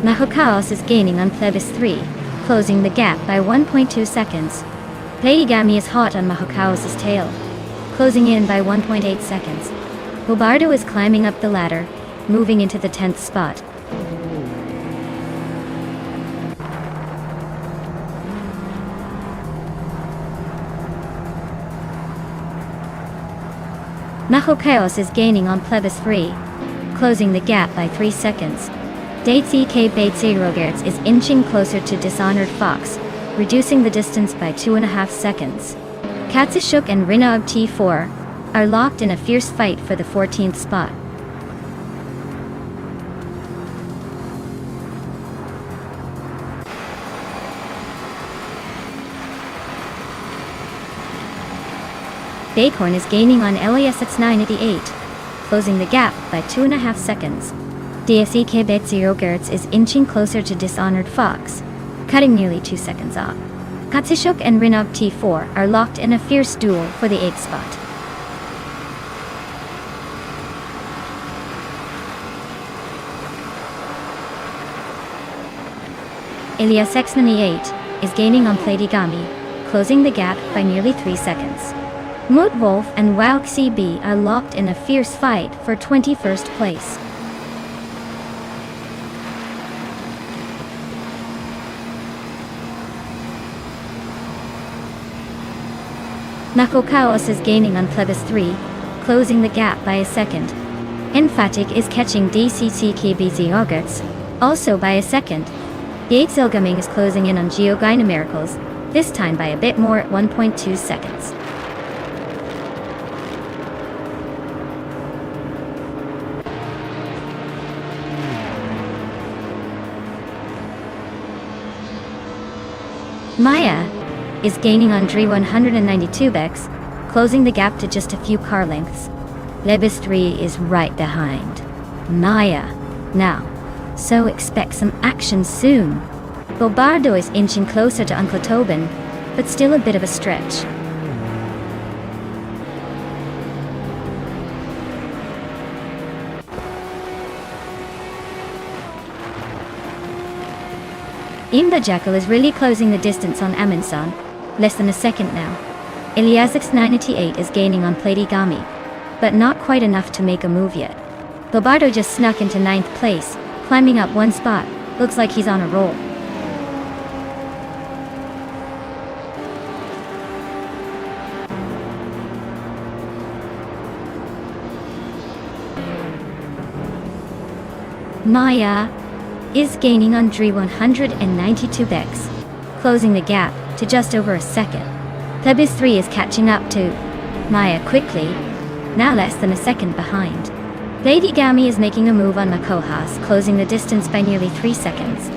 Mahokaos is gaining on Plebis 3, closing the gap by 1.2 seconds. Lady Gami is hot on Mahokaos' tail, closing in by 1.8 seconds. Lombardo is climbing up the ladder, moving into the 10th spot. Mahokaos is gaining on Plebis 3, closing the gap by 3 seconds. Datsuke Batsurogertz is inching closer to Dishonored Fox, reducing the distance by 2.5 seconds. Katsushuk and Rinog T4 are locked in a fierce fight for the 14th spot. Bacorn is gaining on LASX988, closing the gap by 2.5 seconds. DSEK Betsurogertz is inching closer to Dishonored Fox, cutting nearly 2 seconds off. Katsushuk and Rinog T4 are locked in a fierce duel for the 8th spot. Ilias X98 is gaining on Lady Gami, closing the gap by nearly 3 seconds. Mood Wolf and Wowk CB are locked in a fierce fight for 21st place. Mahokaos is gaining on Plebis 3, closing the gap by a second. Emphatic is catching DCCKBZ Augurts, also by a second. Yates Ilgaming is closing in on Geogyna Miracles, this time by a bit more at 1.2 seconds. Maya is gaining on Dre 192 Bex, closing the gap to just a few car lengths. Lebis 3 is right behind Maya now, so expect some action soon. Lombardo is inching closer to Uncle Tobin, but still a bit of a stretch. Imba Jackal is really closing the distance on Amin-san, less than a second now. Iliasix988 is gaining on Lady Gami, but not quite enough to make a move yet. Lombardo just snuck into 9th place, climbing up 1 spot, looks like he's on a roll. Maya is gaining on Dre 192 Bex, closing the gap to just over a second. Plebis 3 is catching up to Maya quickly, now less than a second behind. Lady Gami is making a move on Makohas, closing the distance by nearly 3 seconds.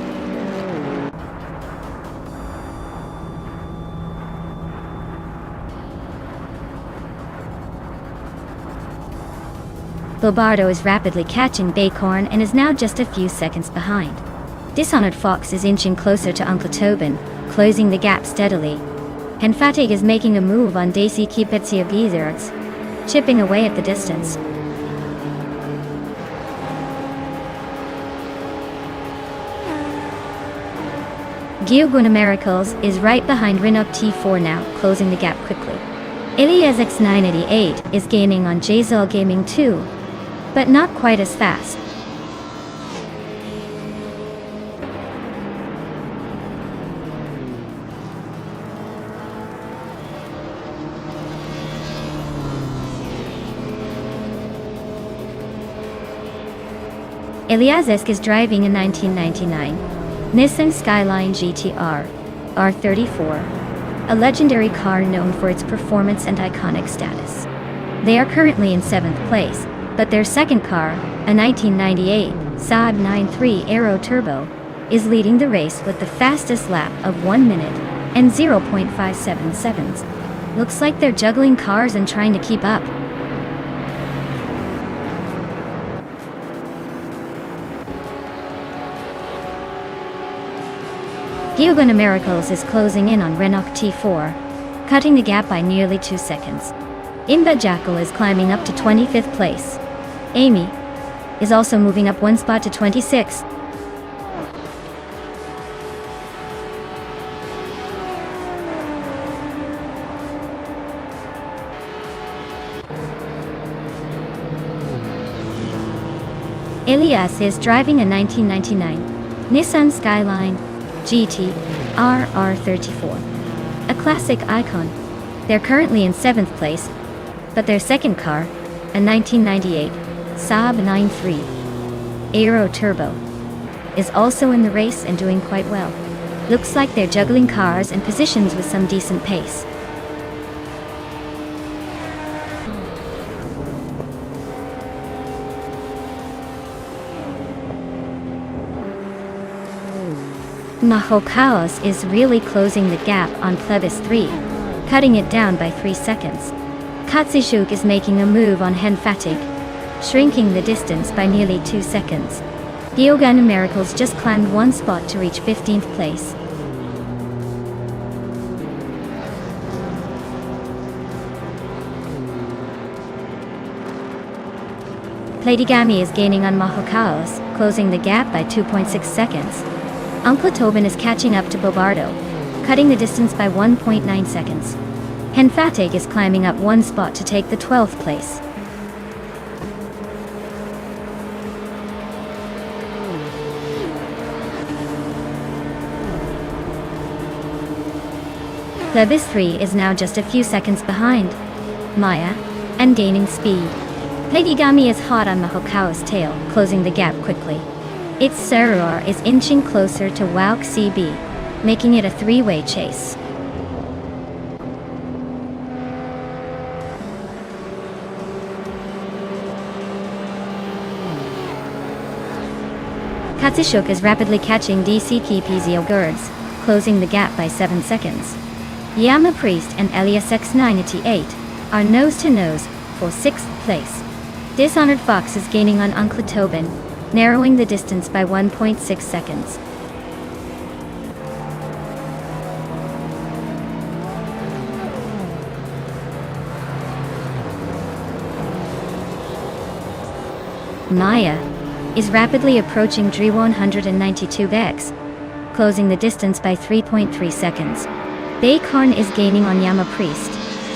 Lombardo is rapidly catching Bacorn and is now just a few seconds behind. Dishonored Fox is inching closer to Uncle Tobin, closing the gap steadily. Emphatic is making a move on Daisy Kipetsia Giezerts, chipping away at the distance. Geoguna Miracles is right behind Rinok T4 now, closing the gap quickly. Ilias X988 is gaining on Jazol Gaming 2, but not quite as fast. Eliazisk is driving a 1999 Nissan Skyline GT-R R34, a legendary car known for its performance and iconic status. They are currently in 7th place, but their second car, a 1998 Saab 9.3 Aero Turbo, is leading the race with the fastest lap of 1 minute and 0.57 seconds. Looks like they're juggling cars and trying to keep up. Giogan Miracles is closing in on Renault T4, cutting the gap by nearly 2 seconds. Imba Jackal is climbing up to 25th place. Amy is also moving up 1 spot to 26. Elias is driving a 1999 Nissan Skyline GT R34, a classic icon. They're currently in 7th place, but their second car, a 1998 Saab 9.3 Aero Turbo, is also in the race and doing quite well. Looks like they're juggling cars and positions with some decent pace. Maho Chaos is really closing the gap on Plebis 3, cutting it down by 3 seconds. Katsishuk is making a move on Henfatig, shrinking the distance by nearly 2 seconds. Giogan Miracles just climbed 1 spot to reach 15th place. Platigami is gaining on Maho Chaos, closing the gap by 2.6 seconds. Uncle Tobin is catching up to Bobardo, cutting the distance by 1.9 seconds. Henfatig is climbing up 1 spot to take the 12th place. Plebis 3 is now just a few seconds behind Maya and gaining speed. Platigami is hot on Mahokao's tail, closing the gap quickly. Its Serur is inching closer to Wauk CB, making it a 3-way chase. Katsishuk is rapidly catching DC Kipizio Girds, closing the gap by 7 seconds. Yama Priest and Elias X98 are nose-to-nose for 6th place. Dishonored Fox is gaining on Uncle Tobin, narrowing the distance by 1.6 seconds. Maya is rapidly approaching Dri 192X, closing the distance by 3.3 seconds. Baykarn is gaining on Yama Priest,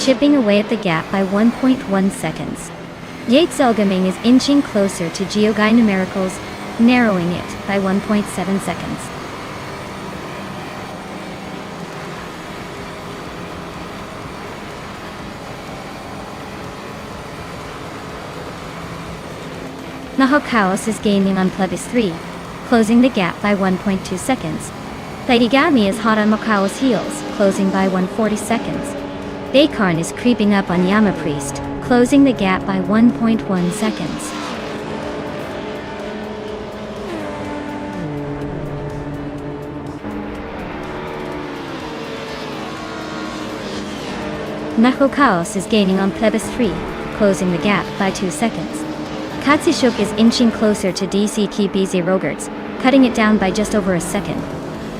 chipping away at the gap by 1.1 seconds. Yates Elgaming is inching closer to Giogai Numericals, narrowing it by 1.7 seconds. Nahokaos is gaining on Plebis 3, closing the gap by 1.2 seconds. Platigami is hot on Mokao's heels, closing by 140 seconds. Baykarn is creeping up on Yama Priest, closing the gap by 1.1 seconds. Nahokaos is gaining on Plebis 3, closing the gap by 2 seconds. Katsishuk is inching closer to DC Kibizi Rogerts, cutting it down by just over a second.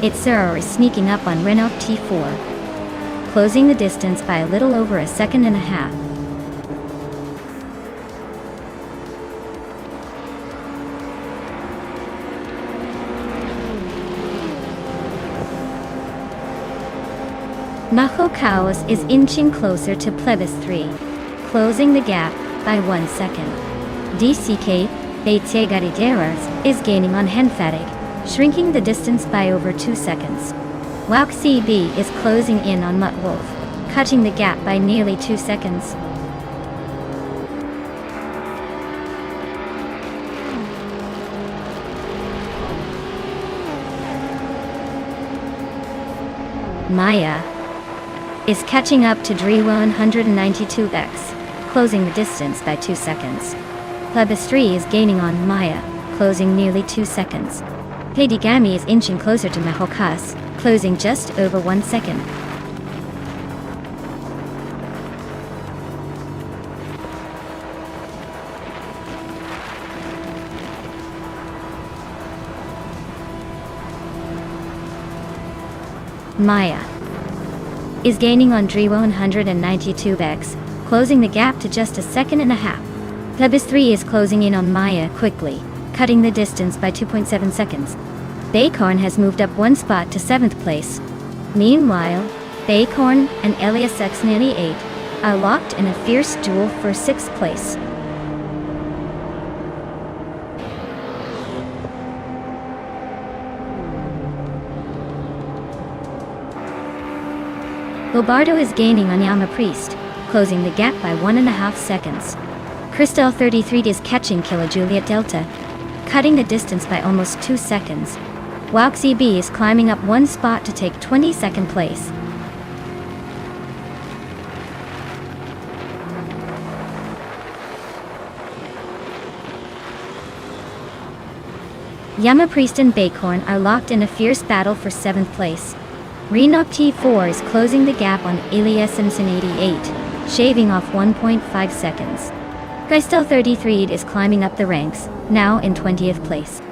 Itsurur is sneaking up on Renault T4, closing the distance by a little over a second and a half. Nahokaos is inching closer to Plebis 3, closing the gap by 1 second. DCK Beitsiegarideras is gaining on Henfatig, shrinking the distance by over 2 seconds. Wauk CB is closing in on Mutt Wolf, cutting the gap by nearly 2 seconds. Maya is catching up to Dri 192x, closing the distance by 2 seconds. Plebis 3 is gaining on Maya, closing nearly 2 seconds. Lady Gami is inching closer to Mahokas, closing just over 1 second. Maya is gaining on Dri 192x, closing the gap to just a second and a half. Plebis 3 is closing in on Maya quickly, cutting the distance by 2.7 seconds. Baycorn has moved up 1 spot to 7th place. Meanwhile, Baycorn and Elias X98 are locked in a fierce duel for 6th place. Lobardo is gaining on Yama Priest, closing the gap by 1.5 seconds. Crystal 33 is catching Killer Juliet Delta, cutting the distance by almost 2 seconds. Waxy B is climbing up 1 spot to take 22nd place. Yama Priest and Baycorn are locked in a fierce battle for 7th place. Renok T4 is closing the gap on Elias Simpson 88, shaving off 1.5 seconds. Crystal 33 is climbing up the ranks, now in 20th place.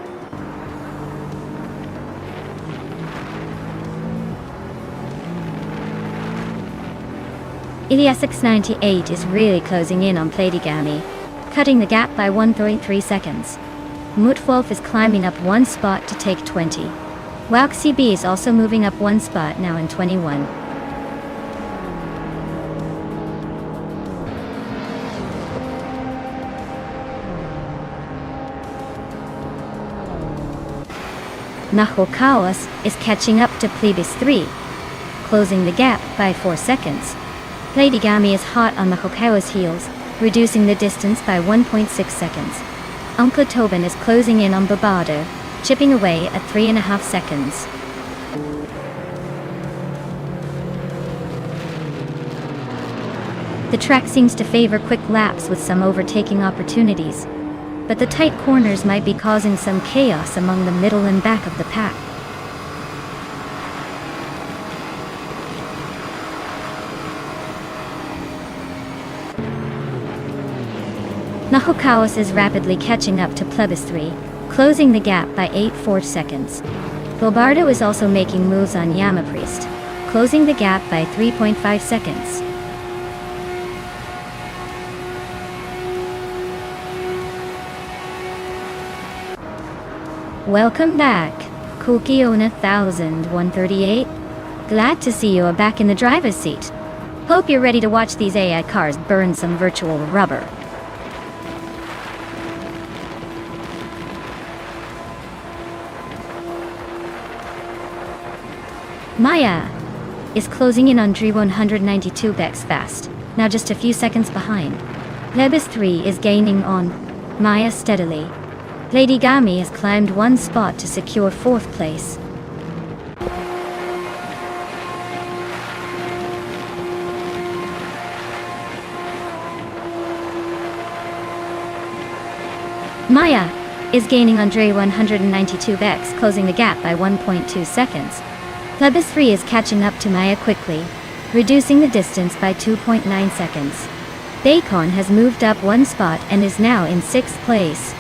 Elias X98 is really closing in on Platigami, cutting the gap by 1.3 seconds. Mutwolf is climbing up 1 spot to take 20. Waxy B is also moving up 1 spot, now in 21. Mahokaos is catching up to Plebis 3, closing the gap by 4 seconds. Platigami is hot on Mahokaos' heels, reducing the distance by 1.6 seconds. Uncle Tobin is closing in on Babado, chipping away at 3.5 seconds. The track seems to favor quick laps with some overtaking opportunities, but the tight corners might be causing some chaos among the middle and back of the pack. Mahokaos is rapidly catching up to Plebis 3, closing the gap by 8.4 seconds. Bobardo is also making moves on Yama Priest, closing the gap by 3.5 seconds. Welcome back, Kukiona 1138. Glad to see you are back in the driver's seat. Hope you're ready to watch these AI cars burn some virtual rubber. Maya is closing in on Dri 192 Bex fast, now just a few seconds behind. Lebes 3 is gaining on Maya steadily. Lady Gami has climbed 1 spot to secure 4th place. Maya is gaining on Dri 192 Bex, closing the gap by 1.2 seconds. Plebis 3 is catching up to Maya quickly, reducing the distance by 2.9 seconds. Baycorn has moved up 1 spot and is now in 6th place.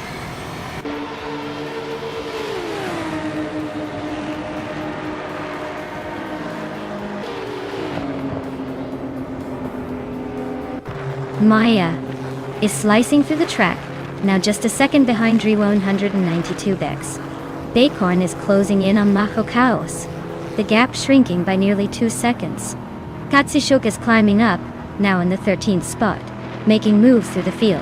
Maya is slicing through the track, now just a second behind Dri 192 Bex. Baycorn is closing in on Mahokaos, the gap shrinking by nearly 2 seconds. Katsushuk is climbing up, now in the 13th spot, making moves through the field.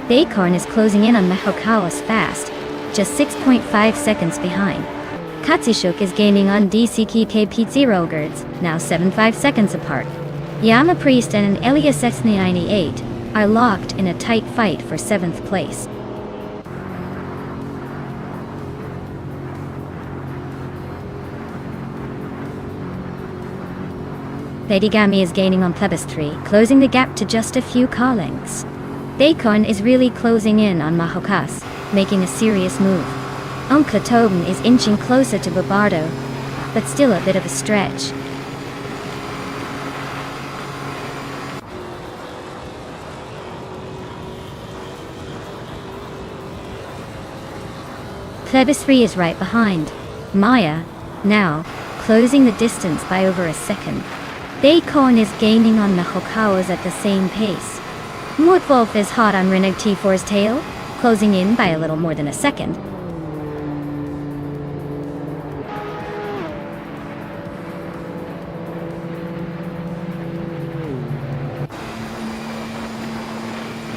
Baycorn is closing in on Mahokaos fast, just 6.5 seconds behind. Katsushuk is gaining on DCK Pete Zero Girds, now 7.5 seconds apart. Yama Priest and Elias X98 are locked in a tight fight for 7th place. Lady Gami is gaining on Plebis 3, closing the gap to just a few car lengths. Daikon is really closing in on Mahokas, making a serious move. Unkla Tobin is inching closer to Bobardo, but still a bit of a stretch. Plebis 3 is right behind. Maya, now, closing the distance by over a second. Daikon is gaining on the Hokawas at the same pace. Mutwolf is hot on Reneg T4's tail, closing in by a little more than a second.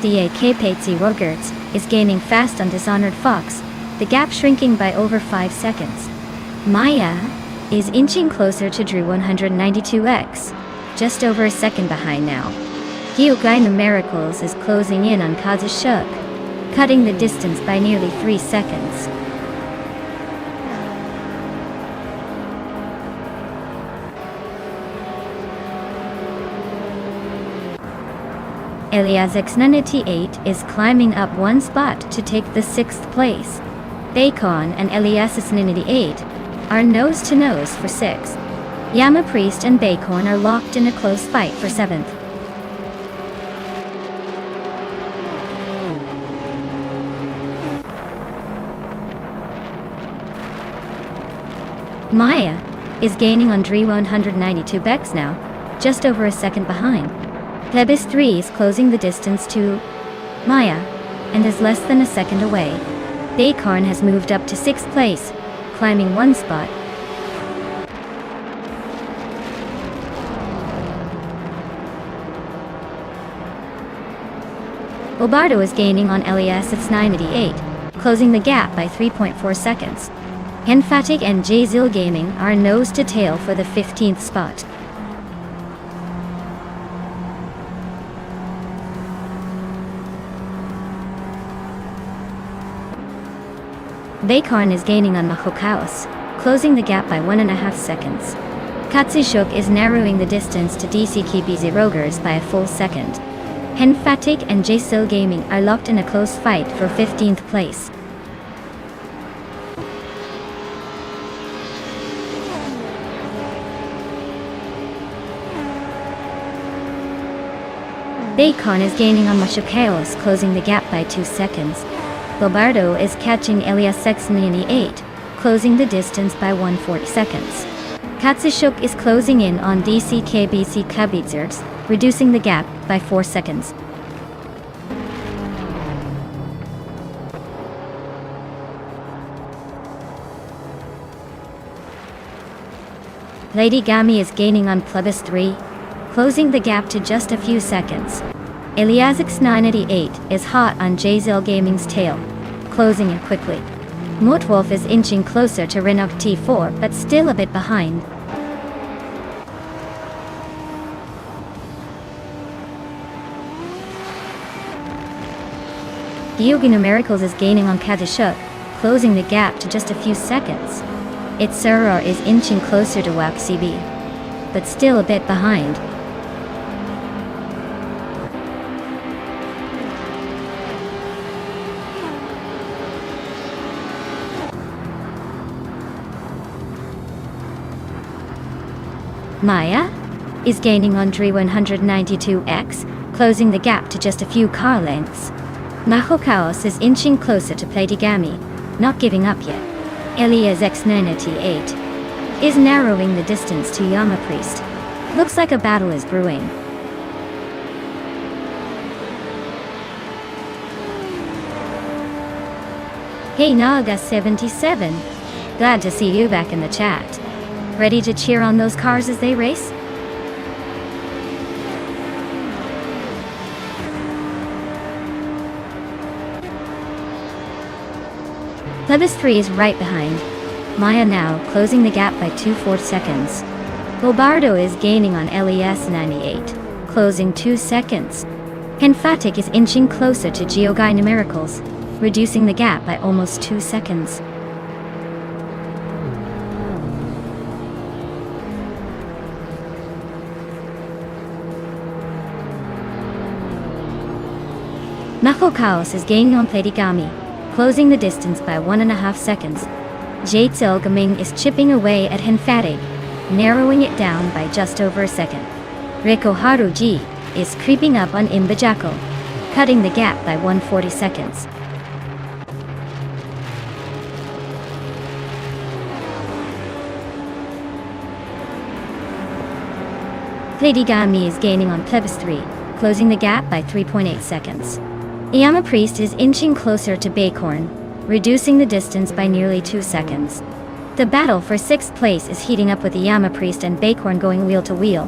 DAK Patsy Rogerts is gaining fast on Dishonored Fox, the gap shrinking by over 5 seconds. Maya is inching closer to Drew 192X, just over a second behind now. Hyugai Numericals is closing in on Kazushuk, cutting the distance by nearly 3 seconds. Elias X98 is climbing up 1 spot to take the 6th place. Daikon and Elias X98 are nose to nose for 6th. Yama Priest and Daikon are locked in a close fight for 7th. Maya is gaining on Dre 192 Bex now, just over a second behind. Plebis 3 is closing the distance to Maya, and is less than a second away. Daikon has moved up to 6th place, climbing 1 spot. Bobardo is gaining on Elias X98, closing the gap by 3.4 seconds. Henfatic and J-Zil Gaming are nose to tail for the 15th spot. Daikon is gaining on Mahokaos, closing the gap by 1.5 seconds. Katsushuk is narrowing the distance to DCKBZ Rogers by a full second. Henfatic and J-Zil Gaming are locked in a close fight for 15th place. Daikon is gaining on Mahokaos, closing the gap by 2 seconds. Bobardo is catching Elias X98, closing the distance by 1/4 seconds. Katsushuk is closing in on DCKBC Kabitzers, reducing the gap by 4 seconds. Lady Gami is gaining on Plebis 3, closing the gap to just a few seconds. Elias X98 is hot on J-Zil Gaming's tail, closing in quickly. Mutwolf is inching closer to Renok T4 but still a bit behind. Yogi Numericals is gaining on Kazushuk, closing the gap to just a few seconds. Its Surur is inching closer to WAP CB, but still a bit behind. Maya is gaining on Dre 192X, closing the gap to just a few car lengths. Mahokaos is inching closer to Platigami, not giving up yet. Elias X98 is narrowing the distance to Yama Priest. Looks like a battle is brewing. Hey Naga77, glad to see you back in the chat. Ready to cheer on those cars as they race? Plebis 3 is right behind. Maya now closing the gap by 2/4 seconds. Bobardo is gaining on LES 98, closing 2 seconds. Henfatic is inching closer to Geogai Numericals, reducing the gap by almost 2 seconds. Maho Chaos is gaining on Platigami, closing the distance by 1.5 seconds. Jatsil Gaming is chipping away at Henfatic, narrowing it down by just over a second. Reko Haruji is creeping up on Imbajako, cutting the gap by 140 seconds. Platigami is gaining on Plebis 3, closing the gap by 3.8 seconds. Yama Priest is inching closer to Bacorn, reducing the distance by nearly 2 seconds. The battle for 6th place is heating up with Yama Priest and Bacorn going wheel to wheel.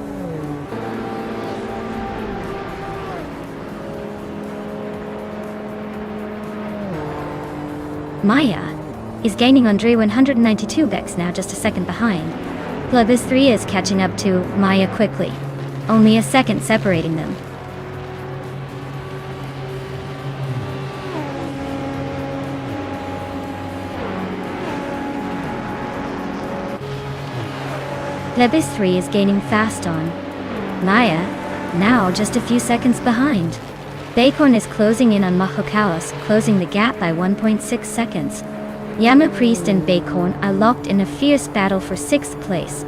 Maya is gaining on Dre 192 Bex, now just a second behind. Plebis 3 is catching up to Maya quickly, only a second separating them. Plebis 3 is gaining fast on Maya, now just a few seconds behind. Bacorn is closing in on Mahokaos, closing the gap by 1.6 seconds. Yama Priest and Bacorn are locked in a fierce battle for 6th place.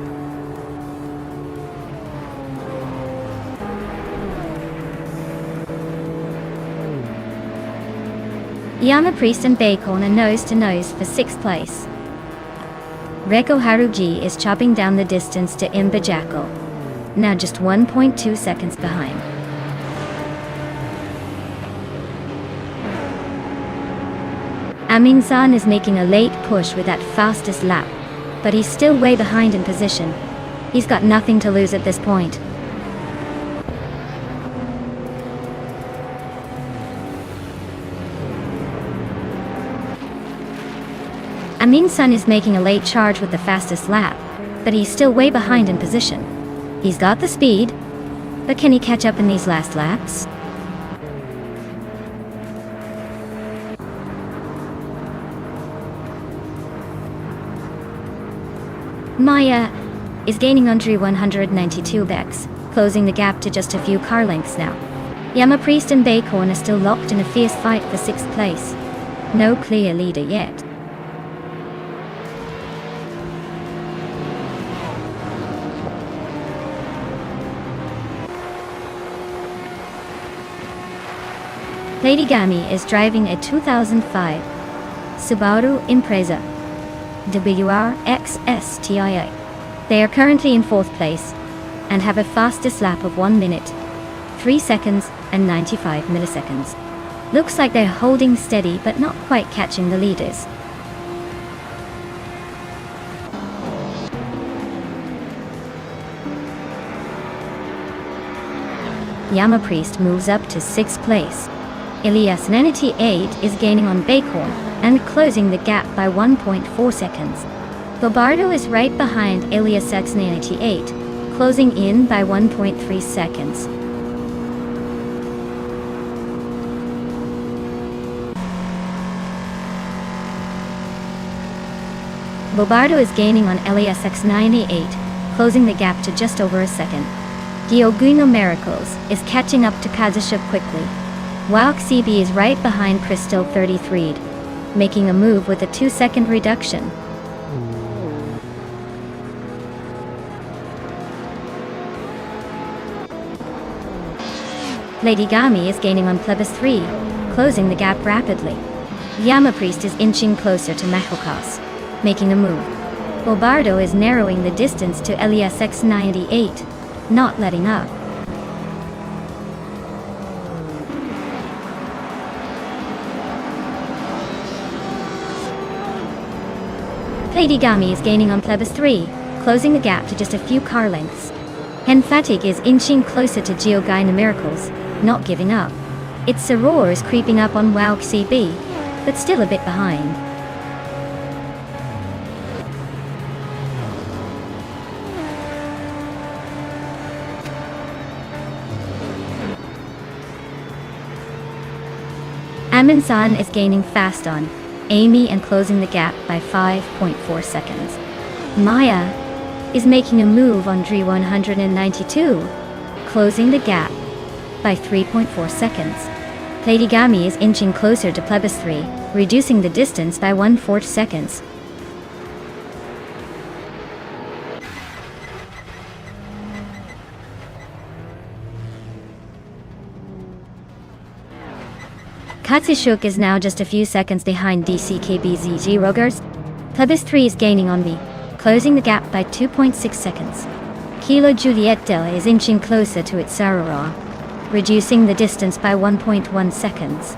Yama Priest and Bacorn are nose to nose for 6th place. Reko Haruji is chopping down the distance to Imbajako, now just 1.2 seconds behind. Amin-san is making a late push with that fastest lap, but he's still way behind in position. He's got nothing to lose at this point. Amin-san is making a late charge with the fastest lap, but he's still way behind in position. He's got the speed, but can he catch up in these last laps? Maya is gaining on Dre 192 Bex, closing the gap to just a few car lengths now. Yama Priest and Bacorn are still locked in a fierce fight for 6th place. No clear leader yet. Platigami is driving a 2005 Subaru Impreza WRXSTIA. They are currently in 4th place and have a fastest lap of 1 minute, 3 seconds and 95 milliseconds. Looks like they're holding steady but not quite catching the leaders. Yama Priest moves up to 6th place. Elias 98 is gaining on Bacorn and closing the gap by 1.4 seconds. Bobardo is right behind Elias X98, closing in by 1.3 seconds. Bobardo is gaining on Elias X98, closing the gap to just over a second. Dioguno Miracles is catching up to Kazusha quickly. Wauk CB is right behind Crystal 33, making a move with a 2-second reduction. Lady Gami is gaining on Plebis 3, closing the gap rapidly. Yama Priest is inching closer to Mahokas, making a move. Bobardo is narrowing the distance to Elias X98, not letting up. Lady Gami is gaining on Plebis 3, closing the gap to just a few car lengths. Henfatic is inching closer to Geogai Numericals, not giving up. Its Soror is creeping up on Wauk CB, but still a bit behind. Amin-san is gaining fast on Amy and closing the gap by 5.4 seconds. Maya is making a move on Dri 192, closing the gap by 3.4 seconds. Platigami is inching closer to Plebis 3, reducing the distance by 1/4 seconds. Katsushuk is now just a few seconds behind DCKBZG Rogers. Plebis 3 is gaining on B, closing the gap by 2.6 seconds. Kilo Juliet Della is inching closer to its Sarara, reducing the distance by 1.1 seconds.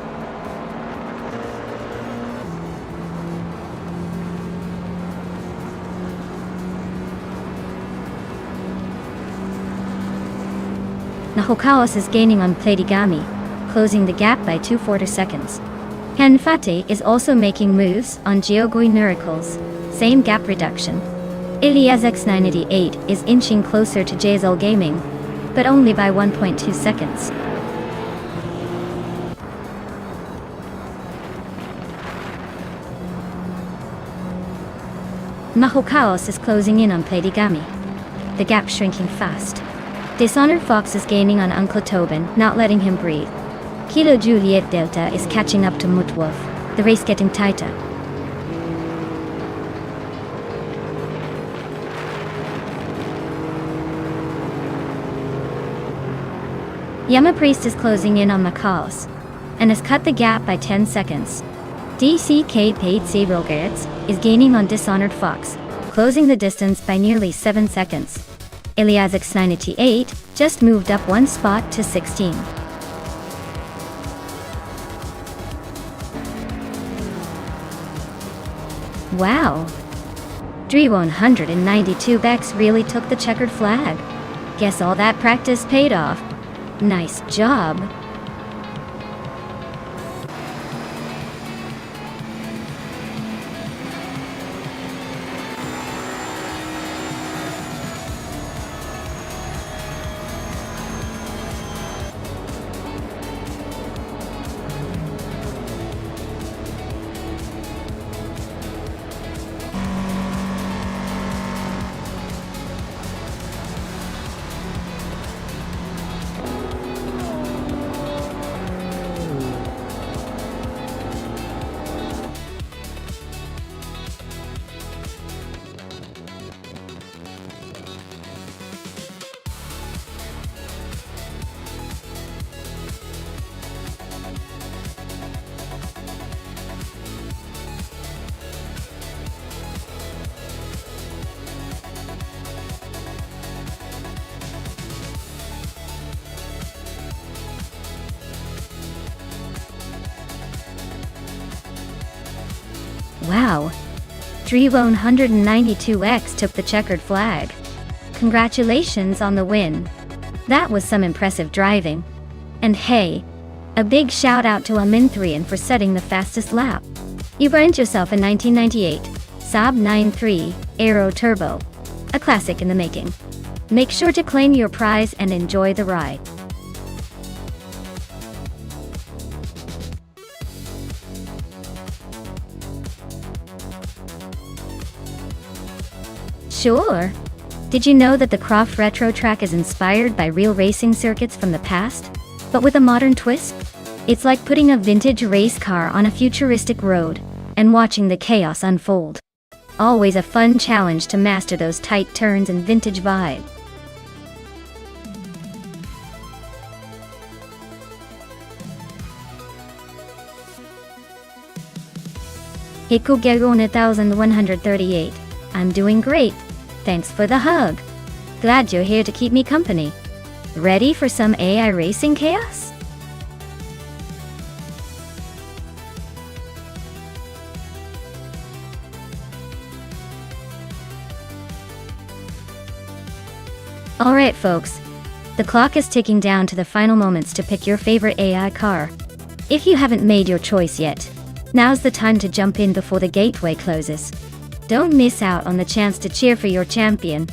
Nahokaos is gaining on Platigami, closing the gap by 2/4 seconds. Hanfate is also making moves on Geogui Nuricles, same gap reduction. Ilias X988 is inching closer to Jazel Gaming, but only by 1.2 seconds. Nahokaos is closing in on Platigami, the gap shrinking fast. Dishonored Fox is gaining on Uncle Tobin, not letting him breathe. Kilo Juliet Delta is catching up to Mutwolf, the race getting tighter. Yama Priest is closing in on Macaos, and has cut the gap by 10 seconds. DCK Paid 0 Gertz is gaining on Dishonored Fox, closing the distance by nearly 7 seconds. Ilias X988 just moved up 1 spot to 16. Wow! Dri 192X really took the checkered flag. Guess all that practice paid off. Nice job! Wow! Dri 192X took the checkered flag. Congratulations on the win. That was some impressive driving. And hey, a big shout out to Aminthrian for setting the fastest lap. You earned yourself a 1998 Saab 9.3 Aero Turbo, a classic in the making. Make sure to claim your prize and enjoy the ride. Sure. Did you know that the Croft Retro Track is inspired by real racing circuits from the past, but with a modern twist? It's like putting a vintage race car on a futuristic road and watching the chaos unfold. Always a fun challenge to master those tight turns and vintage vibe. Hikugego 1138. I'm doing great. Thanks for the hug. Glad you're here to keep me company. Ready for some AI racing chaos? Alright folks, the clock is ticking down to the final moments to pick your favorite AI car. If you haven't made your choice yet, now's the time to jump in before the gateway closes. Don't miss out on the chance to cheer for your champion.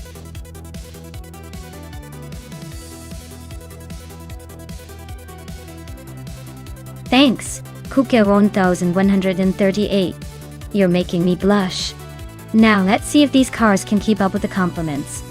Thanks. Kuke 1138. You're making me blush. Now let's see if these cars can keep up with the compliments.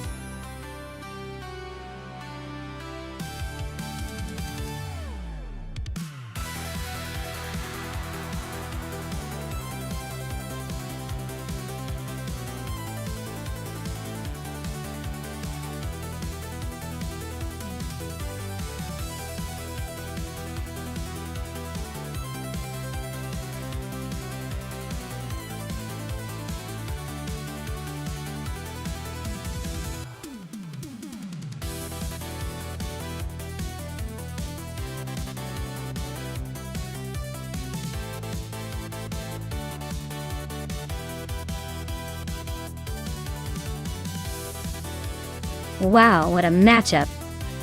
Wow, what a matchup!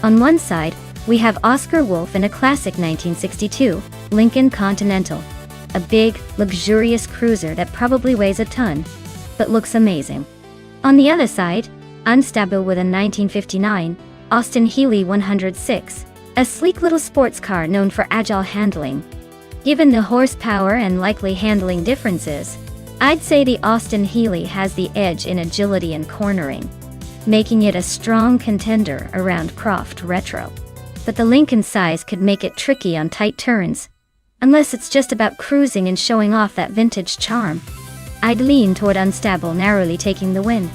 On one side, we have Oscar Wolf in a classic 1962 Lincoln Continental, a big, luxurious cruiser that probably weighs a ton, but looks amazing. On the other side, Unstable with a 1959 Austin Healey 106, a sleek little sports car known for agile handling. Given the horsepower and likely handling differences, I'd say the Austin Healey has the edge in agility and cornering, making it a strong contender around Croft Retro. But the Lincoln size could make it tricky on tight turns, unless it's just about cruising and showing off that vintage charm. I'd lean toward Unstable narrowly taking the win,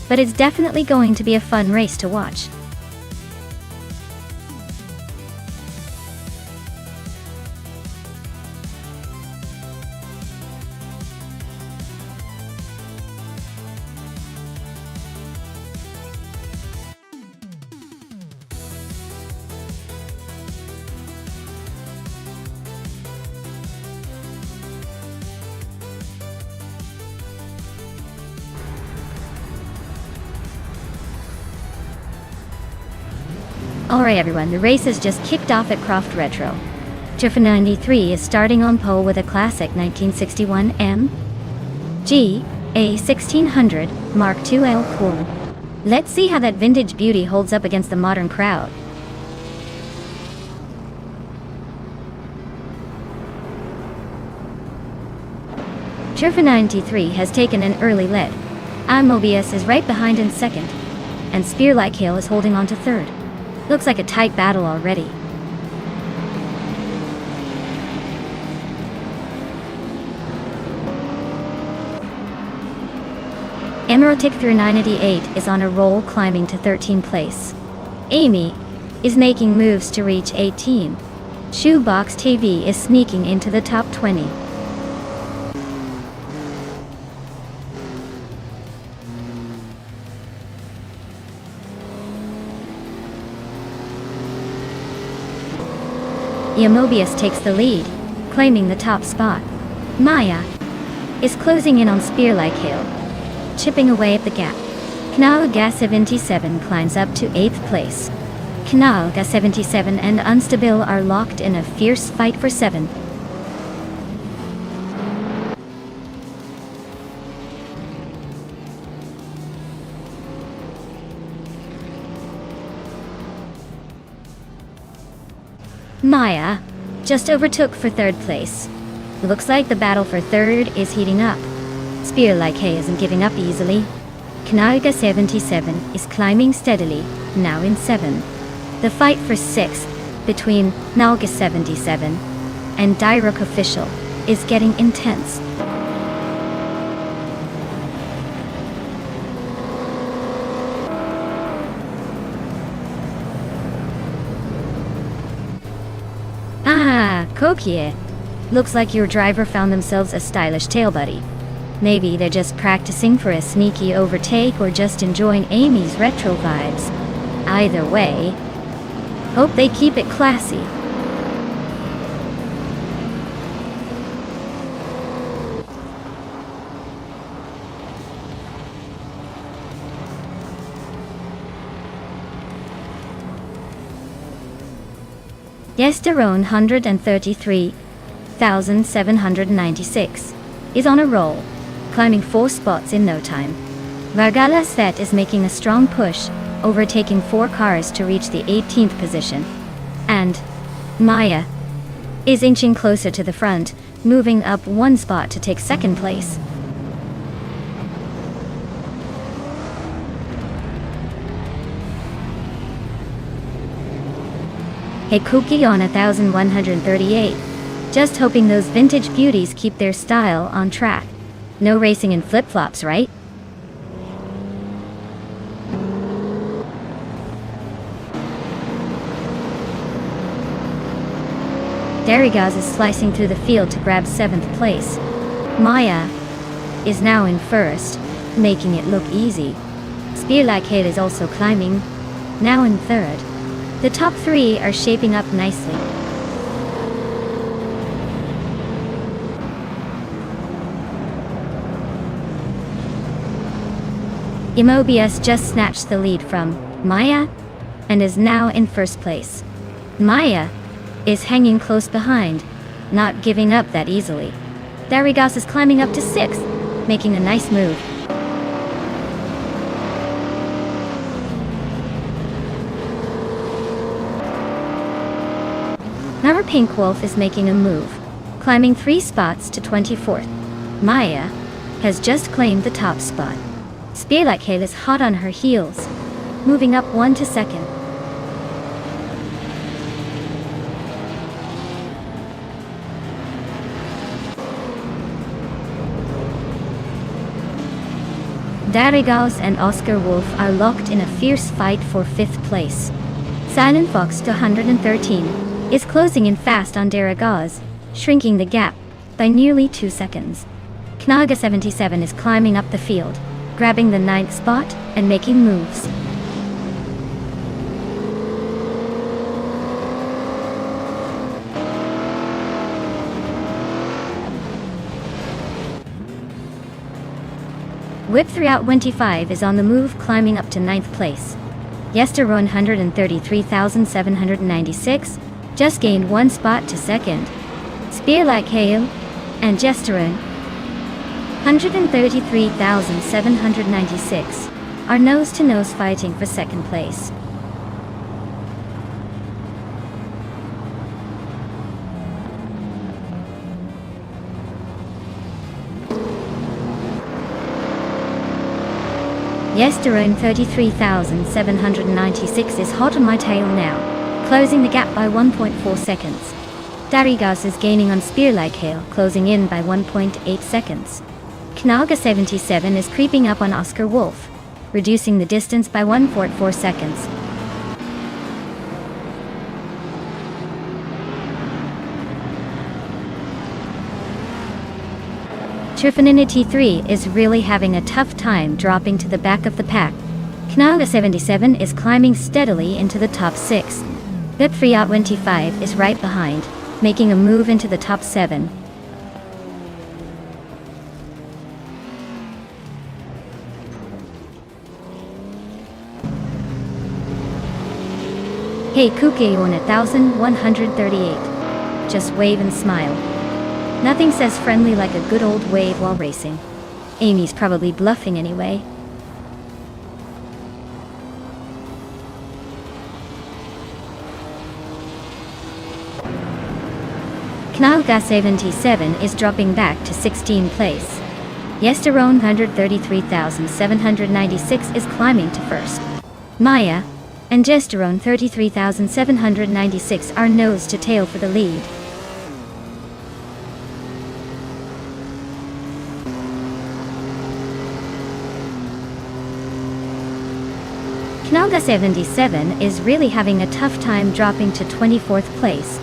but it's definitely going to be a fun race to watch. Alright everyone, the race has just kicked off at Croft Retro. Turf 93 is starting on pole with a classic 1961 MG A1600 Mark IIL Cool. Let's see how that vintage beauty holds up against the modern crowd. Turf 93 has taken an early lead. Mobius is right behind in second, and Spear Like Hail is holding on to third. Looks like a tight battle already. Emerotic through 988 is on a roll, climbing to 13th place. Amy is making moves to reach 18. Shoebox TV is sneaking into the top 20. Mobius takes the lead, claiming the top spot. Maya is closing in on Spear Like Hail, chipping away at the gap. Knalga 77 climbs up to 8th place. Knalga 77 and Unstable are locked in a fierce fight for 7th. Maya just overtook for 3rd place. Looks like the battle for 3rd is heating up. Spear Like Hay isn't giving up easily. Knalga 77 is climbing steadily, now in 7th. The fight for 6th between Knalga 77 and Dyrok Official is getting intense. Kokie. Looks like your driver found themselves a stylish tail buddy. Maybe they're just practicing for a sneaky overtake or just enjoying Amy's retro vibes. Either way, hope they keep it classy. Yesterone 133,796 is on a roll, climbing 4 spots in no time. Vargala Svet is making a strong push, overtaking 4 cars to reach the 18th position. And Maya is inching closer to the front, moving up one spot to take second place. Hey Cookie on 1138. Just hoping those vintage beauties keep their style on track. No racing in flip-flops, right? Darigaz is slicing through the field to grab 7th place. Maya is now in 1st, making it look easy. Spear Like Hail is also climbing, now in 3rd. The top 3 are shaping up nicely. Imobius just snatched the lead from Maya and is now in 1st place. Maya is hanging close behind, not giving up that easily. Darigaz is climbing up to 6th, making a nice move. Our Pink Wolf is making a move, climbing 3 spots to 24th. Maya has just claimed the top spot. Spear Like Hail is hot on her heels, moving up 1 to 2nd. Darigaz and Oscar Wolf are locked in a fierce fight for 5th place. Silent Fox 213 is closing in fast on Darigaz, shrinking the gap by nearly 2 seconds. Knaga 77 is climbing up the field, grabbing the 9th spot and making moves. Whip 3out25 is on the move, climbing up to 9th place. Yester 133,796 just gained 1 spot to 2nd. Spear Like Hail and Jesteron 133,796 are nose-to-nose fighting for 2nd place. Yesteron 33,796 is hot on my tail now, closing the gap by 1.4 seconds. Darigaz is gaining on Spear Like Hail, closing in by 1.8 seconds. Knaga 77 is creeping up on Oscar Wolf, reducing the distance by 1.4 seconds. Trifinity 3 is really having a tough time dropping to the back of the pack. Knaga 77 is climbing steadily into the top 6. Whip 3out25 is right behind, making a move into the top 7. Hey Kuke 1138. Just wave and smile. Nothing says friendly like a good old wave while racing. Amy's probably bluffing anyway. Knalga 77 is dropping back to 16th place. Yesteron 133,796 is climbing to 1st. Maya and Jesteron 33,796 are nose to tail for the lead. Knalga 77 is really having a tough time dropping to 24th place.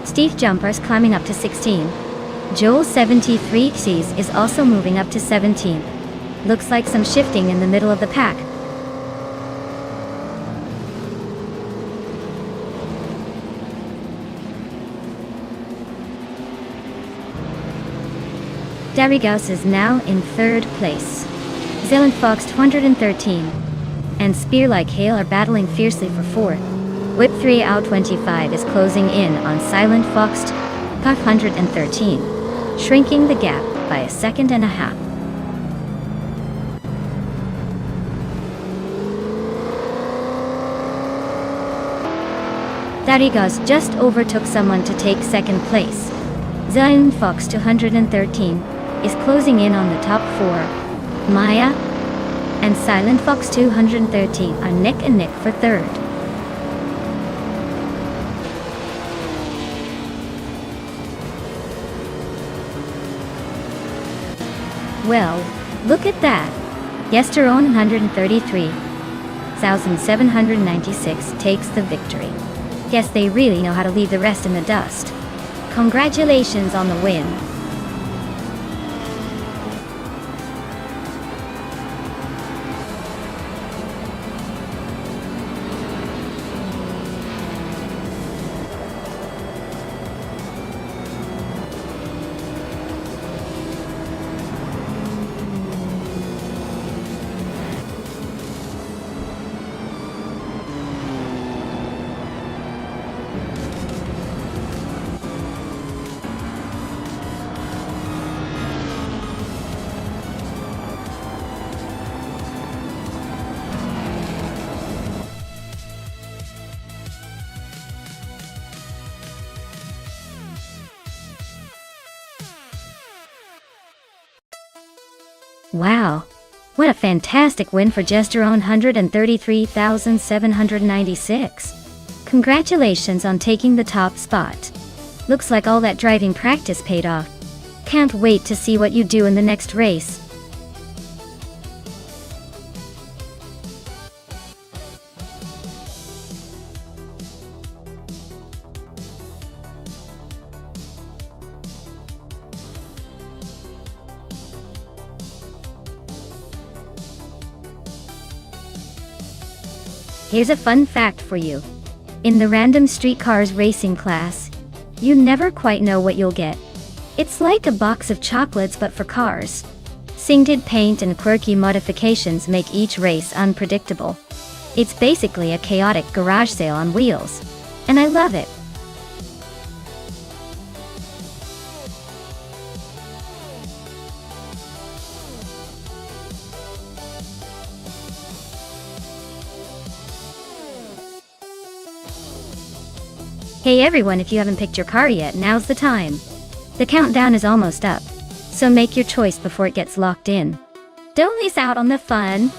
Steve Jumpers climbing up to 16. Joel 73 is also moving up to 17. Looks like some shifting in the middle of the pack. Darigaz is now in 3rd place. Zealand Fox 213 and Spear Like Hail are battling fiercely for 4th. Whip 3out25 is closing in on Silent Fox 513, shrinking the gap by 1.5 seconds. Garigos just overtook someone to take second place. Zion Fox 213 is closing in on the top 4. Maya and Silent Fox 213 are neck and neck for third. Well, look at that. Yesteron 133,796 takes the victory. Guess they really know how to leave the rest in the dust. Congratulations on the win. Wow, what a fantastic win for Gesteron 133,796. Congratulations on taking the top spot. Looks like all that driving practice paid off. Can't wait to see what you do in the next race. Here's a fun fact for you. In the random streetcars racing class, you never quite know what you'll get. It's like a box of chocolates but for cars. Scented paint and quirky modifications make each race unpredictable. It's basically a chaotic garage sale on wheels. And I love it. Hey everyone, if you haven't picked your car yet, now's the time. The countdown is almost up, so make your choice before it gets locked in. Don't miss out on the fun.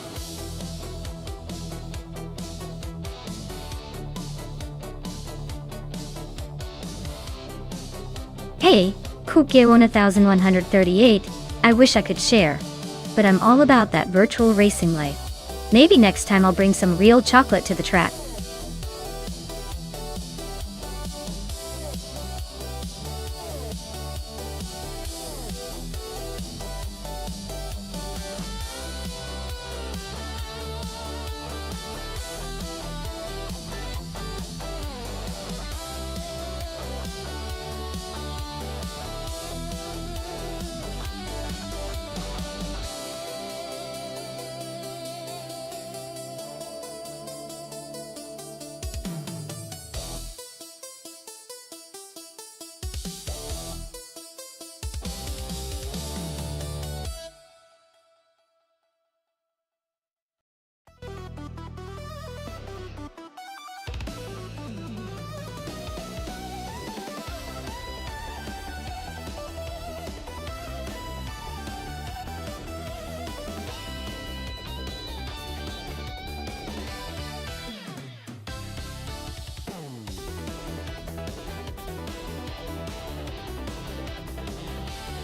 Hey, Kukye 1138, I wish I could share, but I'm all about that virtual racing life. Maybe next time I'll bring some real chocolate to the track.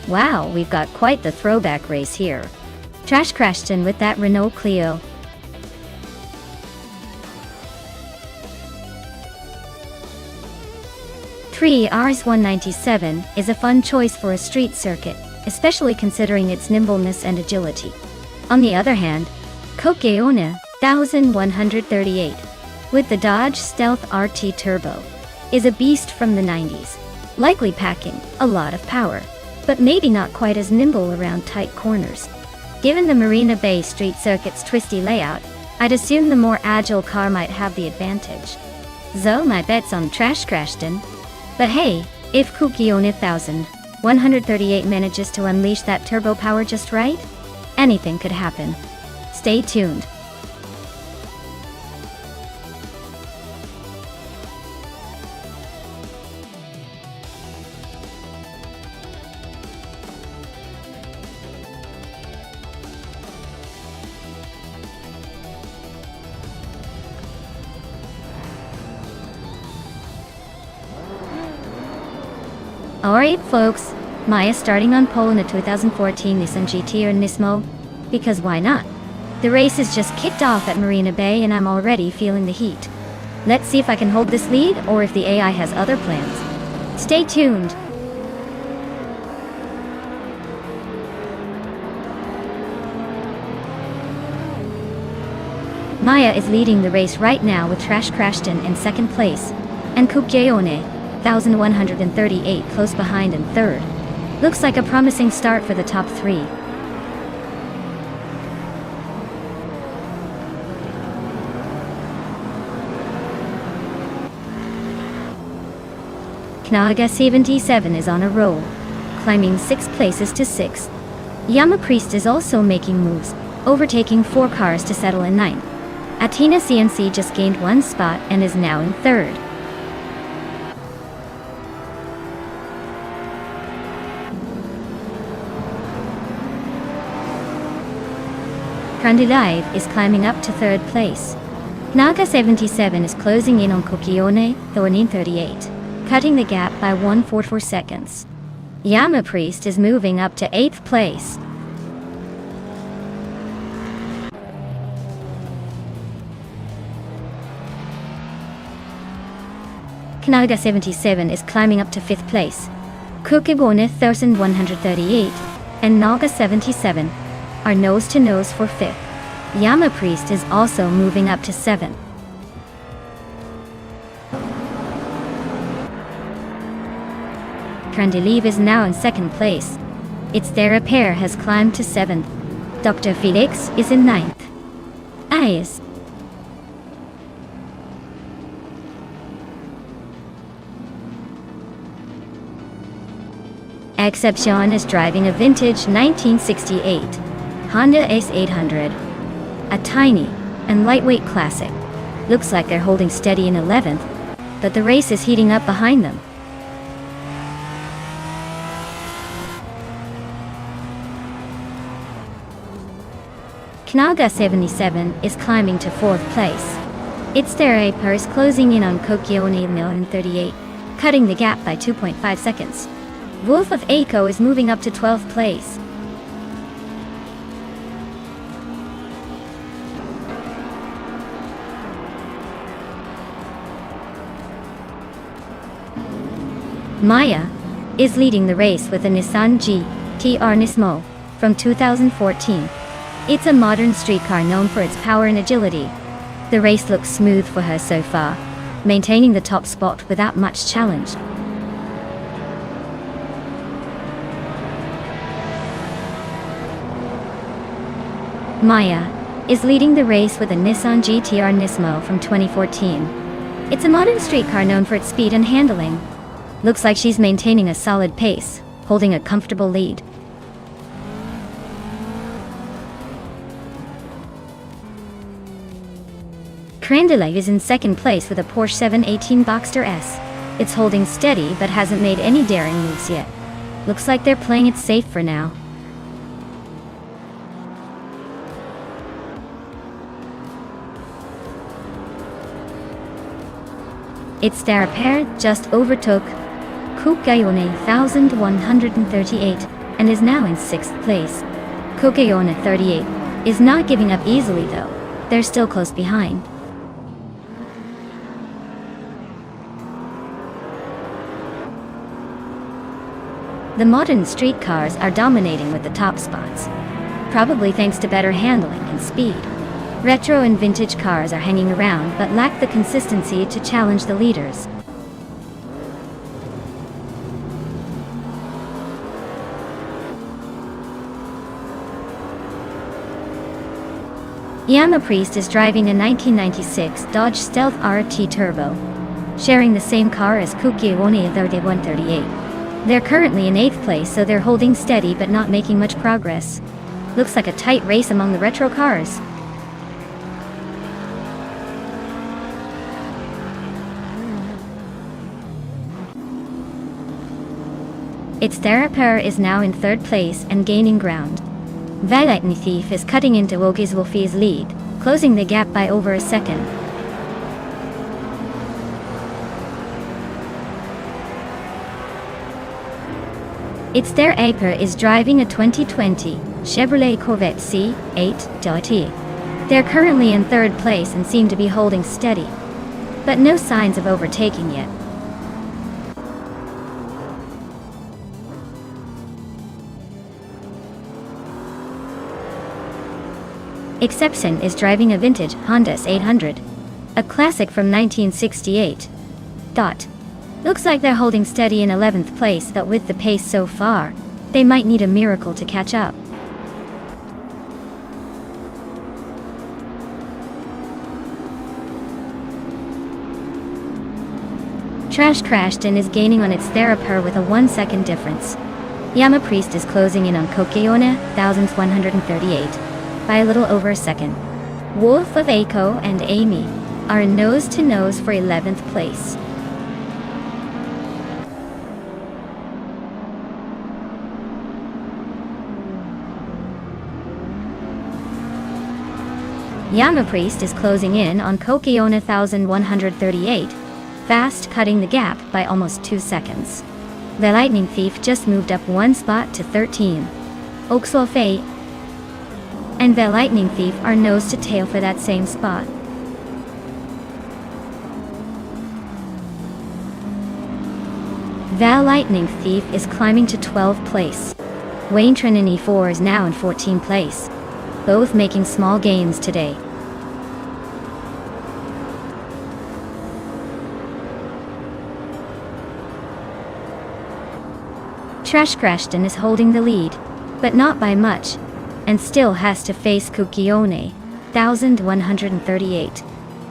Wow, we've got quite the throwback race here. Trash crashed in with that Renault Clio. RS197 is a fun choice for a street circuit, especially considering its nimbleness and agility. On the other hand, Kokeona 1138, with the Dodge Stealth RT Turbo, is a beast from the 90s, likely packing a lot of power, but maybe not quite as nimble around tight corners. Given the Marina Bay Street Circuit's twisty layout, I'd assume the more agile car might have the advantage. So my bet's on Trash Crashton. But hey, if Kukione 1138 manages to unleash that turbo power just right, anything could happen. Stay tuned. Alright folks, Maya starting on pole in a 2014 Nissan GT or Nismo. Because why not? The race is just kicked off at Marina Bay and I'm already feeling the heat. Let's see if I can hold this lead or if the AI has other plans. Stay tuned. Maya is leading the race right now with Trash Crashton in second place, and Kupgeone, 1138 close behind in third. Looks like a promising start for the top three. Knaga 77 is on a roll, climbing 6 places to 6th. Yama Priest is also making moves, overtaking 4 cars to settle in 9th. Athena CNC just gained 1 spot and is now in 3rd. Live is climbing up to 3rd place. Naga 77 is closing in on Kokione, 38, cutting the gap by 1.44 seconds. Yama Priest is moving up to 8th place. Knaga 77 is climbing up to 5th place. Kukibone 1138 and Naga 77 are nose to nose for 5th. Yama Priest is also moving up to 7th. Krandiliv is now in 2nd place. Its Therapair has climbed to 7th. Dr. Felix is in 9th. Ayes. Exception is driving a vintage 1968 Honda Ace 800. A tiny and lightweight classic. Looks like they're holding steady in 11th, but the race is heating up behind them. Knaga 77 is climbing to 4th place. Its Therapair is closing in on Kokione 1138, cutting the gap by 2.5 seconds. Wolf of Aiko is moving up to 12th place. Maya is leading the race with a Nissan GT-R Nismo from 2014. It's a modern street car known for its power and agility. The race looks smooth for her so far, maintaining the top spot without much challenge. Maya is leading the race with a Nissan GT-R Nismo from 2014. It's a modern street car known for its speed and handling. Looks like she's maintaining a solid pace, holding a comfortable lead. Krandiliv is in 2nd place with a Porsche 718 Boxster S. It's holding steady but hasn't made any daring moves yet. Looks like they're playing it safe for now. Its Therapair just overtook Kukayone 1138 and is now in 6th place. Kukayone 38 is not giving up easily though. They're still close behind. The modern street cars are dominating with the top spots, probably thanks to better handling and speed. Retro and vintage cars are hanging around but lack the consistency to challenge the leaders. Yama Priest is driving a 1996 Dodge Stealth RT Turbo, sharing the same car as Kukione 3138. They're currently in 8th place, so they're holding steady but not making much progress. Looks like a tight race among the retro cars. Its Therapair is now in 3rd place and gaining ground. Valightning Thief is cutting into Wogis Wolfie's lead, closing the gap by over a second. It's their Aper is driving a 2020 Chevrolet Corvette C8.T. They're currently in third place and seem to be holding steady, but no signs of overtaking yet. Exception is driving a vintage Honda S800, a classic from 1968. Looks like they're holding steady in 11th place, but with the pace so far, they might need a miracle to catch up. Trash Crashed In is gaining on its Theraper with a 1-second difference. Yama Priest is closing in on Kokeone 1138 by a little over a second. Wolf of Aiko and Amy are nose-to-nose for 11th place. Yama Priest is closing in on Kokeone 1138, fast cutting the gap by almost 2 seconds. The Lightning Thief just moved up 1 spot to 13. Oaksolfe and the Lightning Thief are nose to tail for that same spot. The Lightning Thief is climbing to 12th place. Wayne Trinity 4 is now in 14th place, both making small gains today. Trash Crashed In is holding the lead, but not by much, and still has to face Kokeone 1138.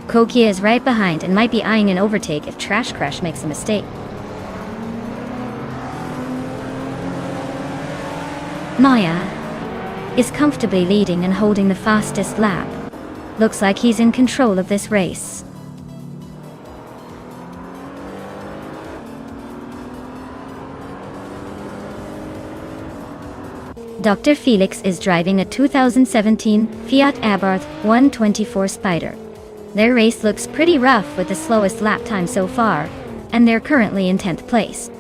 Kokia is right behind and might be eyeing an overtake if Trash Crash makes a mistake. Maya is comfortably leading and holding the fastest lap. Looks like he's in control of this race. Dr. Felix is driving a 2017 Fiat Abarth 124 Spider. Their race looks pretty rough with the slowest lap time so far, and they're currently in 10th place.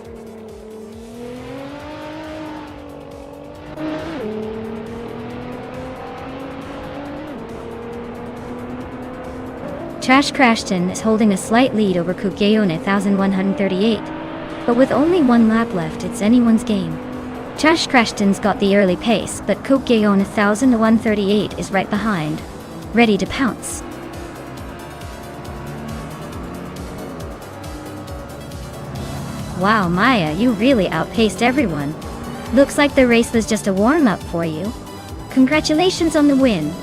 Trash Crashed In is holding a slight lead over Kokeone 1138, but with only 1 lap left, it's anyone's game. Trash Crashed In's got the early pace, but Kokeone 1138 is right behind, ready to pounce. Wow, Maya, you really outpaced everyone. Looks like the race was just a warm-up for you. Congratulations on the win.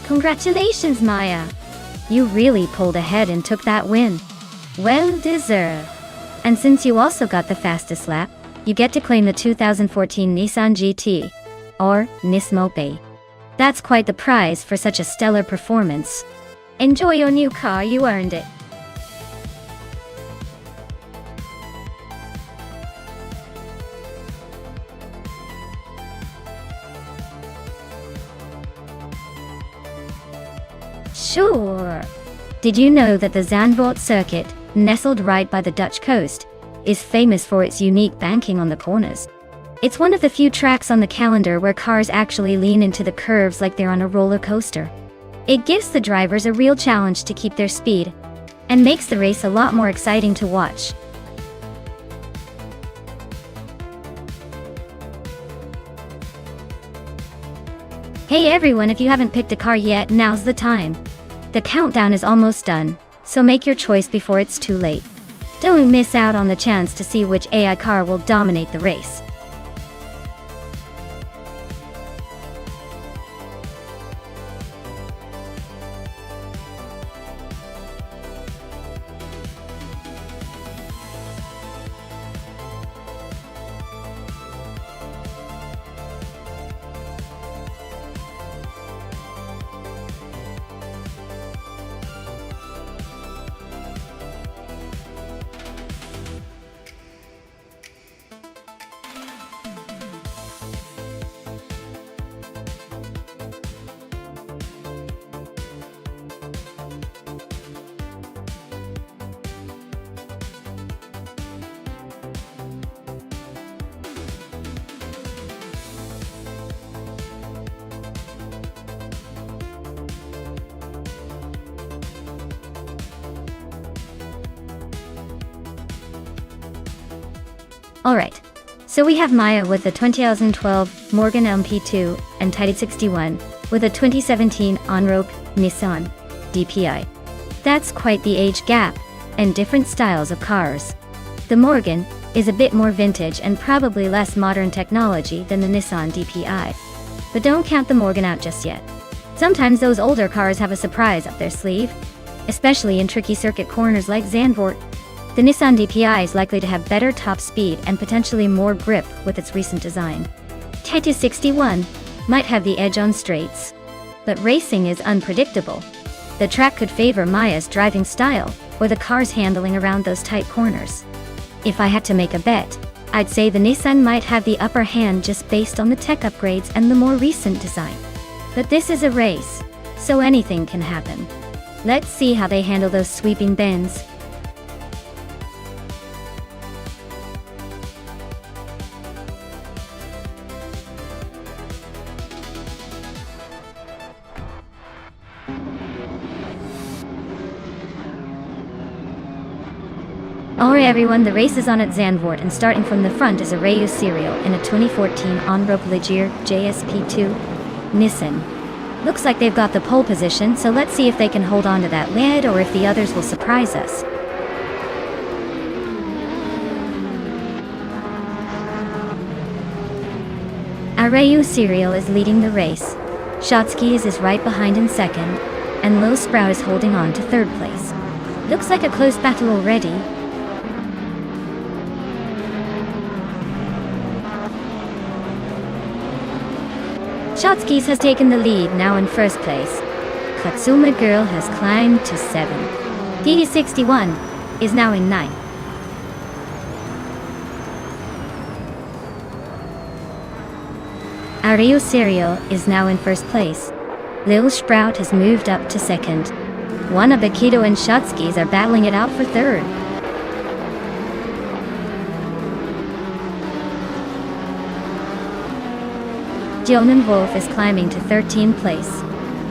Congratulations, Maya! You really pulled ahead and took that win. Well deserved. And since you also got the fastest lap, you get to claim the 2014 Nissan GT, or Nismope. That's quite the prize for such a stellar performance. Enjoy your new car, you earned it. Sure. Did you know that the Zandvoort circuit, nestled right by the Dutch coast, is famous for its unique banking on the corners? It's one of the few tracks on the calendar where cars actually lean into the curves like they're on a roller coaster. It gives the drivers a real challenge to keep their speed, and makes the race a lot more exciting to watch. Hey everyone, if you haven't picked a car yet, now's the time. The countdown is almost done, so make your choice before it's too late. Don't miss out on the chance to see which AI car will dominate the race. Alright, so we have Maya with the 2012 Morgan LMP2 and Tidy 61 with a 2017 on-road Nissan DPI. That's quite the age gap, and different styles of cars. The Morgan is a bit more vintage and probably less modern technology than the Nissan DPI. But don't count the Morgan out just yet. Sometimes those older cars have a surprise up their sleeve, especially in tricky circuit corners like Zandvoort. The Nissan DPI is likely to have better top speed and potentially more grip with its recent design. Tidy 61 might have the edge on straights, but racing is unpredictable. The track could favor Maya's driving style, or the car's handling around those tight corners. If I had to make a bet, I'd say the Nissan might have the upper hand just based on the tech upgrades and the more recent design. But this is a race, so anything can happen. Let's see how they handle those sweeping bends. Alright everyone, the race is on at Zandvoort, and starting from the front is a Rayu Serial in a 2014 on-road Ligier JSP2 Nissan. Looks like they've got the pole position, so let's see if they can hold on to that lead or if the others will surprise us. Our Rayu Serial is leading the race. Shotskis is right behind in second, and Low Sprout is holding on to third place. Looks like a close battle already. Shotskis has taken the lead, now in first place. Katsuma Girl has climbed to 7. Tidy 61 is now in 9. Ario Serial is now in first place. Lil Sprout has moved up to second. Wanabakido and Shotskis are battling it out for third. Jonan Wolf is climbing to 13th place.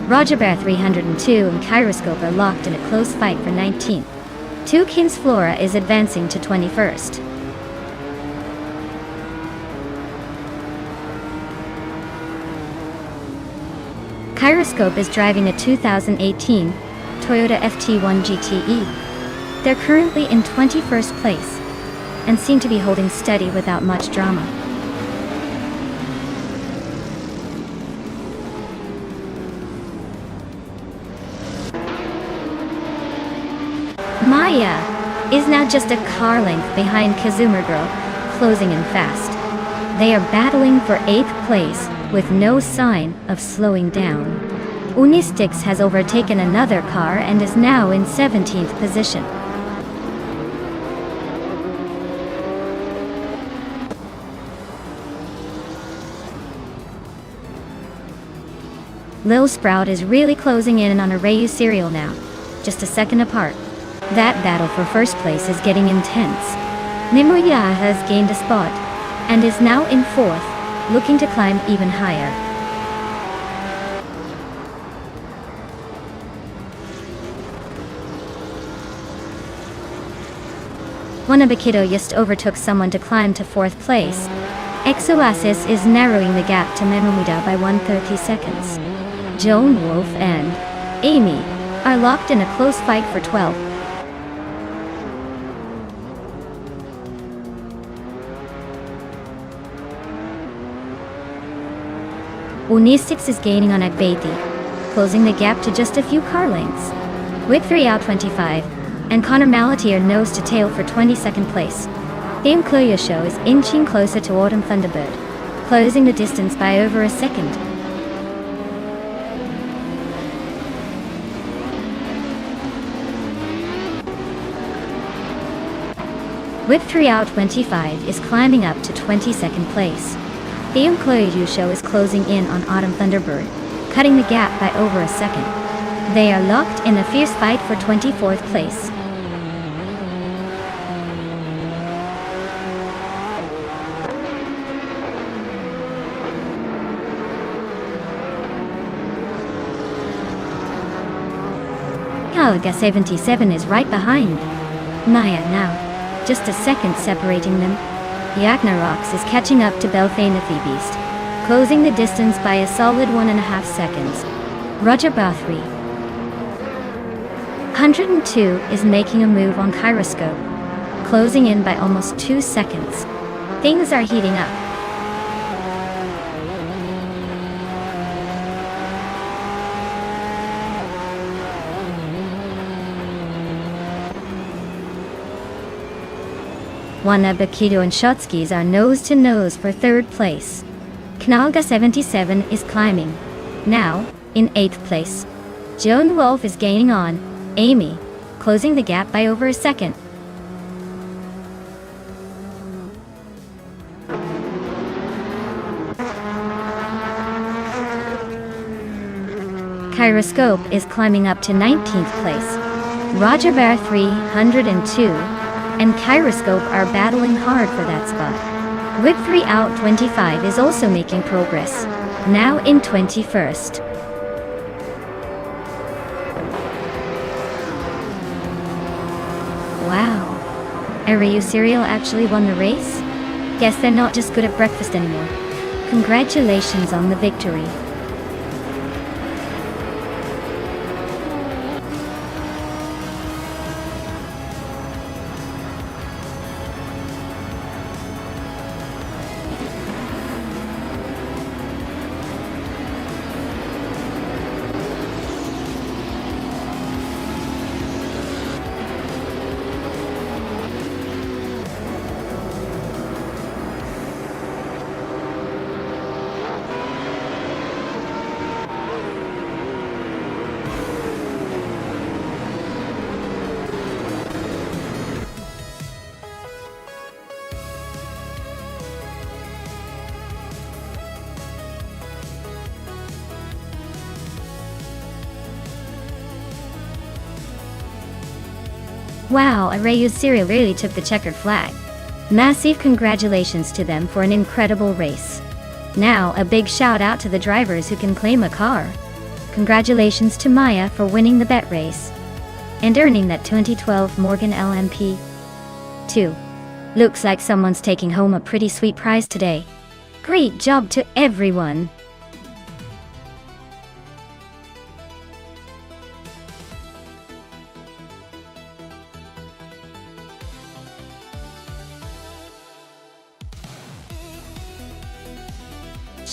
Roger Bear 302 and Kyroscope are locked in a close fight for 19th. Two Kins Flora is advancing to 21st. Kyroscope is driving a 2018 Toyota FT1 GTE. They're currently in 21st place and seem to be holding steady without much drama. is now just a car length behind Kazumurgro, closing in fast. They are battling for 8th place, with no sign of slowing down. Unistix has overtaken another car and is now in 17th position. Lil Sprout is really closing in on Arayu Serial now, just a second apart. That battle for first place is getting intense. Nimuya has gained a spot, and is now in 4th, looking to climb even higher. Wanabakido just overtook someone to climb to 4th place. Exoasis is narrowing the gap to Memumida by 130 seconds. Joan Wolf and Amy are locked in a close fight for 12th. Unistix is gaining on Agbeiti, closing the gap to just a few car lengths. With 3 out 25, and Connor Mality are nose to tail for 22nd place. Game Kloya Show is inching closer to Autumn Thunderbird, closing the distance by over a second. With 3 out 25 is climbing up to 22nd place. Game Kloya Show is closing in on Autumn Thunderbird, cutting the gap by over a second. They are locked in a fierce fight for 24th place. Galaga 77 is right behind Maya now, just a second separating them. Yagnarox is catching up to Belfainathi Beast, closing the distance by a solid 1.5 seconds. Roger Bathri 102 is making a move on Kyroscope, closing in by almost 2 seconds. Things are heating up. Wanabakido and Shotskis are nose to nose for 3rd place. Knalga 77 is climbing, now in 8th place. Joan Wolf is gaining on Amy, closing the gap by over a second. Kyroscope is climbing up to 19th place. Roger Bear 302 and Kyroscope are battling hard for that spot. With 3 out 25 is also making progress, now in 21st. Wow, Arayu Cereal actually won the race? Guess they're not just good at breakfast anymore. Congratulations on the victory. Wow, Arayu Cereal really took the checkered flag. Massive congratulations to them for an incredible race. Now, a big shout out to the drivers who can claim a car. Congratulations to Maya for winning the bet race and earning that 2012 Morgan LMP. 2. Looks like someone's taking home a pretty sweet prize today. Great job to everyone.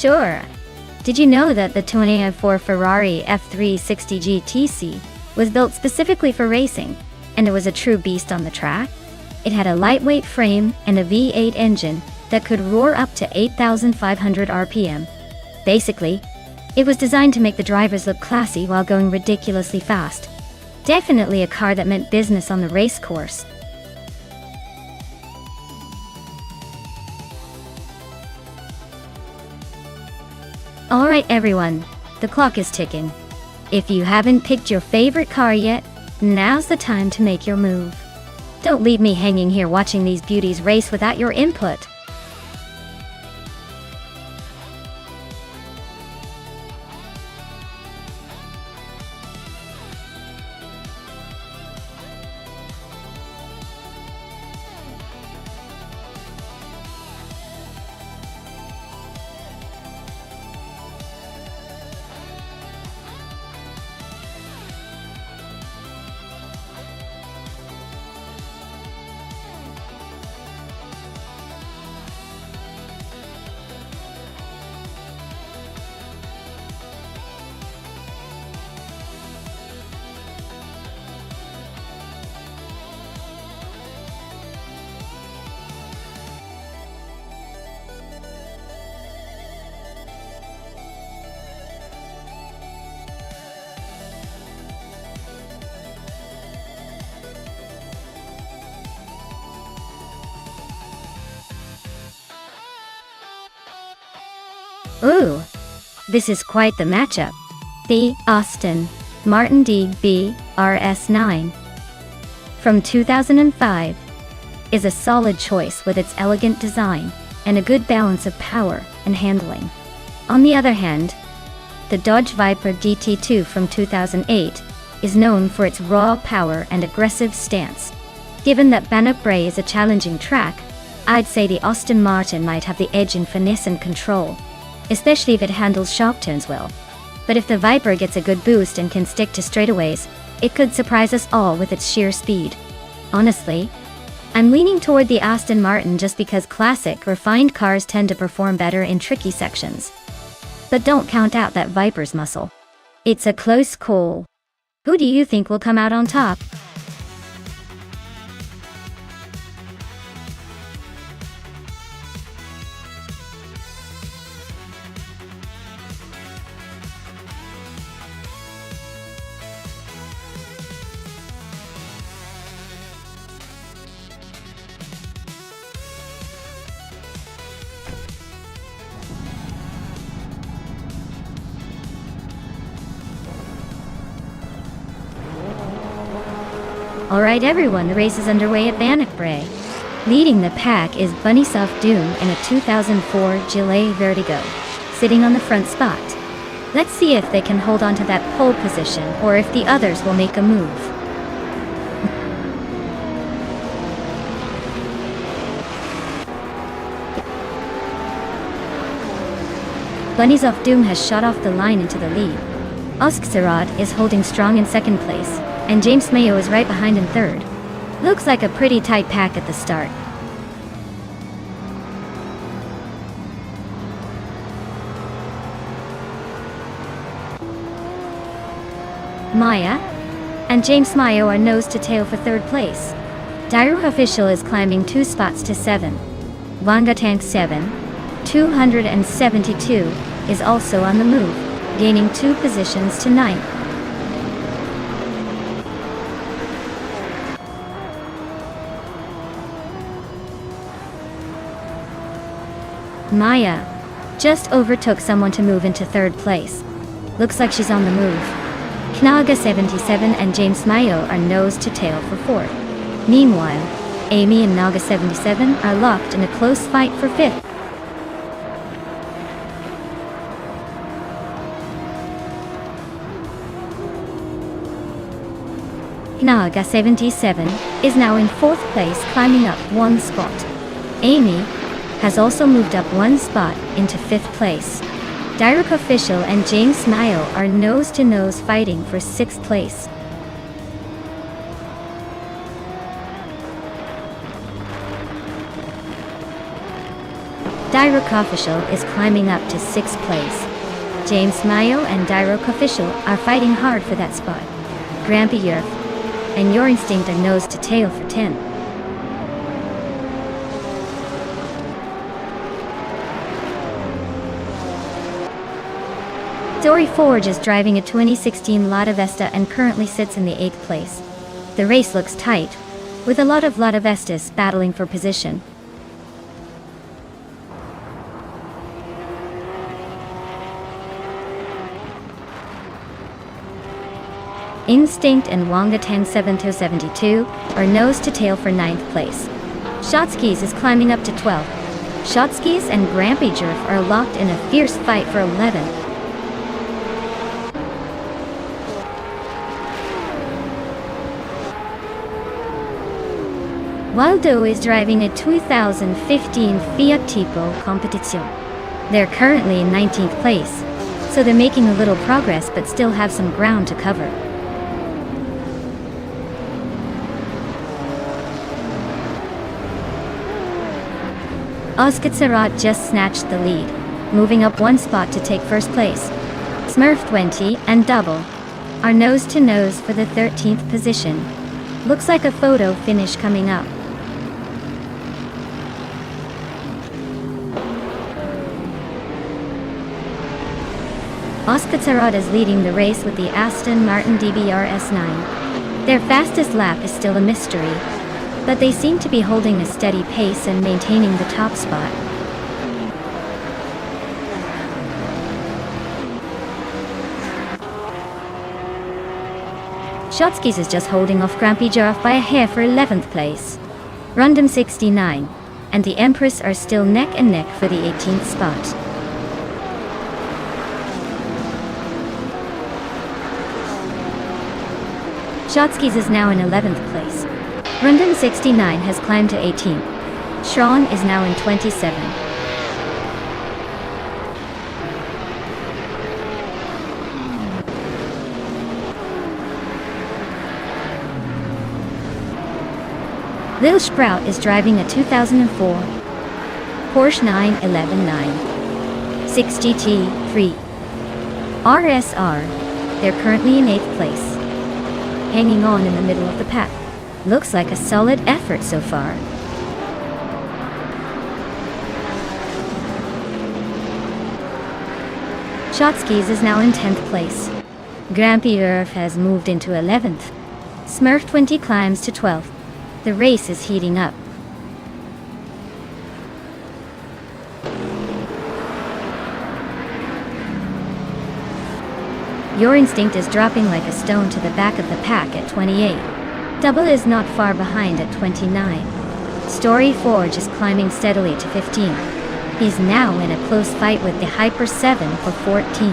Sure. Did you know that the 2004 Ferrari F360 GTC was built specifically for racing? and it was a true beast on the track. It had a lightweight frame and a V8 engine that could roar up to 8,500 RPM. Basically, it was designed to make the drivers look classy while going ridiculously fast. Definitely a car that meant business on the race course. Alright everyone, the clock is ticking. If you haven't picked your favorite car yet, now's the time to make your move. Don't leave me hanging here watching these beauties race without your input. Ooh, this is quite the matchup. The Aston Martin DB RS9 from 2005 is a solid choice with its elegant design and a good balance of power and handling. On the other hand, the Dodge Viper GT2 from 2008 is known for its raw power and aggressive stance. Given that Bannock Brae is a challenging track, I'd say the Aston Martin might have the edge in finesse and control, especially if it handles sharp turns well. But if the Viper gets a good boost and can stick to straightaways, it could surprise us all with its sheer speed. Honestly, I'm leaning toward the Aston Martin just because classic, refined cars tend to perform better in tricky sections. But don't count out that Viper's muscle. It's a close call. Who do you think will come out on top? Alright everyone, the race is underway at Bannock Brae. Leading the pack is Nonstop in a 2004 Gillet Vertigo, sitting on the front spot. Let's see if they can hold on to that pole position or if the others will make a move. Nonstop has shot off the line into the lead. Oskserad is holding strong in second place, and James Mayo is right behind in third. Looks like a pretty tight pack at the start. Maya and James Mayo are nose to tail for third place. Daru Official is climbing 2 spots to 7. Vanga Tank 7, 272, is also on the move, gaining 2 positions to 9th. Maya just overtook someone to move into third place. Looks like she's on the move. Knaga 77 and James Mayo are nose to tail for fourth. Meanwhile, Amy and Naga 77 are locked in a close fight for fifth. Naga 77 is now in fourth place, climbing up 1 spot. Amy has also moved up 1 spot into 5th place. Direk Official and James Mayo are nose-to-nose fighting for 6th place. Direk Official is climbing up to 6th place. James Mayo and Direk Official are fighting hard for that spot. Grampy Yerf and Your Instinct are nose to tail for 10. Story Forge is driving a 2016 Lada Vesta and currently sits in the 8th place. The race looks tight, with a lot of Lada Vestas battling for position. Instinct and Wanga 10772 are nose to tail for 9th place. Shotskis is climbing up to 12. Shotskis and Grampy Jerf are locked in a fierce fight for 11th. Waldo is driving a 2015 Fiat Tipo Competizione. They're currently in 19th place, so they're making a little progress but still have some ground to cover. Oskitsarat just snatched the lead, moving up one spot to take first place. Smurf 20 and Double are nose to nose for the 13th position. Looks like a photo finish coming up. Oskitsarat is leading the race with the Aston Martin DBR S9. Their fastest lap is still a mystery, but they seem to be holding a steady pace and maintaining the top spot. Shotskis is just holding off Grampy Jerf by a hair for 11th place. Rundum 69 and the Empress are still neck and neck for the 18th spot. Shotskis is now in 11th place. Rundum 69 has climbed to 18. Sean is now in 27. Lil Sprout is driving a 2004 Porsche 911 6 GT3 RSR. They're currently in 8th place, hanging on in the middle of the pack. Looks like a solid effort so far. Shotskis is now in 10th place. Grampy Jerf has moved into 11th. Smurf 20 climbs to 12th. The race is heating up. Your Instinct is dropping like a stone to the back of the pack at 28. Double is not far behind at 29. Story Forge is climbing steadily to 15. He's now in a close fight with the Hyper 7 for 14.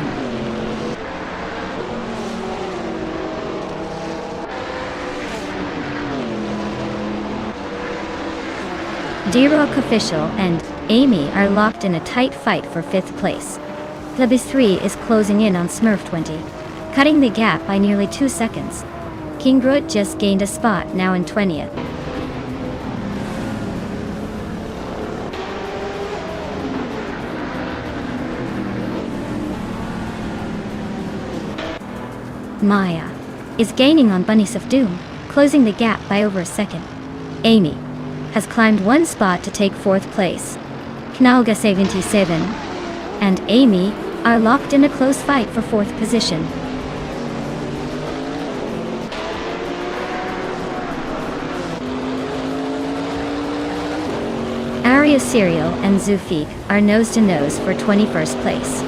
D-Rock Official and Amy are locked in a tight fight for 5th place. Plebis 3 is closing in on Smurf 20, cutting the gap by nearly 2 seconds. King Groot just gained a spot, now in 20th. Maya is gaining on Bunnies of Doom, closing the gap by over a second. Amy has climbed one spot to take 4th place. Knalga 77 and Amy are locked in a close fight for 4th position. Aria Serial and Zufik are nose to nose for 21st place.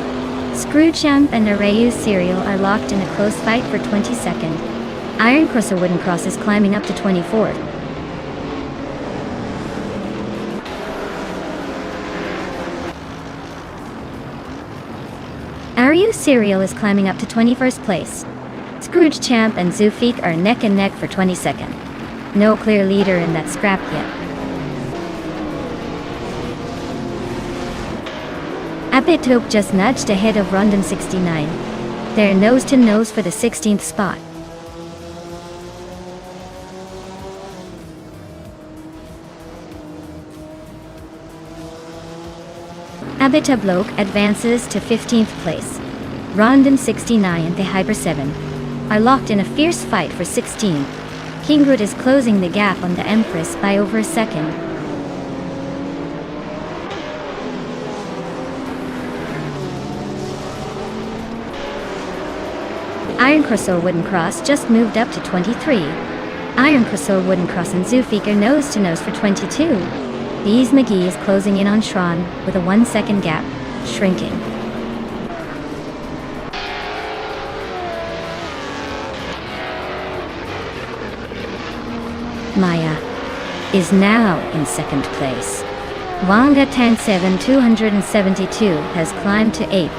Screwchamp and Arayu Serial are locked in a close fight for 22nd. Iron Cross or Wooden Cross is climbing up to 24th. Arayu Serial is climbing up to 21st place. Scrooge Champ and Zufik are neck and neck for 22nd. No clear leader in that scrap yet. Apitope just nudged ahead of Rundum 69. They're nose to nose for the 16th spot. Abitabloke advances to 15th place. Rundum 69 and the Hyper 7 are locked in a fierce fight for 16. Kingrud is closing the gap on the Empress by over a second. Iron Crossor Wooden Cross just moved up to 23. Iron Crossor Wooden Cross and Zoofiker nose to nose for 22. These McGee is closing in on Shran with a 1 second gap, shrinking. Maya is now in second place. Wanga Tan7 272 has climbed to 8th.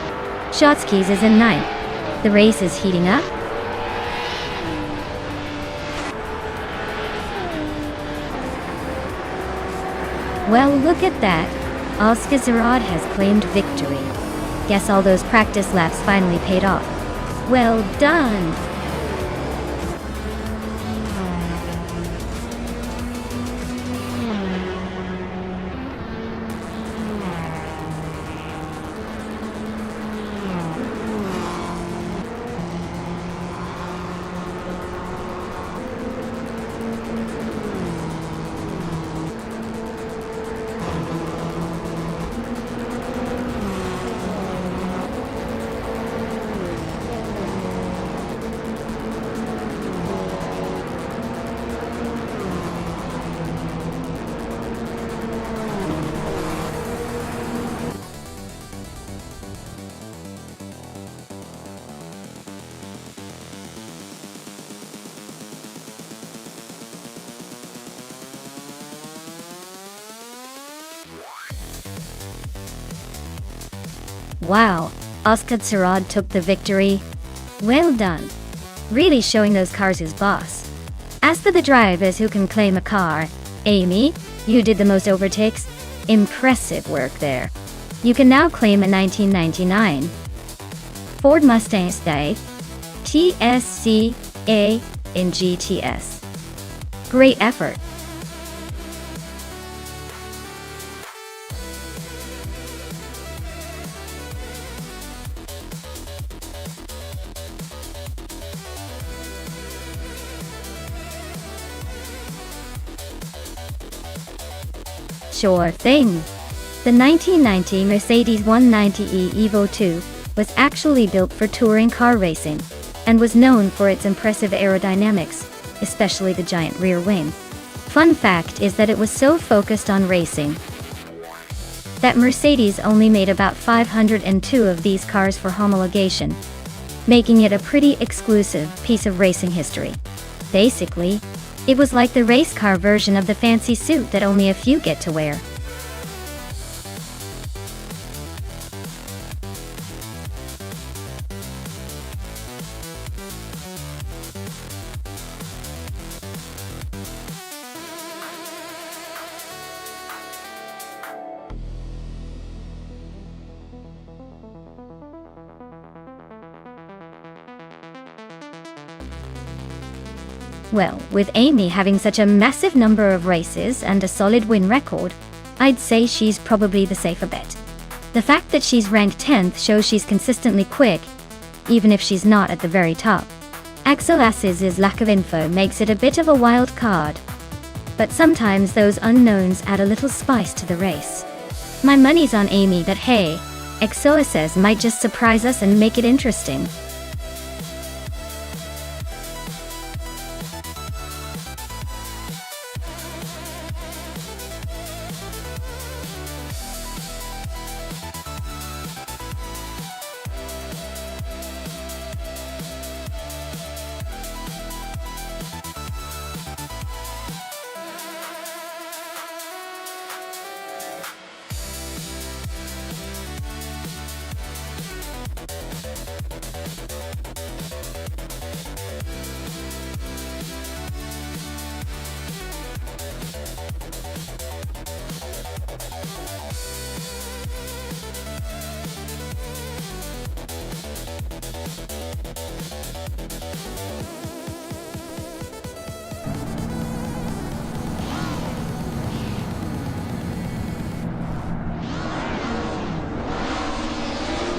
Shotskis is in 9th. The race is heating up. Well, look at that. Oscar Zarad has claimed victory. Guess all those practice laps finally paid off. Well done! Wow, Oscar Zarad took the victory. Well done. Really showing those cars his boss. As for the drivers who can claim a car, Amy, you did the most overtakes. Impressive work there. You can now claim a 1999 Ford Mustang Stay TSCA in GTS. Great effort. Sure thing. The 1990 Mercedes 190e Evo 2 was actually built for touring car racing and was known for its impressive aerodynamics, especially the giant rear wing. Fun fact is that it was so focused on racing that Mercedes only made about 502 of these cars for homologation, making it a pretty exclusive piece of racing history. Basically, it was like the race car version of the fancy suit that only a few get to wear. Well, with Amy having such a massive number of races and a solid win record, I'd say she's probably the safer bet. The fact that she's ranked 10th shows she's consistently quick, even if she's not at the very top. Axel Ass's lack of info makes it a bit of a wild card, but sometimes those unknowns add a little spice to the race. My money's on Amy, but hey, Exoases might just surprise us and make it interesting.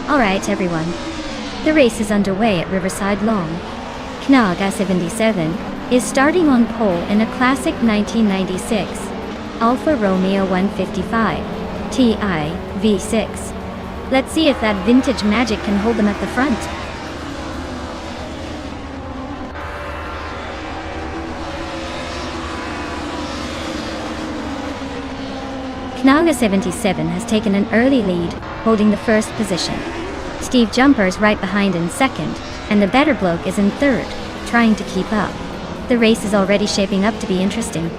Alright everyone, the race is underway at Riverside Long. Knag A77, is starting on pole in a classic 1996 Alfa Romeo 155 Ti V6. Let's see if that vintage magic can hold them at the front. Knaga 77 has taken an early lead, holding the first position. Steve Jumper's right behind in second, and the better bloke is in third, trying to keep up. The race is already shaping up to be interesting.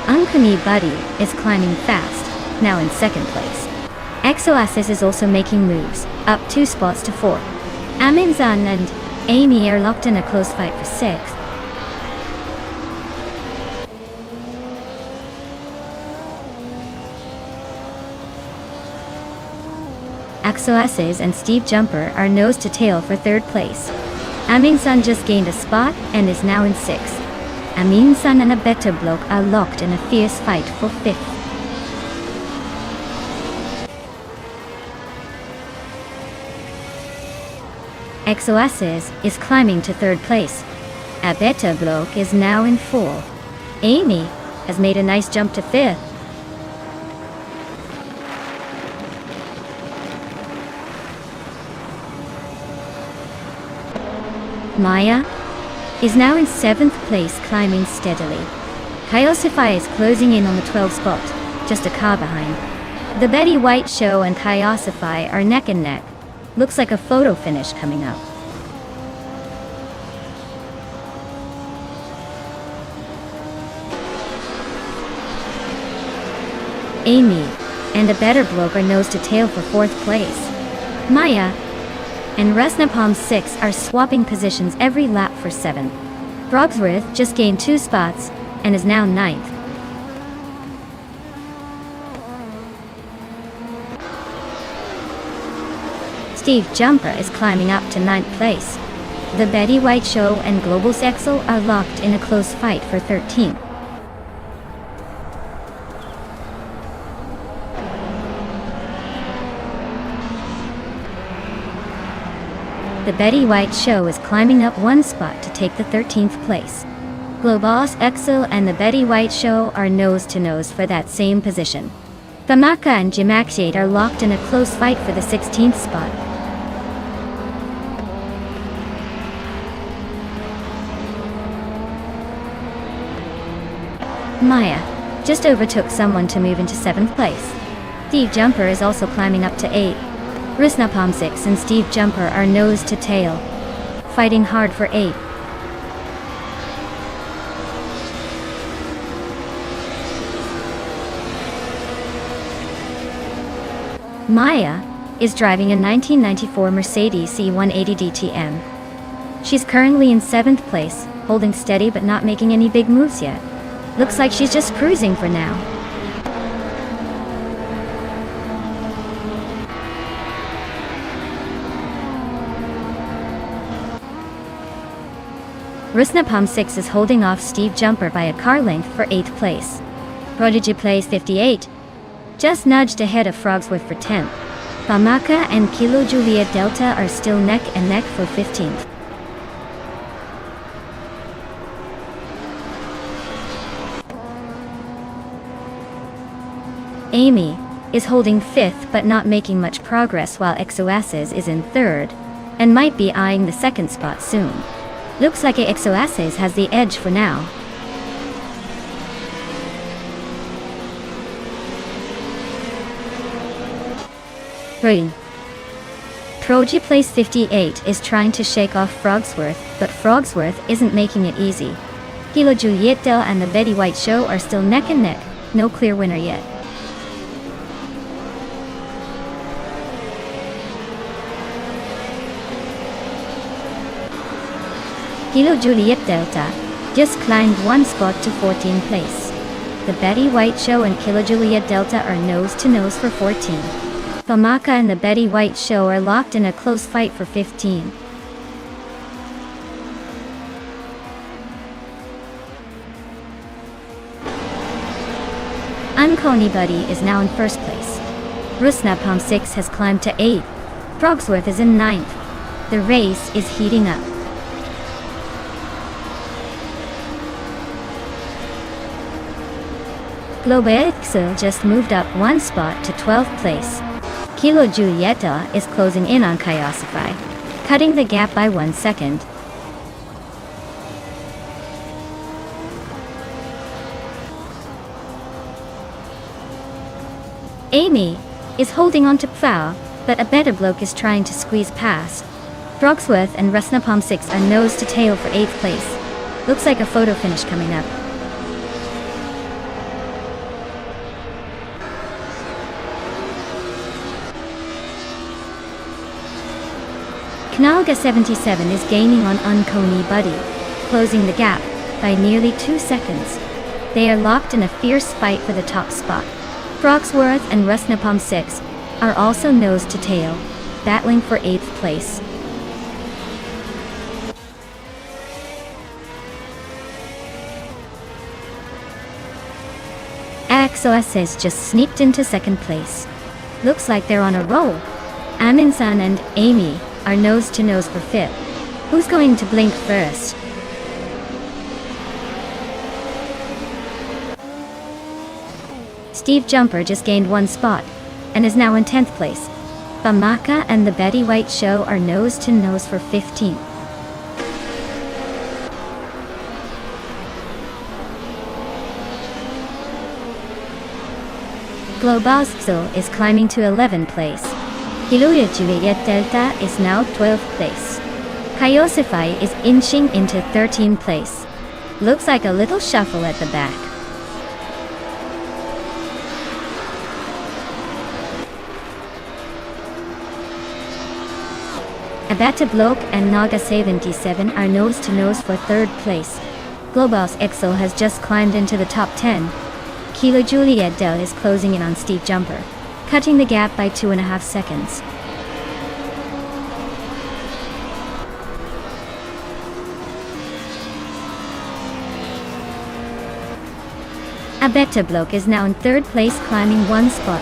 Uncanny Buddy is climbing fast, now in second place. Exoasis is also making moves, up 2 spots to 4. Aminzan and Amy are locked in a close fight for 6th. Exoasis and Steve Jumper are nose to tail for 3rd place. Aminzan just gained a spot and is now in 6th. Aminzan and a better bloke are locked in a fierce fight for 5th. Exoasis is climbing to 3rd place. A better bloke is now in 4th. Amy has made a nice jump to 5th. Maya is now in 7th place, climbing steadily. Kyosify is closing in on the 12th spot, just a car behind. The Betty White Show and Kyosify are neck and neck. Looks like a photo finish coming up. Amy and a better bloke are nose to tail for 4th place. Maya and Resnapalm 6 are swapping positions every lap for 7th. Frogsworth just gained 2 spots and is now 9th. Steve Jumper is climbing up to 9th place. The Betty White Show and Global Sexel are locked in a close fight for 13th. The Betty White Show is climbing up 1 spot to take the 13th place. Globos Excel and the Betty White Show are nose to nose for that same position. Famaka and Jimaxiate are locked in a close fight for the 16th spot. Maya just overtook someone to move into 7th place. Steve Jumper is also climbing up to 8. Risnapalm 6 and Steve Jumper are nose to tail, fighting hard for 8. Maya is driving a 1994 Mercedes C180 DTM. She's currently in 7th place, holding steady but not making any big moves yet. Looks like she's just cruising for now. Risnapalm 6 is holding off Steve Jumper by a car length for 8th place. Prodigy plays 58, just nudged ahead of Frogsworth for 10th. Famaka and Kilo Juliet Delta are still neck and neck for 15th. Amy is holding 5th but not making much progress, while Exoasis is in 3rd and might be eyeing the 2nd spot soon. Looks like Exoasis has the edge for now. Proji place 58 is trying to shake off Frogsworth, but Frogsworth isn't making it easy. Kilo Juliet Del and the Betty White Show are still neck and neck, no clear winner yet. Kilo Juliet Delta just climbed 1 spot to 14th place. The Betty White Show and Kilo Juliet Delta are nose to nose for 14. Famaka and the Betty White Show are locked in a close fight for 15. Uncanny Buddy is now in 1st place. Rusnapalm 6 has climbed to 8th. Frogsworth is in 9th. The race is heating up. Globexel just moved up one spot to 12th place. Kilo Julieta is closing in on Kaiosify, cutting the gap by 1 second. Amy is holding on to Plow, but a better bloke is trying to squeeze past. Frogsworth and Rusnapalm 6 are nose to tail for 8th place. Looks like a photo finish coming up. Knalga 77 is gaining on Uncony Buddy, closing the gap by nearly 2 seconds. They are locked in a fierce fight for the top spot. Frogsworth and Rusnapalm 6 are also nose to tail, battling for 8th place. AXOS has just sneaked into 2nd place. Looks like they're on a roll. Aminsan and Amy are nose to nose for 5th. Who's going to blink first? Steve Jumper just gained 1 spot and is now in 10th place. Bamaka and the Betty White Show are nose to nose for 15th. Globazzo is climbing to 11th place. Hiluya Juliet Delta is now 12th place. Kaiosify is inching into 13th place. Looks like a little shuffle at the back. Abata Bloke and Naga 77 are nose to nose for 3rd place. Globos Excel has just climbed into the top 10. Kilo Juliet Del is closing in on Steve Jumper, cutting the gap by 2.5 seconds. Abeta Bloke is now in 3rd place, climbing 1 spot.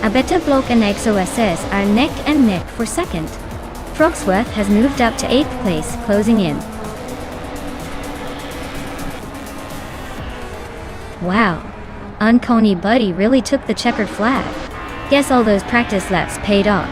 Abeta Bloke and XOSS are neck and neck for 2nd. Frogsworth has moved up to 8th place, closing in. Wow, Uncony Buddy really took the checkered flag. Guess all those practice laps paid off.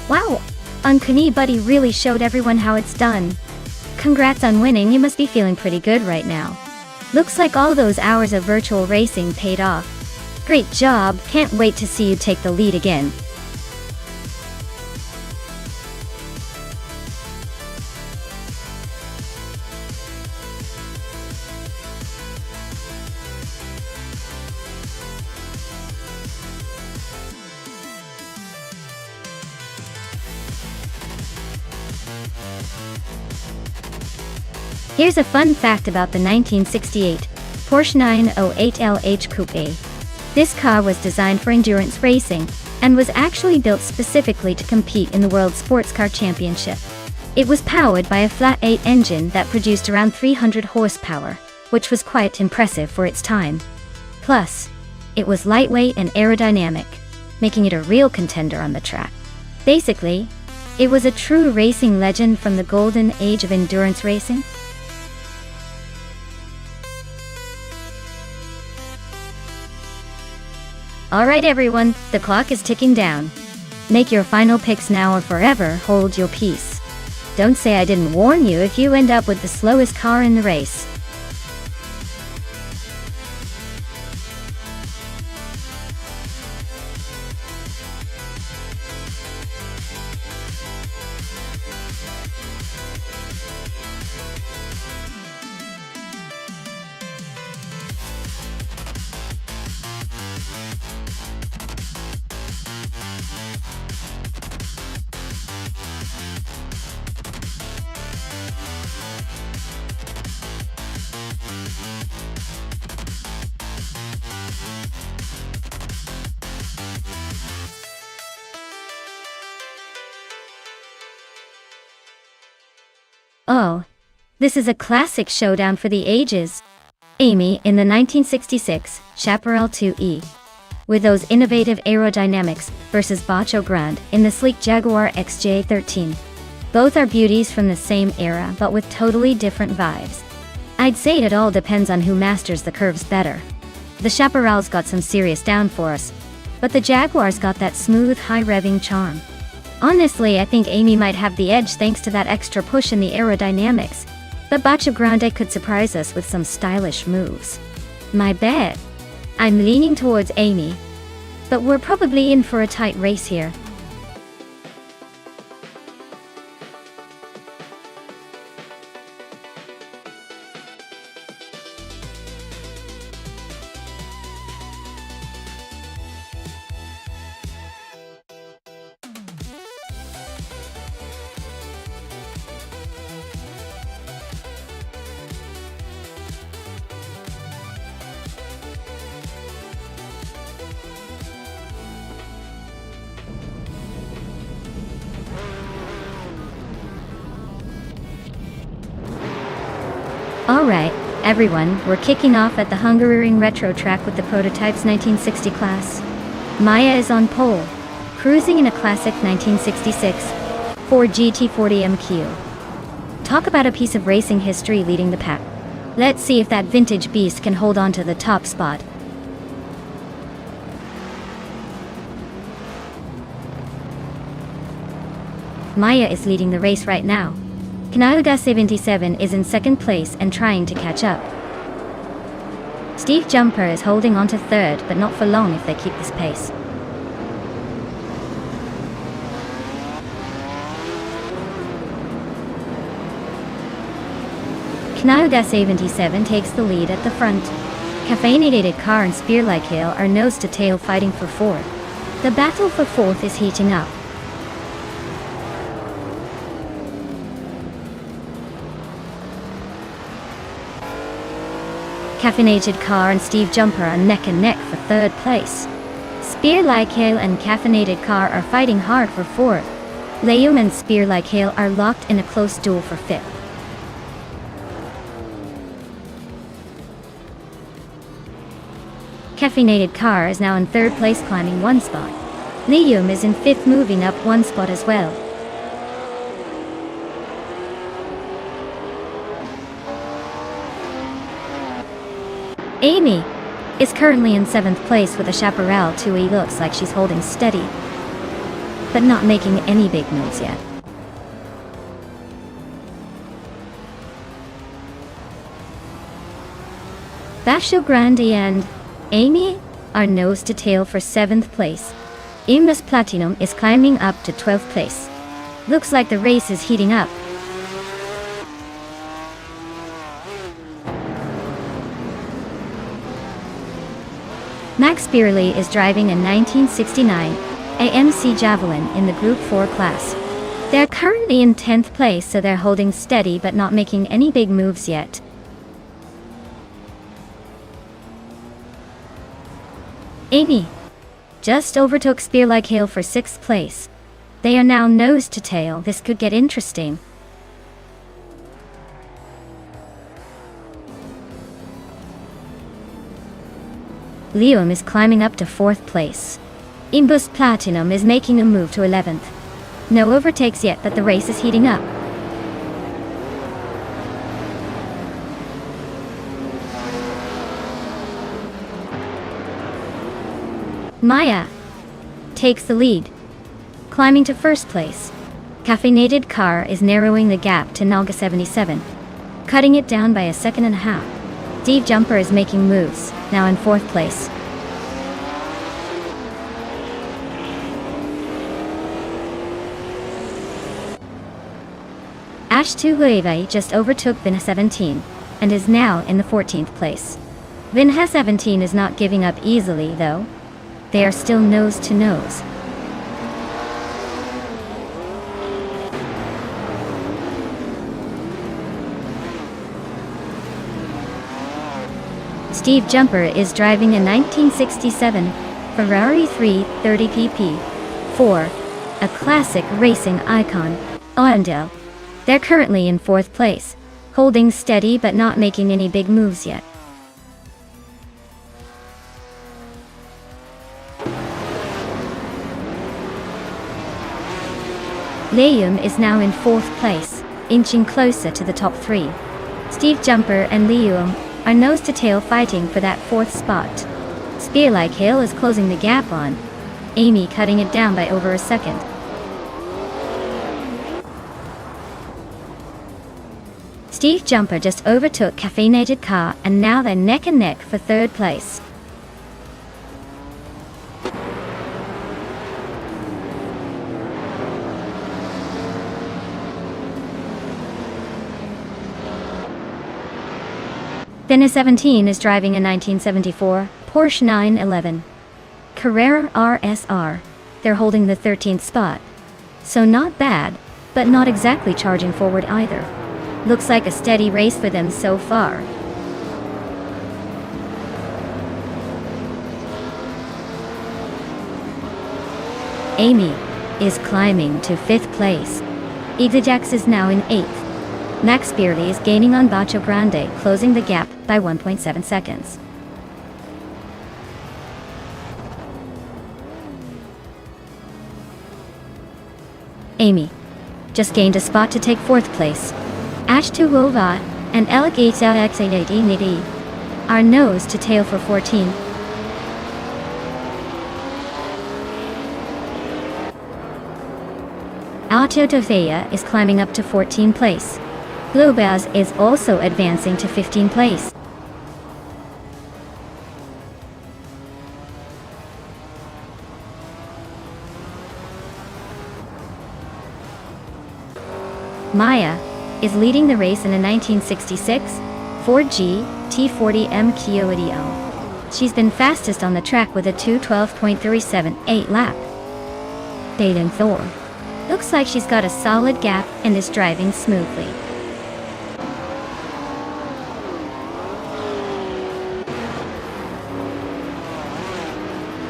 Wow, Uncony Buddy really showed everyone how it's done. Congrats on winning, you must be feeling pretty good right now. Looks like all those hours of virtual racing paid off. Great job, can't wait to see you take the lead again. Here's a fun fact about the 1968 Porsche 908 LH Coupe. This car was designed for endurance racing and was actually built specifically to compete in the World Sports Car Championship. It was powered by a flat 8 engine that produced around 300 horsepower, which was quite impressive for its time. Plus, it was lightweight and aerodynamic, making it a real contender on the track. Basically, it was a true racing legend from the golden age of endurance racing. Alright everyone, the clock is ticking down. Make your final picks now or forever hold your peace. Don't say I didn't warn you if you end up with the slowest car in the race. Oh, this is a classic showdown for the ages. Amy in the 1966 Chaparral 2E. With those innovative aerodynamics versus Bacho Grande in the sleek Jaguar XJ13. Both are beauties from the same era but with totally different vibes. I'd say it all depends on who masters the curves better. The Chaparral's got some serious downforce, but the Jaguar's got that smooth high-revving charm. Honestly, I think Amy might have the edge thanks to that extra push in the aerodynamics, but Bacho Grande could surprise us with some stylish moves. My bet? I'm leaning towards Amy, but we're probably in for a tight race here. Alright, everyone, we're kicking off at the Hungaroring Retro track with the Prototypes 1960 class. Maya is on pole, cruising in a classic 1966 Ford GT40 MQ. Talk about a piece of racing history leading the pack. Let's see if that vintage beast can hold on to the top spot. Maya is leading the race right now. Canada 77 is in second place and trying to catch up. Steve Jumper is holding on to third, but not for long if they keep this pace. Canada 77 takes the lead at the front. Caffeinated Car and Spear Like Hail are nose to tail fighting for fourth. The battle for fourth is heating up. Caffeinated Car and Steve Jumper are neck and neck for third place. Spear Like Hail and Caffeinated Car are fighting hard for fourth. Liam and Spear Like Hail are locked in a close duel for fifth. Caffeinated Car is now in third place, climbing one spot. Liam is in fifth, moving up one spot as well. Amy is currently in seventh place with a Chaparral 2E. Looks like she's holding steady, but not making any big moves yet. Bacho Grande and Amy are nose to tail for seventh place. Imbus Platinum is climbing up to 12th place. Looks like the race is heating up. Max Beerley is driving a 1969 AMC Javelin in the Group 4 class. They're currently in 10th place, so they're holding steady but not making any big moves yet. Amy just overtook Spear Like Hail for 6th place. They are now nose to tail. This could get interesting. Liam is climbing up to 4th place. Imbus Platinum is making a move to 11th. No overtakes yet, but the race is heating up. Maya takes the lead. climbing to first place. Caffeinated car is narrowing the gap to Nalga 77, cutting it down by a second and a half. Steve Jumper is making moves, now in fourth place. Ash 2 just overtook Vinha 17 and is now in the 14th place. Vinha 17 is not giving up easily though. They are still nose to nose. Steve Jumper is driving a 1967 Ferrari 330 PP4, a classic racing icon, Oendel. They're currently in fourth place, holding steady but not making any big moves yet. Liam is now in fourth place, inching closer to the top three. Steve Jumper and Liam are nose-to-tail fighting for that fourth spot. Spear-like Hill is closing the gap on Amy, cutting it down by over a second. Steve Jumper just overtook Caffeinated Car and now they're neck and neck for third place. Vinha 17 is driving a 1974 Porsche 911 Carrera RSR. They're holding the 13th spot. So not bad, but not exactly charging forward either. Looks like a steady race for them so far. Amy is climbing to fifth place. Exijax is now in eighth. Max Beerley is gaining on Bacho Grande, closing the gap by 1.7 seconds. Amy just gained a spot to take fourth place. Ash Tuhova and Elegata X880 are nose to tail for 14. Autotofea is climbing up to 14th place. Globaz is also advancing to 15th place. Maya is leading the race in a 1966 Ford GT40M Kia Ideal. She's been fastest on the track with a 2:12.378 lap. Baden Thor looks like she's got a solid gap and is driving smoothly.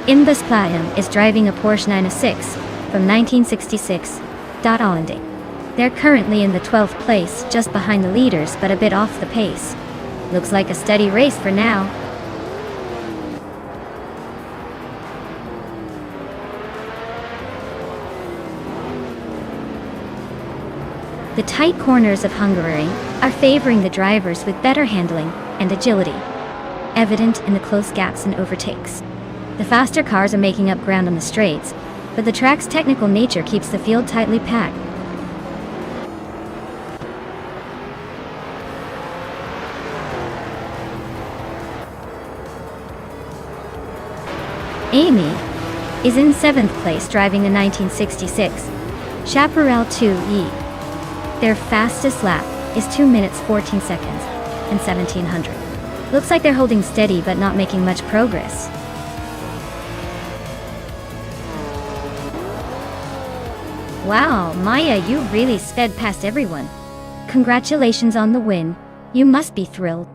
Imbus Playam is driving a Porsche 906 from 1966. Hollande. They're currently in the 12th place, just behind the leaders but a bit off the pace. Looks like a steady race for now. The tight corners of Hungary are favoring the drivers with better handling and agility, evident in the close gaps and overtakes. The faster cars are making up ground on the straights, but the track's technical nature keeps the field tightly packed. Amy is in 7th place driving the 1966 Chaparral 2E. Their fastest lap is 2 minutes 14 seconds and 1700. Looks like they're holding steady but not making much progress. Wow, Maya, you really sped past everyone. Congratulations on the win. You must be thrilled.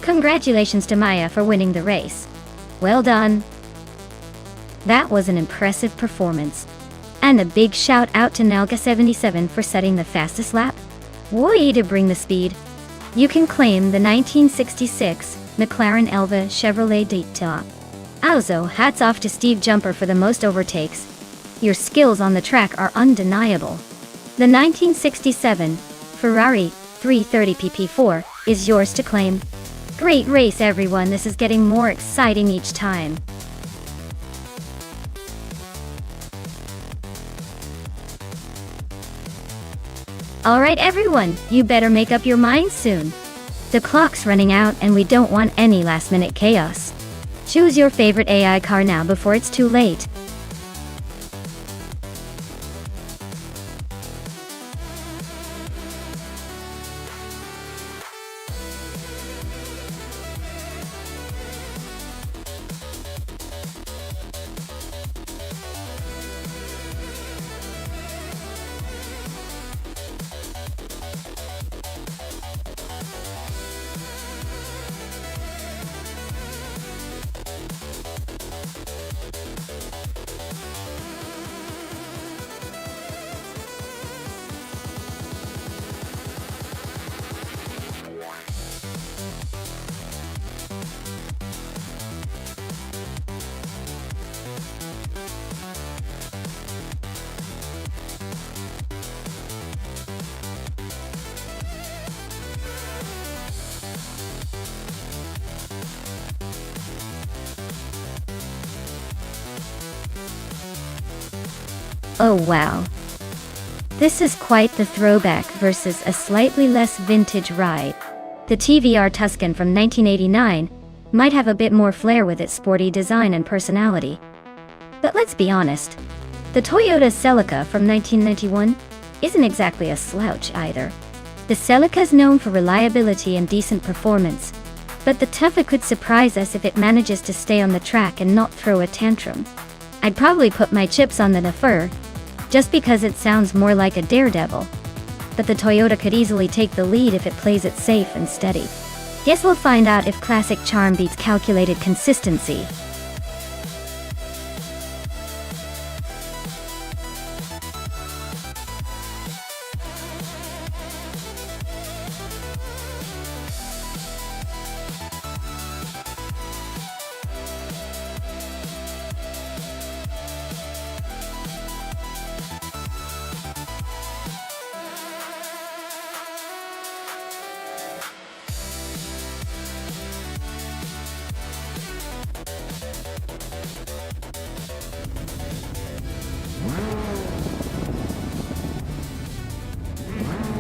Congratulations to Maya for winning the race. Well done. That was an impressive performance. And a big shout out to Nalga 77 for setting the fastest lap. Way to bring the speed. You can claim the 1966 McLaren Elva Chevrolet Dita. Also, hats off to Steve Jumper for the most overtakes Your skills on the track are undeniable. The 1967 Ferrari 330 PP4 is yours to claim. Great race, everyone. This is getting more exciting each time. Alright everyone, you better make up your minds soon. The clock's running out and we don't want any last-minute chaos. Choose your favorite AI car now before it's too late. Oh wow. This is quite the throwback versus a slightly less vintage ride. The TVR Tuscan from 1989 might have a bit more flair with its sporty design and personality. But let's be honest, the Toyota Celica from 1991 isn't exactly a slouch either. The Celica is known for reliability and decent performance, but the Tuffa could surprise us if it manages to stay on the track and not throw a tantrum. I'd probably put my chips on the Neffer, just because it sounds more like a daredevil. But the Toyota could easily take the lead if it plays it safe and steady. Guess we'll find out if classic charm beats calculated consistency.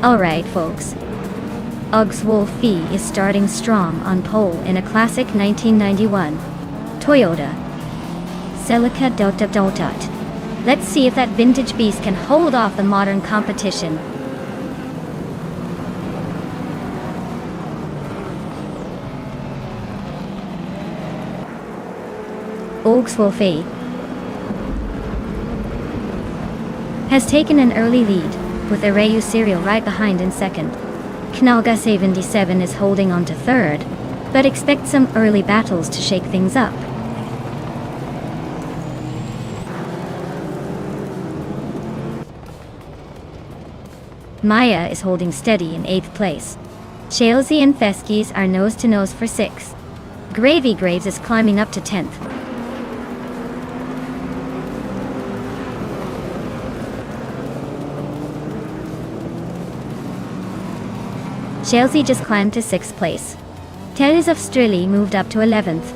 Alright folks, Uggs Wolfie is starting strong on pole in a classic 1991 Toyota Celica . Let's see if that vintage beast can hold off the modern competition. Uggs Wolfie has taken an early lead, with Arayu Serial right behind in second. Knalga 77 is holding on to third, but expect some early battles to shake things up. Maya is holding steady in 8th place. Chelsea and Feskis are nose to nose for 6th. Gravy Graves is climbing up to 10th. Chelsea just climbed to 6th place. Teles of Strilly moved up to 11th.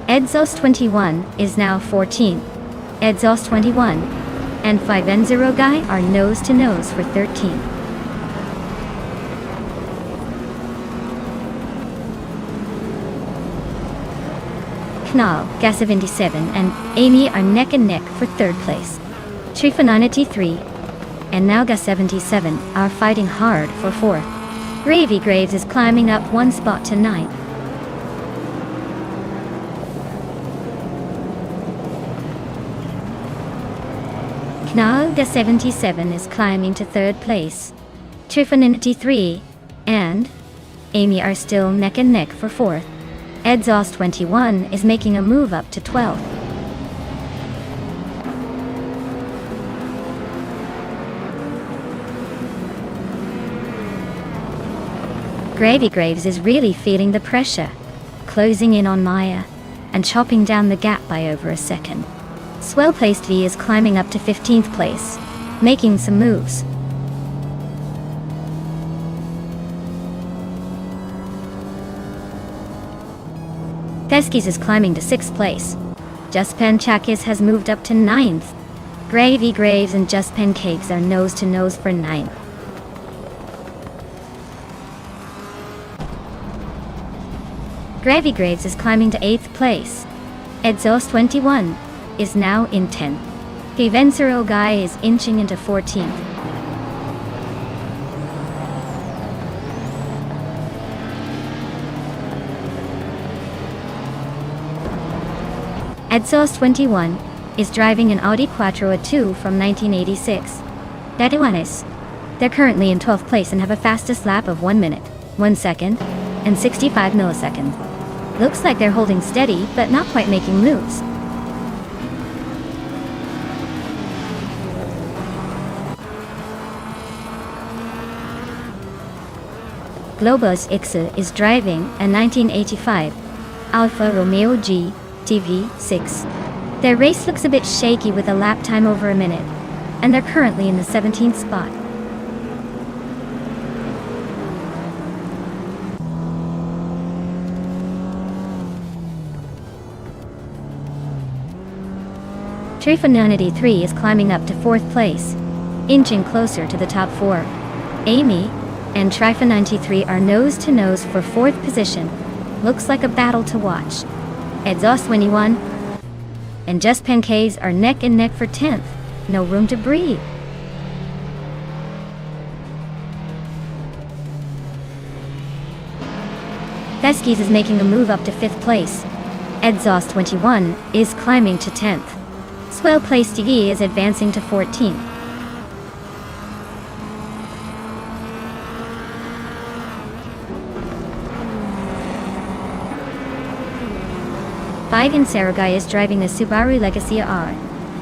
Edzos 21 is now 14th. Edzos 21 and 5N0 Guy are nose to nose for 13th. Knal, Gas77 and Amy are neck and neck for 3rd place. Trifananity 3 and now Gas77 are fighting hard for 4th. Gravy Graves is climbing up 1 spot to 9th. Knalga 77 is climbing to 3rd place. Trifaninity 3 and Amy are still neck and neck for 4th. Edzos 21 is making a move up to 12th. Gravy Graves is really feeling the pressure, closing in on Maya and chopping down the gap by over a second. Well-placed V is climbing up to 15th place, making some moves. Teskis is climbing to 6th place. Juspen Chakis has moved up to 9th. Gravy Graves and Juspen Cakes are nose to nose for 9th. Gravy Graves is climbing to 8th place. Exhaust 21 is now in 10th. Vensero Guy is inching into 14th. Exhaust 21 is driving an Audi Quattro A2 from 1986. Datuanes. They're currently in 12th place and have a fastest lap of 1 minute, 1 second, and 65 milliseconds. Looks like they're holding steady, but not quite making moves. Globus Ixa is driving a 1985 Alfa Romeo G TV6. Their race looks a bit shaky with a lap time over a minute, and they're currently in the 17th spot. Trifonanity 3 is climbing up to 4th place, inching closer to the top 4. Amy and Trifonanity 3 are nose to nose for 4th position. Looks like a battle to watch. Exhaust 21 and Juspen Cakes are neck and neck for 10th. No room to breathe. Veskis is making a move up to 5th place. Exhaust 21 is climbing to 10th. Swell Place TV is advancing to 14th. Vigan Saragai is driving a Subaru Legacy R.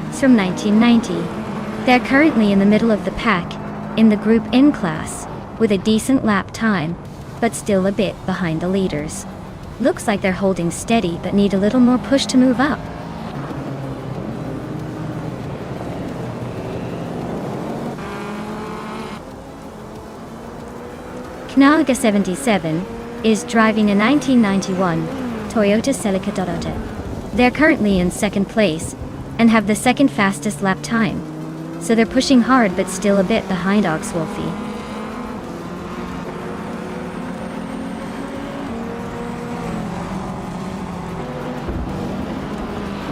It's from 1990. They're currently in the middle of the pack, in the Group N class, with a decent lap time, but still a bit behind the leaders. Looks like they're holding steady but need a little more push to move up. Knaga 77 is driving a 1991 Toyota Celica Dorota. They're currently in 2nd place and have the 2nd fastest lap time, so they're pushing hard but still a bit behind Oxwolfie.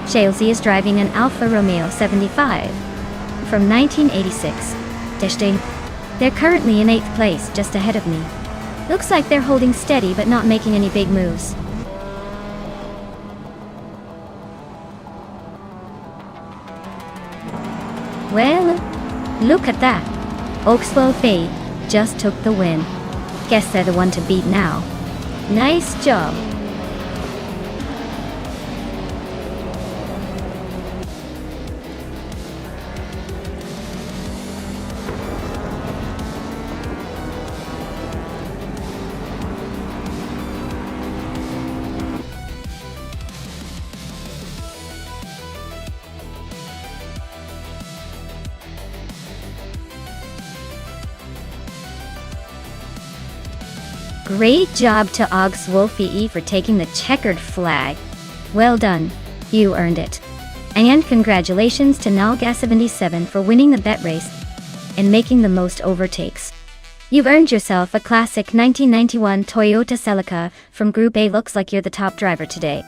Shalesy is driving an Alfa Romeo 75 from 1986. They're currently in 8th place, just ahead of me. Looks like they're holding steady but not making any big moves. Well, look at that. Oxwolfie just took the win. Guess they're the one to beat now. Nice job. Great job to Oxwolfie for taking the checkered flag. Well done, you earned it. And congratulations to Nalga77 for winning the bet race and making the most overtakes. You've earned yourself a classic 1991 Toyota Celica from Group A. Looks like you're the top driver today.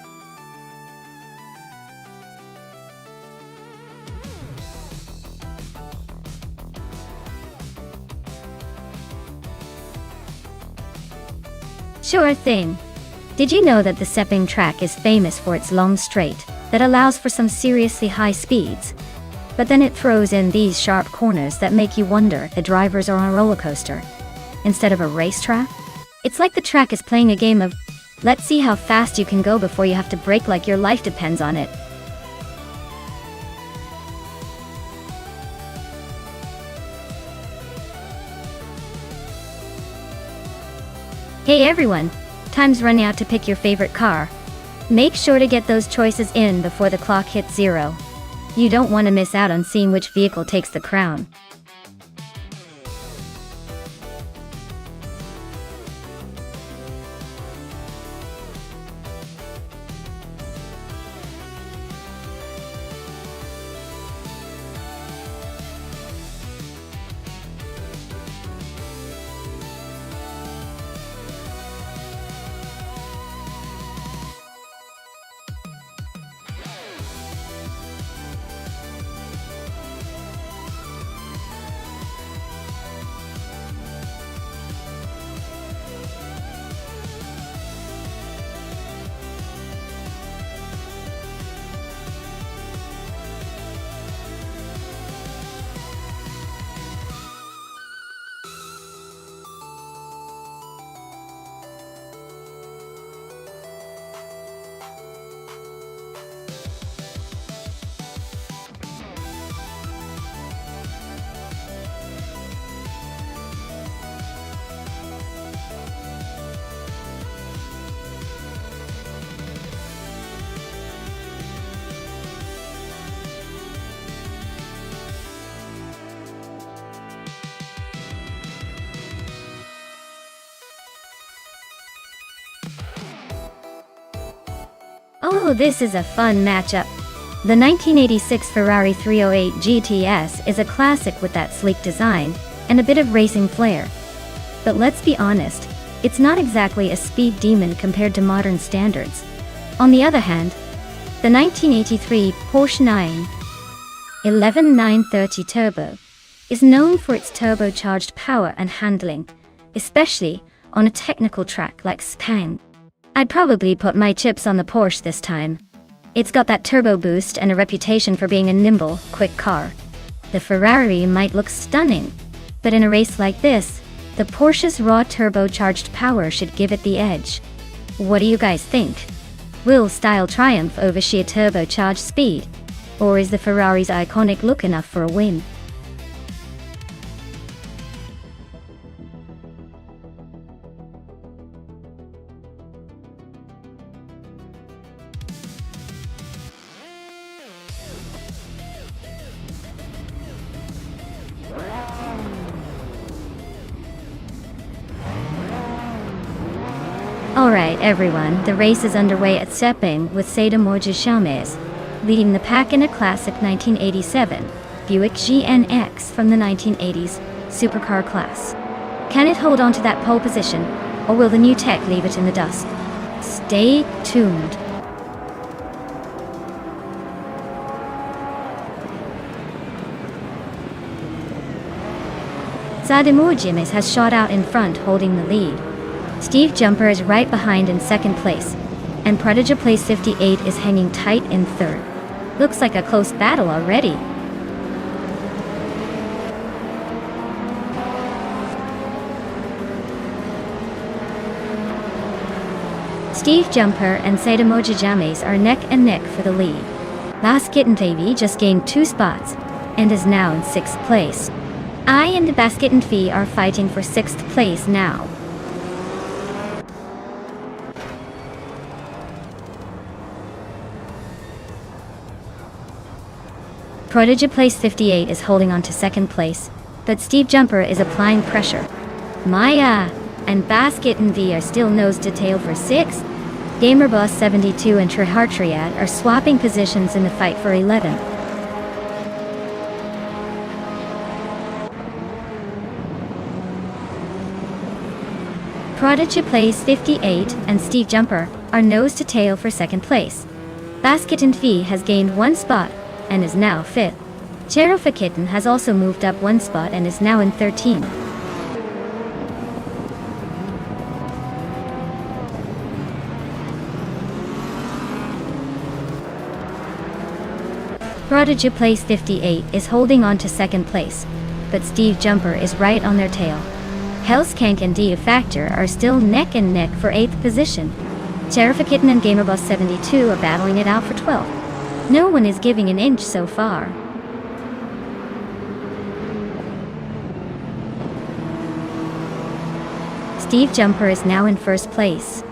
Sure thing. Did you know that the Sepping track is famous for its long straight that allows for some seriously high speeds? But then it throws in these sharp corners that make you wonder if the drivers are on a roller coaster instead of a racetrack. It's like the track is playing a game of, let's see how fast you can go before you have to brake like your life depends on it. Hey everyone, time's running out to pick your favorite car. Make sure to get those choices in before the clock hits 0. You don't want to miss out on seeing which vehicle takes the crown. Oh, this is a fun matchup. The 1986 Ferrari 308 GTS is a classic with that sleek design and a bit of racing flair. But let's be honest, it's not exactly a speed demon compared to modern standards. On the other hand, the 1983 Porsche 911 930 Turbo is known for its turbocharged power and handling, especially on a technical track like Spain. I'd probably put my chips on the Porsche this time. It's got that turbo boost and a reputation for being a nimble, quick car. The Ferrari might look stunning, but in a race like this, the Porsche's raw turbocharged power should give it the edge. What do you guys think? Will style triumph over sheer turbocharged speed? Or is the Ferrari's iconic look enough for a win? Alright everyone, the race is underway at Sepang with Cedamorja leading the pack in a classic 1987 Buick GNX from the 1980s supercar class. Can it hold on to that pole position, or will the new tech leave it in the dust? Stay tuned. Cedamorja has shot out in front holding the lead. Steve Jumper is right behind in second place, and Prodigy Place 58 is hanging tight in third. Looks like a close battle already. Steve Jumper and Cedamorja are neck and neck for the lead. Basket and TV just gained 2 spots, and is now in 6th place. I and the Basket and V are fighting for 6th place now. Prodigy Place 58 is holding on to 2nd place, but Steve Jumper is applying pressure. Maya and Basket and V are still nose to tail for 6th. Gamerboss 72 and Trihartriad are swapping positions in the fight for 11th. Prodigy Place 58 and Steve Jumper are nose to tail for 2nd place. Basket and V has gained 1 spot and is now 5th. Cherofa Kitten has also moved up 1 spot and is now in 13th. Prodigy Place 58 is holding on to 2nd place, but Steve Jumper is right on their tail. Hellskank and D Factor are still neck and neck for 8th position. Cherofa Kitten and Gamerboss 72 are battling it out for 12th. No one is giving an inch so far. Steve Jumper is now in 1st place.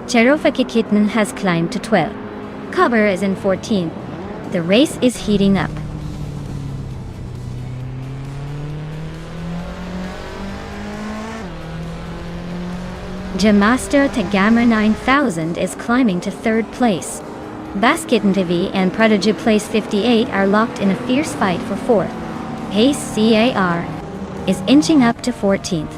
Cherofa Kitten has climbed to 12th. Cover is in 14th. The race is heating up. Jamaster Tagamma 9000 is climbing to 3rd place. Basketin TV and Prodigy Place 58 are locked in a fierce fight for 4th. Pace CAR is inching up to 14th.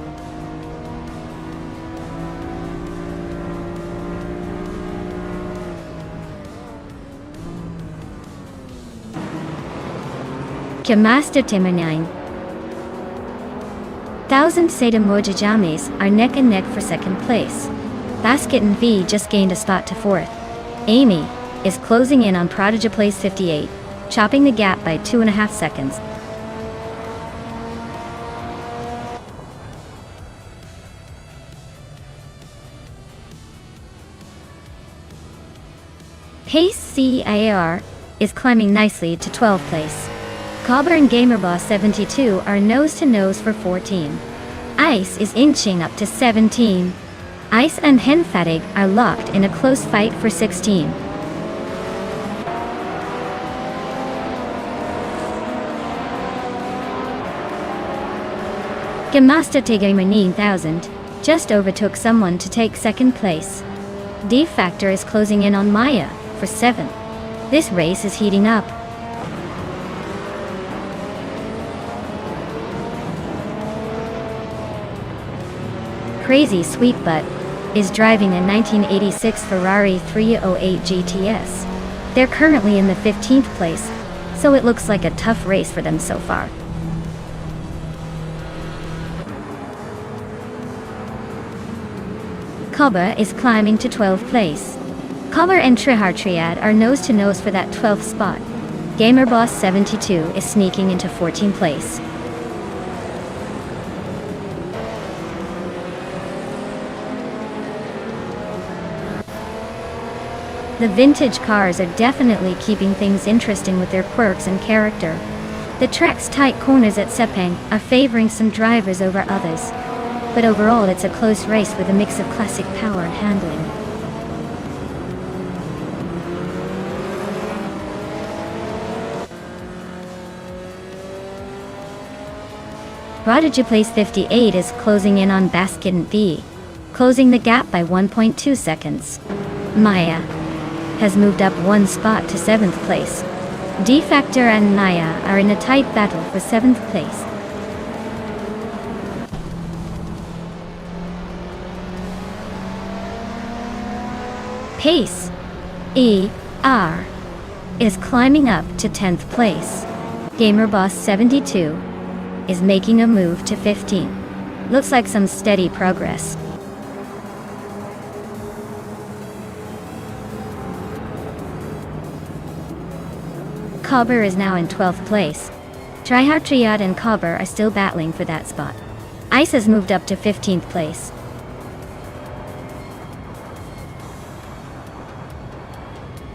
Jamaster Timmer 9000 Seda Mojajames are neck and neck for 2nd place. Basketin V just gained a spot to 4th. Amy is closing in on Prodigy Place 58, chopping the gap by 2.5 seconds. Pace CAR is climbing nicely to 12th place. Cobber and GamerBoss 72 are nose-to-nose for 14. Ice is inching up to 17. Ice and Henfatig are locked in a close fight for 16. Gamasta Tagamma 9000 just overtook someone to take 2nd place. D-Factor is closing in on Maya for 7th. This race is heating up. Crazy Sweetbutt is driving a 1986 Ferrari 308 GTS. They're currently in the 15th place, so it looks like a tough race for them so far. Cobber is climbing to 12th place. Cobber and Trihar Triad are nose-to-nose for that 12th spot. GamerBoss 72 is sneaking into 14th place. The vintage cars are definitely keeping things interesting with their quirks and character. The track's tight corners at Sepang are favoring some drivers over others. But overall it's a close race with a mix of classic power and handling. Prodigy Place 58 is closing in on Basketin B, closing the gap by 1.2 seconds. Maya has moved up 1 spot to 7th place. D-Factor and Naya are in a tight battle for 7th place. Pace ER is climbing up to 10th place. GamerBoss 72 is making a move to 15. Looks like some steady progress. Cobber is now in 12th place. Trihar Triad and Cobber are still battling for that spot. Ice has moved up to 15th place.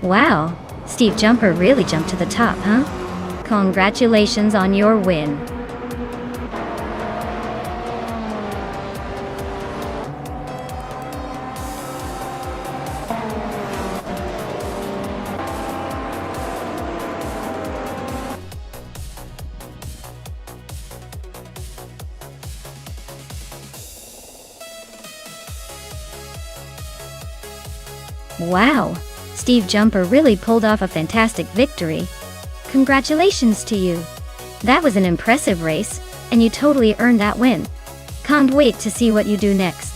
Wow, Steve Jumper really jumped to the top, huh? Congratulations on your win. Wow, Steve Jumper really pulled off a fantastic victory. Congratulations to you. That was an impressive race, and you totally earned that win. Can't wait to see what you do next.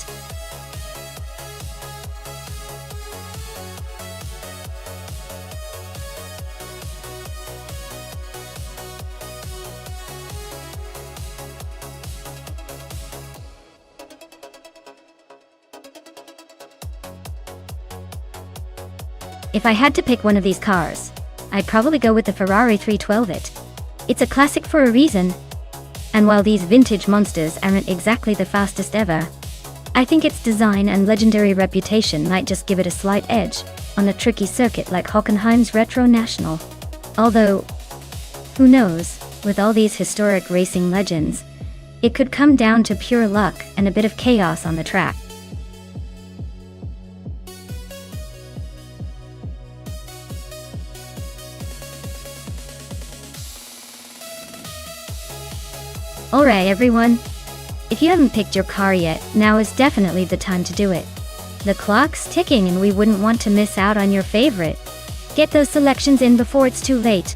If I had to pick one of these cars, I'd probably go with the Ferrari 312 It. It's a classic for a reason. And while these vintage monsters aren't exactly the fastest ever, I think its design and legendary reputation might just give it a slight edge on a tricky circuit like Hockenheim's Retro National. Although, who knows, with all these historic racing legends, it could come down to pure luck and a bit of chaos on the track. Alright everyone, if you haven't picked your car yet, now is definitely the time to do it. The clock's ticking and we wouldn't want to miss out on your favorite. Get those selections in before it's too late.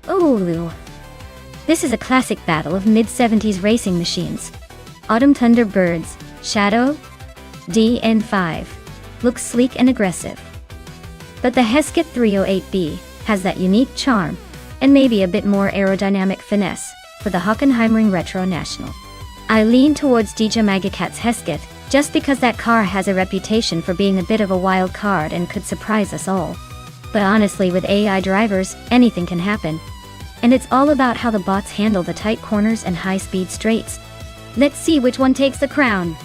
Oh, this is a classic battle of mid-70s racing machines. Autumn Thunderbirds, Shadow, DN5. Looks sleek and aggressive. But the Hesketh 308B has that unique charm, and maybe a bit more aerodynamic finesse, for the Hockenheimring Retro National. I lean towards DJ Magikat's Hesketh, just because that car has a reputation for being a bit of a wild card and could surprise us all. But honestly, with AI drivers, anything can happen. And it's all about how the bots handle the tight corners and high-speed straights. Let's see which one takes the crown.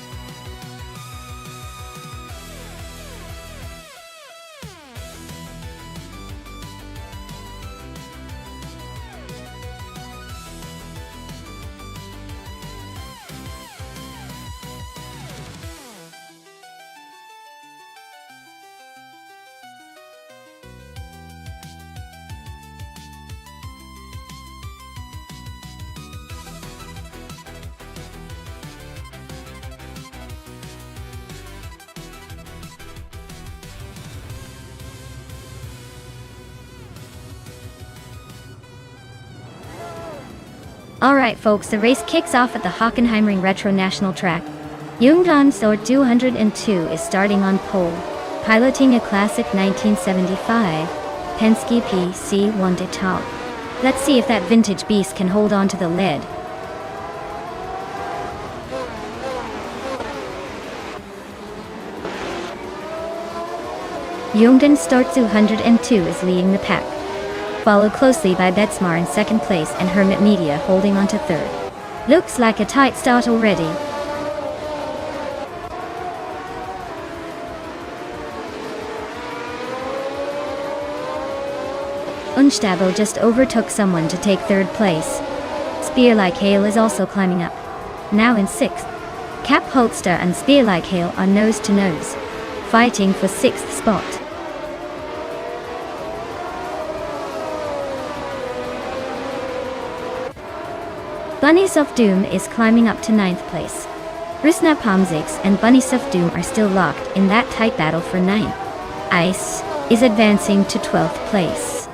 Alright folks, the race kicks off at the Hockenheimring Retro National Track. Nonstop 202 is starting on pole, piloting a classic 1975 Penske PC1 de top. Let's see if that vintage beast can hold on to the lead. Nonstop 202 is leading the pack, followed closely by Betsmar in second place and Hermit Media holding on to third. Looks like a tight start already. Unstable just overtook someone to take third place. Spear Like Hail is also climbing up, now in sixth. Cap Holster and Spear Like Hail are nose to nose, fighting for sixth spot. Bunnies of Doom is climbing up to 9th place. Rusna Pomzix and Bunnies of Doom are still locked in that tight battle for 9th. Ice is advancing to 12th place.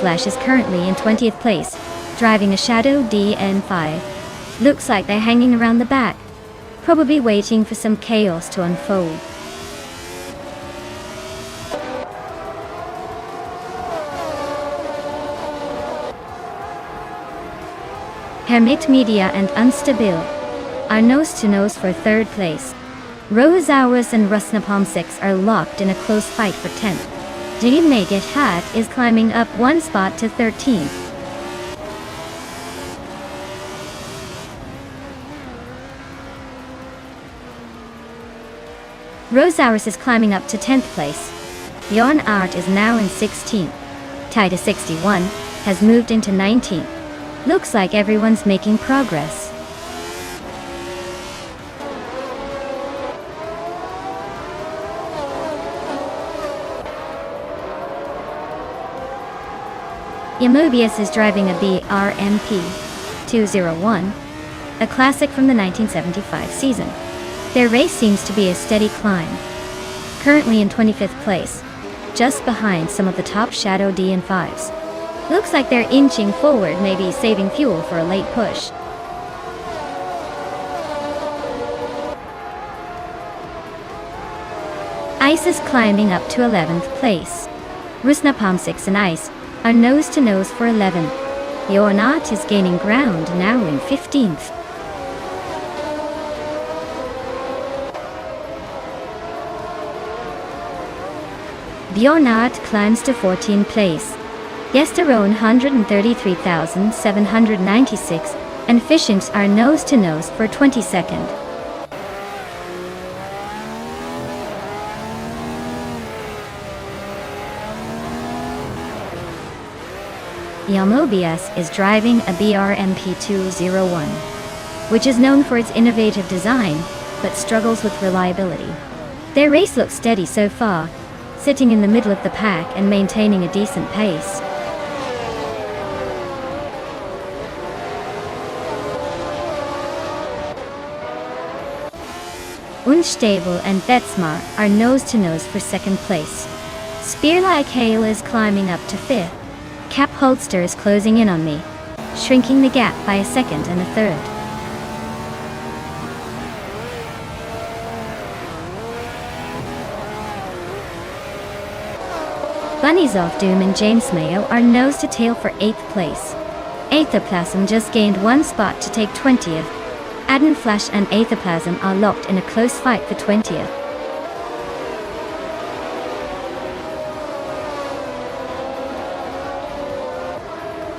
Flash is currently in 20th place, driving a Shadow DN5. Looks like they're hanging around the back, probably waiting for some chaos to unfold. Hermit Media and Unstable are nose to nose for third place. Rose Hours and Rusnapalm 6 are locked in a close fight for 10th. Dream Make It Hat is climbing up one spot to 13th. Rose Hours is climbing up to 10th place. Yon Art is now in 16th. Tida 61 has moved into 19th. Looks like everyone's making progress. Yamobius is driving a BRMP 201, a classic from the 1975 season. Their race seems to be a steady climb, currently in 25th place, just behind some of the top Shadow DN5s. Looks like they're inching forward, maybe saving fuel for a late push. Ice is climbing up to 11th place. Rusnapalm 6 and Ice are nose-to-nose for 11th. You're Not is gaining ground now in 15th. You're Not climbs to 14th place. Yesterone 133,796 and Fishings are nose-to-nose for 22nd. Yamobius is driving a BRMP201, which is known for its innovative design, but struggles with reliability. Their race looks steady so far, sitting in the middle of the pack and maintaining a decent pace. Unstable and Betsmar are nose-to-nose for 2nd place. Spearlike Hale is climbing up to 5th. Cap Holster is closing in on me, shrinking the gap by a 2nd and a 3rd. Bunnies of Doom and James Mayo are nose-to-tail for 8th place. Aethoplasm just gained 1 spot to take 20th. Adden Flash and Aethoplasm are locked in a close fight for 20th.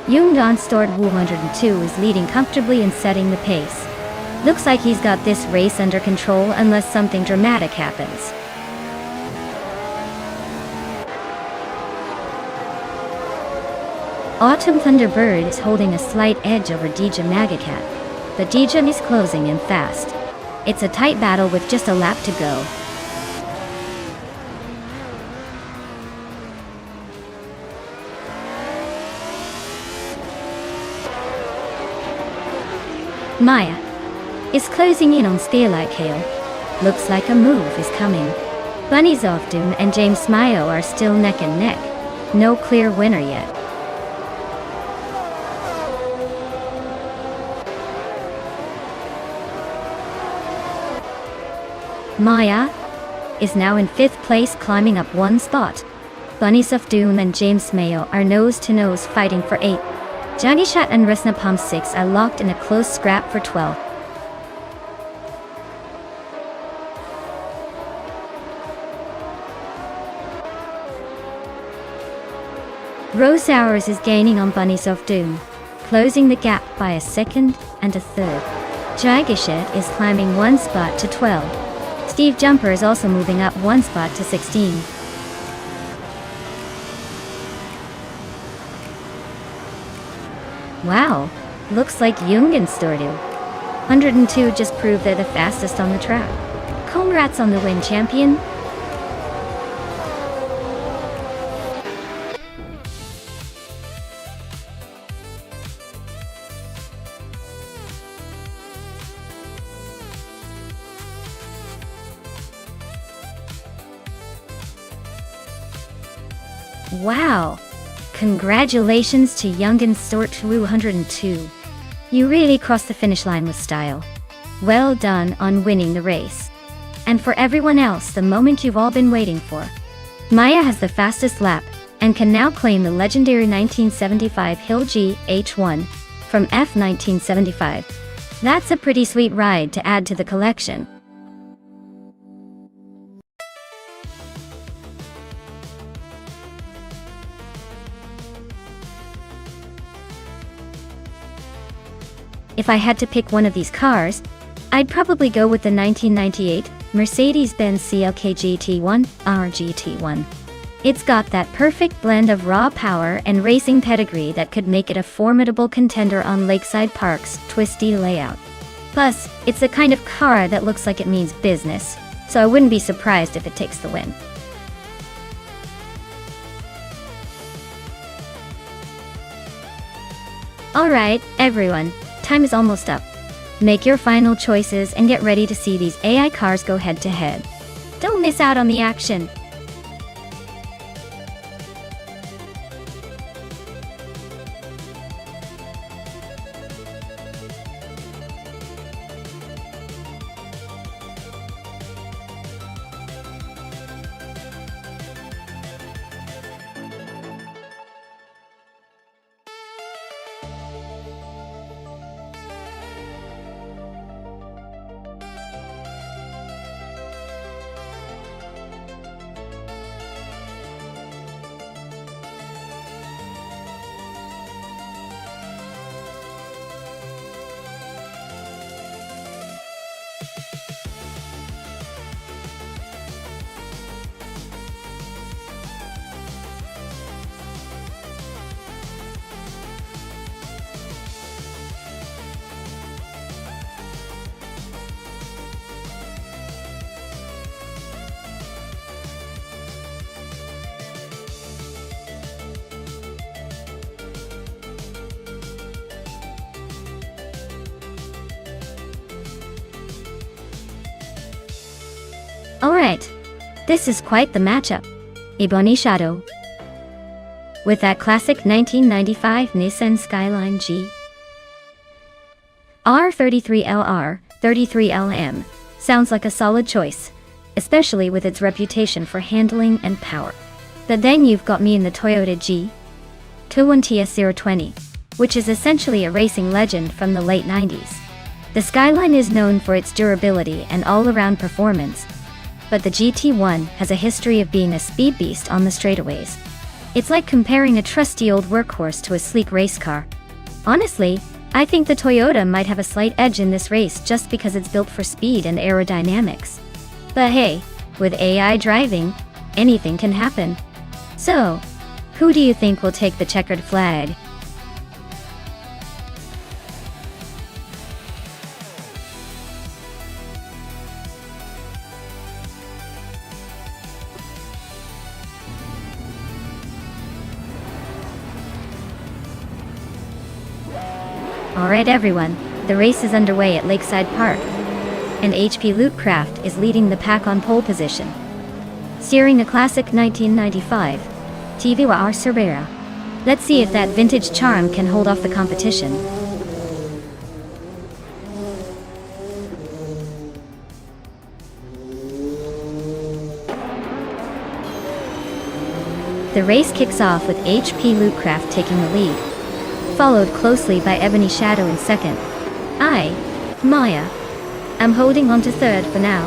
Jungdon Stored Wu 102 is leading comfortably and setting the pace. Looks like he's got this race under control unless something dramatic happens. Autumn Thunderbird is holding a slight edge over Dija Magacat, but Dija is closing in fast. It's a tight battle with just a lap to go. Maya is closing in on Spearlike Hale. Looks like a move is coming. Bunnies of Doom and James Mayo are still neck and neck. No clear winner yet. Maya is now in 5th place, climbing up 1 spot. Bunnies of Doom and James Mayo are nose-to-nose fighting for 8th. Jagishat and Resnapalm 6 are locked in a close scrap for 12th. Rose Hours is gaining on Bunnies of Doom, closing the gap by a 2nd and a 3rd. Jagishat is climbing 1 spot to 12. Steve Jumper is also moving up 1 spot to 16. Wow, looks like Jungenstordu 102 just proved they're the fastest on the track. Congrats on the win, champion! Wow! Congratulations to Jungenstordu 102. You really crossed the finish line with style. Well done on winning the race. And for everyone else, the moment you've all been waiting for. Maya has the fastest lap, and can now claim the legendary 1975 Hill GH1 from F1975. That's a pretty sweet ride to add to the collection. If I had to pick one of these cars, I'd probably go with the 1998 Mercedes-Benz CLK GT1 RGT1. It's got that perfect blend of raw power and racing pedigree that could make it a formidable contender on Lakeside Park's twisty layout. Plus, it's the kind of car that looks like it means business, so I wouldn't be surprised if it takes the win. Alright, everyone. Time is almost up. Make your final choices and get ready to see these AI cars go head-to-head. Don't miss out on the action. Alright, this is quite the matchup. Ebony Shadow. With that classic 1995 Nissan Skyline G. R33LR, 33LM, sounds like a solid choice, especially with its reputation for handling and power. But then you've got me in the Toyota G21TS020, which is essentially a racing legend from the late 90s. The Skyline is known for its durability and all-around performance, but the GT1 has a history of being a speed beast on the straightaways. It's like comparing a trusty old workhorse to a sleek race car. Honestly, I think the Toyota might have a slight edge in this race just because it's built for speed and aerodynamics. But hey, with AI driving, anything can happen. So, who do you think will take the checkered flag? Alright everyone, the race is underway at Lakeside Park, and HP Lootcraft is leading the pack on pole position. Steering a classic 1995 TVR Cervera. Let's see if that vintage charm can hold off the competition. The race kicks off with HP Lootcraft taking the lead, followed closely by Ebony Shadow in second. Maya, I'm holding on to third for now.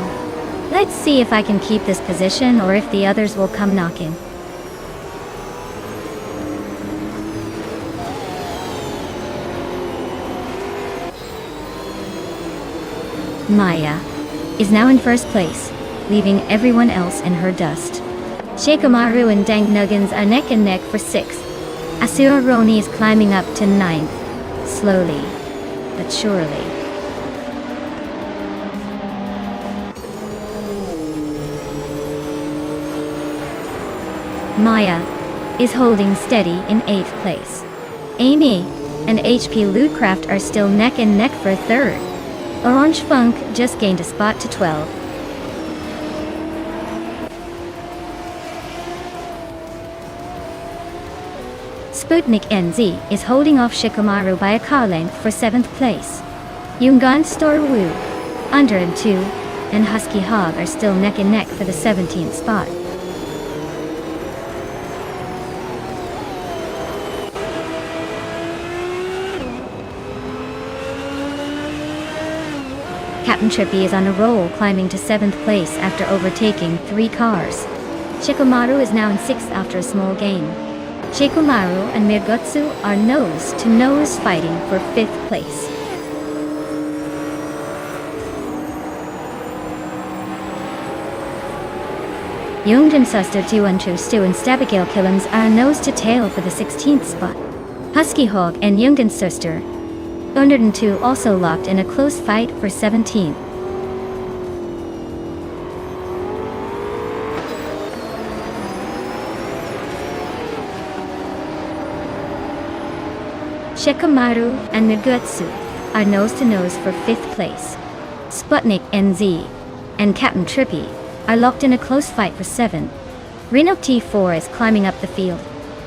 Let's see if I can keep this position or if the others will come knocking. Maya is now in first place, leaving everyone else in her dust. Shikamaru and Dank Nuggins are neck and neck for sixth. Asura Roni is climbing up to ninth, slowly but surely. Maya is holding steady in 8th place. Amy and HP Lootcraft are still neck and neck for third. Orange Funk just gained a spot to 12. Sputnik NZ is holding off Shikamaru by a car length for 7th place. Yungan Star Woo, Under and 2, and Husky Hog are still neck and neck for the 17th spot. Captain Trippy is on a roll, climbing to 7th place after overtaking 3 cars. Shikamaru is now in 6th after a small gain. Shikamaru and Mirgutsu are nose-to-nose fighting for 5th place. Yoongjin Suster 212 Stu and Stabigail Killams are nose-to-tail for the 16th spot. Husky Hog and Yoongjin Suster 102 also locked in a close fight for 17th. Shikamaru and Mirgutsu are nose-to-nose for 5th place. Sputnik NZ and Captain Trippy are locked in a close fight for 7th. Reno T4 is climbing up the field,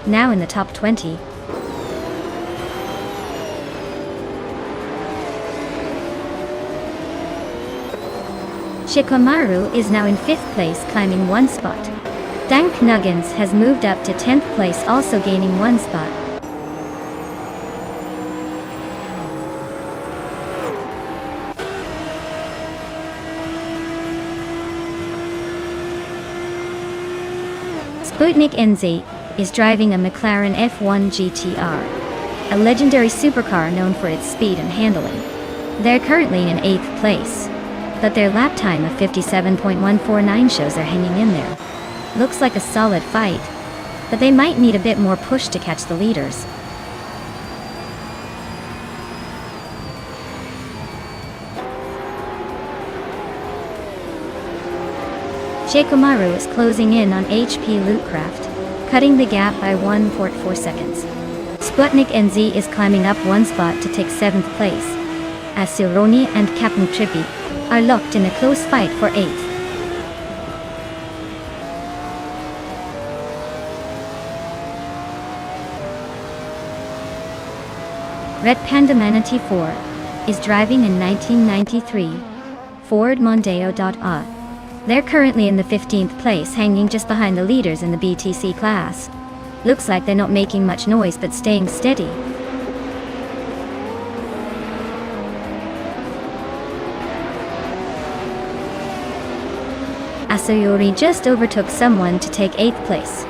now in the top 20. Shikamaru is now in 5th place, climbing 1 spot. Dank Nuggins has moved up to 10th place, also gaining 1 spot. Sputnik NZ is driving a McLaren F1 GTR, a legendary supercar known for its speed and handling. They're currently in 8th place, but their lap time of 57.149 shows they're hanging in there. Looks like a solid fight, but they might need a bit more push to catch the leaders. Shikamaru is closing in on HP Lootcraft, cutting the gap by 1.4 seconds. Sputnik NZ is climbing up 1 spot to take 7th place, as Sironi and Captain Trippy are locked in a close fight for 8th. Red Panda Mana T4 is driving in 1993 Ford Mondeo.A. They're currently in the 15th place, hanging just behind the leaders in the BTC class. Looks like they're not making much noise but staying steady. Asayori just overtook someone to take 8th place.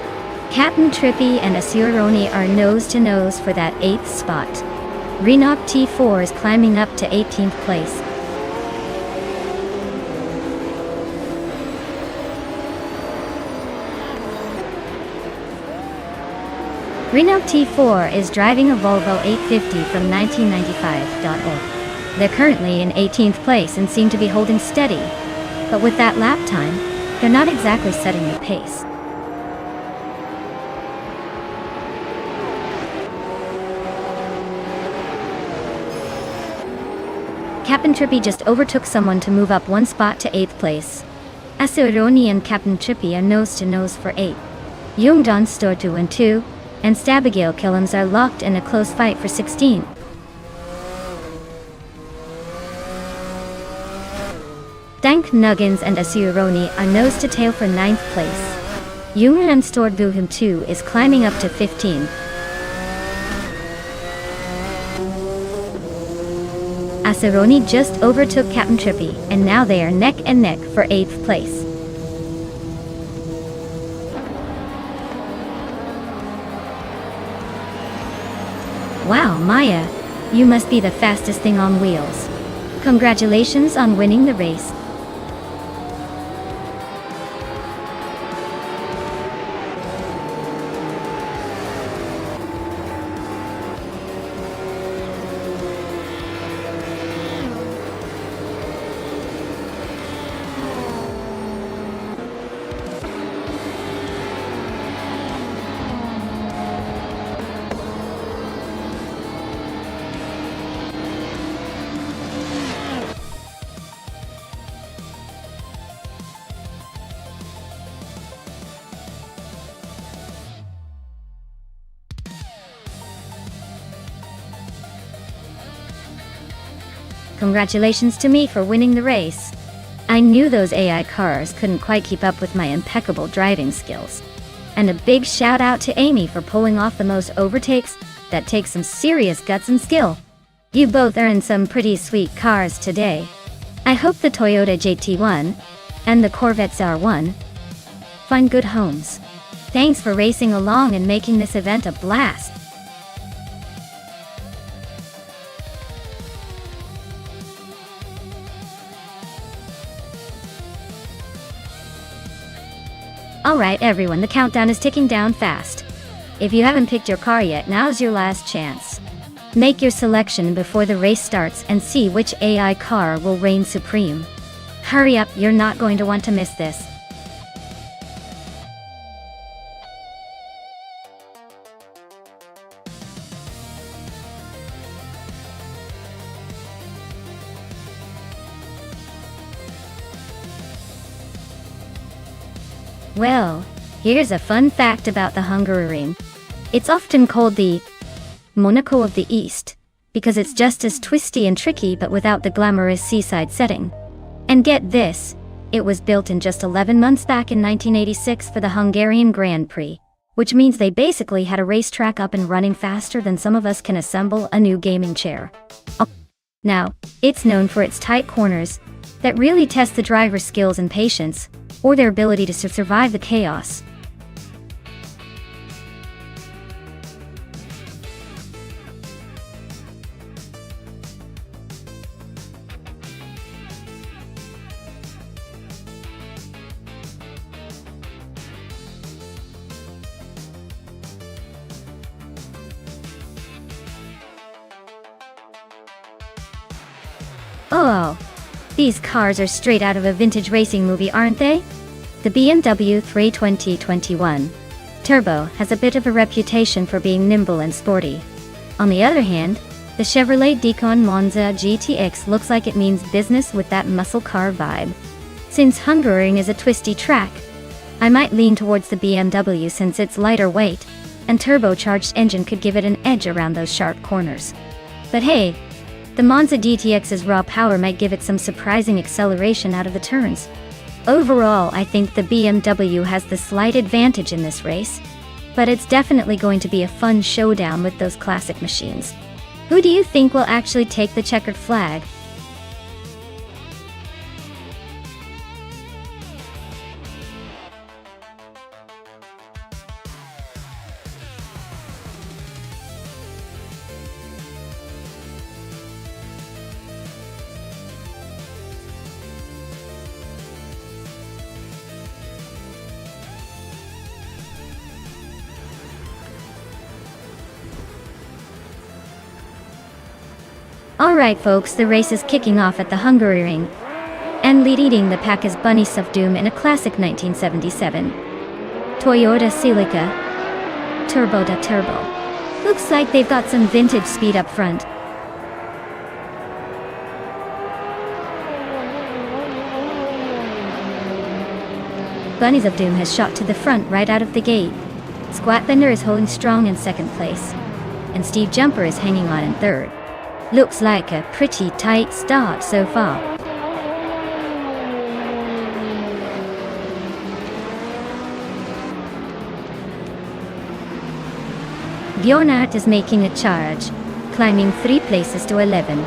Captain Trippy and Asuroni are nose to nose for that 8th spot. Renok T4 is climbing up to 18th place. Renok T4 is driving a Volvo 850 from 1995. They're currently in 18th place and seem to be holding steady. But with that lap time, they're not exactly setting the pace. Captain Trippy just overtook someone to move up one spot to 8th place. Asuroni and Captain Trippy are nose to nose for 8. Youngdon Store 2 and 2, and Stabigale Killams are locked in a close fight for 16. Dank Nuggins and Asuroni are nose to tail for 9th place. Youngdon Store Buhum 2 is climbing up to 15. Asuroni just overtook Captain Trippy, and now they are neck and neck for 8th place. Wow, Maya, you must be the fastest thing on wheels. Congratulations on winning the race. Congratulations to me for winning the race. I knew those AI cars couldn't quite keep up with my impeccable driving skills. And a big shout out to Amy for pulling off the most overtakes. That takes some serious guts and skill. You both are in some pretty sweet cars today. I hope the Toyota JT1 and the Corvette ZR1 find good homes. Thanks for racing along and making this event a blast. Alright everyone, the countdown is ticking down fast. If you haven't picked your car yet, now's your last chance. Make your selection before the race starts and see which AI car will reign supreme. Hurry up, you're not going to want to miss this. Well, here's a fun fact about the Hungaroring. It's often called the Monaco of the East, because it's just as twisty and tricky but without the glamorous seaside setting. And get this, it was built in just 11 months back in 1986 for the Hungarian Grand Prix, which means they basically had a racetrack up and running faster than some of us can assemble a new gaming chair. Now, it's known for its tight corners that really test the driver's skills and patience, or their ability to survive the chaos. Oh, these cars are straight out of a vintage racing movie, aren't they? The BMW 3 2021 Turbo has a bit of a reputation for being nimble and sporty. On the other hand, the Chevrolet Decon Monza GTX looks like it means business with that muscle car vibe. Since Hungaroring is a twisty track, I might lean towards the BMW since it's lighter weight, and turbocharged engine could give it an edge around those sharp corners. But hey, the Monza DTX's raw power might give it some surprising acceleration out of the turns. Overall, I think the BMW has the slight advantage in this race, but it's definitely going to be a fun showdown with those classic machines. Who do you think will actually take the checkered flag? Alright folks, the race is kicking off at the Hungaroring, and leading the pack is Bunnies of Doom in a classic 1977 Toyota Celica Turbo da Turbo. Looks like they've got some vintage speed up front. Bunnies of Doom has shot to the front right out of the gate. Squatbender is holding strong in second place, and Steve Jumper is hanging on in third. Looks like a pretty tight start so far. Bjornart is making a charge, climbing 3 places to 11.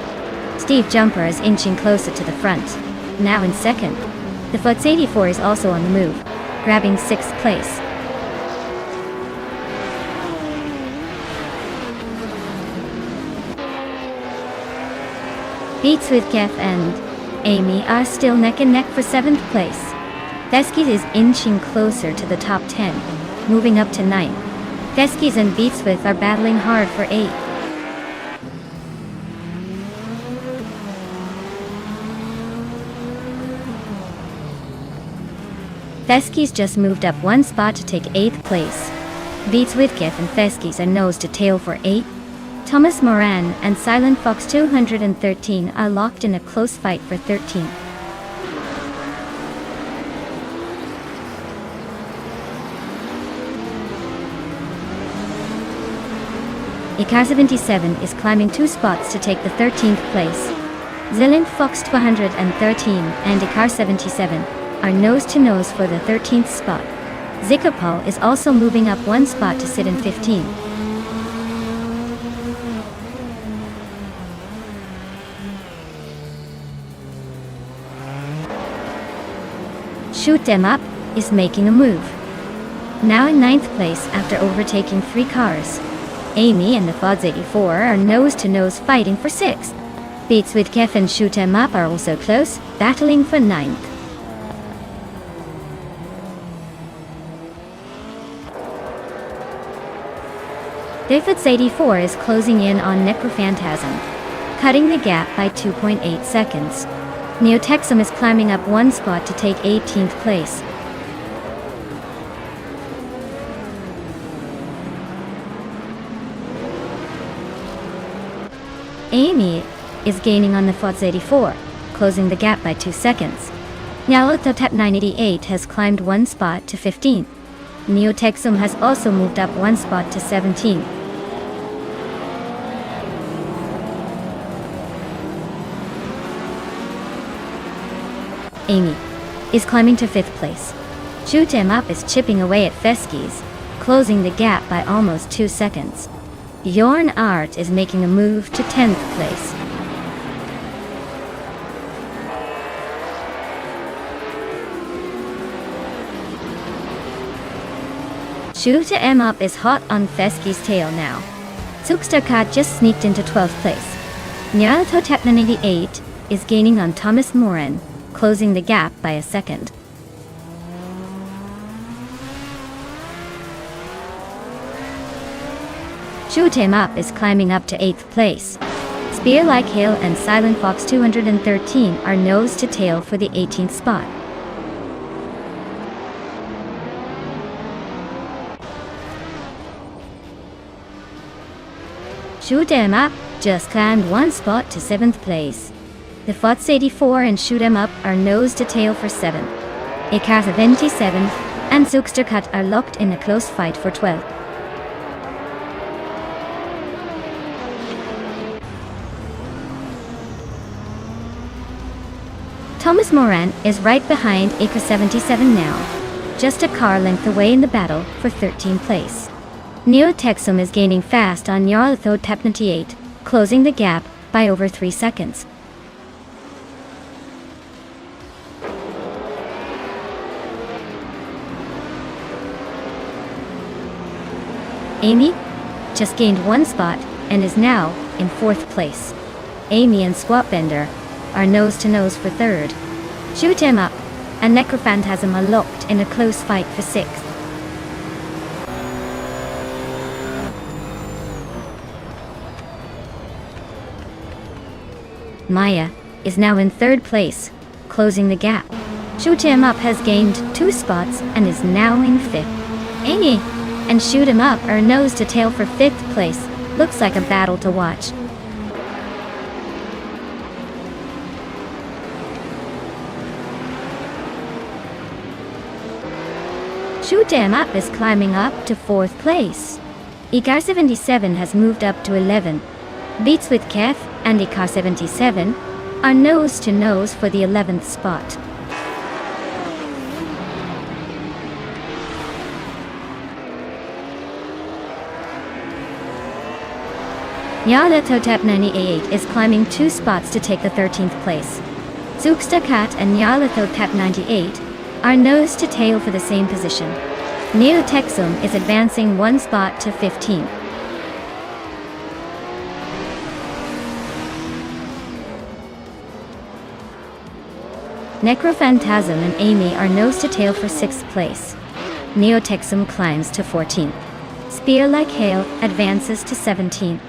Steve Jumper is inching closer to the front, now in second. The Futz 84 is also on the move, grabbing 6th place. Beats with Kev and Amy are still neck and neck for 7th place. Theskis is inching closer to the top 10, moving up to 9th. Theskis and Beats with are battling hard for 8th. Theskis just moved up 1 spot to take 8th place. Beats with Kev and Theskis are nose to tail for 8th. Thomas Moran and Silent Fox 213 are locked in a close fight for 13th. Icar 77 is climbing 2 spots to take the 13th place. Silent Fox 213 and Icar 77 are nose to nose for the 13th spot. Zikapal is also moving up 1 spot to sit in 15th. Shoot 'Em Up is making a move. Now in 9th place after overtaking 3 cars. Amy and the Futz 84 are nose to nose fighting for 6th. Beats with Kev and Shoot 'Em Up are also close, battling for 9th. The Futz 84 is closing in on Necrophantasm, cutting the gap by 2.8 seconds. Neotexum is climbing up 1 spot to take 18th place. Amy is gaining on the Futz 84, closing the gap by 2 seconds. Nyalototep 988 has climbed 1 spot to 15th. Neotexum has also moved up 1 spot to 17th. Amy is climbing to 5th place. Shoot 'Em Up is chipping away at Theskis, closing the gap by almost 2 seconds. Bjorn Art is making a move to 10th place. Shoot 'Em Up is hot on Theskis' tail now. Zugsterkat just sneaked into 12th place. Nyarlathotep 988 is gaining on Thomas Moran, closing the gap by a second. Shoot 'Em Up is climbing up to 8th place. Spear Like Hail and Silent Fox 213 are nose to tail for the 18th spot. Shoot 'Em Up just climbed 1 spot to 7th place. The Futz 84 and Shoot 'Em Up are nose to tail for 7th. Icar 77 and Zugsterkat are locked in a close fight for 12th. Thomas Moran is right behind Acre 77 now, just a car length away in the battle for 13th place. Neo Texum is gaining fast on Nyarlathotep Tep 98, closing the gap by over 3 seconds. Amy just gained 1 spot and is now in 4th place. Amy and Squatbender are nose to nose for 3rd. Shoot 'em up and Necrophantasm are locked in a close fight for 6th. Maya is now in 3rd place, closing the gap. Shoot 'em up has gained 2 spots and is now in 5th. Amy and Shoot 'em up are nose to tail for 5th place. Looks like a battle to watch. Shoot 'em up is climbing up to 4th place. Ikar 77 has moved up to 11. Beats with Kef and Ikar 77 are nose to nose for the 11th spot. Nyarlathotep 98 is climbing 2 spots to take the 13th place. Zookstakat and Nyarlathotep 98 are nose to tail for the same position. Neo Texum is advancing 1 spot to 15th. Necrophantasm and Amy are nose to tail for 6th place. Neo Texum climbs to 14th. Spear Like Hail advances to 17th.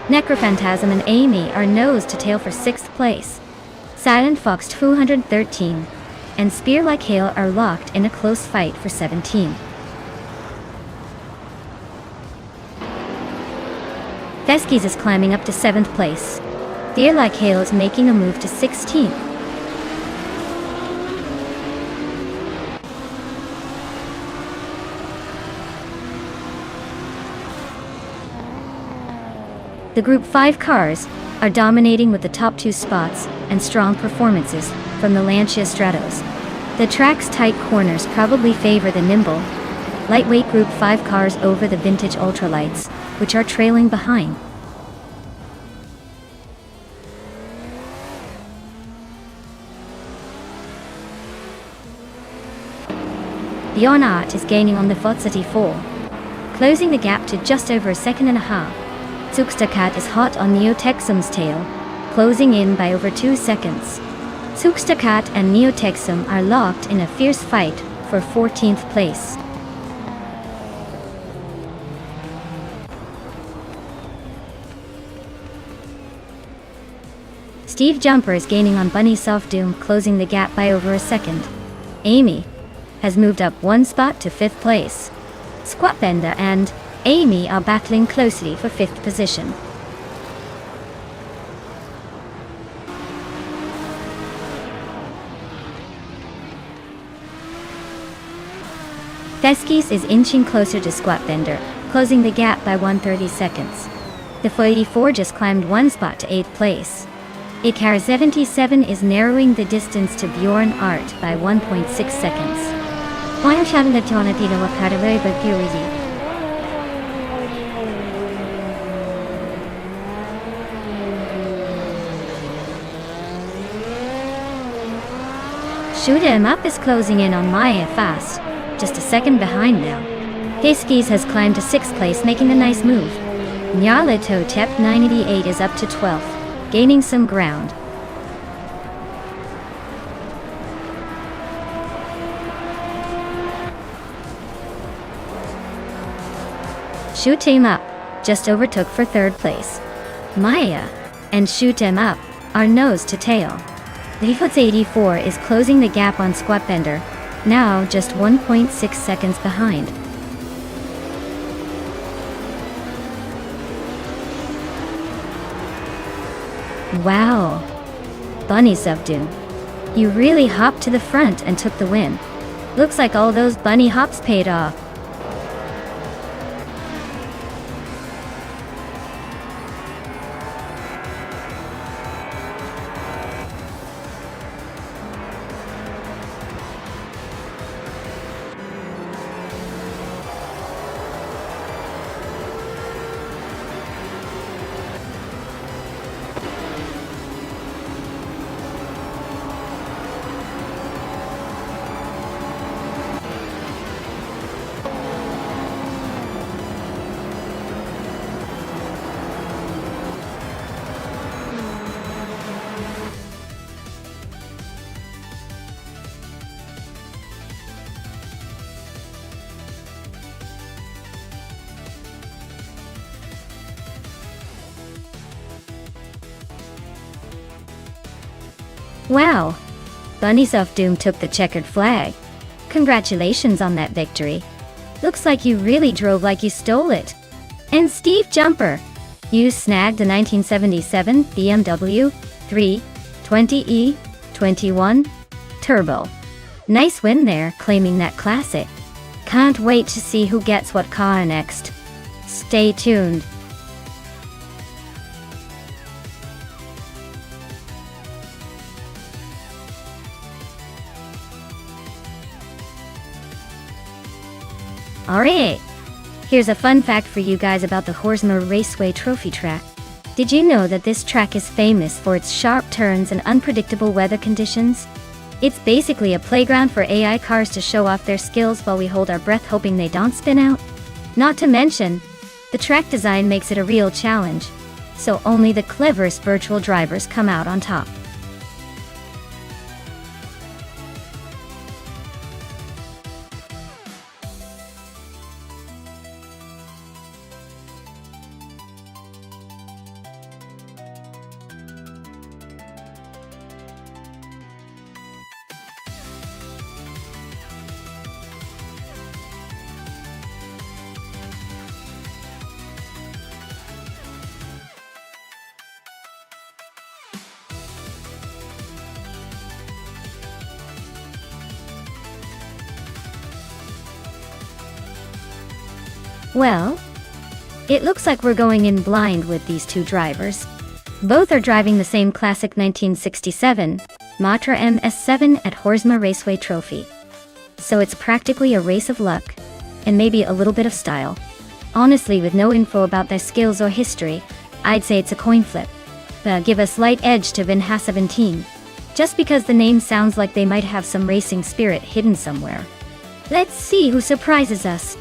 Necrophantasm and Amy are nose to tail for 6th place. Silent Fox 213 and Spear Like Hail are locked in a close fight for 17th. Feskies is climbing up to 7th place. Spear Like Hail is making a move to 16th. The Group 5 cars are dominating with the top 2 spots and strong performances from the Lancia Stratos. The track's tight corners probably favor the nimble, lightweight Group 5 cars over the vintage ultralights, which are trailing behind. The Onart is gaining on the Fotsati 4, closing the gap to just over a second and a half. Zookstakat is hot on Neo Texum's tail, closing in by over 2 seconds. Zookstakat and Neo Texum are locked in a fierce fight for 14th place. Steve Jumper is gaining on Bunny Soft Doom, closing the gap by over a second. Amy has moved up 1 spot to 5th place. Squatbender and Amy are battling closely for 5th position. Feskies is inching closer to Squatbender, closing the gap by 130 seconds. The 484 just climbed 1 spot to 8th place. Ikar 77 is narrowing the distance to Bjorn Art by 1.6 seconds. Shoot 'em up is closing in on Maya fast, just a second behind now. Feskies has climbed to 6th place, making a nice move. Nyarlathotep 98 is up to 12th, gaining some ground. Shoot 'em up just overtook for 3rd place. Maya and Shoot 'em up are nose to tail. The Fots 84 is closing the gap on Squatbender, now just 1.6 seconds behind. Wow, Bunny Subdoom, you really hopped to the front and took the win. Looks like all those bunny hops paid off. Wow! Bunnies of Doom took the checkered flag. Congratulations on that victory. Looks like you really drove like you stole it. And Steve Jumper, you snagged a 1977 BMW 320e 21 Turbo. Nice win there, claiming that classic. Can't wait to see who gets what car next. Stay tuned. Alright, here's a fun fact for you guys about the Horsma Raceway Trophy track. Did you know that this track is famous for its sharp turns and unpredictable weather conditions? It's basically a playground for AI cars to show off their skills while we hold our breath hoping they don't spin out. Not to mention, the track design makes it a real challenge, so only the cleverest virtual drivers come out on top. Well, it looks like we're going in blind with these two drivers. Both are driving the same classic 1967 Matra MS7 at Horsma Raceway Trophy. So it's practically a race of luck, and maybe a little bit of style. Honestly, with no info about their skills or history, I'd say it's a coin flip. But give a slight edge to Vinha 17, just because the name sounds like they might have some racing spirit hidden somewhere. Let's see who surprises us.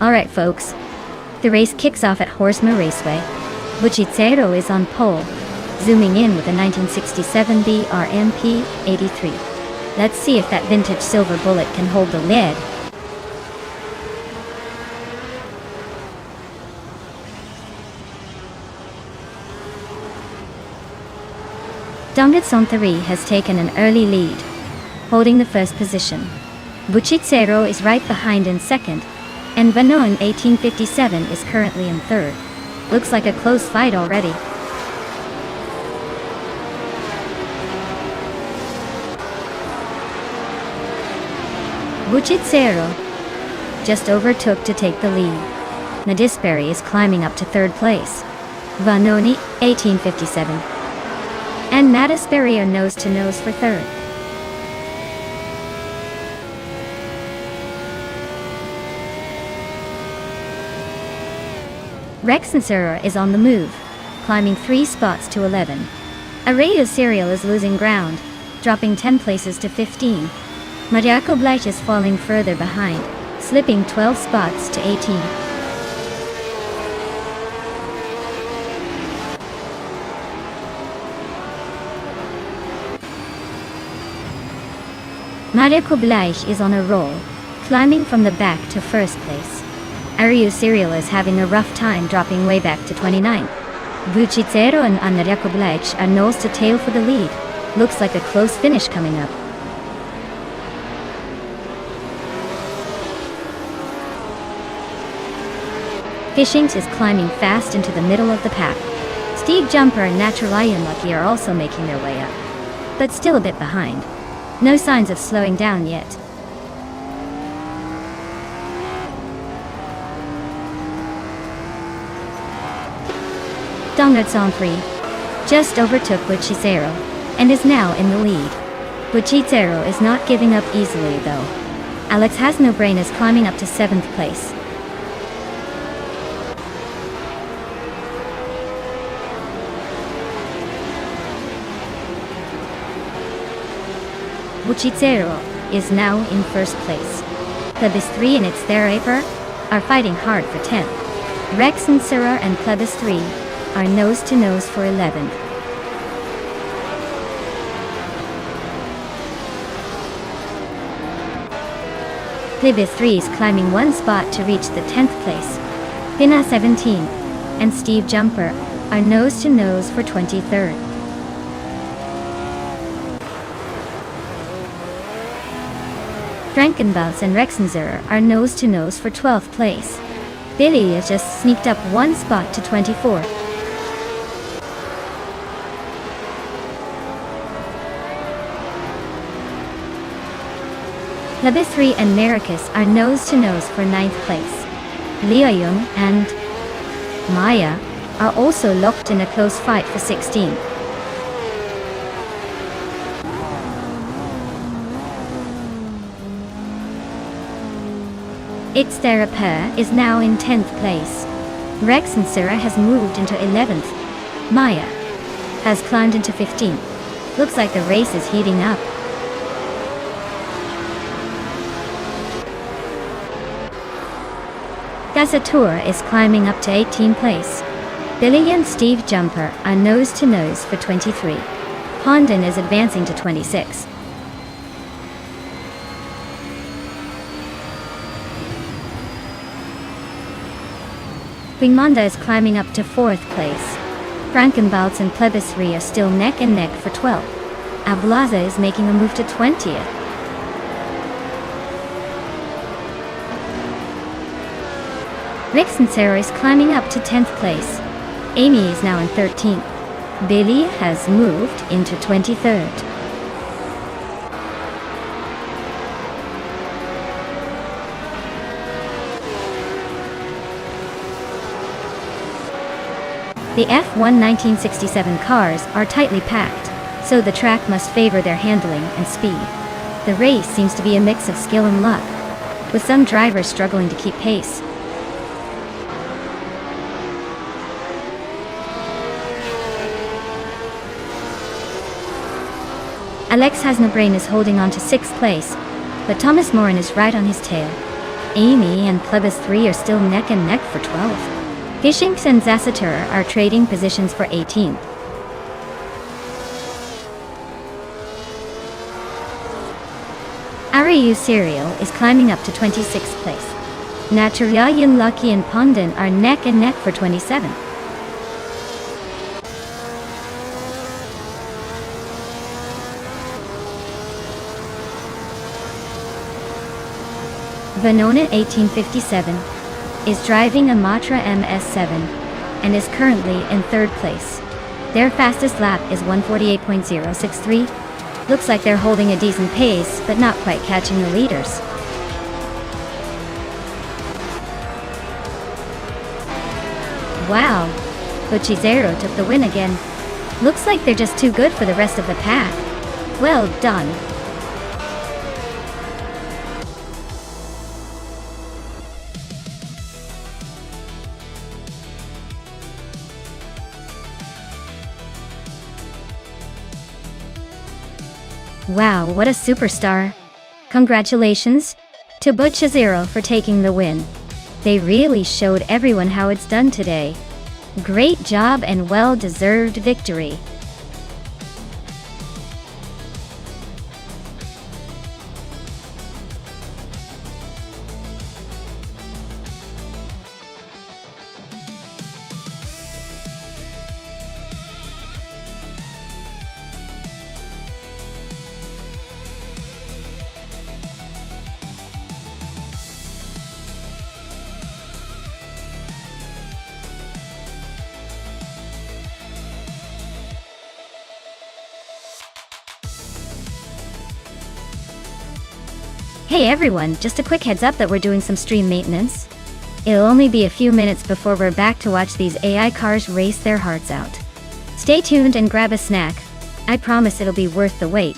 Alright folks, the race kicks off at Horsma Raceway. Buchicero is on pole, zooming in with a 1967 BRMP 83. Let's see if that vintage silver bullet can hold the lead. Dongetson 3 has taken an early lead, holding the first position. Buchicero is right behind in second, and Vanon 1857 is currently in third. Looks like a close fight already. Buchicero just overtook to take the lead. Nadisperi is climbing up to third place. Vanoni 1857 and Nadisperi are nose to nose for third. Rexensura is on the move, climbing 3 spots to 11. Araya Serial is losing ground, dropping 10 places to 15. Mariako Bleich is falling further behind, slipping 12 spots to 18. Mariako Bleich is on a roll, climbing from the back to first place. Ariu Serial is having a rough time dropping way back to 29. Buchicero and Mariako Bleich are nose to tail for the lead. Looks like a close finish coming up. Fishings is climbing fast into the middle of the pack. Steve Jumper and Naturalian Lucky are also making their way up, but still a bit behind. No signs of slowing down yet. Dongertson 3 just overtook Buchizero and is now in the lead. Buchizero is not giving up easily though. Alex Has No Brain is climbing up to 7th place. Buchizero is now in 1st place. Plebis 3 and its thereafter are fighting hard for 10th. Rex and Sura and Plebis 3 are nose to nose for 11th. Plebis 3 is climbing 1 spot to reach the 10th place. Pina 17 and Steve Jumper are nose to nose for 23rd. Frankenbaus and Rexenzer are nose to nose for 12th place. Billy has just sneaked up 1 spot to 24th. Plebis 3 and Maricus are nose to nose for 9th place. Leoyung and Maya are also locked in a close fight for 16th. Its Therapeur is now in 10th place. Rex and Sarah has moved into 11th. Maya has climbed into 15th. Looks like the race is heating up. Gazatur is climbing up to 18th place. Billy and Steve Jumper are nose to nose for 23. Hondon is advancing to 26. Quingmonda is climbing up to 4th place. Frankenbalz and Plebis 3 are still neck and neck for 12th. Ablaza is making a move to 20th. Rix and Sarah is climbing up to 10th place. Amy is now in 13th. Billy has moved into 23rd. The F1 1967 cars are tightly packed, so the track must favor their handling and speed. The race seems to be a mix of skill and luck, with some drivers struggling to keep pace. Alex Has No Brain is holding on to 6th place, but Thomas Morin is right on his tail. Amy and Plebis 3 are still neck and neck for 12th. Gishinx and Zassatur are trading positions for 18th. Ariu Serial is climbing up to 26th place. Naturayan Lucky and Pondon are neck and neck for 27th. Venona 1857 is driving a Matra MS7 and is currently in 3rd place. Their fastest lap is 1:48.063. Looks like they're holding a decent pace, but not quite catching the leaders. Wow, Buchizero took the win again. Looks like they're just too good for the rest of the pack. Well done. Wow, what a superstar. Congratulations to Buchizero for taking the win. They really showed everyone how it's done today. Great job and well-deserved victory. Hey everyone, just a quick heads up that we're doing some stream maintenance. It'll only be a few minutes before we're back to watch these AI cars race their hearts out. Stay tuned and grab a snack. I promise it'll be worth the wait.